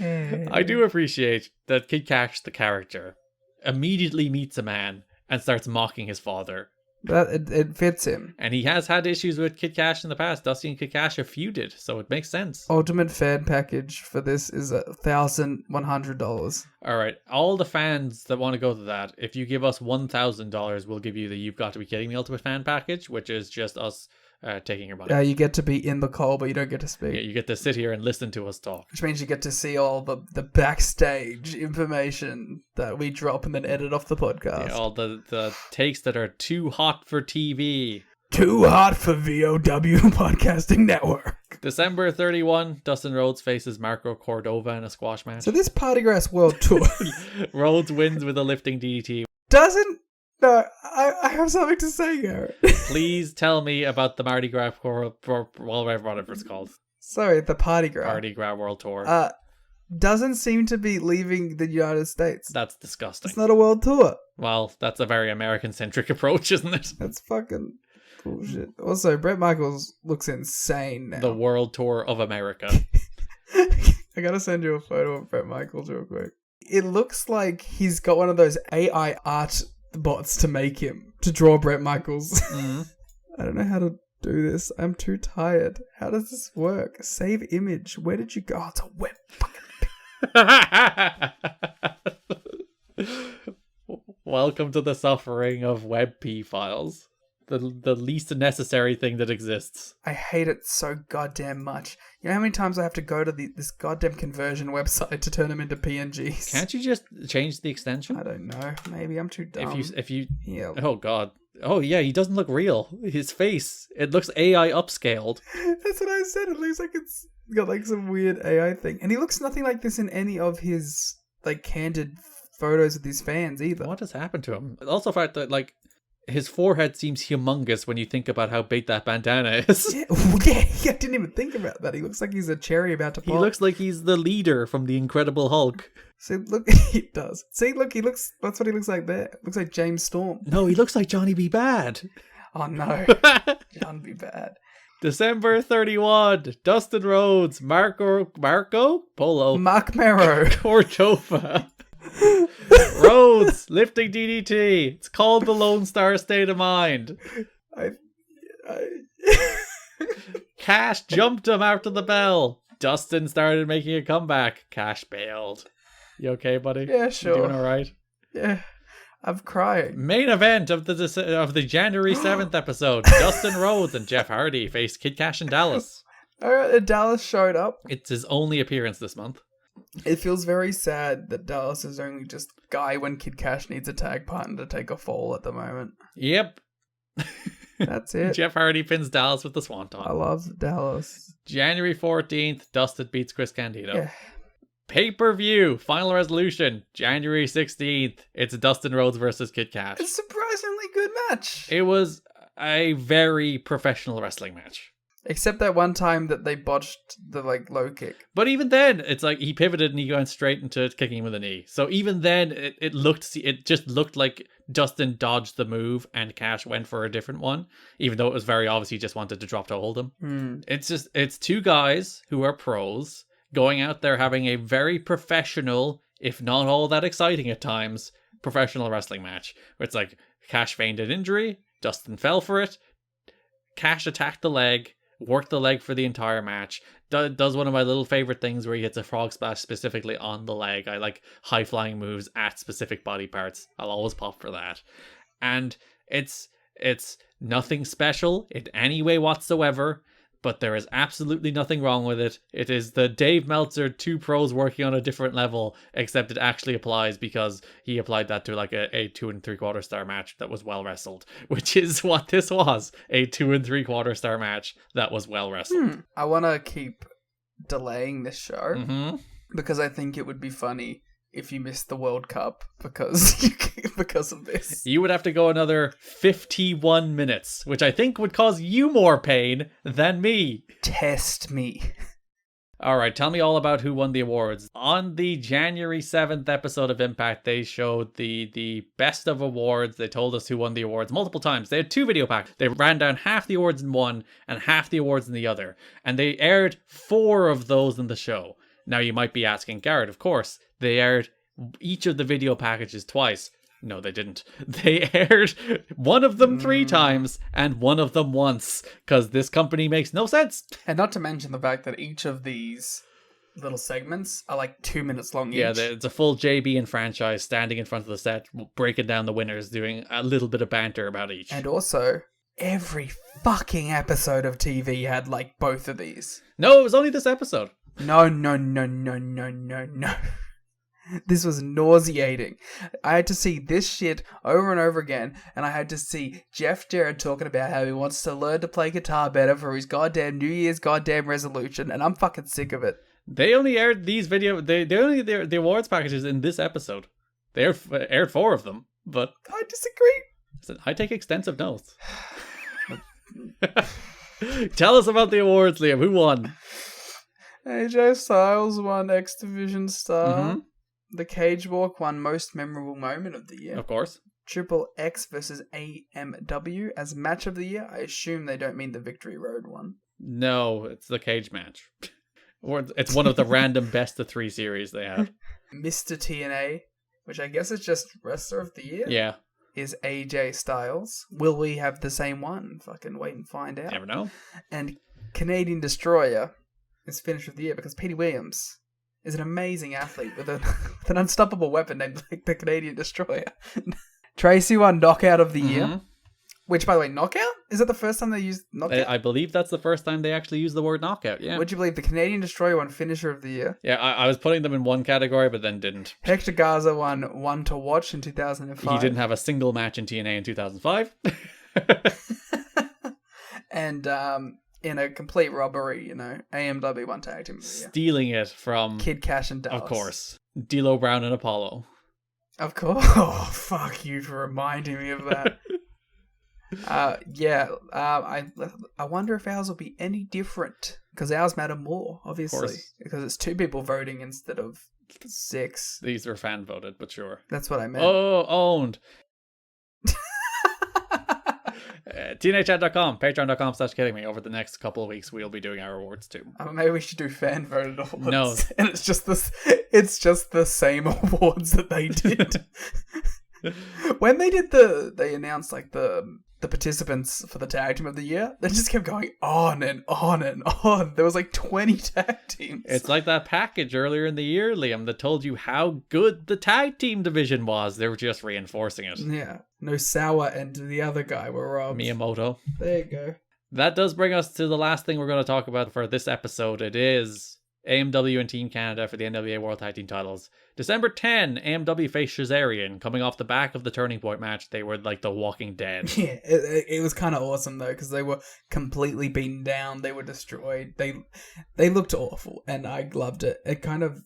[SPEAKER 4] I do appreciate that Kid Cash, the character, immediately meets a man and starts mocking his father.
[SPEAKER 6] But it fits him.
[SPEAKER 4] And he has had issues with Kid Cash in the past. Dusty and Kid Cash have feuded, so it makes sense.
[SPEAKER 6] Ultimate fan package for this is $1,100.
[SPEAKER 4] All right, all the fans that want to go to that, if you give us $1,000, we'll give you the You've Got to Be Kidding Me Ultimate Fan package, which is just us taking your money.
[SPEAKER 6] You get to be in the call, but you don't get to speak.
[SPEAKER 4] Yeah, you get to sit here and listen to us talk.
[SPEAKER 6] Which means you get to see all the backstage information that we drop and then edit off the podcast.
[SPEAKER 4] Yeah, all the takes that are too hot for TV.
[SPEAKER 6] Too hot for VOW Podcasting Network.
[SPEAKER 4] December 31, Dustin Rhodes faces Marco Cordova in a squash match.
[SPEAKER 6] So this Party Grass World Tour...
[SPEAKER 4] Rhodes wins with a lifting DDT.
[SPEAKER 6] No, I have something to say, Garrett.
[SPEAKER 4] Please tell me about the Mardi Gras whatever it's called.
[SPEAKER 6] Sorry, the Party Gras.
[SPEAKER 4] Party Gras World Tour.
[SPEAKER 6] Doesn't seem to be leaving the United States.
[SPEAKER 4] That's disgusting.
[SPEAKER 6] It's not a world tour.
[SPEAKER 4] Well, that's a very American-centric approach, isn't it?
[SPEAKER 6] That's fucking bullshit. Also, Bret Michaels looks insane now.
[SPEAKER 4] The World Tour of America.
[SPEAKER 6] I gotta send you a photo of Bret Michaels real quick. It looks like he's got one of those AI art bots to draw Bret Michaels. Mm-hmm. I don't know how to do this. I'm too tired. How does this work? Save image. Where did you go? Oh, it's a web fucking...
[SPEAKER 4] Welcome to the suffering of WebP files. the least necessary thing that exists.
[SPEAKER 6] I hate it so goddamn much. You know how many times I have to go to this goddamn conversion website to turn them into PNGs?
[SPEAKER 4] Can't you just change the extension?
[SPEAKER 6] I don't know. Maybe I'm too dumb.
[SPEAKER 4] If you
[SPEAKER 6] Yeah.
[SPEAKER 4] Oh god. Oh yeah, he doesn't look real. His face, it looks AI upscaled.
[SPEAKER 6] That's what I said. It looks like it's got like some weird AI thing. And he looks nothing like this in any of his like candid photos with his fans either.
[SPEAKER 4] What has happened to him? Also, the fact that like his forehead seems humongous when you think about how big that bandana is.
[SPEAKER 6] Yeah, I didn't even think about that. He looks like he's a cherry about to pop.
[SPEAKER 4] He looks like he's the leader from the Incredible Hulk.
[SPEAKER 6] See, look, he does. See, look, he looks. That's what he looks like there. Looks like James Storm.
[SPEAKER 4] No, he looks like Johnny B. Bad.
[SPEAKER 6] Oh no, John be bad.
[SPEAKER 4] December 31, Dustin Rhodes, Marco Polo,
[SPEAKER 6] Mark Merrow,
[SPEAKER 4] Cordova. Rhodes lifting DDT. It's called the Lone Star State of Mind. Cash jumped him after the bell. Dustin started making a comeback. Cash bailed. You okay, buddy?
[SPEAKER 6] Yeah, sure.
[SPEAKER 4] You doing all right?
[SPEAKER 6] Yeah, I'm crying.
[SPEAKER 4] Main event of the January 7th episode. Dustin Rhodes and Jeff Hardy faced Kid Cash in Dallas.
[SPEAKER 6] Alright, Dallas showed up.
[SPEAKER 4] It's his only appearance this month.
[SPEAKER 6] It feels very sad that Dallas is only just guy when Kid Cash needs a tag partner to take a fall at the moment.
[SPEAKER 4] Yep.
[SPEAKER 6] That's it.
[SPEAKER 4] Jeff Hardy pins Dallas with the Swanton.
[SPEAKER 6] I love Dallas.
[SPEAKER 4] January 14th, Dustin beats Chris Candido.
[SPEAKER 6] Yeah.
[SPEAKER 4] Pay-per-view, Final Resolution, January 16th. It's Dustin Rhodes versus Kid Cash.
[SPEAKER 6] It's a surprisingly good match.
[SPEAKER 4] It was a very professional wrestling match.
[SPEAKER 6] Except that one time that they botched the low kick.
[SPEAKER 4] But even then, it's like he pivoted and he went straight into kicking him with a knee. So even then, it just looked like Dustin dodged the move and Cash went for a different one, even though it was very obvious he just wanted to drop to hold him. It's two guys who are pros going out there having a very professional, if not all that exciting at times, professional wrestling match. Where it's like Cash feigned an injury, Dustin fell for it, Cash attacked the leg, worked the leg for the entire match, does one of my little favorite things where he hits a frog splash specifically on the leg. I like high flying moves at specific body parts. I'll always pop for that. And it's nothing special in any way whatsoever, but there is absolutely nothing wrong with it. It is the Dave Meltzer two pros working on a different level, except it actually applies because he applied that to like a 2 3/4 star match that was well wrestled, which is what this was, a 2 3/4 star match that was well wrestled.
[SPEAKER 6] I want to keep delaying this show because I think it would be funny if you missed the World Cup because of this.
[SPEAKER 4] You would have to go another 51 minutes, which I think would cause you more pain than me.
[SPEAKER 6] Test me.
[SPEAKER 4] All right, tell me all about who won the awards. On the January 7th episode of Impact, they showed the best of awards. They told us who won the awards multiple times. They had 2 video packs. They ran down half the awards in one and half the awards in the other. And they aired 4 of those in the show. Now you might be asking, Garrett, of course, they aired each of the video packages twice. No, they didn't. They aired one of them 3 times and one of them once, because this company makes no sense.
[SPEAKER 6] And not to mention the fact that each of these little segments are like 2 minutes long each.
[SPEAKER 4] Yeah, it's a full JB and franchise standing in front of the set, breaking down the winners, doing a little bit of banter about each.
[SPEAKER 6] And also, every fucking episode of TV had like both of these.
[SPEAKER 4] No, it was only this episode.
[SPEAKER 6] No. This was nauseating. I had to see this shit over and over again, and I had to see Jeff Jarrett talking about how he wants to learn to play guitar better for his goddamn New Year's goddamn resolution, and I'm fucking sick of it.
[SPEAKER 4] They only aired these they only aired the awards packages in this episode. They aired 4 of them, but
[SPEAKER 6] I disagree.
[SPEAKER 4] I take extensive notes. Tell us about the awards, Liam. Who won?
[SPEAKER 6] AJ Styles won X Division Star. The Cage Walk won Most Memorable Moment of the Year.
[SPEAKER 4] Of course.
[SPEAKER 6] Triple X versus AMW as Match of the Year. I assume they don't mean the Victory Road one.
[SPEAKER 4] No, it's the cage match. Or it's one of the random best of 3 series they have.
[SPEAKER 6] Mr. TNA, which I guess is just Wrestler of the Year.
[SPEAKER 4] Yeah.
[SPEAKER 6] Is AJ Styles. Will we have the same one? Fucking wait and find out.
[SPEAKER 4] Never know.
[SPEAKER 6] And Canadian Destroyer is Finish of the Year because Petey Williams is an amazing athlete with an unstoppable weapon named like the Canadian Destroyer. Tracy won Knockout of the Year. Which, by the way, knockout? Is that the first time they used knockout?
[SPEAKER 4] I believe that's the first time they actually used the word knockout, yeah.
[SPEAKER 6] Would you believe the Canadian Destroyer won Finisher of the Year?
[SPEAKER 4] Yeah, I was putting them in one category, but then didn't.
[SPEAKER 6] Hector Garza won One to Watch in 2005.
[SPEAKER 4] He didn't have a single match in TNA in 2005.
[SPEAKER 6] And in a complete robbery, AMW won Tag Team of the Year.
[SPEAKER 4] Stealing it from...
[SPEAKER 6] Kid Cash and Dallas.
[SPEAKER 4] Of course. D'Lo Brown and Apollo.
[SPEAKER 6] Of course. Oh, fuck you for reminding me of that. I wonder if ours will be any different, because ours matter more, obviously, because it's 2 people voting instead of 6.
[SPEAKER 4] These were fan voted, but sure.
[SPEAKER 6] That's what I meant.
[SPEAKER 4] Oh, owned. TNAchat.com, patreon.com/kiddingme. Over the next couple of weeks, we'll be doing our awards too.
[SPEAKER 6] Maybe we should do fan voted awards.
[SPEAKER 4] No,
[SPEAKER 6] and it's just the same awards that they did. When they did they announced like the participants for the Tag Team of the Year, they just kept going on and on and on. There was like 20 tag teams.
[SPEAKER 4] It's like that package earlier in the year, Liam, that told you how good the tag team division was. They were just reinforcing it.
[SPEAKER 6] Yeah. Nosawa and the other guy were robbed.
[SPEAKER 4] Miyamoto.
[SPEAKER 6] There you go.
[SPEAKER 4] That does bring us to the last thing we're going to talk about for this episode. It is AMW and Team Canada for the NWA World Tag Team titles. December 10, AMW faced Shazarian. Coming off the back of the Turning Point match, they were like the Walking Dead.
[SPEAKER 6] Yeah, it was kind of awesome though, because they were completely beaten down. They were destroyed. They looked awful, and I loved it. It kind of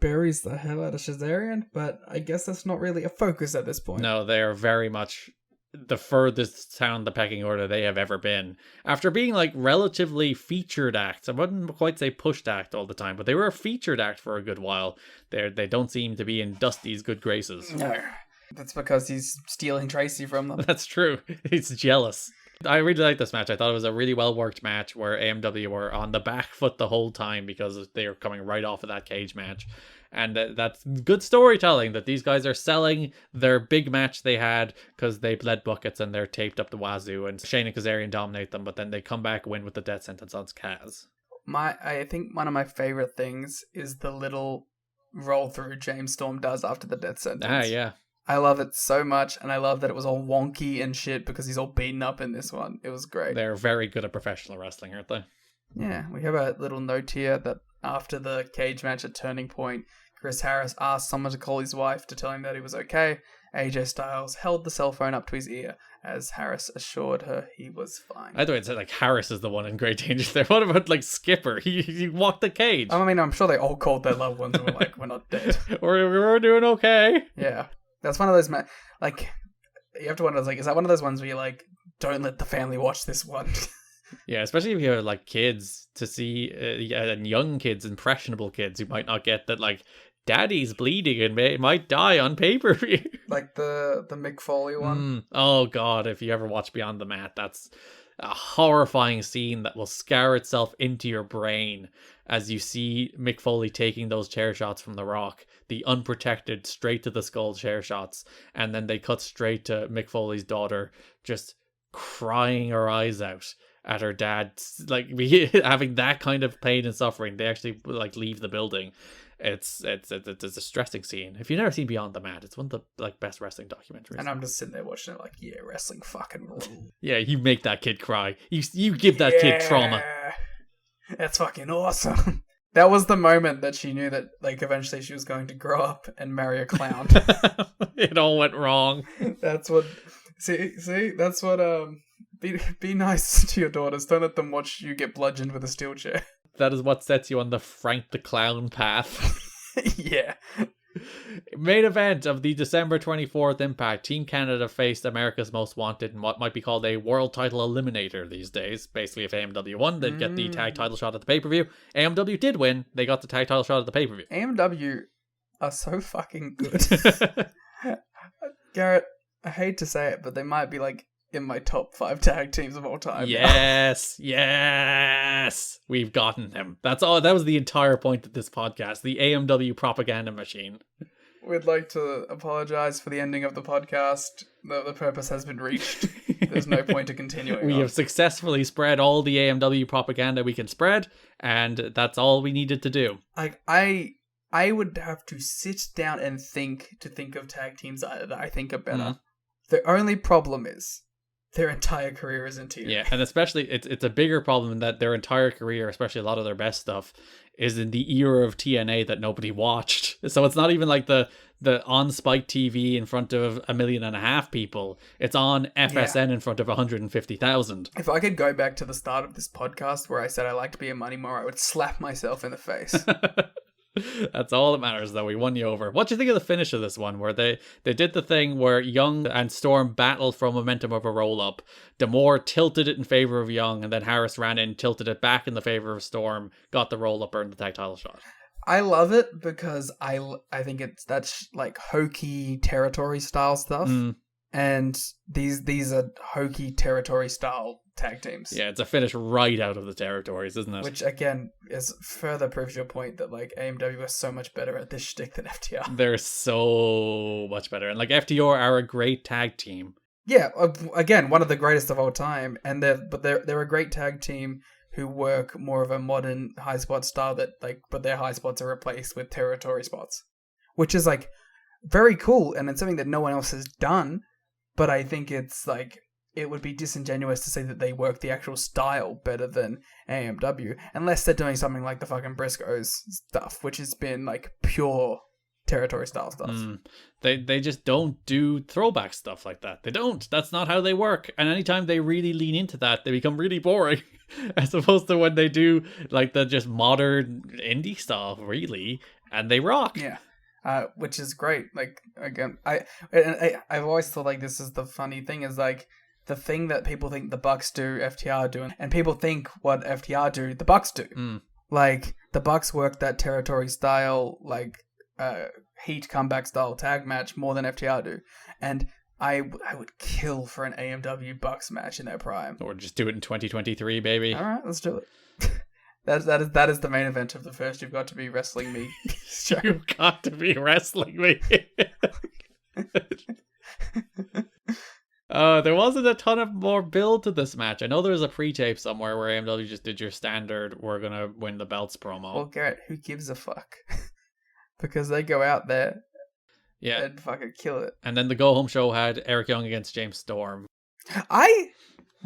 [SPEAKER 6] buries the hell out of Shazarian, but I guess that's not really a focus at this point.
[SPEAKER 4] No, they are very much the furthest down the pecking order they have ever been. After being like relatively featured acts, I wouldn't quite say pushed act all the time, but they were a featured act for a good while. They don't seem to be in Dusty's good graces.
[SPEAKER 6] No, that's because he's stealing Tracy from them.
[SPEAKER 4] That's true. He's jealous. I really liked this match. I thought it was a really well worked match where AMW were on the back foot the whole time because they were coming right off of that cage match. And that's good storytelling, that these guys are selling their big match they had because they bled buckets and they're taped up the wazoo, and Shane and Kazarian dominate them, but then they come back, win with the death sentence on Kaz.
[SPEAKER 6] I think one of my favorite things is the little roll through James Storm does after the death sentence.
[SPEAKER 4] Ah, yeah.
[SPEAKER 6] I love it so much, and I love that it was all wonky and shit because he's all beaten up in this one. It was great.
[SPEAKER 4] They're very good at professional wrestling, aren't they?
[SPEAKER 6] Yeah, we have a little note here that after the cage match at Turning Point, Chris Harris asked someone to call his wife to tell him that he was okay. AJ Styles held the cell phone up to his ear as Harris assured her he was fine.
[SPEAKER 4] I thought it said like Harris is the one in great danger there. What about like Skipper? He walked the cage.
[SPEAKER 6] I mean, I'm sure they all called their loved ones and were like, we're not dead.
[SPEAKER 4] we're doing okay.
[SPEAKER 6] Yeah. That's one of those, like, you have to wonder, like, is that one of those ones where you're like, don't let the family watch this one?
[SPEAKER 4] Yeah, especially if you have like kids to see, and young kids, impressionable kids who might not get that, like, daddy's bleeding and might die on pay-per-view.
[SPEAKER 6] Like the Mick Foley one.
[SPEAKER 4] Oh god, if you ever watch Beyond the Mat, that's a horrifying scene that will scar itself into your brain as you see Mick Foley taking those chair shots from The Rock, the unprotected straight to the skull chair shots, and then they cut straight to Mick Foley's daughter just crying her eyes out at her dad, like having that kind of pain and suffering. They actually like leave the building. It's a distressing scene. If you've never seen Beyond the Mat, it's one of the like best wrestling documentaries.
[SPEAKER 6] And I'm just sitting there watching it like, yeah, wrestling fucking rule.
[SPEAKER 4] Yeah, you make that kid cry. You give that kid trauma.
[SPEAKER 6] That's fucking awesome. That was the moment that she knew that like eventually she was going to grow up and marry a clown.
[SPEAKER 4] It all went wrong.
[SPEAKER 6] That's what see that's what be nice to your daughters. Don't let them watch you get bludgeoned with a steel chair.
[SPEAKER 4] That is what sets you on the Frank the Clown path.
[SPEAKER 6] Yeah.
[SPEAKER 4] Main event of the December 24th Impact. Team Canada faced America's Most Wanted in what might be called a world title eliminator these days. Basically, if AMW won, they'd get the tag title shot at the pay-per-view. AMW did win. They got the tag title shot at the pay-per-view.
[SPEAKER 6] AMW are so fucking good. Garrett, I hate to say it, but they might be like in my top 5 tag teams of all time.
[SPEAKER 4] Yes. We've gotten them. That's all. That was the entire point of this podcast. The AMW propaganda machine.
[SPEAKER 6] We'd like to apologize for the ending of the podcast. The purpose has been reached. There's no point to continuing.
[SPEAKER 4] We have successfully spread all the AMW propaganda we can spread, and that's all we needed to do.
[SPEAKER 6] Like I would have to sit down and think of tag teams that I think are better. The only problem is their entire career is in TNA.
[SPEAKER 4] Yeah, and especially it's a bigger problem in that their entire career, especially a lot of their best stuff, is in the era of TNA that nobody watched. So it's not even like the on Spike TV in front of 1.5 million people. It's on FSN in front of 150,000.
[SPEAKER 6] If I could go back to the start of this podcast where I said I like to be a money more, I would slap myself in the face.
[SPEAKER 4] That's all that matters, though. We won you over. What do you think of the finish of this one, where they did the thing where Young and Storm battled for momentum of a roll-up. D'Amore tilted it in favor of Young, and then Harris ran in, tilted it back in the favor of Storm, got the roll-up, earned the tag title shot.
[SPEAKER 6] I love it because I think that's like hokey territory style stuff, and these are hokey territory style tag teams.
[SPEAKER 4] Yeah, it's a finish right out of the territories, isn't it?
[SPEAKER 6] Which again is further proves your point that like AMW is so much better at this shtick than FTR.
[SPEAKER 4] They're so much better, and like FTR are a great tag team.
[SPEAKER 6] Yeah, again, one of the greatest of all time, and they're a great tag team who work more of a modern high spot style but their high spots are replaced with territory spots, which is like very cool, and it's something that no one else has done. But I think it's like it would be disingenuous to say that they work the actual style better than AMW, unless they're doing something like the fucking Briscoes stuff, which has been like pure territory style stuff.
[SPEAKER 4] They just don't do throwback stuff like that. They don't. That's not how they work. And anytime they really lean into that, they become really boring. As opposed to when they do like the just modern indie stuff, really, and they rock.
[SPEAKER 6] Yeah. Which is great. Like again, I've always thought like this is the funny thing is like the thing that people think the Bucks do, FTR do, and people think what FTR do, the Bucks do. Like the Bucks work that territory style, like heat comeback style tag match more than FTR do, and I would kill for an AMW Bucks match in their prime.
[SPEAKER 4] Or just do it in 2023, baby.
[SPEAKER 6] All right, let's do it. That is the main event of the first You've Got to Be Wrestling Me show.
[SPEAKER 4] You've got to be wrestling me. There wasn't a ton of more build to this match. I know there was a pre-tape somewhere where AMW just did your standard "we're gonna win the belts" promo.
[SPEAKER 6] Well, Garrett, who gives a fuck? Because they go out there, and fucking kill it.
[SPEAKER 4] And then the go home show had Eric Young against James Storm.
[SPEAKER 6] I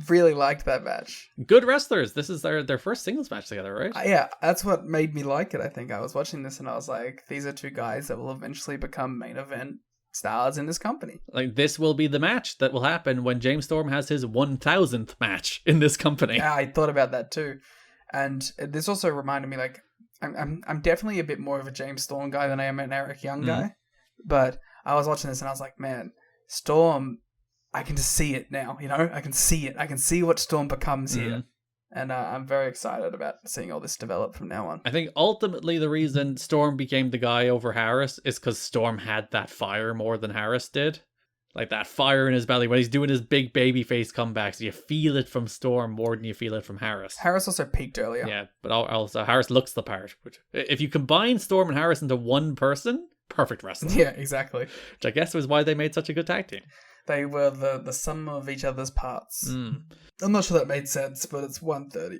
[SPEAKER 6] really liked that match.
[SPEAKER 4] Good wrestlers. This is their first singles match together, right?
[SPEAKER 6] Yeah, that's what made me like it. I think I was watching this and I was like, these are two guys that will eventually become main event stars in this company.
[SPEAKER 4] Like, this will be the match that will happen when James Storm has his 1000th match in this company.
[SPEAKER 6] Yeah, I thought about that too. And this also reminded me, like, I'm definitely a bit more of a James Storm guy than I am an Eric Young guy. But I was watching this and I was like, man, Storm, I can just see it now, you know? I can see it. I can see what Storm becomes here. And I'm very excited about seeing all this develop from now on.
[SPEAKER 4] I think ultimately the reason Storm became the guy over Harris is because Storm had that fire more than Harris did. Like that fire in his belly when he's doing his big babyface comebacks. You feel it from Storm more than you feel it from Harris.
[SPEAKER 6] Harris also peaked earlier.
[SPEAKER 4] Yeah, but also Harris looks the part. Which, if you combine Storm and Harris into one person, perfect wrestling.
[SPEAKER 6] Yeah, exactly.
[SPEAKER 4] Which I guess was why they made such a good tag team.
[SPEAKER 6] They were the sum of each other's parts. I'm not sure that made sense, but it's 1:30.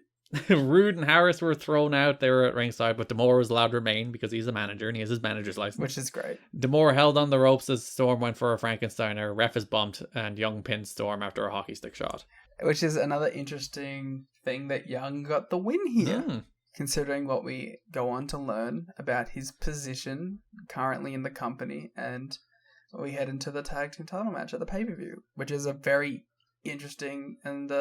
[SPEAKER 4] Rude and Harris were thrown out. They were at ringside, but D'Amore was allowed to remain because he's a manager and he has his manager's license.
[SPEAKER 6] Which is great.
[SPEAKER 4] D'Amore held on the ropes as Storm went for a Frankensteiner. Ref is bumped and Young pinned Storm after a hockey stick shot.
[SPEAKER 6] Which is another interesting thing that Young got the win here. Considering what we go on to learn about his position currently in the company, and we head into the tag team title match at the pay-per-view, which is a very interesting and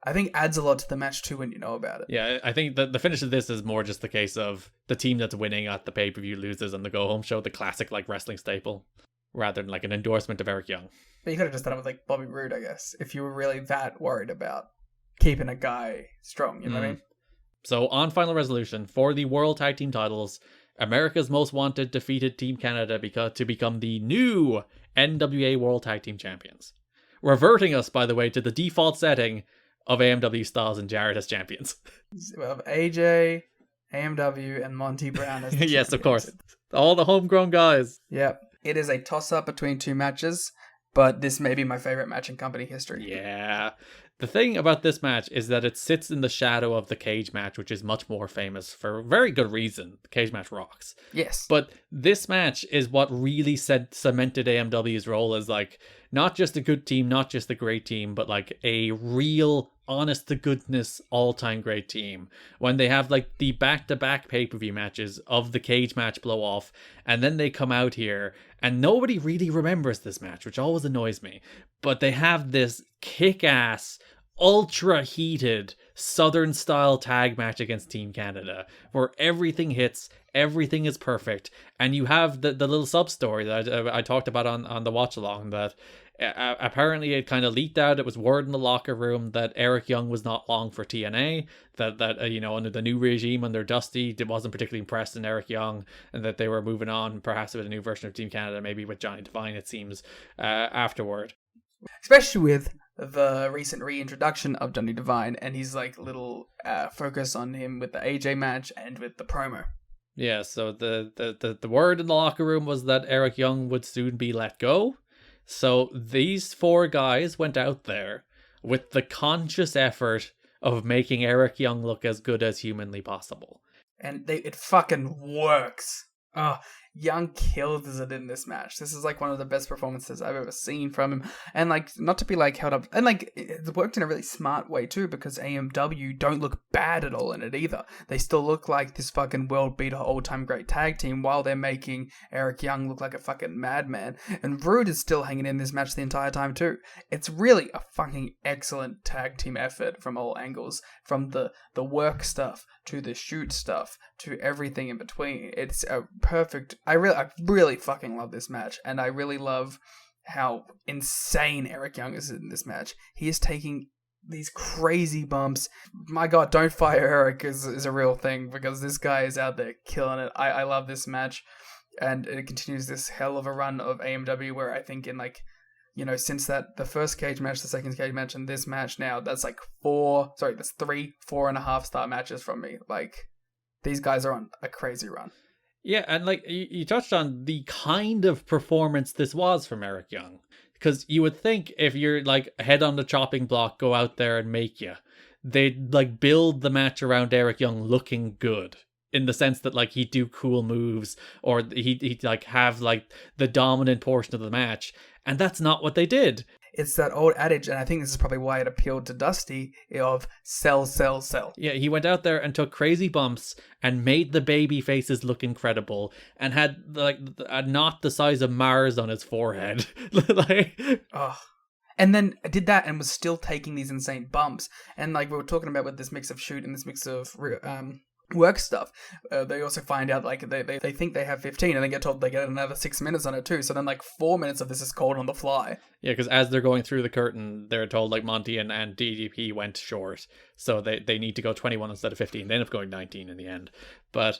[SPEAKER 6] I think adds a lot to the match too when you know about it.
[SPEAKER 4] Yeah, I think the finish of this is more just the case of the team that's winning at the pay-per-view loses on the go-home show, the classic like wrestling staple, rather than like an endorsement of Eric Young.
[SPEAKER 6] But you could have just done it with like Bobby Roode, I guess, if you were really that worried about keeping a guy strong, you know what I mean?
[SPEAKER 4] So on Final Resolution, for the World Tag Team titles, America's Most Wanted defeated Team Canada to become the new NWA World Tag Team Champions. Reverting us, by the way, to the default setting of AMW, Styles, and Jarrett as champions.
[SPEAKER 6] We have AJ, AMW, and Monty Brown as the
[SPEAKER 4] yes,
[SPEAKER 6] champions.
[SPEAKER 4] Of course. All the homegrown guys.
[SPEAKER 6] Yep. It is a toss-up between two matches, but this may be my favorite match in company history.
[SPEAKER 4] Yeah. The thing about this match is that it sits in the shadow of the cage match, which is much more famous for very good reason. The cage match rocks.
[SPEAKER 6] Yes.
[SPEAKER 4] But this match is what really cemented AMW's role as like not just a good team, not just a great team, but like a real honest to goodness all-time great team. When they have like the back-to-back pay-per-view matches of the cage match blow off, and then they come out here and nobody really remembers this match, which always annoys me, but they have this kick-ass ultra heated Southern style tag match against Team Canada where everything hits, everything is perfect, and you have the little sub story that I talked about on the watch along, that apparently it kind of leaked out. It was word in the locker room that Eric Young was not long for TNA, that you know, under the new regime under Dusty, it wasn't particularly impressed in Eric Young, and that they were moving on perhaps with a new version of Team Canada, maybe with Johnny Devine, it seems, afterward.
[SPEAKER 6] Especially with the recent reintroduction of Johnny Devine and his like little focus on him with the AJ match and with the promo.
[SPEAKER 4] Yeah, so the word in the locker room was that Eric Young would soon be let go. So these four guys went out there with the conscious effort of making Eric Young look as good as humanly possible.
[SPEAKER 6] And it fucking works. Oh, Young kills it in this match. This is like one of the best performances I've ever seen from him. And like, not to be like held up, and like it worked in a really smart way too, because AMW don't look bad at all in it either. They still look like this fucking world beater all-time great tag team while they're making Eric Young look like a fucking madman. And Rude is still hanging in this match the entire time too. It's really a fucking excellent tag team effort from all angles, from the work stuff to the shoot stuff to everything in between. It's a perfect. I really fucking love this match, and I really love how insane Eric Young is in this match. He is taking these crazy bumps. My God, don't fire Eric is a real thing, because this guy is out there killing it. I love this match, and it continues this hell of a run of AMW where I think in like, you know, since the first cage match, the second cage match, and this match now, that's 3 4.5 star matches from me. Like, these guys are on a crazy run.
[SPEAKER 4] Yeah, and like you touched on the kind of performance this was from Eric Young, because you would think if you're like head on the chopping block, go out there and make you, they'd like build the match around Eric Young looking good, in the sense that like he'd do cool moves, or he'd like have like the dominant portion of the match, and that's not what they did.
[SPEAKER 6] It's that old adage, and I think this is probably why it appealed to Dusty, of sell, sell, sell.
[SPEAKER 4] Yeah, he went out there and took crazy bumps and made the baby faces look incredible, and had like a knot the size of Mars on his forehead.
[SPEAKER 6] And then did that and was still taking these insane bumps. And like we were talking about with this mix of shoot and this mix of work stuff, they also find out like they think they have 15 and they get told they get another 6 minutes on it too, so then like 4 minutes of this is called on the fly.
[SPEAKER 4] Yeah, because as they're going through the curtain, they're told like Monty and DDP went short, so they need to go 21 instead of 15. They end up going 19 in the end. But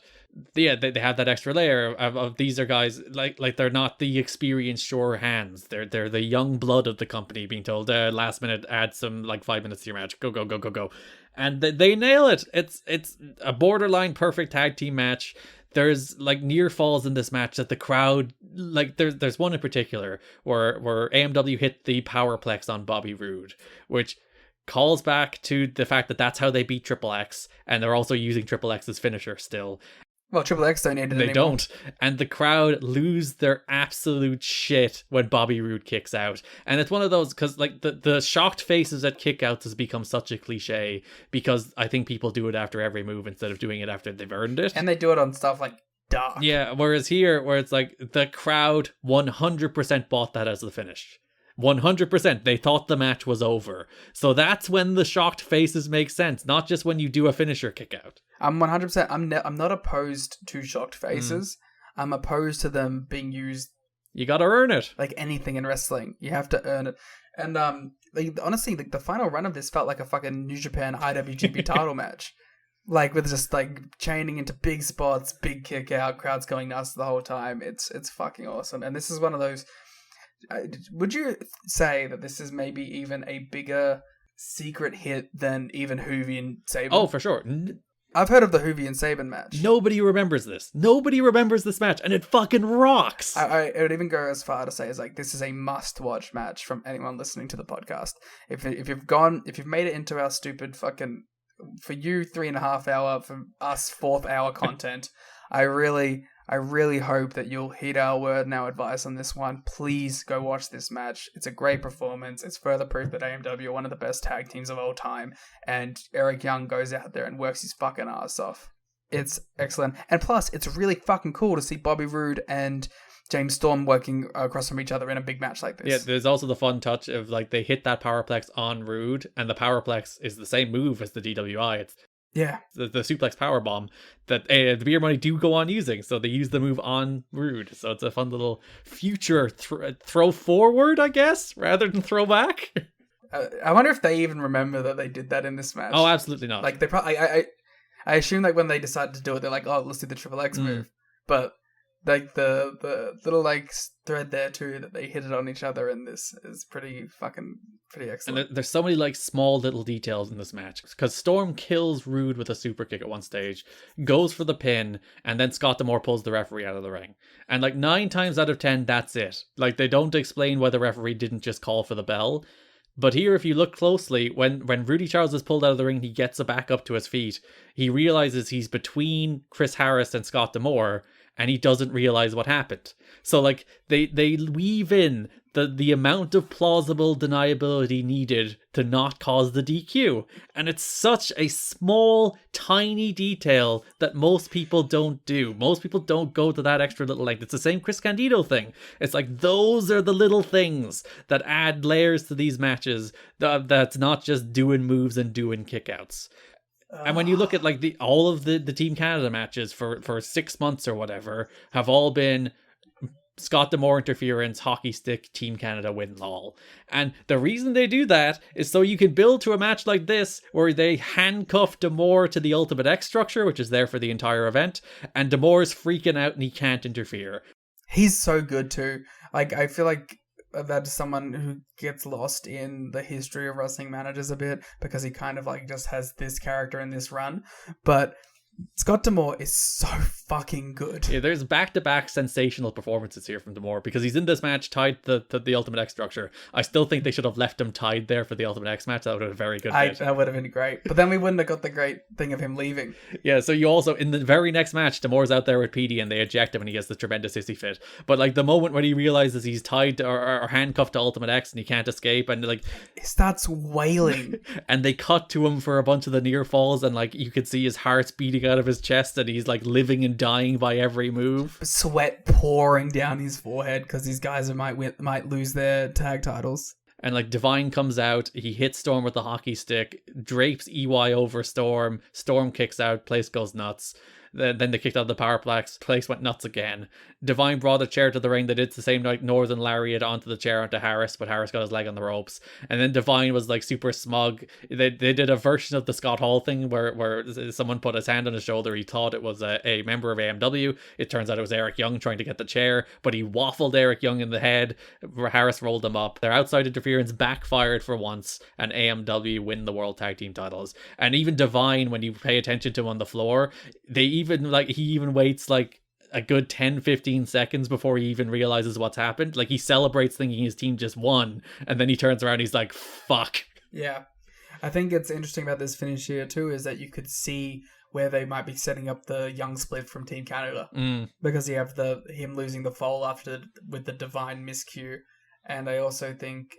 [SPEAKER 4] yeah, they have that extra layer of these are guys like they're not the experienced sure hands, they're the young blood of the company being told last minute add some like 5 minutes to your match, go, and they nail it. It's a borderline perfect tag team match. There's like near falls in this match that the crowd, like there's one in particular where AMW hit the powerplex on Bobby Roode, which calls back to the fact that that's how they beat Triple X, and they're also using Triple X's finisher still.
[SPEAKER 6] Well, Triple X don't need it anymore.
[SPEAKER 4] They don't. And the crowd lose their absolute shit when Bobby Roode kicks out. And it's one of those, because like the shocked faces at kickouts has become such a cliche, because I think people do it after every move instead of doing it after they've earned it.
[SPEAKER 6] And they do it on stuff like Dark.
[SPEAKER 4] Yeah, whereas here, where it's like the crowd 100% bought that as the finish. 100%. They thought the match was over. So that's when the shocked faces make sense, not just when you do a finisher kick out.
[SPEAKER 6] I'm 100%. I'm not opposed to shocked faces. I'm opposed to them being used.
[SPEAKER 4] You gotta earn it.
[SPEAKER 6] Like anything in wrestling, you have to earn it. And honestly, like the final run of this felt like a fucking New Japan IWGP title match. Like with just like chaining into big spots, big kick out, crowds going nuts the whole time. It's fucking awesome. And this is one of those. Would you say that this is maybe even a bigger secret hit than even Hoovy and Sabin?
[SPEAKER 4] Oh, for sure.
[SPEAKER 6] I've heard of the Hoovy and Sabin match.
[SPEAKER 4] Nobody remembers this. Nobody remembers this match, and it fucking rocks.
[SPEAKER 6] I would even go as far to say like this is a must-watch match from anyone listening to the podcast. If you've made it into our stupid fucking, for you 3.5 hour, for us 4th hour content, I really I really hope that you'll heed our word and our advice on this one. Please go watch this match. It's a great performance. It's further proof that AMW are one of the best tag teams of all time. And Eric Young goes out there and works his fucking ass off. It's excellent. And plus, it's really fucking cool to see Bobby Roode and James Storm working across from each other in a big match like this.
[SPEAKER 4] Yeah, there's also the fun touch of like they hit that Powerplex on Roode, and the Powerplex is the same move as the DWI. It's the suplex powerbomb that the Beer Money do go on using, so they use the move on Roode. So it's a fun little future throw forward, I guess, rather than throw back.
[SPEAKER 6] I wonder if they even remember that they did that in this match.
[SPEAKER 4] Oh, absolutely not.
[SPEAKER 6] Like they probably, I assume like when they decided to do it, they're like, oh, let's do the Triple X move, but. Like the little like thread there too that they hit it on each other in this is pretty excellent.
[SPEAKER 4] And there's so many like small little details in this match because Storm kills Roode with a super kick at one stage, goes for the pin, and then Scott D'Amore pulls the referee out of the ring. And like 9 times out of 10, that's it. Like they don't explain why the referee didn't just call for the bell. But here, if you look closely, when Rudy Charles is pulled out of the ring, he gets back up to his feet. He realizes he's between Chris Harris and Scott D'Amore, and he doesn't realize what happened. So like they weave in the amount of plausible deniability needed to not cause the DQ. And it's such a small, tiny detail that most people don't do. Most people don't go to that extra little length. It's the same Chris Candido thing. It's like those are the little things that add layers to these matches that's not just doing moves and doing kickouts. And when you look at like all of the Team Canada matches for 6 months or whatever have all been Scott D'Amore interference, hockey stick, Team Canada win lol. And the reason they do that is so you can build to a match like this where they handcuff D'Amore to the Ultimate X structure, which is there for the entire event, and D'Amore's freaking out and he can't interfere.
[SPEAKER 6] He's so good too. Like I feel like that is someone who gets lost in the history of wrestling managers a bit because he kind of like just has this character in this run. But Scott D'Amore is so fucking good.
[SPEAKER 4] Yeah, there's back-to-back sensational performances here from D'Amore because he's in this match tied to the Ultimate X structure. I still think they should have left him tied there for the Ultimate X match. That would have been a very good bit.
[SPEAKER 6] That would have been great. But then we wouldn't have got the great thing of him leaving.
[SPEAKER 4] Yeah, so you also, in the very next match, D'Amore's out there with PD and they eject him and he gets the tremendous hissy fit. But like the moment when he realizes he's tied or handcuffed to Ultimate X and he can't escape and like...
[SPEAKER 6] He starts wailing.
[SPEAKER 4] And they cut to him for a bunch of the near falls and like you could see his heart's beating out of his chest and he's like living and dying by every move.
[SPEAKER 6] Sweat pouring down his forehead because these guys might lose their tag titles.
[SPEAKER 4] And like Divine comes out, he hits Storm with the hockey stick, drapes EY over Storm, Storm kicks out, place goes nuts. Then they kicked out the Powerplex, place went nuts again. Divine brought a chair to the ring. They did the same like Northern Lariat onto the chair onto Harris, but Harris got his leg on the ropes. And then Divine was like super smug. They did a version of the Scott Hall thing where someone put his hand on his shoulder. He thought it was a member of AMW. It turns out it was Eric Young trying to get the chair, but he waffled Eric Young in the head. Harris rolled him up. Their outside interference backfired for once, and AMW win the World Tag Team titles. And even Divine, when you pay attention to him on the floor, he even waits like a good 10-15 seconds before he even realizes what's happened. Like he celebrates thinking his team just won, and then he turns around and he's like, fuck.
[SPEAKER 6] Yeah. I think it's interesting about this finish here too is that you could see where they might be setting up the Young split from Team Canada. Because you have him losing the fall after with the Divine miscue. And I also think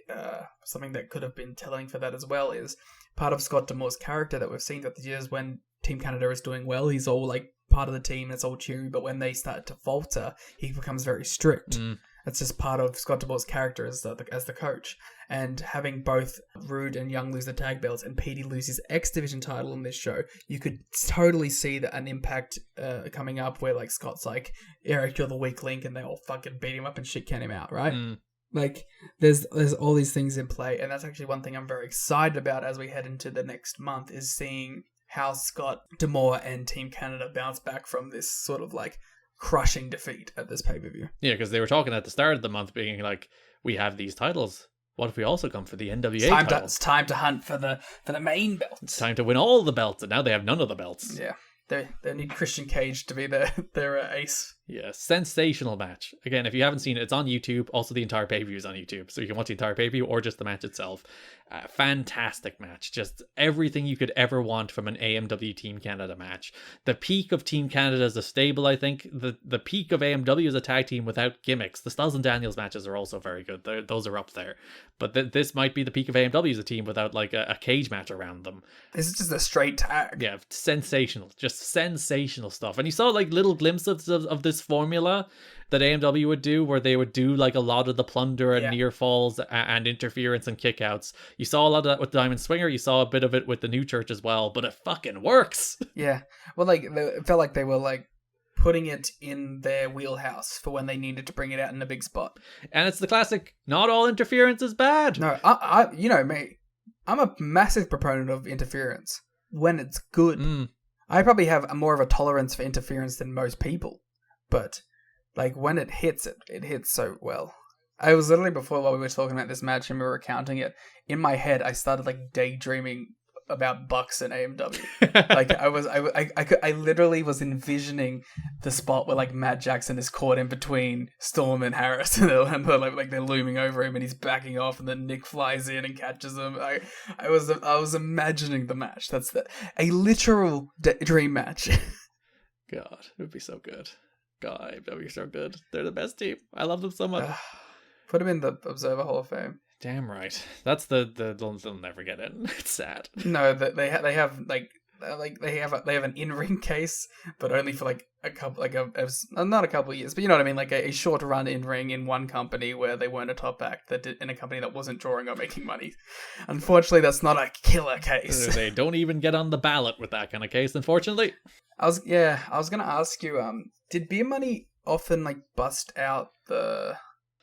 [SPEAKER 6] something that could have been telling for that as well is part of Scott D'Amore's character that we've seen throughout the years. When Team Canada is doing well, he's all like part of the team, it's all cheery, but when they start to falter, he becomes very strict. That's just part of Scott D'Amore's character as the coach. And having both Roode and Young lose the tag belts and Petey lose his X Division title in this show, you could totally see that an impact coming up where like Scott's like, Eric, you're the weak link, and they all fucking beat him up and shit can him out, right? Like, there's all these things in play, and that's actually one thing I'm very excited about as we head into the next month, is seeing how Scott D'Amore and Team Canada bounce back from this sort of like crushing defeat at this pay-per-view.
[SPEAKER 4] Yeah, because they were talking at the start of the month being like, we have these titles. What if we also come for the NWA titles?
[SPEAKER 6] It's time to hunt for the main belt.
[SPEAKER 4] It's time to win all the belts, and now they have none of the belts.
[SPEAKER 6] Yeah. They need Christian Cage to be their ace.
[SPEAKER 4] Yeah, sensational match. Again, if you haven't seen it, it's on YouTube. Also, the entire pay-per-view is on YouTube, so you can watch the entire pay-per-view or just the match itself. Fantastic match. Just everything you could ever want from an AMW Team Canada match. The peak of Team Canada as a stable, I think. The peak of AMW as a tag team without gimmicks. The Styles and Daniels matches are also very good. Those are up there. But this might be the peak of AMW as a team without like a cage match around them.
[SPEAKER 6] This is just a straight tag.
[SPEAKER 4] Yeah, sensational. Just sensational stuff. And you saw like little glimpses of this formula that AMW would do, where they would do like a lot of the plunder and near falls and interference and kickouts. You saw a lot of that with Diamond Swinger. You saw a bit of it with the New Church as well, but it fucking works.
[SPEAKER 6] Yeah. Well, like it felt like they were like putting it in their wheelhouse for when they needed to bring it out in a big spot.
[SPEAKER 4] And it's the classic, not all interference is bad.
[SPEAKER 6] No, I you know me, I'm a massive proponent of interference when it's good. I probably have more of a tolerance for interference than most people, but like when it hits so well. I was literally, before while we were talking about this match and we were recounting it, in my head I started like daydreaming about Bucks and AMW. Like I literally was envisioning the spot where like Matt Jackson is caught in between Storm and Harris, and they're looming over him and he's backing off, and then Nick flies in and catches him. I was imagining the match. That's a literal dream match.
[SPEAKER 4] God, it would be so good. God, AMW are so good. They're the best team. I love them so much.
[SPEAKER 6] Put him in the Observer Hall of Fame.
[SPEAKER 4] Damn right. That's they'll never get in. It's sad.
[SPEAKER 6] No, they have an in-ring case, but only for like a couple, not a couple of years, but you know what I mean, like a short run in-ring in one company where they weren't a top act in a company that wasn't drawing or making money. Unfortunately, that's not a killer case.
[SPEAKER 4] They don't even get on the ballot with that kind of case, unfortunately.
[SPEAKER 6] I was gonna ask you, did Beer Money often like bust out the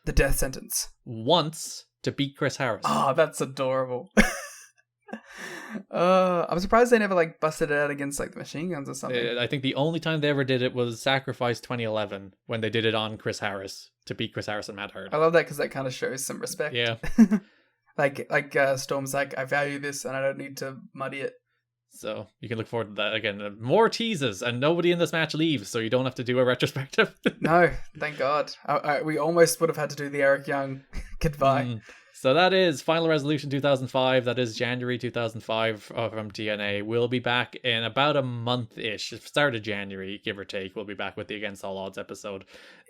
[SPEAKER 6] death sentence?
[SPEAKER 4] Once, to beat Chris Harris.
[SPEAKER 6] Oh, that's adorable. I'm surprised they never like busted it out against like the Machine Guns or something.
[SPEAKER 4] I think the only time they ever did it was Sacrifice 2011, when they did it on Chris Harris to beat Chris Harris and Matt Hurd.
[SPEAKER 6] I love that because that kind of shows some respect.
[SPEAKER 4] Yeah.
[SPEAKER 6] like Storm's like, I value this and I don't need to muddy it.
[SPEAKER 4] So you can look forward to that again. More teases, and nobody in this match leaves, so you don't have to do a retrospective. No,
[SPEAKER 6] thank God. We almost would have had to do the Eric Young goodbye.
[SPEAKER 4] So that is Final Resolution 2005. That is January 2005 from TNA. We'll be back in about a month-ish. Start of January, give or take. We'll be back with the Against All Odds episode.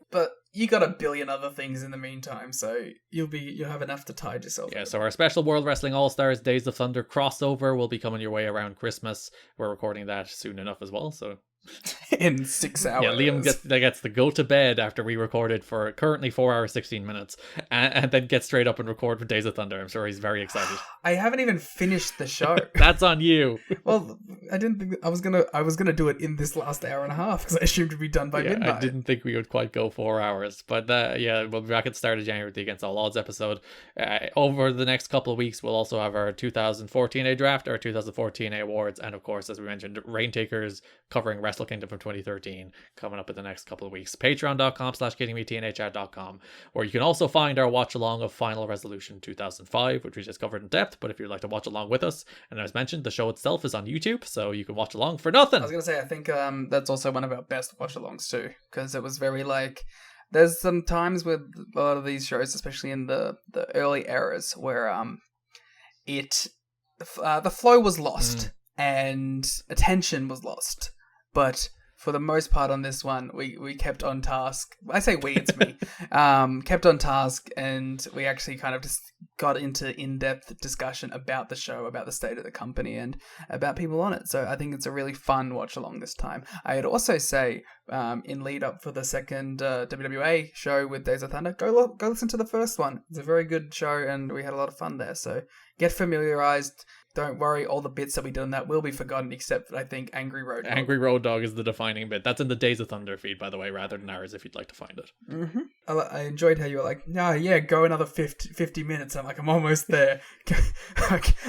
[SPEAKER 6] But you got a billion other things in the meantime, so you'll have enough to tide yourself.
[SPEAKER 4] Yeah, so our special World Wrestling All-Stars Days of Thunder crossover will be coming your way around Christmas. We're recording that soon enough as well, so...
[SPEAKER 6] in 6 hours.
[SPEAKER 4] Yeah, Liam gets to go to bed after we recorded for currently 4 hours 16 minutes, and then get straight up and record for Days of Thunder. I'm sure he's very excited.
[SPEAKER 6] I haven't even finished the show.
[SPEAKER 4] That's on you.
[SPEAKER 6] Well, I didn't think I was gonna do it in this last hour and a half because I assumed it'd be done by midnight.
[SPEAKER 4] I didn't think we would quite go 4 hours, but we'll be back at the start of January with the Against All Odds episode. Over the next couple of weeks, we'll also have our 2014 draft, our 2014 awards, and of course, as we mentioned, Raintakers covering Wrestle Kingdom from 2013 coming up in the next couple of weeks. Patreon.com/kiddingmetnhr.com, where you can also find our watch along of Final Resolution 2005, which we just covered in depth. But if you'd like to watch along with us, and as mentioned, the show itself is on YouTube, so you can watch along for nothing.
[SPEAKER 6] I was gonna say, I think that's also one of our best watch alongs too, because it was very like. There's some times with a lot of these shows, especially in the early eras, where the flow was lost and attention was lost. But for the most part on this one, we kept on task. I say we, it's me. Kept on task, and we actually kind of just got into in-depth discussion about the show, about the state of the company, and about people on it. So I think it's a really fun watch-along this time. I'd also say, in lead-up for the second WWA show with Days of Thunder, go listen to the first one. It's a very good show, and we had a lot of fun there. So get familiarized. Don't worry, all the bits that we did on that will be forgotten, except I think Angry Road Dog.
[SPEAKER 4] Angry Road Dog is the defining bit. That's in the Days of Thunder feed, by the way, rather than ours, if you'd like to find it.
[SPEAKER 6] Mm-hmm. I enjoyed how you were like, go another 50 minutes. I'm like, I'm almost there.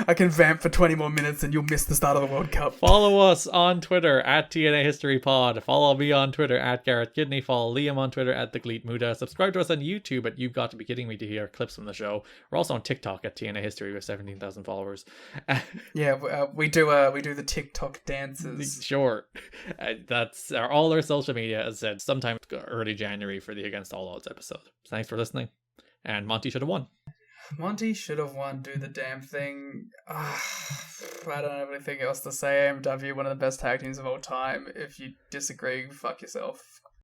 [SPEAKER 6] I can vamp for 20 more minutes and you'll miss the start of the World Cup.
[SPEAKER 4] Follow us on Twitter at TNA History Pod. Follow me on Twitter at Garrett Kidney. Follow Liam on Twitter at The Gleet Muda. Subscribe to us on YouTube at You've Got to Be Kidding Me to hear clips from the show. We're also on TikTok at TNA History with 17,000 followers.
[SPEAKER 6] we do the TikTok dances.
[SPEAKER 7] Sure. That's all our social media, as said, sometime early January for the Against All Odds episode. Thanks for listening. And Monty should have won.
[SPEAKER 6] Monty should have won. Do the damn thing. I don't have anything else to say. AMW, one of the best tag teams of all time. If you disagree, fuck yourself.